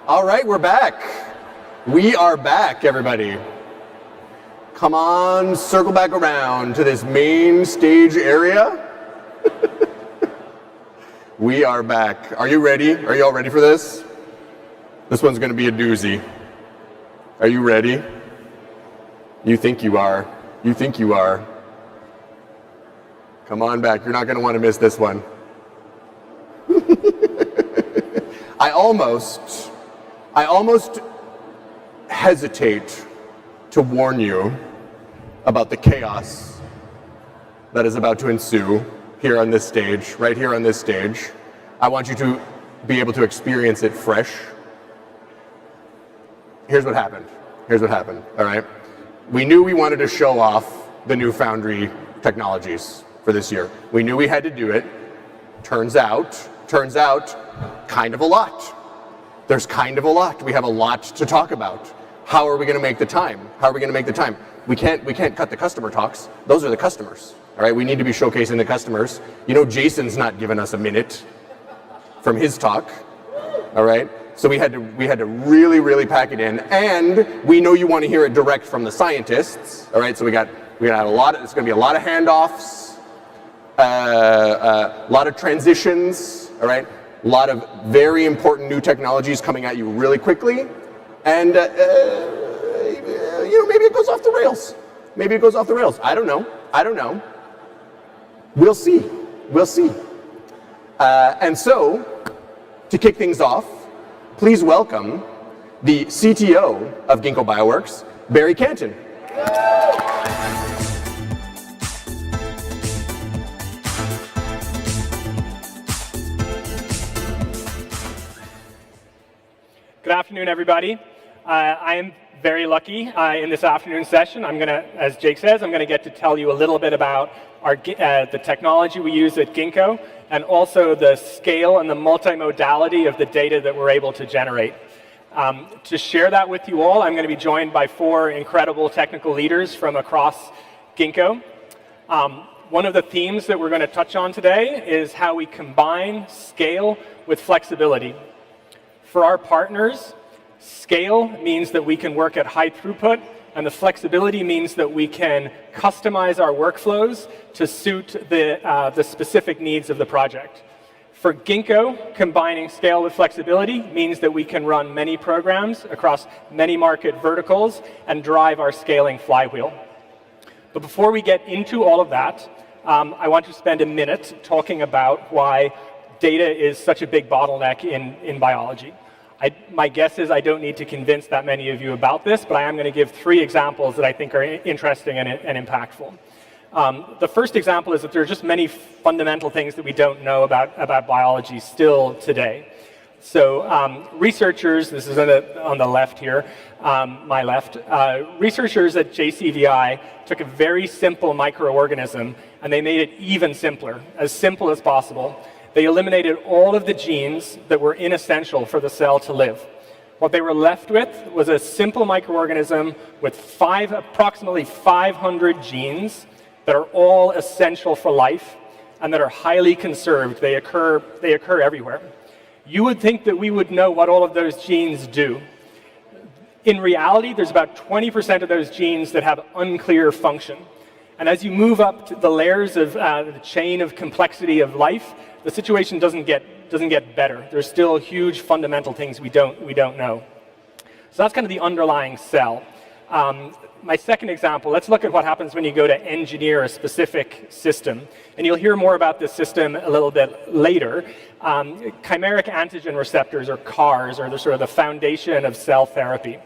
All right, we're back. We are back, everybody. Come on, circle back around to this main stage area. We are back. Are you ready? Are you all ready for this? This one's going to be a doozy. Are you ready? You think you are. You think you are. Come on back. You're not going to want to miss this one. I almost hesitate to warn you about the chaos that is about to ensue here on this stage, right here on this stage. I want you to be able to experience it fresh. Here's what happened. Here's what happened, all right? We knew we wanted to show off the new Foundry technologies for this year. We knew we had to do it. Turns out, kind of a lot. There's kind of a lot. We have a lot to talk about. How are we going to make the time? How are we going to make the time? We can't cut the customer talks. Those are the customers. All right, we need to be showcasing the customers. You know, Jason's not giving us a minute from his talk. All right, so we had to really pack it in, and we know you want to hear it direct from the scientists. All right, so we're gonna have a lot. It's going to be a lot of handoffs, a lot of transitions. All right. A lot of very important new technologies coming at you really quickly, and you know, maybe it goes off the rails. Maybe it goes off the rails. I don't know. We'll see. And so, to kick things off, please welcome the CTO of Ginkgo Bioworks, Barry Canton. Good afternoon, everybody. I am very lucky in this afternoon session. I'm going to, as Jake says, I'm going to get to tell you a little bit about the technology we use at Ginkgo, and also the scale and the multimodality of the data that we're able to generate. To share that with you all, I'm going to be joined by 4 incredible technical leaders from across Ginkgo. One of the themes that we're going to touch on today is how we combine scale with flexibility. For our partners, scale means that we can work at high throughput, and the flexibility means that we can customize our workflows to suit the specific needs of the project. For Ginkgo, combining scale with flexibility means that we can run many programs across many market verticals and drive our scaling flywheel. But before we get into all of that, I want to spend a minute talking about why data is such a big bottleneck in biology. My guess is I don't need to convince that many of you about this, but I am going to give 3 examples that I think are interesting and impactful. The first example is that there are just many fundamental things that we don't know about biology still today. So researchers, this is on the left here, my left, researchers at JCVI took a very simple microorganism and they made it even simpler, as simple as possible. They eliminated all of the genes that were inessential for the cell to live. What they were left with was a simple microorganism with approximately 500 genes that are all essential for life and that are highly conserved. They occur everywhere. You would think that we would know what all of those genes do. In reality, there's about 20% of those genes that have unclear function. And as you move up to the layers of the chain of complexity of life, the situation doesn't get better. There's still huge fundamental things we don't know. So that's kind of the underlying cell. My second example, let's look at what happens when you go to engineer a specific system. And you'll hear more about this system a little bit later. Chimeric antigen receptors, or CARs, are sort of the foundation of cell therapy.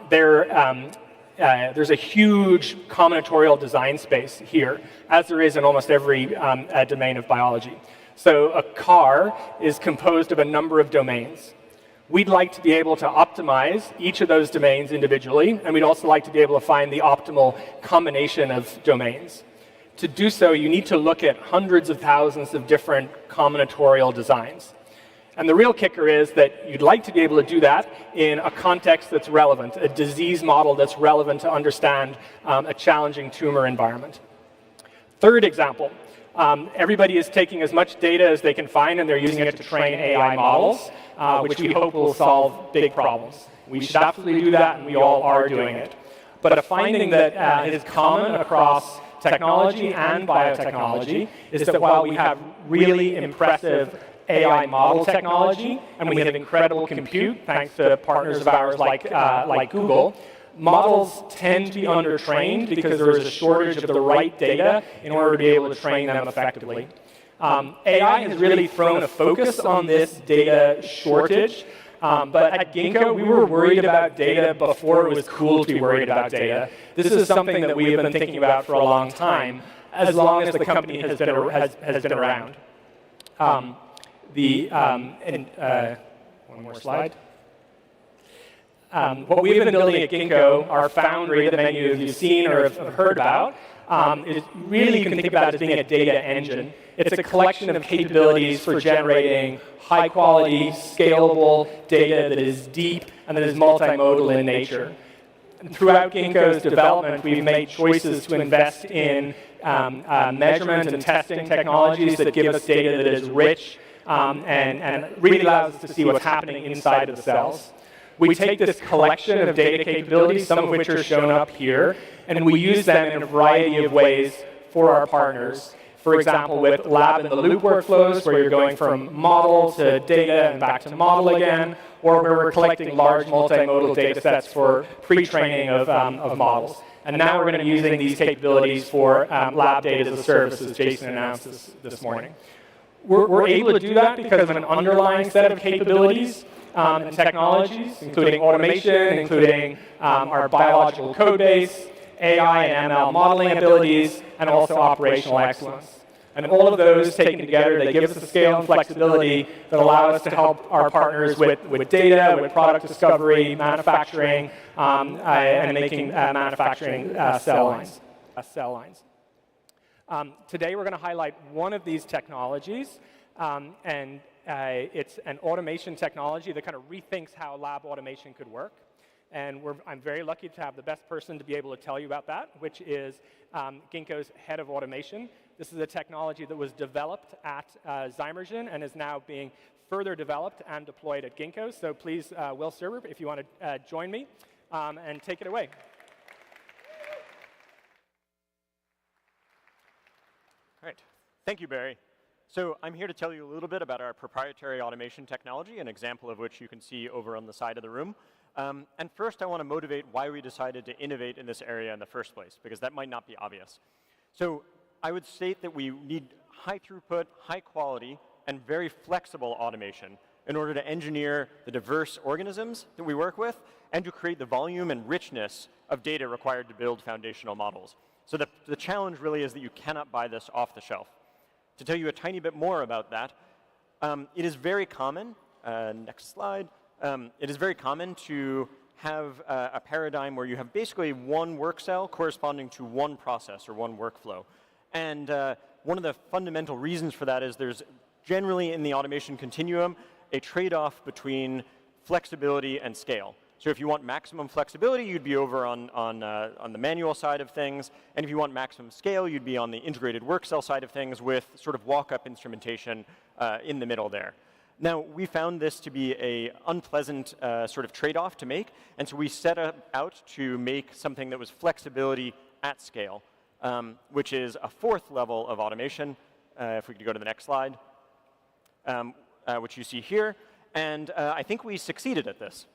There's a huge combinatorial design space here, as there is in almost every domain of biology. So a CAR is composed of a number of domains. We'd like to be able to optimize each of those domains individually, and we'd also like to be able to find the optimal combination of domains. To do so, you need to look at hundreds of thousands of different combinatorial designs. And the real kicker is that you'd like to be able to do that in a context that's relevant, a disease model that's relevant to understand a challenging tumor environment. Third example, everybody is taking as much data as they can find, and they're using it to train AI models, which we hope will solve big problems. We should absolutely do that, and we all are doing it. But a finding that is common across technology and biotechnology is that while we have really impressive AI model technology, and we have incredible compute, thanks to partners of ours like Google, models tend to be undertrained because there is a shortage of the right data in order to be able to train them effectively. AI has really thrown a focus on this data shortage, but at Ginkgo, we were worried about data before it was cool to be worried about data. This is something that we have been thinking about for a long time, as long as the company has been around. One more slide. What we've been building at Ginkgo, our Foundry, that many of you have seen or have heard about, is really, you can think about it as being a data engine. It's a collection of capabilities for generating high-quality, scalable data that is deep and that is multimodal in nature. And throughout Ginkgo's development, we've made choices to invest in measurement and testing technologies that give us data that is rich and really allows us to see what's happening inside of the cells. We take this collection of data capabilities, some of which are shown up here, and we use them in a variety of ways for our partners. For example, with lab-in-the-loop workflows, where you're going from model to data and back to model again, or where we're collecting large multimodal data sets for pre-training of models. And now we're going to be using these capabilities for lab data as a service, as Jason announced this morning. We're able to do that because of an underlying set of capabilities and technologies, including automation, including our biological code base, AI and ML modeling abilities, and also operational excellence. And all of those taken together, they give us the scale and flexibility that allow us to help our partners with data, with product discovery, manufacturing, and making manufacturing cell lines. Today we're going to highlight one of these technologies, it's an automation technology that kind of rethinks how lab automation could work. And I'm very lucky to have the best person to be able to tell you about that, which is Ginkgo's head of automation. This is a technology that was developed at Zymergen and is now being further developed and deployed at Ginkgo. So please, Will Serber, if you want to join me and take it away. All right. Thank you, Barry. So I'm here to tell you a little bit about our proprietary automation technology, an example of which you can see over on the side of the room. And first, I want to motivate why we decided to innovate in this area in the first place, because that might not be obvious. So I would state that we need high throughput, high quality, and very flexible automation in order to engineer the diverse organisms that we work with and to create the volume and richness of data required to build foundational models. So the challenge really is that you cannot buy this off the shelf. To tell you a tiny bit more about that, it is very common, next slide, it is very common to have a paradigm where you have basically one work cell corresponding to one process or one workflow. And one of the fundamental reasons for that is there's generally in the automation continuum a trade-off between flexibility and scale. So if you want maximum flexibility, you'd be over on the manual side of things. And if you want maximum scale, you'd be on the integrated work cell side of things with sort of walk-up instrumentation in the middle there. Now, we found this to be an unpleasant sort of trade-off to make. And so we set out to make something that was flexibility at scale, which is a fourth level of automation. If we could go to the next slide, which you see here. And I think we succeeded at this.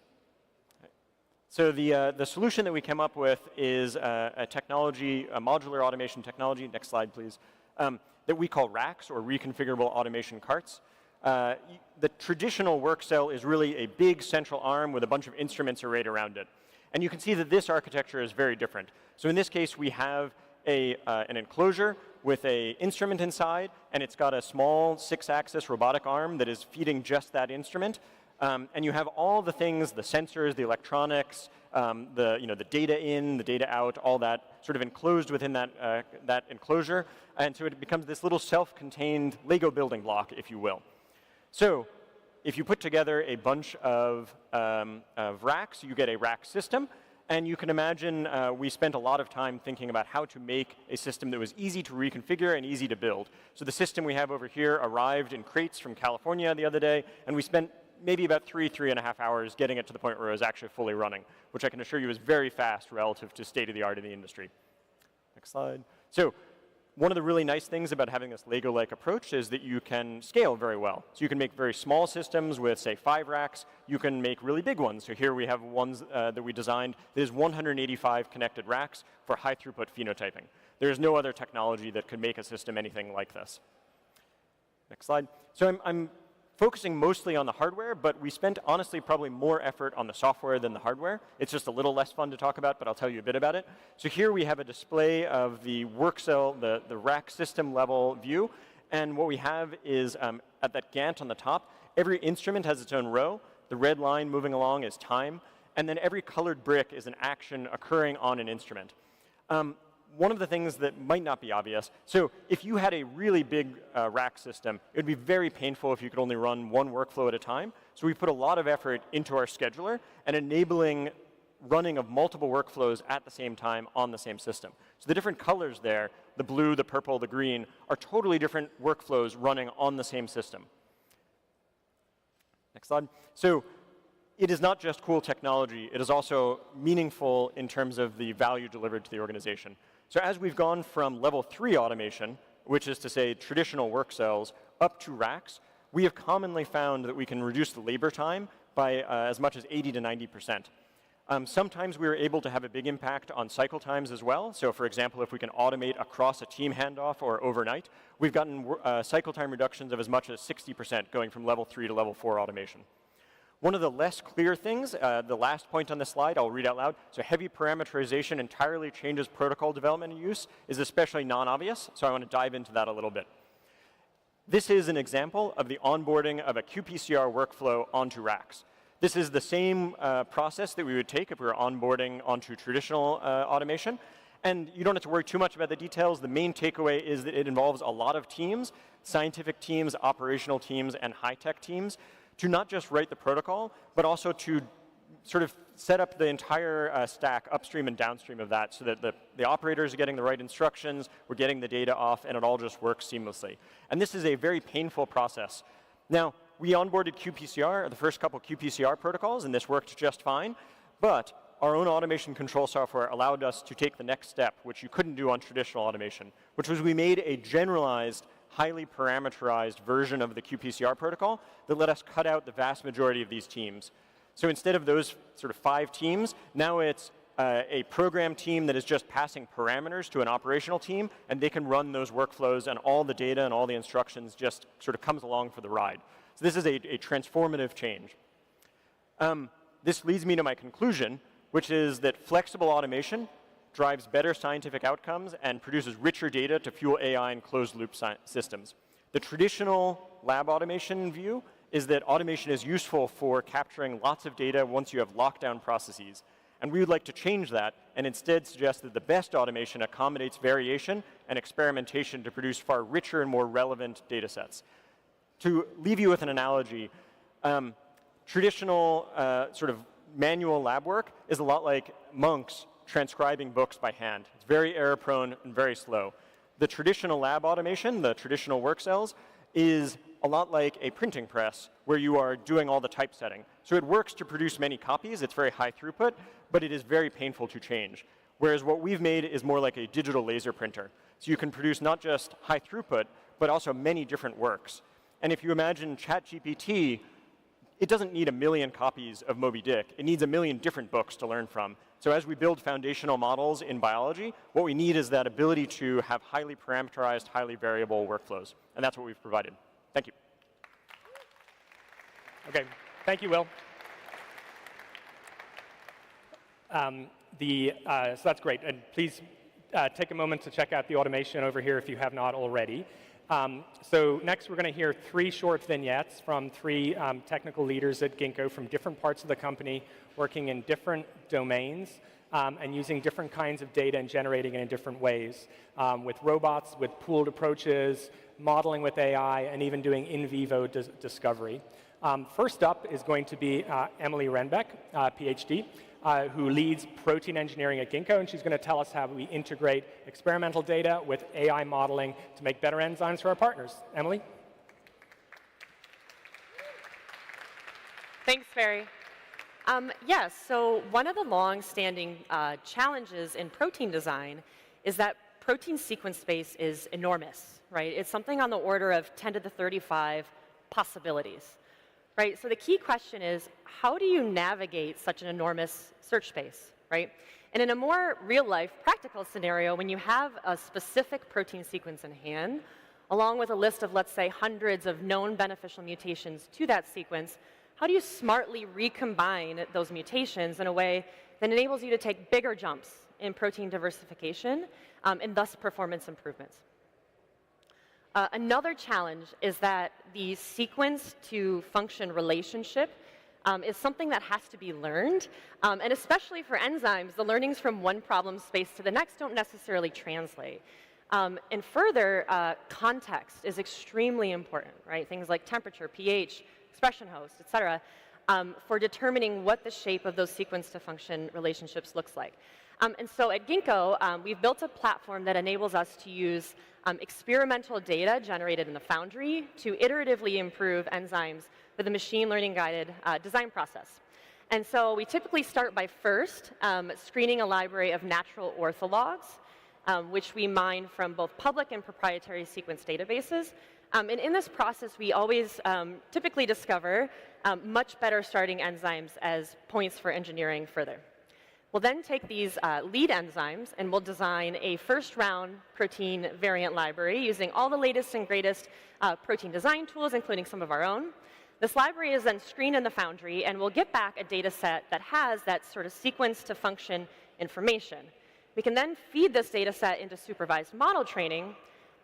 So the solution that we came up with is a technology, a modular automation technology, next slide please, that we call racks or reconfigurable automation carts. The traditional work cell is really a big central arm with a bunch of instruments arrayed around it. And you can see that this architecture is very different. So in this case, we have an enclosure with an instrument inside, and it's got a small 6-axis robotic arm that is feeding just that instrument. And you have all the things, the sensors, the electronics, the data in, the data out, all that sort of enclosed within that enclosure. And so it becomes this little self-contained Lego building block, if you will. So if you put together a bunch of racks, you get a rack system. And you can imagine we spent a lot of time thinking about how to make a system that was easy to reconfigure and easy to build. So the system we have over here arrived in crates from California the other day, and we spent maybe about 3.5 hours getting it to the point where it was actually fully running, which I can assure you is very fast relative to state-of-the-art in the industry. Next slide. So one of the really nice things about having this Lego-like approach is that you can scale very well. So you can make very small systems with, say, 5 racks. You can make really big ones. So here we have ones that we designed that is 185 connected racks for high-throughput phenotyping. There is no other technology that could make a system anything like this. Next slide. So I'm focusing mostly on the hardware, but we spent honestly probably more effort on the software than the hardware. It's just a little less fun to talk about, but I'll tell you a bit about it. So here we have a display of the work cell, the rack system level view. And what we have is at that Gantt on the top, every instrument has its own row. The red line moving along is time. And then every colored brick is an action occurring on an instrument. One of the things that might not be obvious, so if you had a really big rack system, it would be very painful if you could only run one workflow at a time. So we put a lot of effort into our scheduler and enabling running of multiple workflows at the same time on the same system. So the different colors there, the blue, the purple, the green, are totally different workflows running on the same system. Next slide. So it is not just cool technology, it is also meaningful in terms of the value delivered to the organization. So as we've gone from level 3 automation, which is to say traditional work cells, up to racks, we have commonly found that we can reduce the labor time by as much as 80 to 90%. Sometimes we are able to have a big impact on cycle times as well. So for example, if we can automate across a team handoff or overnight, we've gotten cycle time reductions of as much as 60% going from level 3 to level 4 automation. One of the less clear things, the last point on this slide, I'll read out loud. So heavy parameterization entirely changes protocol development and use is especially non-obvious. So I want to dive into that a little bit. This is an example of the onboarding of a qPCR workflow onto racks. This is the same process that we would take if we were onboarding onto traditional automation. And you don't have to worry too much about the details. The main takeaway is that it involves a lot of teams, scientific teams, operational teams, and high-tech teams, to not just write the protocol, but also to sort of set up the entire stack upstream and downstream of that so that the operators are getting the right instructions, we're getting the data off, and it all just works seamlessly. And this is a very painful process. Now, we onboarded qPCR, the first couple qPCR protocols, and this worked just fine. But our own automation control software allowed us to take the next step, which you couldn't do on traditional automation, which was we made a generalized, highly parameterized version of the qPCR protocol that let us cut out the vast majority of these teams. So instead of those sort of 5 teams, now it's a program team that is just passing parameters to an operational team, and they can run those workflows, and all the data and all the instructions just sort of comes along for the ride. So this is a transformative change. This leads me to my conclusion, which is that flexible automation drives better scientific outcomes and produces richer data to fuel AI and closed-loop systems. The traditional lab automation view is that automation is useful for capturing lots of data once you have lockdown processes. And we would like to change that and instead suggest that the best automation accommodates variation and experimentation to produce far richer and more relevant data sets. To leave you with an analogy, traditional sort of manual lab work is a lot like monks transcribing books by hand. It's very error-prone and very slow. The traditional lab automation, the traditional work cells, is a lot like a printing press where you are doing all the typesetting. So it works to produce many copies, it's very high throughput, but it is very painful to change. Whereas what we've made is more like a digital laser printer. So you can produce not just high throughput, but also many different works. And if you imagine ChatGPT, it doesn't need 1 million copies of Moby Dick. It needs 1 million different books to learn from. So as we build foundational models in biology, what we need is that ability to have highly parameterized, highly variable workflows. And that's what we've provided. Thank you. Okay, thank you, Will. So that's great. And please take a moment to check out the automation over here if you have not already. So next we're going to hear 3 short vignettes from 3 technical leaders at Ginkgo from different parts of the company, working in different domains and using different kinds of data and generating it in different ways, with robots, with pooled approaches, modeling with AI, and even doing in vivo discovery. First up is going to be Emily Renbeck, PhD, who leads protein engineering at Ginkgo, and she's going to tell us how we integrate experimental data with AI modeling to make better enzymes for our partners. Emily? Thanks, Barry. Yes, so one of the long-standing challenges in protein design is that protein sequence space is enormous, right? It's something on the order of 10 to the 35 possibilities. Right, so the key question is, how do you navigate such an enormous search space, right? And in a more real-life, practical scenario, when you have a specific protein sequence in hand, along with a list of, let's say, hundreds of known beneficial mutations to that sequence, how do you smartly recombine those mutations in a way that enables you to take bigger jumps in protein diversification and thus performance improvements? Another challenge is that the sequence to function relationship is something that has to be learned. And especially for enzymes, the learnings from one problem space to the next don't necessarily translate. And further, context is extremely important, right? Things like temperature, pH, expression host, et cetera, for determining what the shape of those sequence to function relationships looks like. And so at Ginkgo, we've built a platform that enables us to use experimental data generated in the Foundry to iteratively improve enzymes with a machine learning guided design process. And so we typically start by first screening a library of natural orthologs, which we mine from both public and proprietary sequence databases. And in this process, we always typically discover much better starting enzymes as points for engineering further. We'll then take these lead enzymes and we'll design a first-round protein variant library using all the latest and greatest protein design tools, including some of our own. This library is then screened in the Foundry, and we'll get back a data set that has that sort of sequence to function information. We can then feed this data set into supervised model training,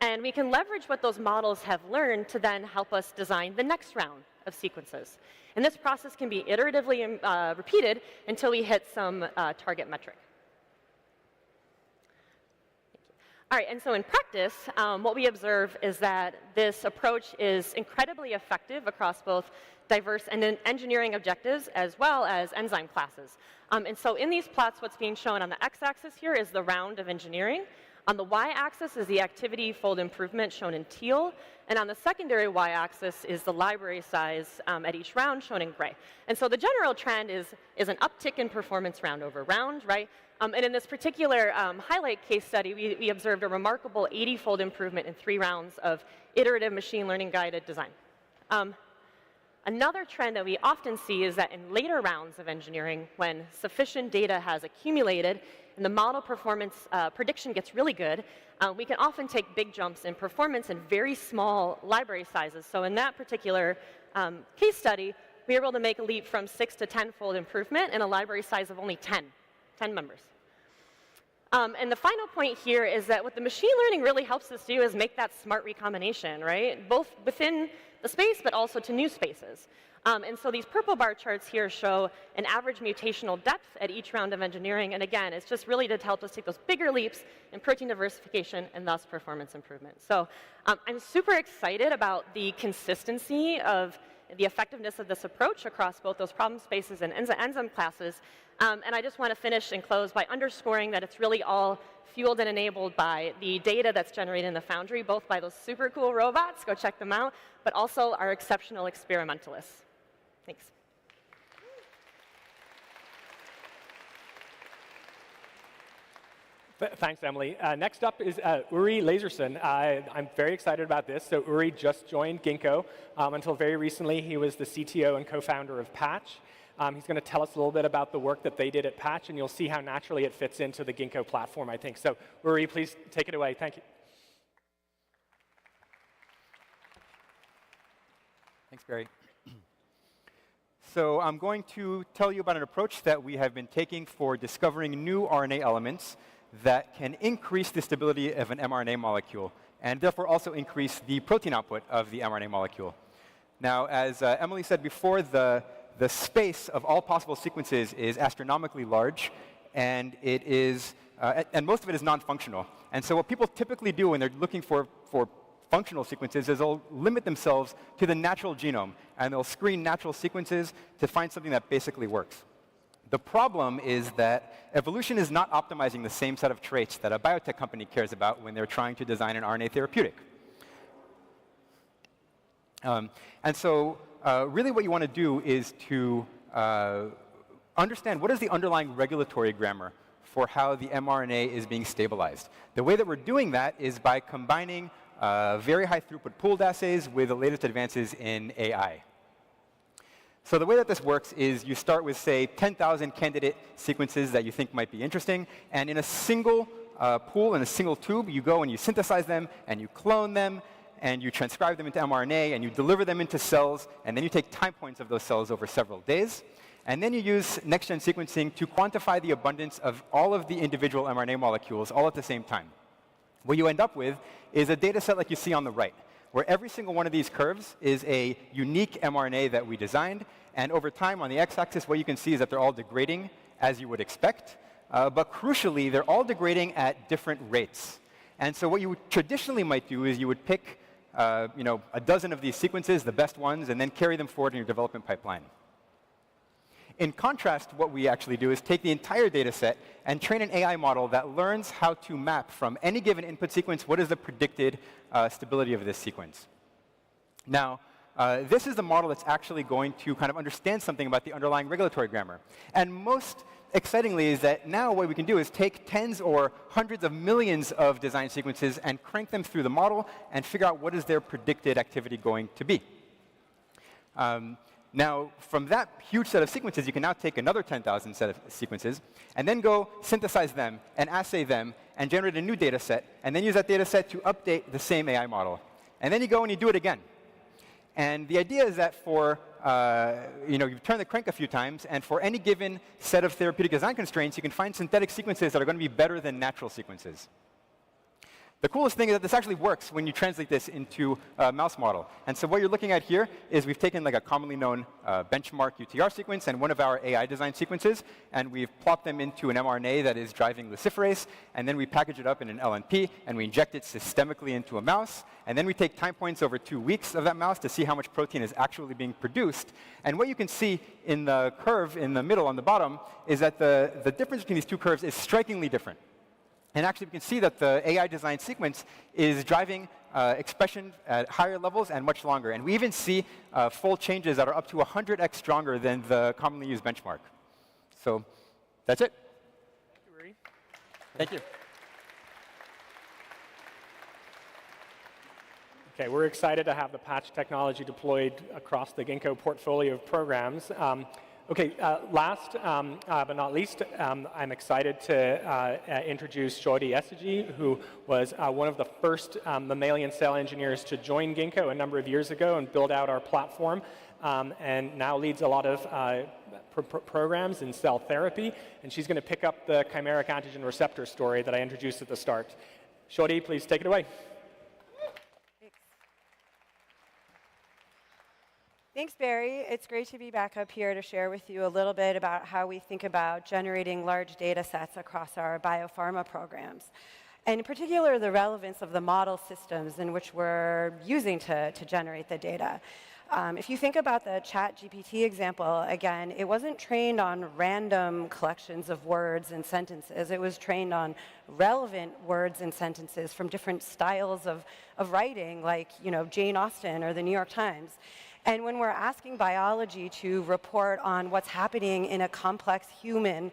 and we can leverage what those models have learned to then help us design the next round of sequences. And this process can be iteratively repeated until we hit some target metric. All right, and so in practice, what we observe is that this approach is incredibly effective across both diverse engineering objectives as well as enzyme classes. And so in these plots, what's being shown on the x-axis here is the round of engineering. On the y-axis is the activity fold improvement shown in teal, and on the secondary y-axis is the library size at each round shown in gray. And so the general trend is an uptick in performance round over round, right? And in this particular highlight case study, we observed a remarkable 80-fold improvement in 3 rounds of iterative machine learning guided design. Another trend that we often see is that in later rounds of engineering, when sufficient data has accumulated and the model performance prediction gets really good, we can often take big jumps in performance in very small library sizes. So in that particular case study, we were able to make a leap from 6 to 10-fold improvement in a library size of only 10 members. And the final point here is that what the machine learning really helps us do is make that smart recombination, right? Both within the space, but also to new spaces. And so these purple bar charts here show an average mutational depth at each round of engineering. And again, it's just really to help us take those bigger leaps in protein diversification and thus performance improvement. So I'm super excited about the consistency of the effectiveness of this approach across both those problem spaces and enzyme classes. And I just want to finish and close by underscoring that it's really all fueled and enabled by the data that's generated in the Foundry, both by those super cool robots, go check them out, but also our exceptional experimentalists. Thanks. Thanks, Emily. Next up is Uri Laserson. I'm very excited about this. So Uri just joined Ginkgo. Until very recently, he was the CTO and co-founder of Patch. He's going to tell us a little bit about the work that they did at Patch, and you'll see how naturally it fits into the Ginkgo platform, I think. So Uri, please take it away. Thank you. Thanks, Barry. So I'm going to tell you about an approach that we have been taking for discovering new RNA elements that can increase the stability of an mRNA molecule, and therefore also increase the protein output of the mRNA molecule. Now, as Emily said before, the space of all possible sequences is astronomically large, and it is, and most of it is non-functional. And so what people typically do when they're looking for functional sequences is they'll limit themselves to the natural genome, and they'll screen natural sequences to find something that basically works. The problem is that evolution is not optimizing the same set of traits that a biotech company cares about when they're trying to design an RNA therapeutic. And so really what you want to do is to understand what is the underlying regulatory grammar for how the mRNA is being stabilized. The way that we're doing that is by combining very high throughput pooled assays with the latest advances in AI. So the way that this works is you start with, say, 10,000 candidate sequences that you think might be interesting, and in a single pool, in a single tube, you go and you synthesize them, and you clone them, and you transcribe them into mRNA, and you deliver them into cells, and then you take time points of those cells over several days. And then you use next-gen sequencing to quantify the abundance of all of the individual mRNA molecules all at the same time. What you end up with is a data set like you see on the right, where every single one of these curves is a unique mRNA that we designed. And over time, on the x-axis, what you can see is that they're all degrading as you would expect. But crucially, they're all degrading at different rates. And so what you traditionally might do is you would pick a dozen of these sequences, the best ones, and then carry them forward in your development pipeline. In contrast, what we actually do is take the entire data set and train an AI model that learns how to map from any given input sequence what is the predicted stability of this sequence. Now, this is the model that's actually going to kind of understand something about the underlying regulatory grammar. And most excitingly is that now what we can do is take tens or hundreds of millions of design sequences and crank them through the model and figure out what is their predicted activity going to be. Now, from that huge set of sequences, you can now take another 10,000 set of sequences and then go synthesize them and assay them and generate a new data set, and then use that data set to update the same AI model. And then you go and you do it again. And the idea is that for, you turn the crank a few times, and for any given set of therapeutic design constraints, you can find synthetic sequences that are going to be better than natural sequences. The coolest thing is that this actually works when you translate this into a mouse model. And so what you're looking at here is we've taken like a commonly known benchmark UTR sequence and one of our AI design sequences, and we've plopped them into an mRNA that is driving luciferase, and then we package it up in an LNP, and we inject it systemically into a mouse, and then we take time points over 2 weeks of that mouse to see how much protein is actually being produced. And what you can see in the curve in the middle on the bottom is that the difference between these two curves is strikingly different. And actually, we can see that the AI design sequence is driving expression at higher levels and much longer. And we even see fold changes that are up to 100x stronger than the commonly used benchmark. So that's it. Thank you, Rui. Thank you. Okay, we're excited to have the patch technology deployed across the Ginkgo portfolio of programs. Last but not least, I'm excited to introduce Shodi Esaji, who was one of the first mammalian cell engineers to join Ginkgo a number of years ago and build out our platform, and now leads a lot of programs in cell therapy. And she's going to pick up the chimeric antigen receptor story that I introduced at the start. Shodi, please take it away. Thanks, Barry. It's great to be back up here to share with you a little bit about how we think about generating large data sets across our biopharma programs. And in particular, the relevance of the model systems in which we're using to generate the data. If you think about the ChatGPT example, again, it wasn't trained on random collections of words and sentences. It was trained on relevant words and sentences from different styles of writing, like Jane Austen or the New York Times. And when we're asking biology to report on what's happening in a complex human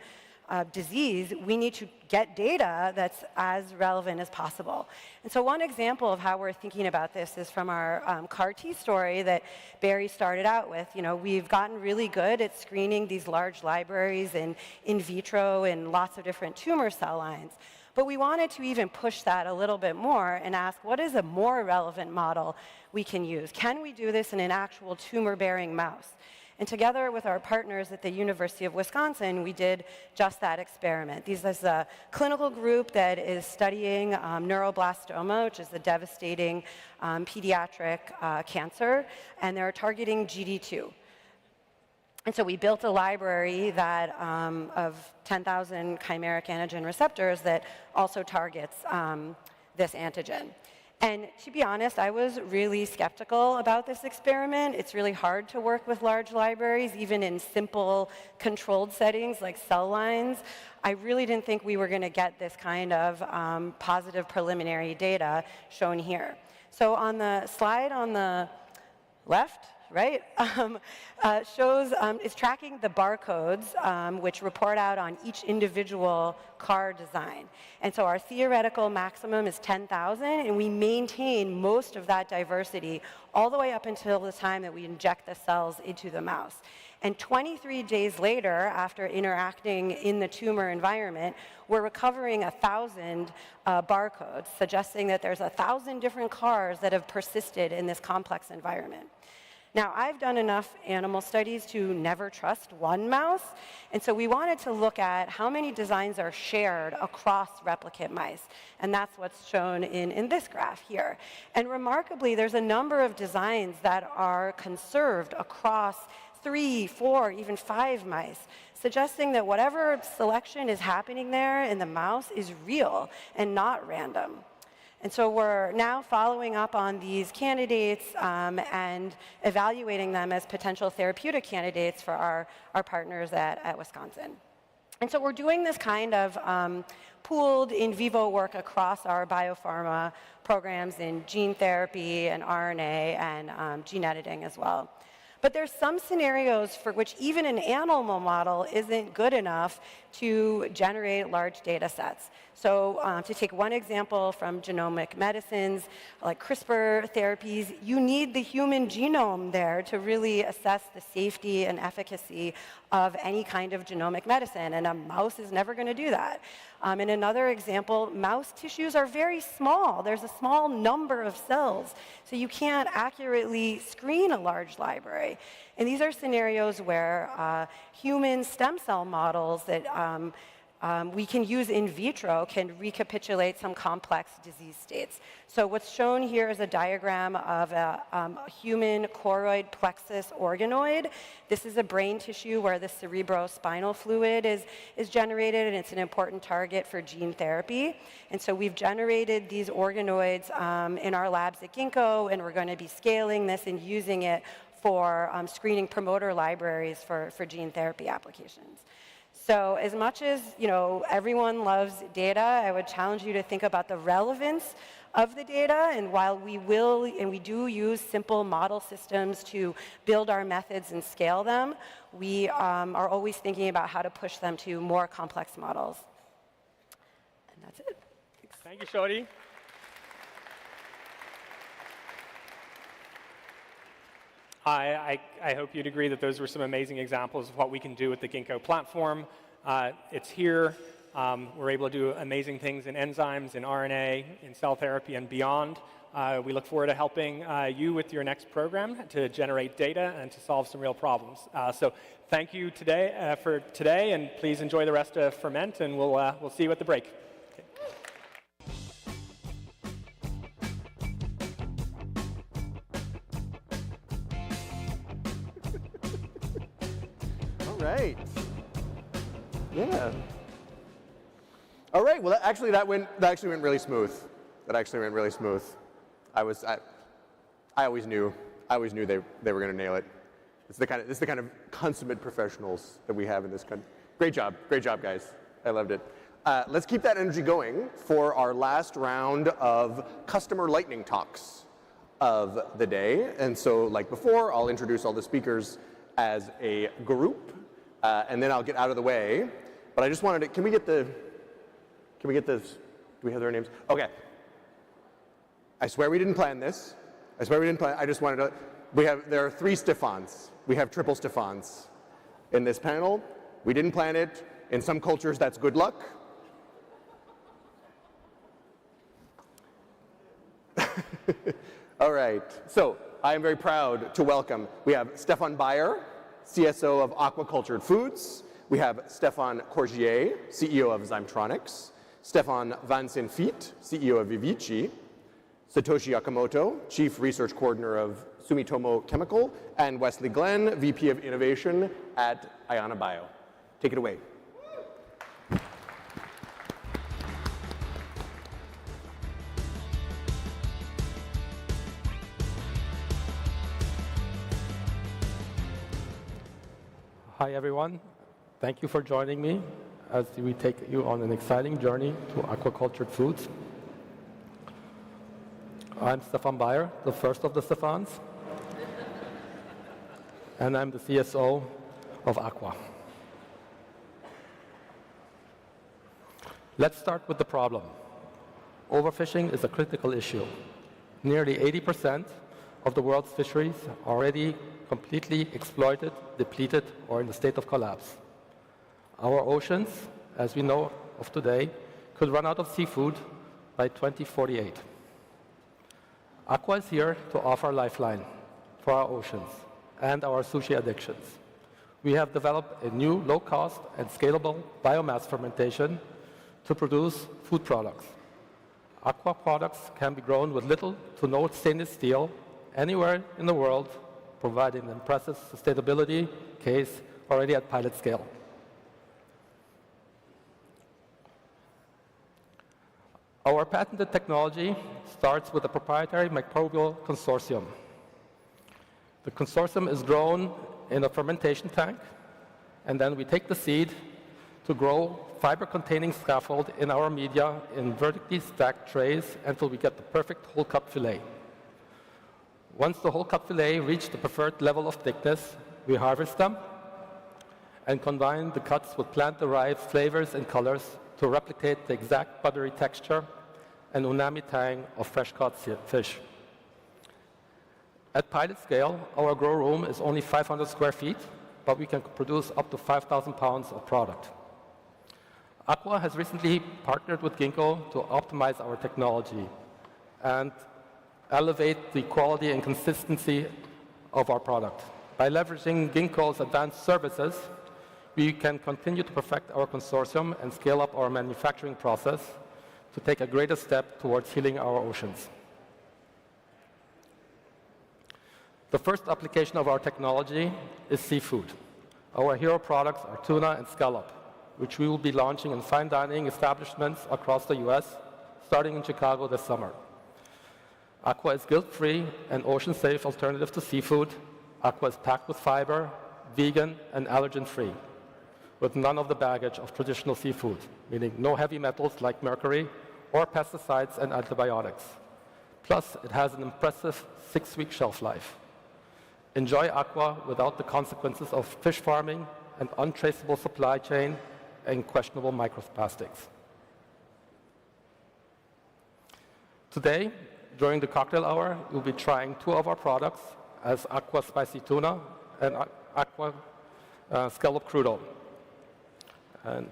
disease, we need to get data that's as relevant as possible. And so one example of how we're thinking about this is from our CAR-T story that Barry started out with. We've gotten really good at screening these large libraries in vitro and lots of different tumor cell lines. But we wanted to even push that a little bit more and ask, what is a more relevant model we can use? Can we do this in an actual tumor-bearing mouse? And together with our partners at the University of Wisconsin, we did just that experiment. This is a clinical group that is studying neuroblastoma, which is a devastating pediatric cancer, and they're targeting GD2. And so we built a library that of 10,000 chimeric antigen receptors that also targets this antigen. And to be honest, I was really skeptical about this experiment. It's really hard to work with large libraries, even in simple controlled settings like cell lines. I really didn't think we were going to get this kind of positive preliminary data shown here. So on the slide on the left, right, is tracking the barcodes which report out on each individual CAR design. And so our theoretical maximum is 10,000, and we maintain most of that diversity all the way up until the time that we inject the cells into the mouse. And 23 days later, after interacting in the tumor environment, we're recovering 1,000 barcodes, suggesting that there's 1,000 different CARs that have persisted in this complex environment. Now, I've done enough animal studies to never trust one mouse, and so we wanted to look at how many designs are shared across replicate mice, and that's what's shown in this graph here. And remarkably, there's a number of designs that are conserved across 3, 4, even 5 mice, suggesting that whatever selection is happening there in the mouse is real and not random. And so we're now following up on these candidates and evaluating them as potential therapeutic candidates for our partners at Wisconsin. And so we're doing this kind of pooled in vivo work across our biopharma programs in gene therapy and RNA and gene editing as well. But there's some scenarios for which even an animal model isn't good enough to generate large data sets. So to take one example from genomic medicines, like CRISPR therapies, you need the human genome there to really assess the safety and efficacy of any kind of genomic medicine, and a mouse is never going to do that. In another example, mouse tissues are very small. There's a small number of cells, so you can't accurately screen a large library. And these are scenarios where human stem cell models that we can use in vitro, can recapitulate some complex disease states. So what's shown here is a diagram of a human choroid plexus organoid. This is a brain tissue where the cerebrospinal fluid is generated, and it's an important target for gene therapy. And so we've generated these organoids in our labs at Ginkgo, and we're going to be scaling this and using it for screening promoter libraries for gene therapy applications. So as much as everyone loves data, I would challenge you to think about the relevance of the data. And while we do use simple model systems to build our methods and scale them, we are always thinking about how to push them to more complex models. And that's it. Thanks. Thank you, Shodi. I hope you'd agree that those were some amazing examples of what we can do with the Ginkgo platform. It's here. We're able to do amazing things in enzymes, in RNA, in cell therapy, and beyond. We look forward to helping you with your next program to generate data and to solve some real problems. So thank you for today, and please enjoy the rest of Ferment, and we'll see you at the break. Right. Yeah. All right. Well, that actually went really smooth. That actually went really smooth. I always knew they were going to nail it. This is the kind of consummate professionals that we have in this country. Great job, guys. I loved it. Let's keep that energy going for our last round of customer lightning talks of the day. And so, like before, I'll introduce all the speakers as a group. And then I'll get out of the way. But I just wanted to, can we get this, do we have their names? Okay. I swear we didn't plan this. I just wanted to, there are 3 Stephans. We have triple Stephans in this panel. We didn't plan it. In some cultures, that's good luck. All right. So I am very proud to welcome, we have Stefan Bayer, CSO of Aquacultured Foods. We have Stefan Corgier, CEO of Zymtronics. Stefan Van Senfiet, CEO of Vivici. Satoshi Akamoto, Chief Research Coordinator of Sumitomo Chemical. And Wesley Glenn, VP of Innovation at Ayana Bio. Take it away. Hi, everyone. Thank you for joining me as we take you on an exciting journey to aquacultured foods. I'm Stefan Bayer, the first of the Stefans, and I'm the CSO of Aqua. Let's start with the problem. Overfishing is a critical issue. Nearly 80% of the world's fisheries are already completely exploited, depleted, or in a state of collapse. Our oceans, as we know of today, could run out of seafood by 2048. Aqua is here to offer a lifeline for our oceans and our sushi addictions. We have developed a new low-cost and scalable biomass fermentation to produce food products. Aqua products can be grown with little to no stainless steel anywhere in the world, providing an impressive sustainability case already at pilot scale. Our patented technology starts with a proprietary microbial consortium. The consortium is grown in a fermentation tank, and then we take the seed to grow fiber-containing scaffold in our media in vertically stacked trays until we get the perfect whole cup fillet. Once the whole cup fillet reach the preferred level of thickness, we harvest them and combine the cuts with plant-derived flavors and colors to replicate the exact buttery texture and umami tang of fresh-caught fish. At pilot scale, our grow room is only 500 square feet, but we can produce up to 5,000 pounds of product. Aqua has recently partnered with Ginkgo to optimize our technology and elevate the quality and consistency of our product. By leveraging Ginkgo's advanced services, we can continue to perfect our consortium and scale up our manufacturing process to take a greater step towards healing our oceans. The first application of our technology is seafood. Our hero products are tuna and scallop, which we will be launching in fine dining establishments across the US, starting in Chicago this summer. Aqua is guilt-free and ocean-safe alternative to seafood. Aqua is packed with fiber, vegan, and allergen-free, with none of the baggage of traditional seafood, meaning no heavy metals like mercury or pesticides and antibiotics. Plus, it has an impressive 6-week shelf life. Enjoy Aqua without the consequences of fish farming, an untraceable supply chain, and questionable microplastics. Today, during the cocktail hour, you'll be trying 2 of our products as Aqua Spicy Tuna and Aqua Scallop Crudo. And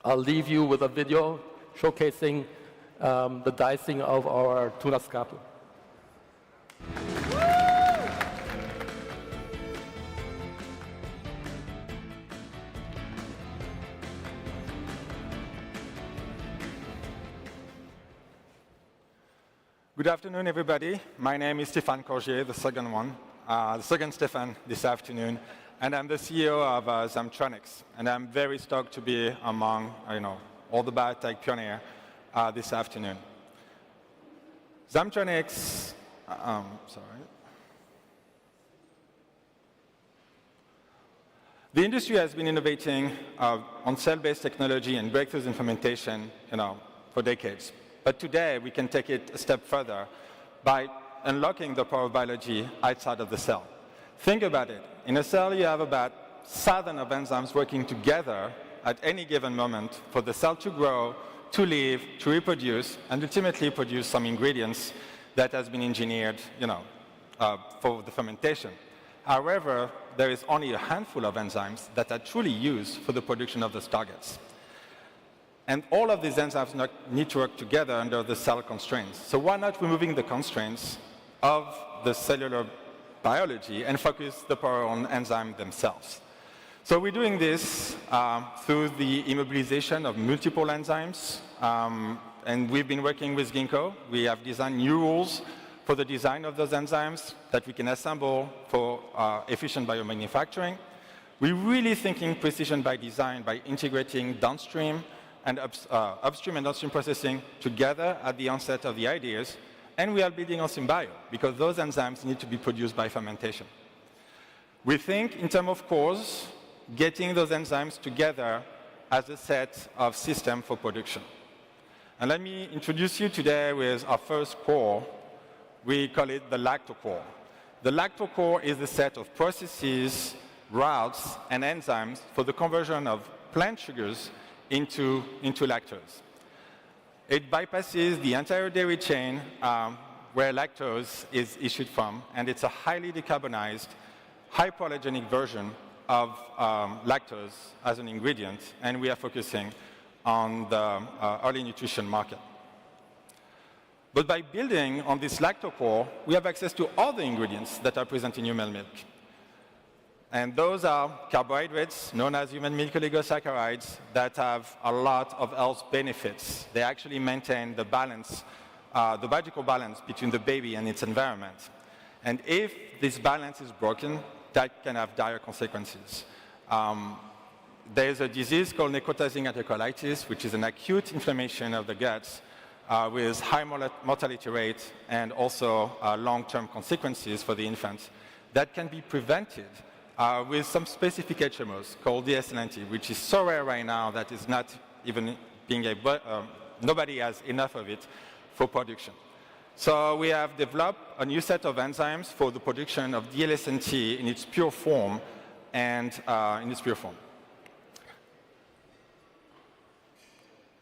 I'll leave you with a video showcasing the dicing of our tuna scalp. Good afternoon, everybody. My name is Stéphane Corgier, the second one, the second Stéphane this afternoon, and I'm the CEO of Zamtronics. And I'm very stoked to be among, all the biotech pioneers this afternoon. Zamtronics, The industry has been innovating on cell-based technology and breakthroughs in fermentation, for decades. But today, we can take it a step further by unlocking the power of biology outside of the cell. Think about it. In a cell, you have about 1,000 of enzymes working together at any given moment for the cell to grow, to live, to reproduce, and ultimately produce some ingredients that has been engineered, for the fermentation. However, there is only a handful of enzymes that are truly used for the production of those targets. And all of these enzymes need to work together under the cell constraints. So why not removing the constraints of the cellular biology and focus the power on enzymes themselves? So we're doing this through the immobilization of multiple enzymes. And we've been working with Ginkgo. We have designed new rules for the design of those enzymes that we can assemble for efficient biomanufacturing. We're really thinking precision by design by integrating downstream and upstream and downstream processing together at the onset of the ideas. And we are building on SynBio because those enzymes need to be produced by fermentation. We think in terms of cores, getting those enzymes together as a set of systems for production. And let me introduce you today with our first core. We call it the lactocore. The lactocore is the set of processes, routes, and enzymes for the conversion of plant sugars into lactose. It bypasses the entire dairy chain where lactose is issued from, and it's a highly decarbonized, hypoallergenic version of lactose as an ingredient, and we are focusing on the early nutrition market. But by building on this lactocore, we have access to all the ingredients that are present in human milk. And those are carbohydrates, known as human milk oligosaccharides, that have a lot of health benefits. They actually maintain the balance, the biological balance between the baby and its environment. And if this balance is broken, that can have dire consequences. There's a disease called necrotizing enterocolitis, which is an acute inflammation of the guts with high mortality rate and also long-term consequences for the infant that can be prevented with some specific HMOs called DSLNT, which is so rare right now that is not even being nobody has enough of it for production. So we have developed a new set of enzymes for the production of DLSNT in its pure form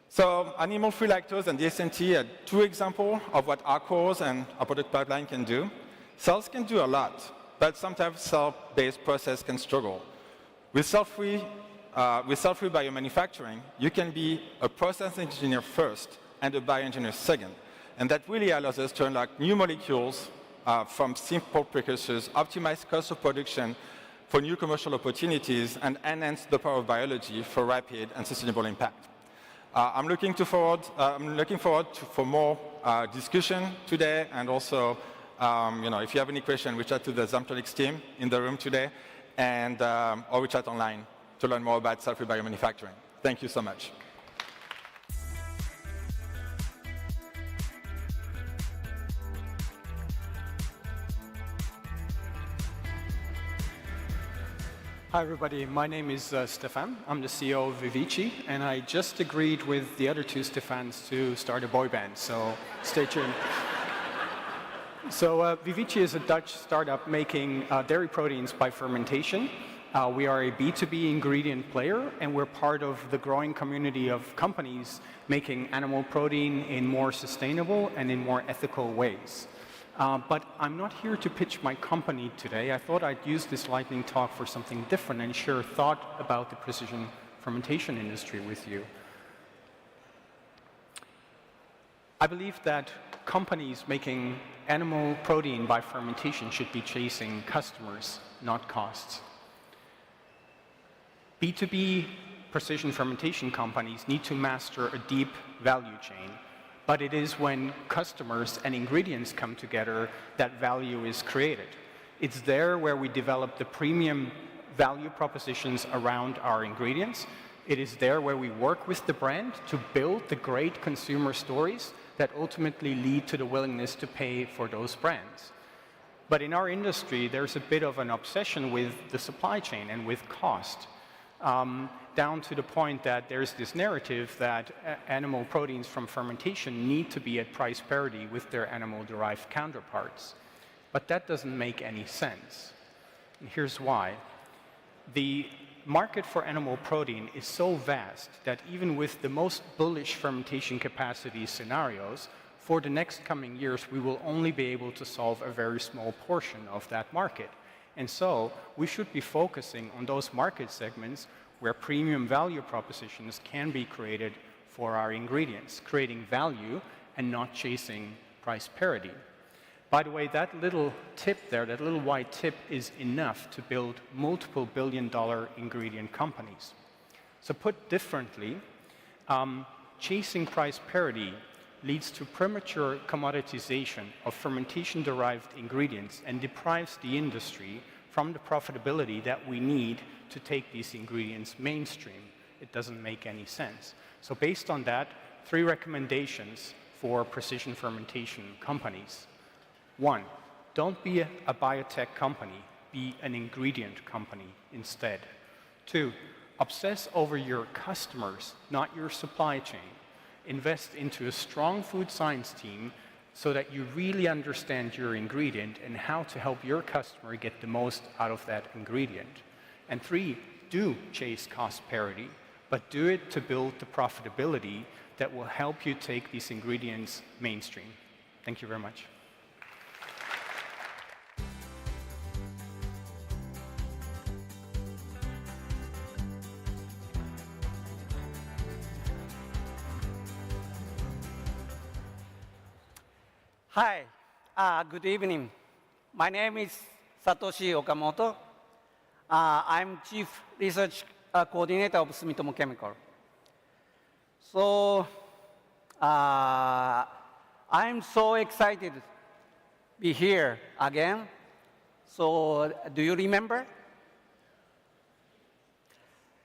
So animal-free lactose and DSNT are 2 examples of what our cores and our product pipeline can do. Cells can do a lot, but sometimes cell-based process can struggle. With cell-free biomanufacturing, you can be a process engineer first and a bioengineer second. And that really allows us to unlock new molecules from simple precursors, optimize cost of production, for new commercial opportunities and enhance the power of biology for rapid and sustainable impact. I'm looking forward for more discussion today, and also, if you have any questions, reach out to the Zamtronics team in the room today, and or reach out online to learn more about cell-free biomanufacturing. Thank you so much. Hi, everybody. My name is Stefan. I'm the CEO of Vivici, and I just agreed with the other two Stefans to start a boy band, so stay tuned. So Vivici is a Dutch startup making dairy proteins by fermentation. We are a B2B ingredient player, and we're part of the growing community of companies making animal protein in more sustainable and in more ethical ways. But I'm not here to pitch my company today. I thought I'd use this lightning talk for something different and share a thought about the precision fermentation industry with you. I believe that companies making animal protein by fermentation should be chasing customers, not costs. B2B precision fermentation companies need to master a deep value chain. But it is when customers and ingredients come together that value is created. It's there where we develop the premium value propositions around our ingredients. It is there where we work with the brand to build the great consumer stories that ultimately lead to the willingness to pay for those brands. But in our industry, there's a bit of an obsession with the supply chain and with cost. Down to the point that there's this narrative that animal proteins from fermentation need to be at price parity with their animal-derived counterparts. But that doesn't make any sense. And here's why. The market for animal protein is so vast that even with the most bullish fermentation capacity scenarios, for the next coming years, we will only be able to solve a very small portion of that market. And so we should be focusing on those market segments where premium value propositions can be created for our ingredients, creating value and not chasing price parity. By the way, that little tip there, that little white tip, is enough to build multiple billion-dollar ingredient companies. So put differently, chasing price parity leads to premature commoditization of fermentation-derived ingredients and deprives the industry from the profitability that we need to take these ingredients mainstream. It doesn't make any sense. So based on that, 3 recommendations for precision fermentation companies. 1, don't be a biotech company, be an ingredient company instead. 2, obsess over your customers, not your supply chain. Invest into a strong food science team so that you really understand your ingredient and how to help your customer get the most out of that ingredient. And 3, do chase cost parity, but do it to build the profitability that will help you take these ingredients mainstream. Thank you very much. Hi, good evening. My name is Satoshi Okamoto. I'm Chief Research Coordinator of Sumitomo Chemical. So I'm so excited to be here again. So do you remember?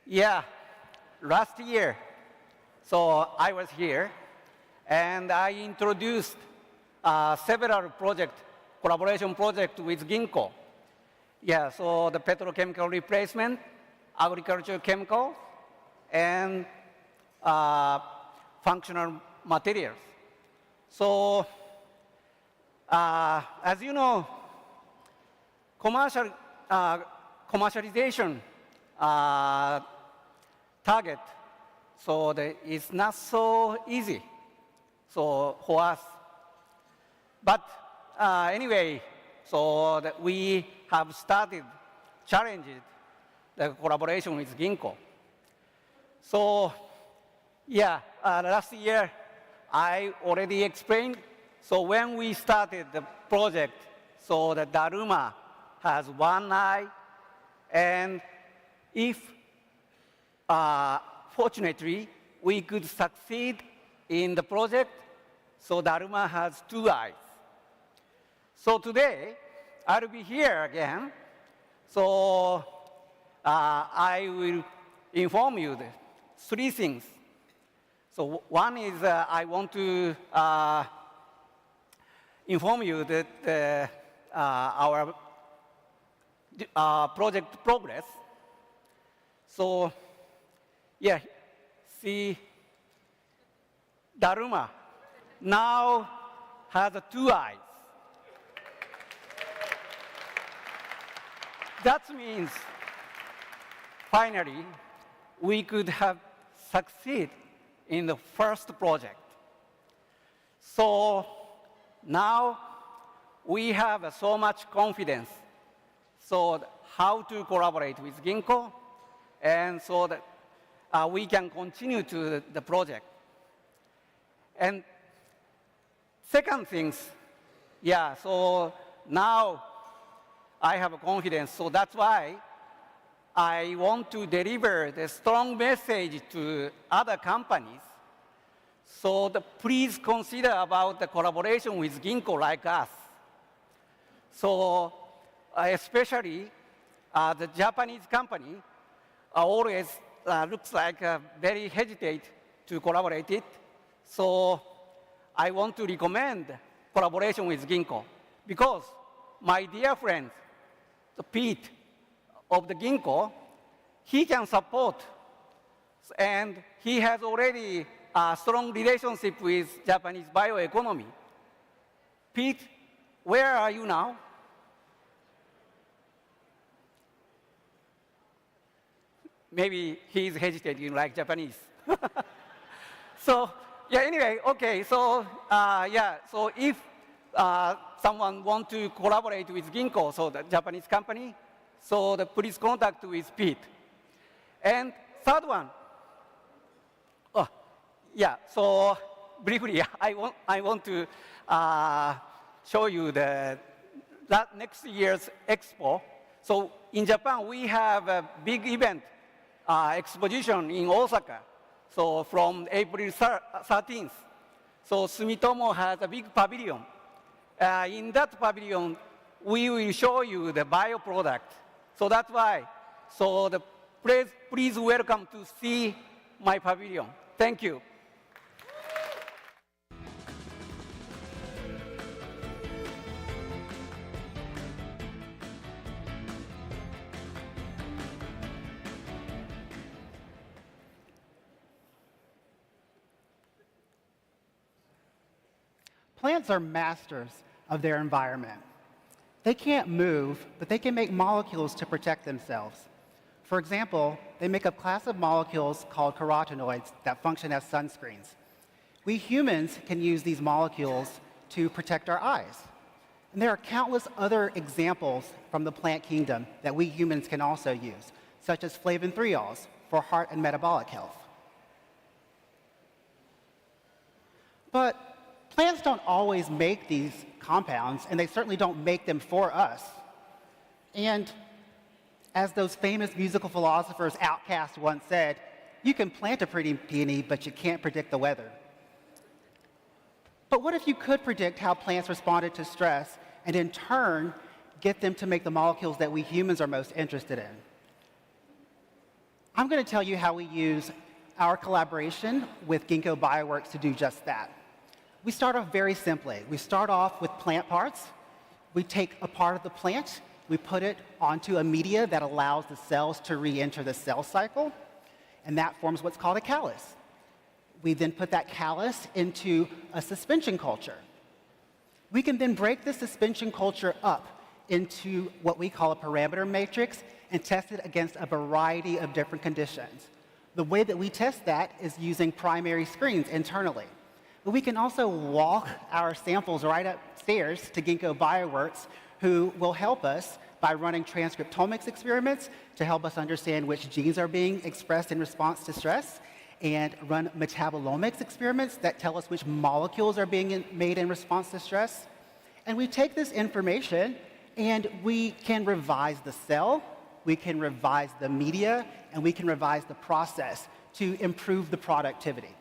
Yeah, last year. So I was here, and I introduced several collaboration projects with Ginkgo. Yeah, so the petrochemical replacement, agricultural chemicals, and functional materials. So, as you know, commercialization target, so it's not so easy. So for us. But anyway, so that we have started challenging the collaboration with Ginkgo. So yeah, last year I already explained. So when we started the project, so the Daruma has one eye And if, fortunately, we could succeed in the project, so Daruma has 2 eyes. So today, I'll be here again. So I will inform you 3 things. So one is I want to inform you that our project progress. So yeah, see, Daruma now has 2 eyes. That means finally we could have succeed in the first project. So now we have so much confidence. So how to collaborate with Ginkgo, and so that we can continue to the project. And second things, yeah, so now I have confidence, so that's why I want to deliver the strong message to other companies. So please consider about the collaboration with Ginkgo like us. So especially the Japanese company always looks like very hesitate to collaborate it. So I want to recommend collaboration with Ginkgo because my dear friend, Pete of the Ginkgo, he can support, and he has already a strong relationship with Japanese bioeconomy. Pete, where are you now? Maybe he's hesitating like Japanese. So yeah, anyway, okay, so yeah, so if someone want to collaborate with Ginkgo, so the Japanese company, so please contact with Pete. And third one, yeah, so briefly, I want to show you the next year's expo. So in Japan, we have a big event, exposition in Osaka. So from April 13th. So Sumitomo has a big pavilion. In that pavilion, we will show you the bioproduct. So that's why. So please welcome to see my pavilion. Thank you. Plants are masters of their environment. They can't move, but they can make molecules to protect themselves. For example, they make a class of molecules called carotenoids that function as sunscreens. We humans can use these molecules to protect our eyes. And there are countless other examples from the plant kingdom that we humans can also use, such as flavin-threols for heart and metabolic health. But plants don't always make these compounds, and they certainly don't make them for us. And as those famous musical philosophers Outkast once said, you can plant a pretty peony, but you can't predict the weather. But what if you could predict how plants responded to stress and in turn get them to make the molecules that we humans are most interested in? I'm going to tell you how we use our collaboration with Ginkgo Bioworks to do just that. We start off very simply. We start off with plant parts. We take a part of the plant, we put it onto a media that allows the cells to re-enter the cell cycle, and that forms what's called a callus. We then put that callus into a suspension culture. We can then break the suspension culture up into what we call a parameter matrix and test it against a variety of different conditions. The way that we test that is using primary screens internally. But we can also walk our samples right upstairs to Ginkgo Bioworks, who will help us by running transcriptomics experiments to help us understand which genes are being expressed in response to stress, and run metabolomics experiments that tell us which molecules are being made in response to stress. And we take this information and we can revise the cell, we can revise the media, and we can revise the process to improve the productivity.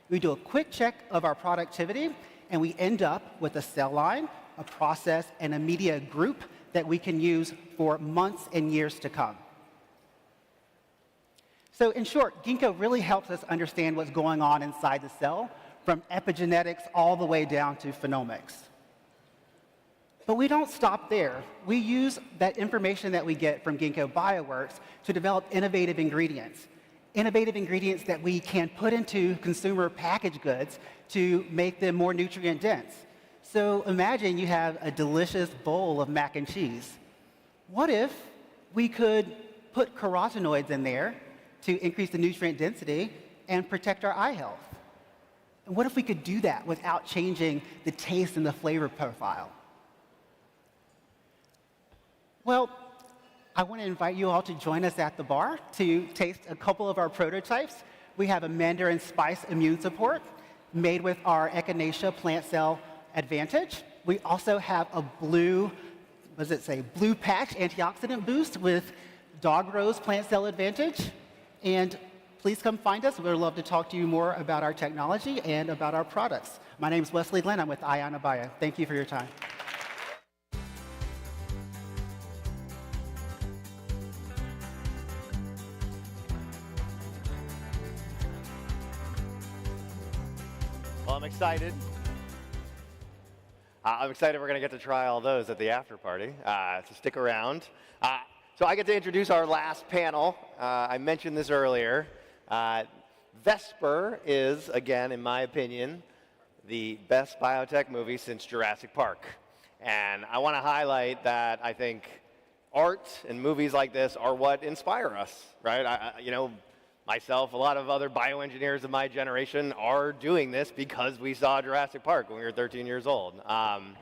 We do a quick check of our productivity, and we end up with a cell line, a process, and a media group that we can use for months and years to come. So in short, Ginkgo really helps us understand what's going on inside the cell, from epigenetics all the way down to phenomics. But we don't stop there. We use that information that we get from Ginkgo Bioworks to develop innovative ingredients that we can put into consumer packaged goods to make them more nutrient dense. So imagine you have a delicious bowl of mac and cheese. What if we could put carotenoids in there to increase the nutrient density and protect our eye health? And what if we could do that without changing the taste and the flavor profile? Well, I want to invite you all to join us at the bar to taste a couple of our prototypes. We have a Mandarin Spice Immune Support made with our Echinacea plant cell advantage. We also have a blue patch antioxidant boost with Dog Rose plant cell advantage. And please come find us. We'd love to talk to you more about our technology and about our products. My name is Wesley Glenn. I'm with Iona Bio. Thank you for your time. Well, I'm excited. I'm excited we're going to get to try all those at the after party, so stick around. So I get to introduce our last panel. I mentioned this earlier. Vesper is, again, in my opinion, the best biotech movie since Jurassic Park. And I want to highlight that I think art and movies like this are what inspire us, right? Myself, a lot of other bioengineers of my generation are doing this because we saw Jurassic Park when we were 13 years old. And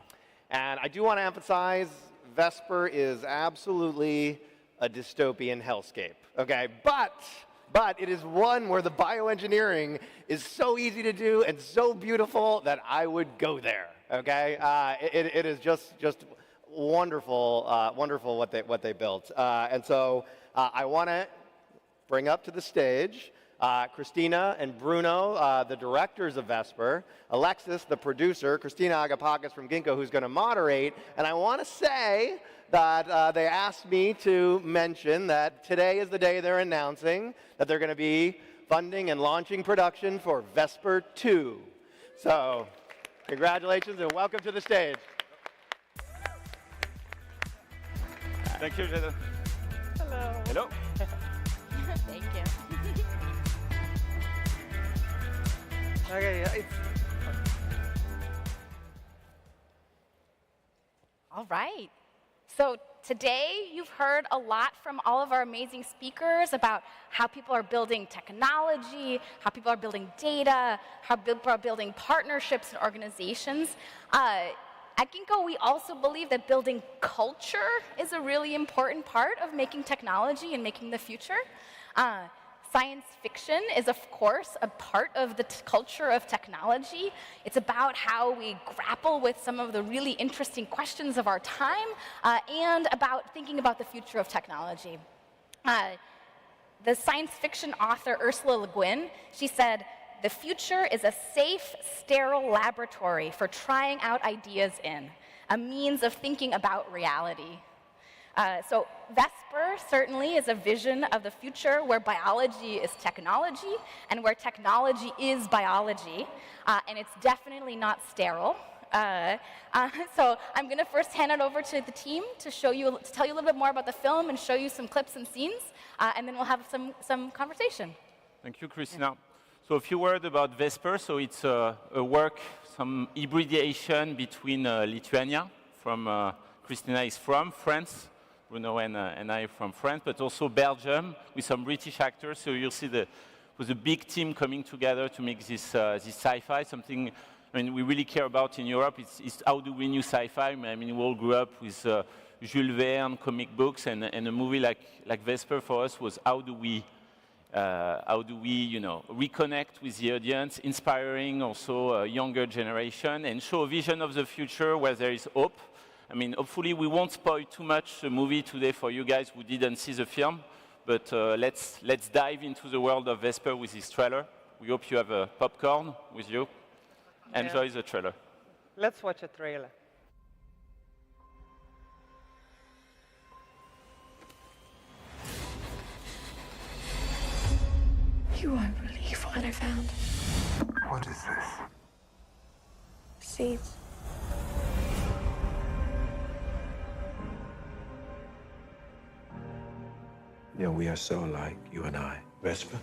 I do want to emphasize Vesper is absolutely a dystopian hellscape, okay? But it is one where the bioengineering is so easy to do and so beautiful that I would go there, okay? It is just wonderful, wonderful what they built. And so I want to bring up to the stage Christina and Bruno, the directors of Vesper, Alexis, the producer, Christina Agapakis from Ginkgo, who's going to moderate. And I want to say that they asked me to mention that today is the day they're announcing that they're going to be funding and launching production for Vesper 2. So congratulations and welcome to the stage. Thank you, Jason. Hello. Hello. Thank you. Okay, All right. So today you've heard a lot from all of our amazing speakers about how people are building technology, how people are building data, how people are building partnerships and organizations. At Ginkgo, we also believe that building culture is a really important part of making technology and making the future. Science fiction is, of course, a part of the culture of technology. It's about how we grapple with some of the really interesting questions of our time and about thinking about the future of technology. The science fiction author Ursula Le Guin, she said, "The future is a safe, sterile laboratory for trying out ideas in, a means of thinking about reality." So Vesper certainly is a vision of the future where biology is technology and where technology is biology, and it's definitely not sterile. So I'm going to first hand it over to the team to tell you a little bit more about the film and show you some clips and scenes, and then we'll have some conversation. Thank you, Christina. So a few words about Vesper. So it's a work, some hybridization between Lithuania, from Christina is from France, Bruno and I from France, but also Belgium with some British actors. So you'll see was a big team coming together to make this sci-fi, something we really care about in Europe. It's how do we new sci-fi? We all grew up with Jules Verne comic books, and a movie like Vesper for us was how do we reconnect with the audience, inspiring also a younger generation, and show a vision of the future where there is hope. I mean, hopefully we won't spoil too much the movie today for you guys who didn't see the film, but let's dive into the world of Vesper with this trailer. We hope you have a popcorn with you. Enjoy the trailer. Let's watch a trailer. You won't believe what I found. What is this? Seeds. Yeah, we are so alike, you and I. Vesper?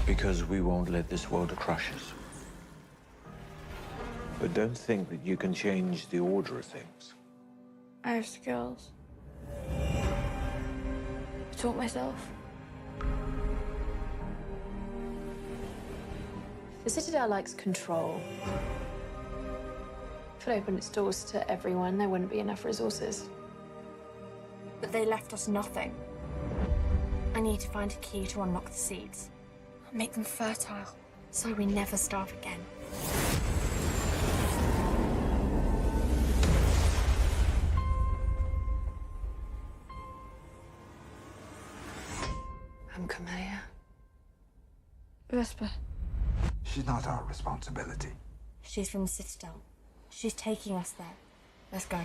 Because we won't let this world crush us. But don't think that you can change the order of things. I have skills. I taught myself. The Citadel likes control. If it opened its doors to everyone, there wouldn't be enough resources. But they left us nothing. I need to find a key to unlock the seeds. Make them fertile, so we never starve again. I'm Camellia. Vesper. She's not our responsibility. She's from the Citadel. She's taking us there. Let's go.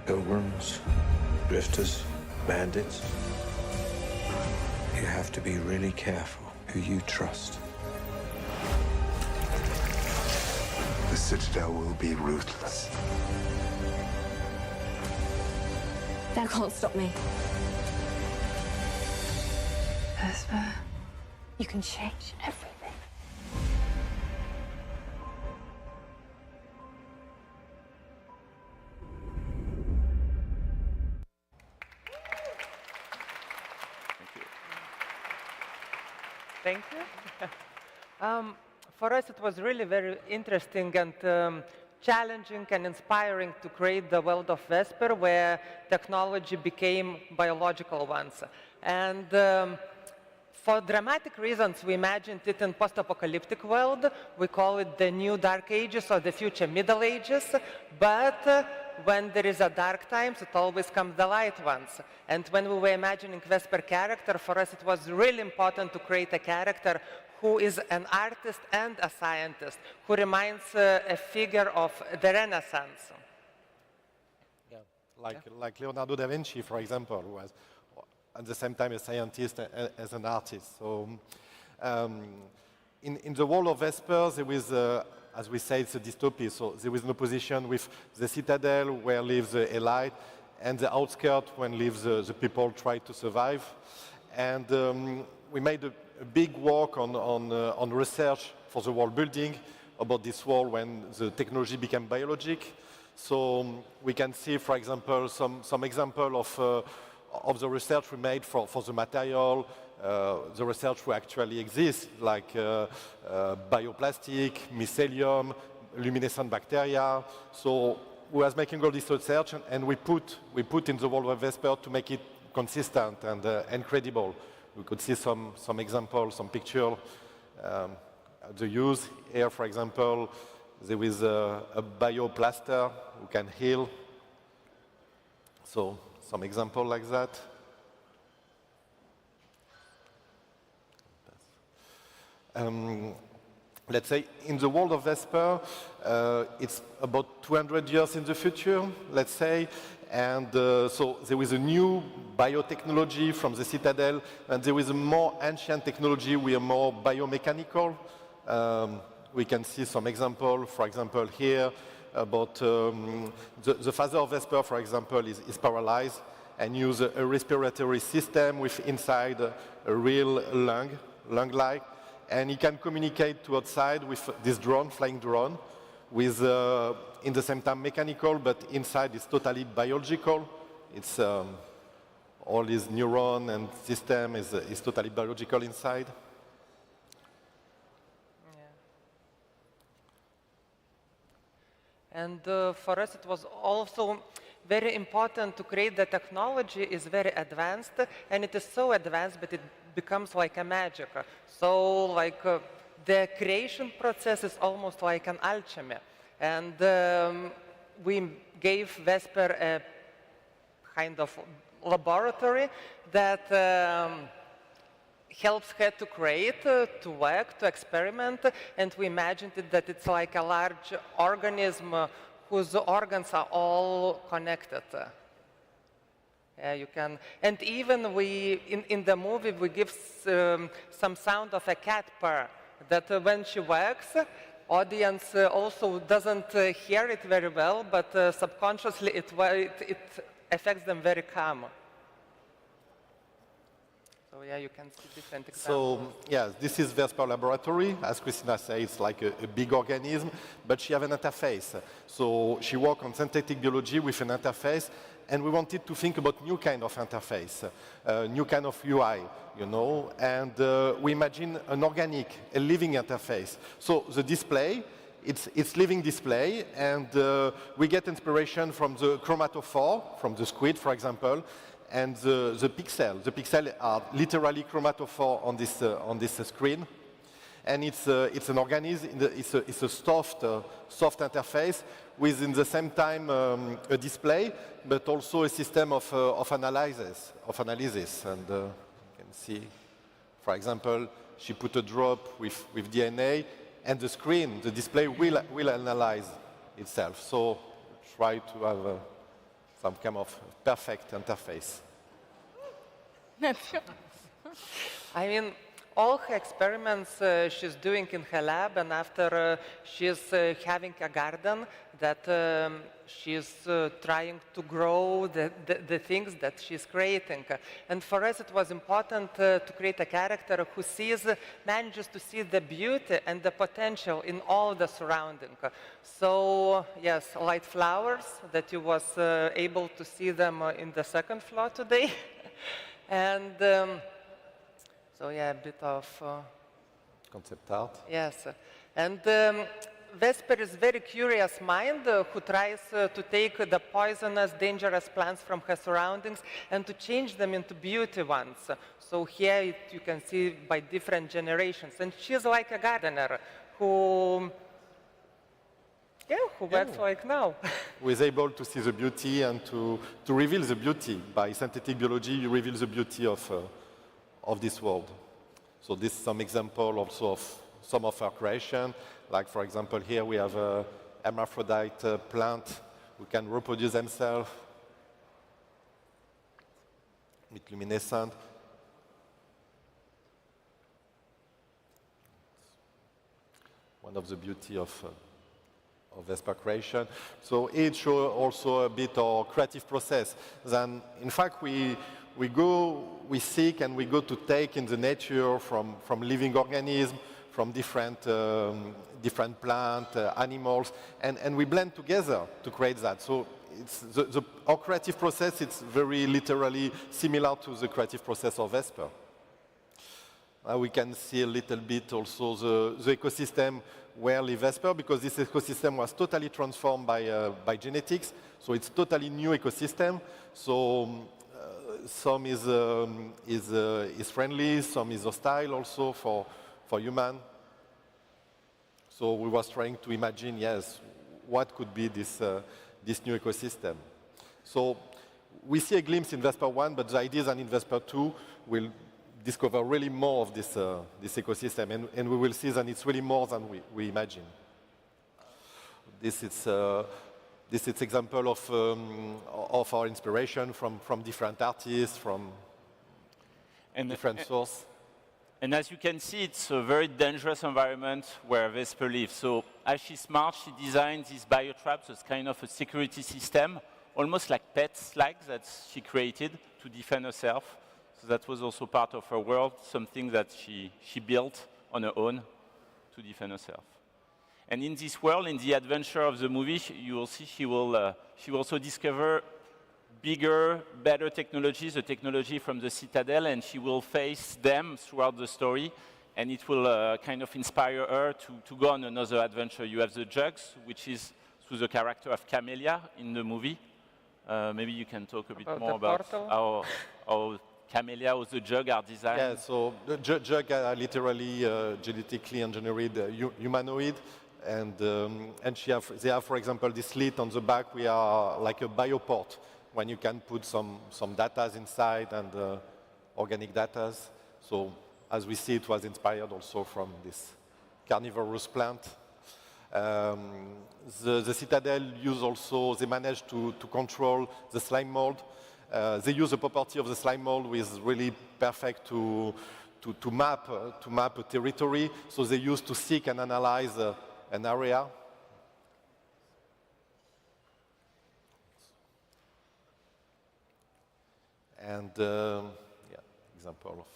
Pilgrims, drifters, bandits. You have to be really careful who you trust. The Citadel will be ruthless. That can't stop me. Vesper, you can change everything. Thank you. For us, it was really very interesting and challenging and inspiring to create the world of Vesper, where technology became biological ones. And for dramatic reasons, we imagined it in post-apocalyptic world. We call it the new dark ages or the future middle ages. But when there is a dark times, it always comes the light ones. And when we were imagining Vesper character, for us it was really important to create a character who is an artist and a scientist, who reminds a figure of the Renaissance. Yeah, like Leonardo da Vinci, for example, who was at the same time a scientist as an artist. So in the world of Vesper, there is, as we say, it's a dystopia. So there is an opposition with the Citadel, where lives the elite, and the outskirts, when lives the people try to survive. And we made a big work on research for the world building about this world when the technology became biologic. So we can see, for example, some example of the research we made for the material, the research who actually exists, like bioplastic, mycelium, luminescent bacteria. So we was making all this research, and we put in the world of Vesper to make it consistent and credible. We could see some examples, some picture. The use here, for example, there is a bioplaster who can heal. So some example like that. Let's say in the world of Vesper, it's about 200 years in the future, let's say. And so there is a new biotechnology from the Citadel, and there is a more ancient technology. We are more biomechanical. We can see some example, for example, here about the father of Vesper, for example, is paralyzed and use a respiratory system with inside a real lung-like, and he can communicate to outside with this drone, flying drone, with in the same time mechanical, but inside is totally biological. It's all his neuron and system is totally biological inside. And for us, it was also very important to create the technology is very advanced, and it is so advanced, but it becomes like a magic. So like the creation process is almost like an alchemy. And we gave Vesper a kind of laboratory that helps her to create, to work, to experiment, and we imagined it that it's like a large organism whose organs are all connected. You can, and even in the movie, we give some sound of a cat purr, that when she works, audience also doesn't hear it very well, but subconsciously it affects them very calm. So yeah, you can see different examples. So yeah, this is Vesper laboratory. As Christina said, it's like a big organism, but she has an interface. So she works on synthetic biology with an interface, and we wanted to think about new kind of interface, new kind of UI, you know, and we imagine an organic, a living interface. So the display, it's living display, and we get inspiration from the chromatophore, from the squid, for example, and the pixel. The pixels are literally chromatophore on this screen, and it's an organism. It's a soft interface with, in the same time, a display, but also a system of analysis. And you can see, for example, she put a drop with DNA, and the screen, the display, will analyze itself. So try to have some kind of perfect interface. I mean, all her experiments she's doing in her lab, and after she's having a garden that she's trying to grow the things that she's creating. And for us it was important to create a character who manages to see the beauty and the potential in all the surrounding. So yes, light flowers that you was able to see them in the second floor today. And so yeah, a bit of concept art. Yes, and Vesper is very curious mind who tries to take the poisonous, dangerous plants from her surroundings and to change them into beauty ones. So here you can see by different generations, and she's like a gardener who works like now. Who is able to see the beauty and to reveal the beauty. By synthetic biology, you reveal the beauty of this world. So this is some example also of some of our creation. Like for example, here we have a hermaphrodite plant who can reproduce themselves. Bioluminescent. One of the beauty of Vesper creation. So it shows also a bit of creative process. Then, in fact, we seek and we go to take in the nature from living organisms, from different plants, animals, and we blend together to create that. So it's our creative process, it's very literally similar to the creative process of Vesper. We can see a little bit also the ecosystem where live Vesper, because this ecosystem was totally transformed by genetics. So it's totally new ecosystem. So some is friendly, some is hostile also for human. So we was trying to imagine, yes, what could be this new ecosystem. So we see a glimpse in Vesper 1, but the idea is that in Vesper 2 we'll discover really more of this ecosystem, and we will see that it's really more than we imagine. This is example of our inspiration from different artists, from different sources. And as you can see, it's a very dangerous environment where Vesper lives. So as she's smart, she designed these biotraps as kind of a security system, almost like pets that she created to defend herself. So that was also part of her world, something that she built on her own to defend herself. And in this world, in the adventure of the movie, you will see she will also discover bigger, better technologies, the technology from the Citadel, and she will face them throughout the story, and it will kind of inspire her to go on another adventure. You have the jugs, which is through the character of Camellia in the movie. Maybe you can talk a bit more about how camellia or the jug are designed? Yeah, so the jug are literally genetically engineered humanoid, and they have, for example, this slit on the back. We are like a bioport, when you can put some data inside and organic data. So as we see, it was inspired also from this carnivorous plant. The Citadel use also, they managed to control the slime mold. They use the property of the slime mold, which is really perfect to map a territory. So they used to seek and analyze an area. And yeah, example of,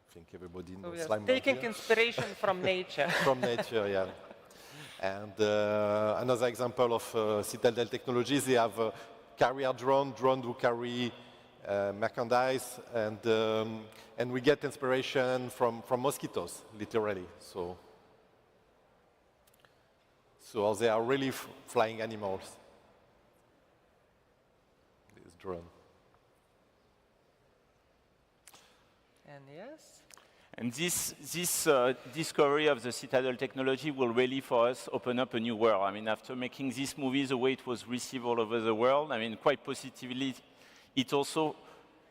I think everybody knows slime mold. Taking inspiration from nature. From nature, yeah. And another example of Citadel technologies, they have a carrier drone who carry merchandise, and we get inspiration from mosquitoes, literally. So they are really flying animals, this drone. And yes? And this discovery of the Citadel technology will really, for us, open up a new world. I mean, after making this movie, the way it was received all over the world, I mean, quite positively, it also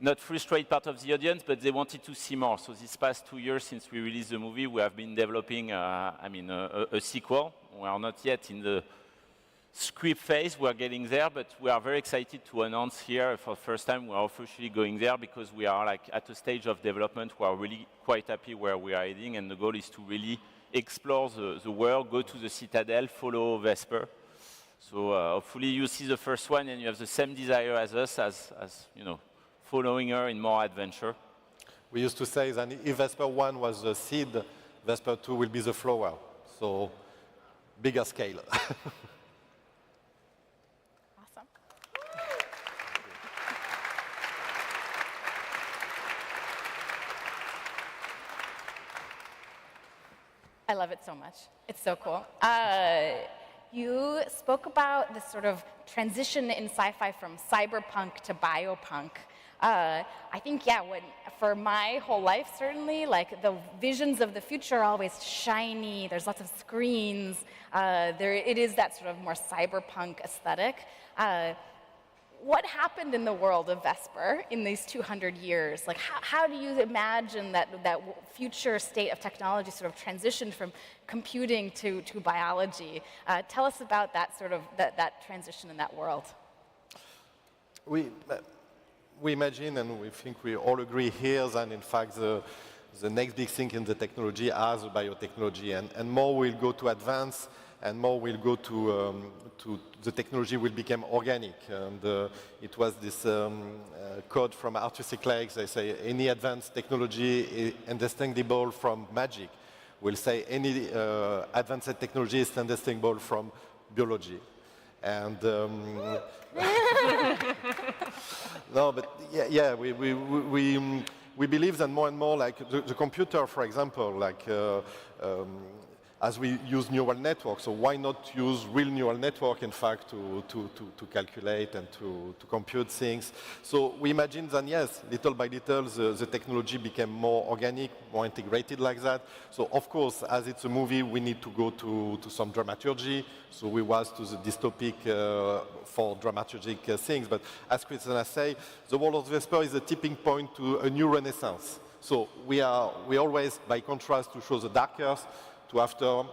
not frustrate part of the audience, but they wanted to see more. So these past 2 years since we released the movie, we have been developing, a sequel. We are not yet in the script phase, we are getting there, but we are very excited to announce here for the first time we are officially going there, because we are like at a stage of development. We are really quite happy where we are heading, and the goal is to really explore the world, go to the Citadel, follow Vesper. So hopefully you see the first one and you have the same desire as us, as you know, following her in more adventure. We used to say that if Vesper 1 was the seed, Vesper 2 will be the flower. So bigger scale. I love it so much. It's so cool. You spoke about this sort of transition in sci-fi from cyberpunk to biopunk. I think, yeah, for my whole life, certainly, like the visions of the future are always shiny. There's lots of screens. It is that sort of more cyberpunk aesthetic. What happened in the world of Vesper in these 200 years? Like, how do you imagine that future state of technology sort of transitioned from computing to biology? Tell us about that sort of that transition in that world. We imagine, and we think we all agree here, that in fact the next big thing in the technology are the biotechnology, and more will go to advance, and more will go to the technology will become organic. And it was this code from Arthur C. Clarke. They say any advanced technology is indistinguishable from magic. We'll say any advanced technology is indistinguishable from biology. And no, but yeah, we believe that more and more, like the computer, for example, like as we use neural networks, so why not use real neural network, in fact, to calculate and to compute things? So we imagine that, yes, little by little, the technology became more organic, more integrated like that. So of course, as it's a movie, we need to go to some dramaturgy. So we was to the dystopic for dramaturgic things. But as Christina say, the world of Vesper is a tipping point to a new renaissance. So we always, by contrast, to show the darker, to after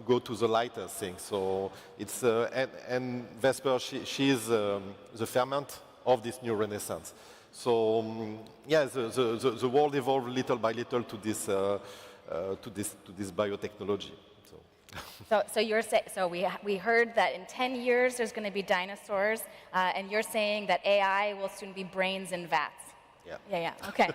go to the lighter thing. So it's and Vesper, she is the ferment of this new renaissance. So yeah, the world evolved little by little to this biotechnology. So you're saying, so we heard that in 10 years there's going to be dinosaurs, and you're saying that AI will soon be brains in vats. Yeah. Okay.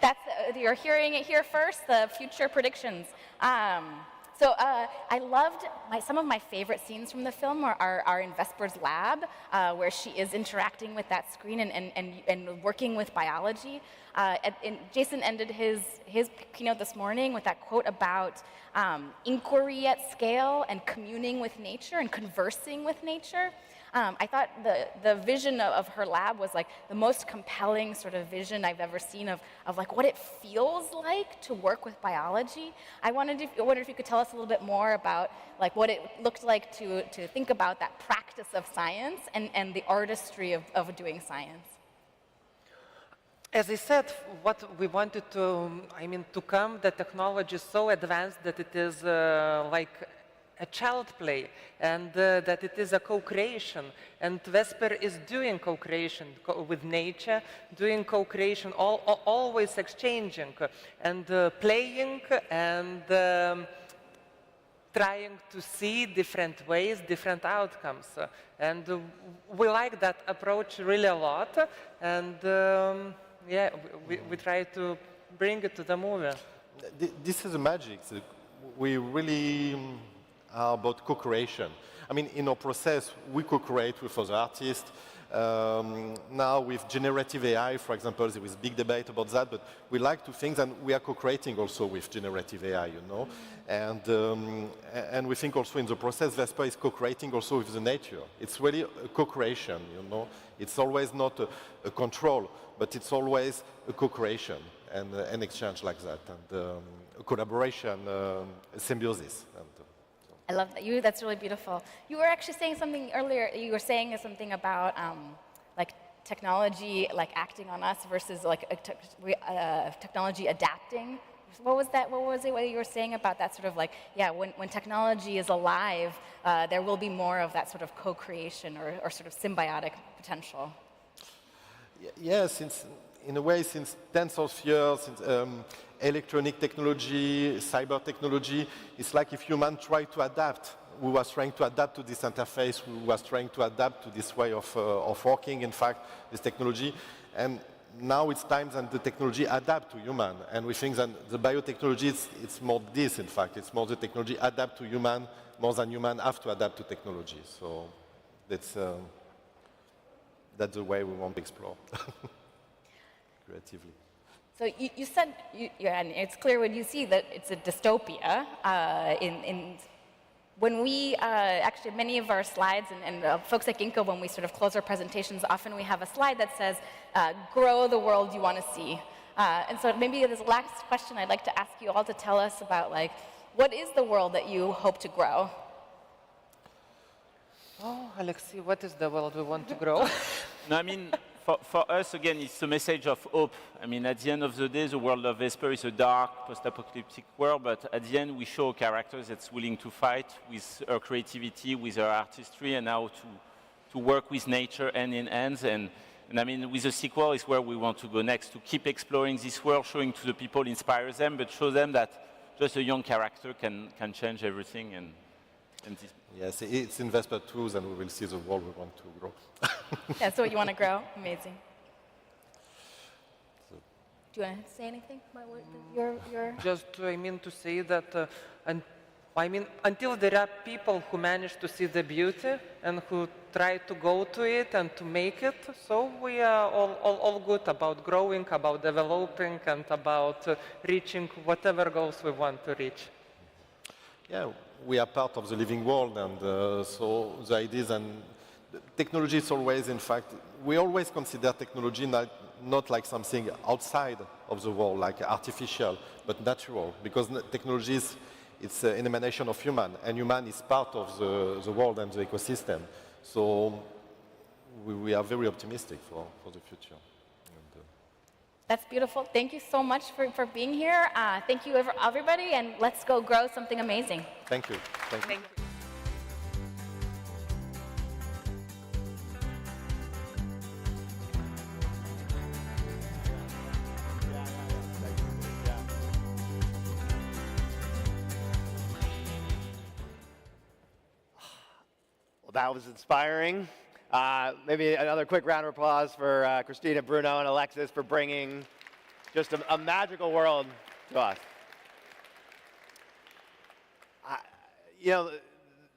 That's you're hearing it here first. The future predictions. So I loved some of my favorite scenes from the film are in Vesper's lab, where she is interacting with that screen and working with biology. And Jason ended his keynote this morning with that quote about inquiry at scale and communing with nature and conversing with nature. I thought the vision of her lab was like the most compelling sort of vision I've ever seen of like what it feels like to work with biology. I wondered if you could tell us a little bit more about like what it looked like to think about that practice of science and the artistry of doing science. As I said, what we wanted to, to come, the technology is so advanced that it is like a child play, and that it is a co-creation. And Vesper is doing co-creation with nature, doing co-creation, always exchanging and playing and trying to see different ways, different outcomes. And we like that approach really a lot. And yeah, we try to bring it to the movie. This is the magic. We really are about co-creation. I mean, in our process, we co-create with other artists. Now with generative AI, for example, there is big debate about that, but we like to think, and we are co-creating also with generative AI, you know. And we think also in the process, Vesper is co-creating also with the nature. It's really a co-creation, you know. It's always not a control, but it's always a co-creation and an exchange like that, and a collaboration, a symbiosis. I love that. That's really beautiful. You were actually saying something earlier. You were saying something about like technology, like acting on us versus like technology adapting. What was that? What was it? What you were saying about that sort of like, yeah, when technology is alive, there will be more of that sort of co-creation or sort of symbiotic potential. Yes, in a way, since tens of years, since, electronic technology, cyber technology, it's like if humans try to adapt. We was trying to adapt to this interface. We was trying to adapt to this way of working, in fact, this technology. And now it's time that the technology adapt to human. And we think that the biotechnology, it's more this, in fact. It's more the technology adapt to human, more than human have to adapt to technology. So that's the way we want to explore creatively. So you said, and it's clear when you see that it's a dystopia. When we, actually many of our slides and folks at Ginkgo, when we sort of close our presentations, often we have a slide that says, grow the world you want to see. And so maybe this last question I'd like to ask you all to tell us about, like, what is the world that you hope to grow? Oh, Alexei, what is the world we want to grow? No, I mean, for us, again, it's a message of hope. I mean, at the end of the day, the world of Vesper is a dark, post-apocalyptic world, but at the end, we show characters that's willing to fight with her creativity, with her artistry, and how to work with nature hand in hand. And I mean, with the sequel is where we want to go next, to keep exploring this world, showing to the people, inspire them, but show them that just a young character can change everything. And this. Yes, it's in Vesper 2, and we will see the world we want to grow. That's what you want to grow? Amazing. Do you want to say anything about your... Just, to say that, until there are people who manage to see the beauty and who try to go to it and to make it, so we are all good about growing, about developing, and about reaching whatever goals we want to reach. Yeah, we are part of the living world, and so the ideas and technology is always, in fact, we always consider technology not like something outside of the world, like artificial, but natural, because technology it's an emanation of human, and human is part of the world and the ecosystem. So we are very optimistic for the future. That's beautiful. Thank you so much for being here. Thank you, everybody, and let's go grow something amazing. Thank you. Thank you. Thank you. Well, that was inspiring. Maybe another quick round of applause for Christina, Bruno, and Alexis for bringing just a magical world to us.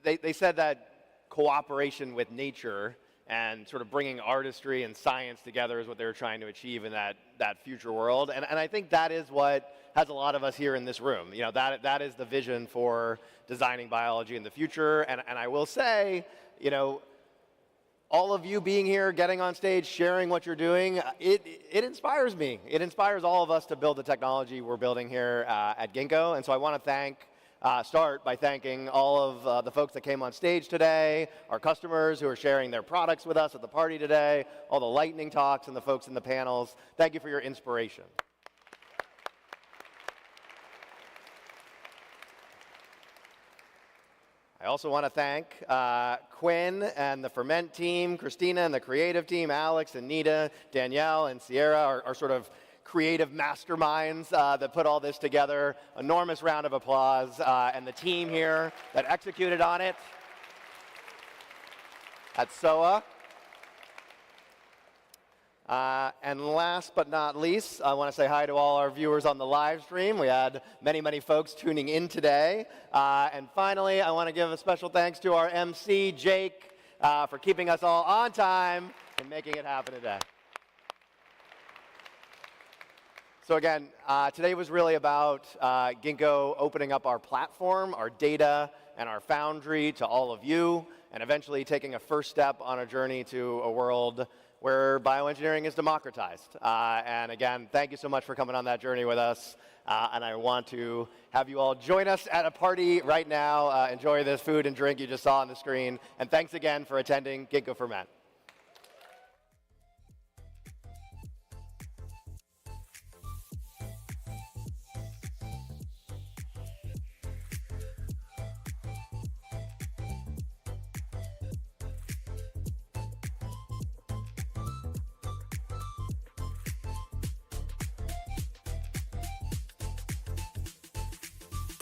They said that cooperation with nature and sort of bringing artistry and science together is what they were trying to achieve in that future world. And I think that is what has a lot of us here in this room. That is the vision for designing biology in the future. And I will say, all of you being here, getting on stage, sharing what you're doing, it inspires me. It inspires all of us to build the technology we're building here at Ginkgo. And so I want to start by thanking all of the folks that came on stage today, our customers who are sharing their products with us at the party today, all the lightning talks and the folks in the panels. Thank you for your inspiration. I also want to thank Quinn and the Ferment team, Christina and the creative team, Alex and Nita, Danielle and Sierra, our sort of creative masterminds that put all this together. Enormous round of applause. And the team here that executed on it at SOA. And last but not least, I want to say hi to all our viewers on the live stream. We had many, many folks tuning in today. And finally, I want to give a special thanks to our MC, Jake, for keeping us all on time and making it happen today. So again, today was really about Ginkgo opening up our platform, our data, and our Foundry to all of you, and eventually taking a first step on a journey to a world where bioengineering is democratized. And again, thank you so much for coming on that journey with us. And I want to have you all join us at a party right now. Enjoy this food and drink you just saw on the screen. And thanks again for attending Ginkgo Ferment.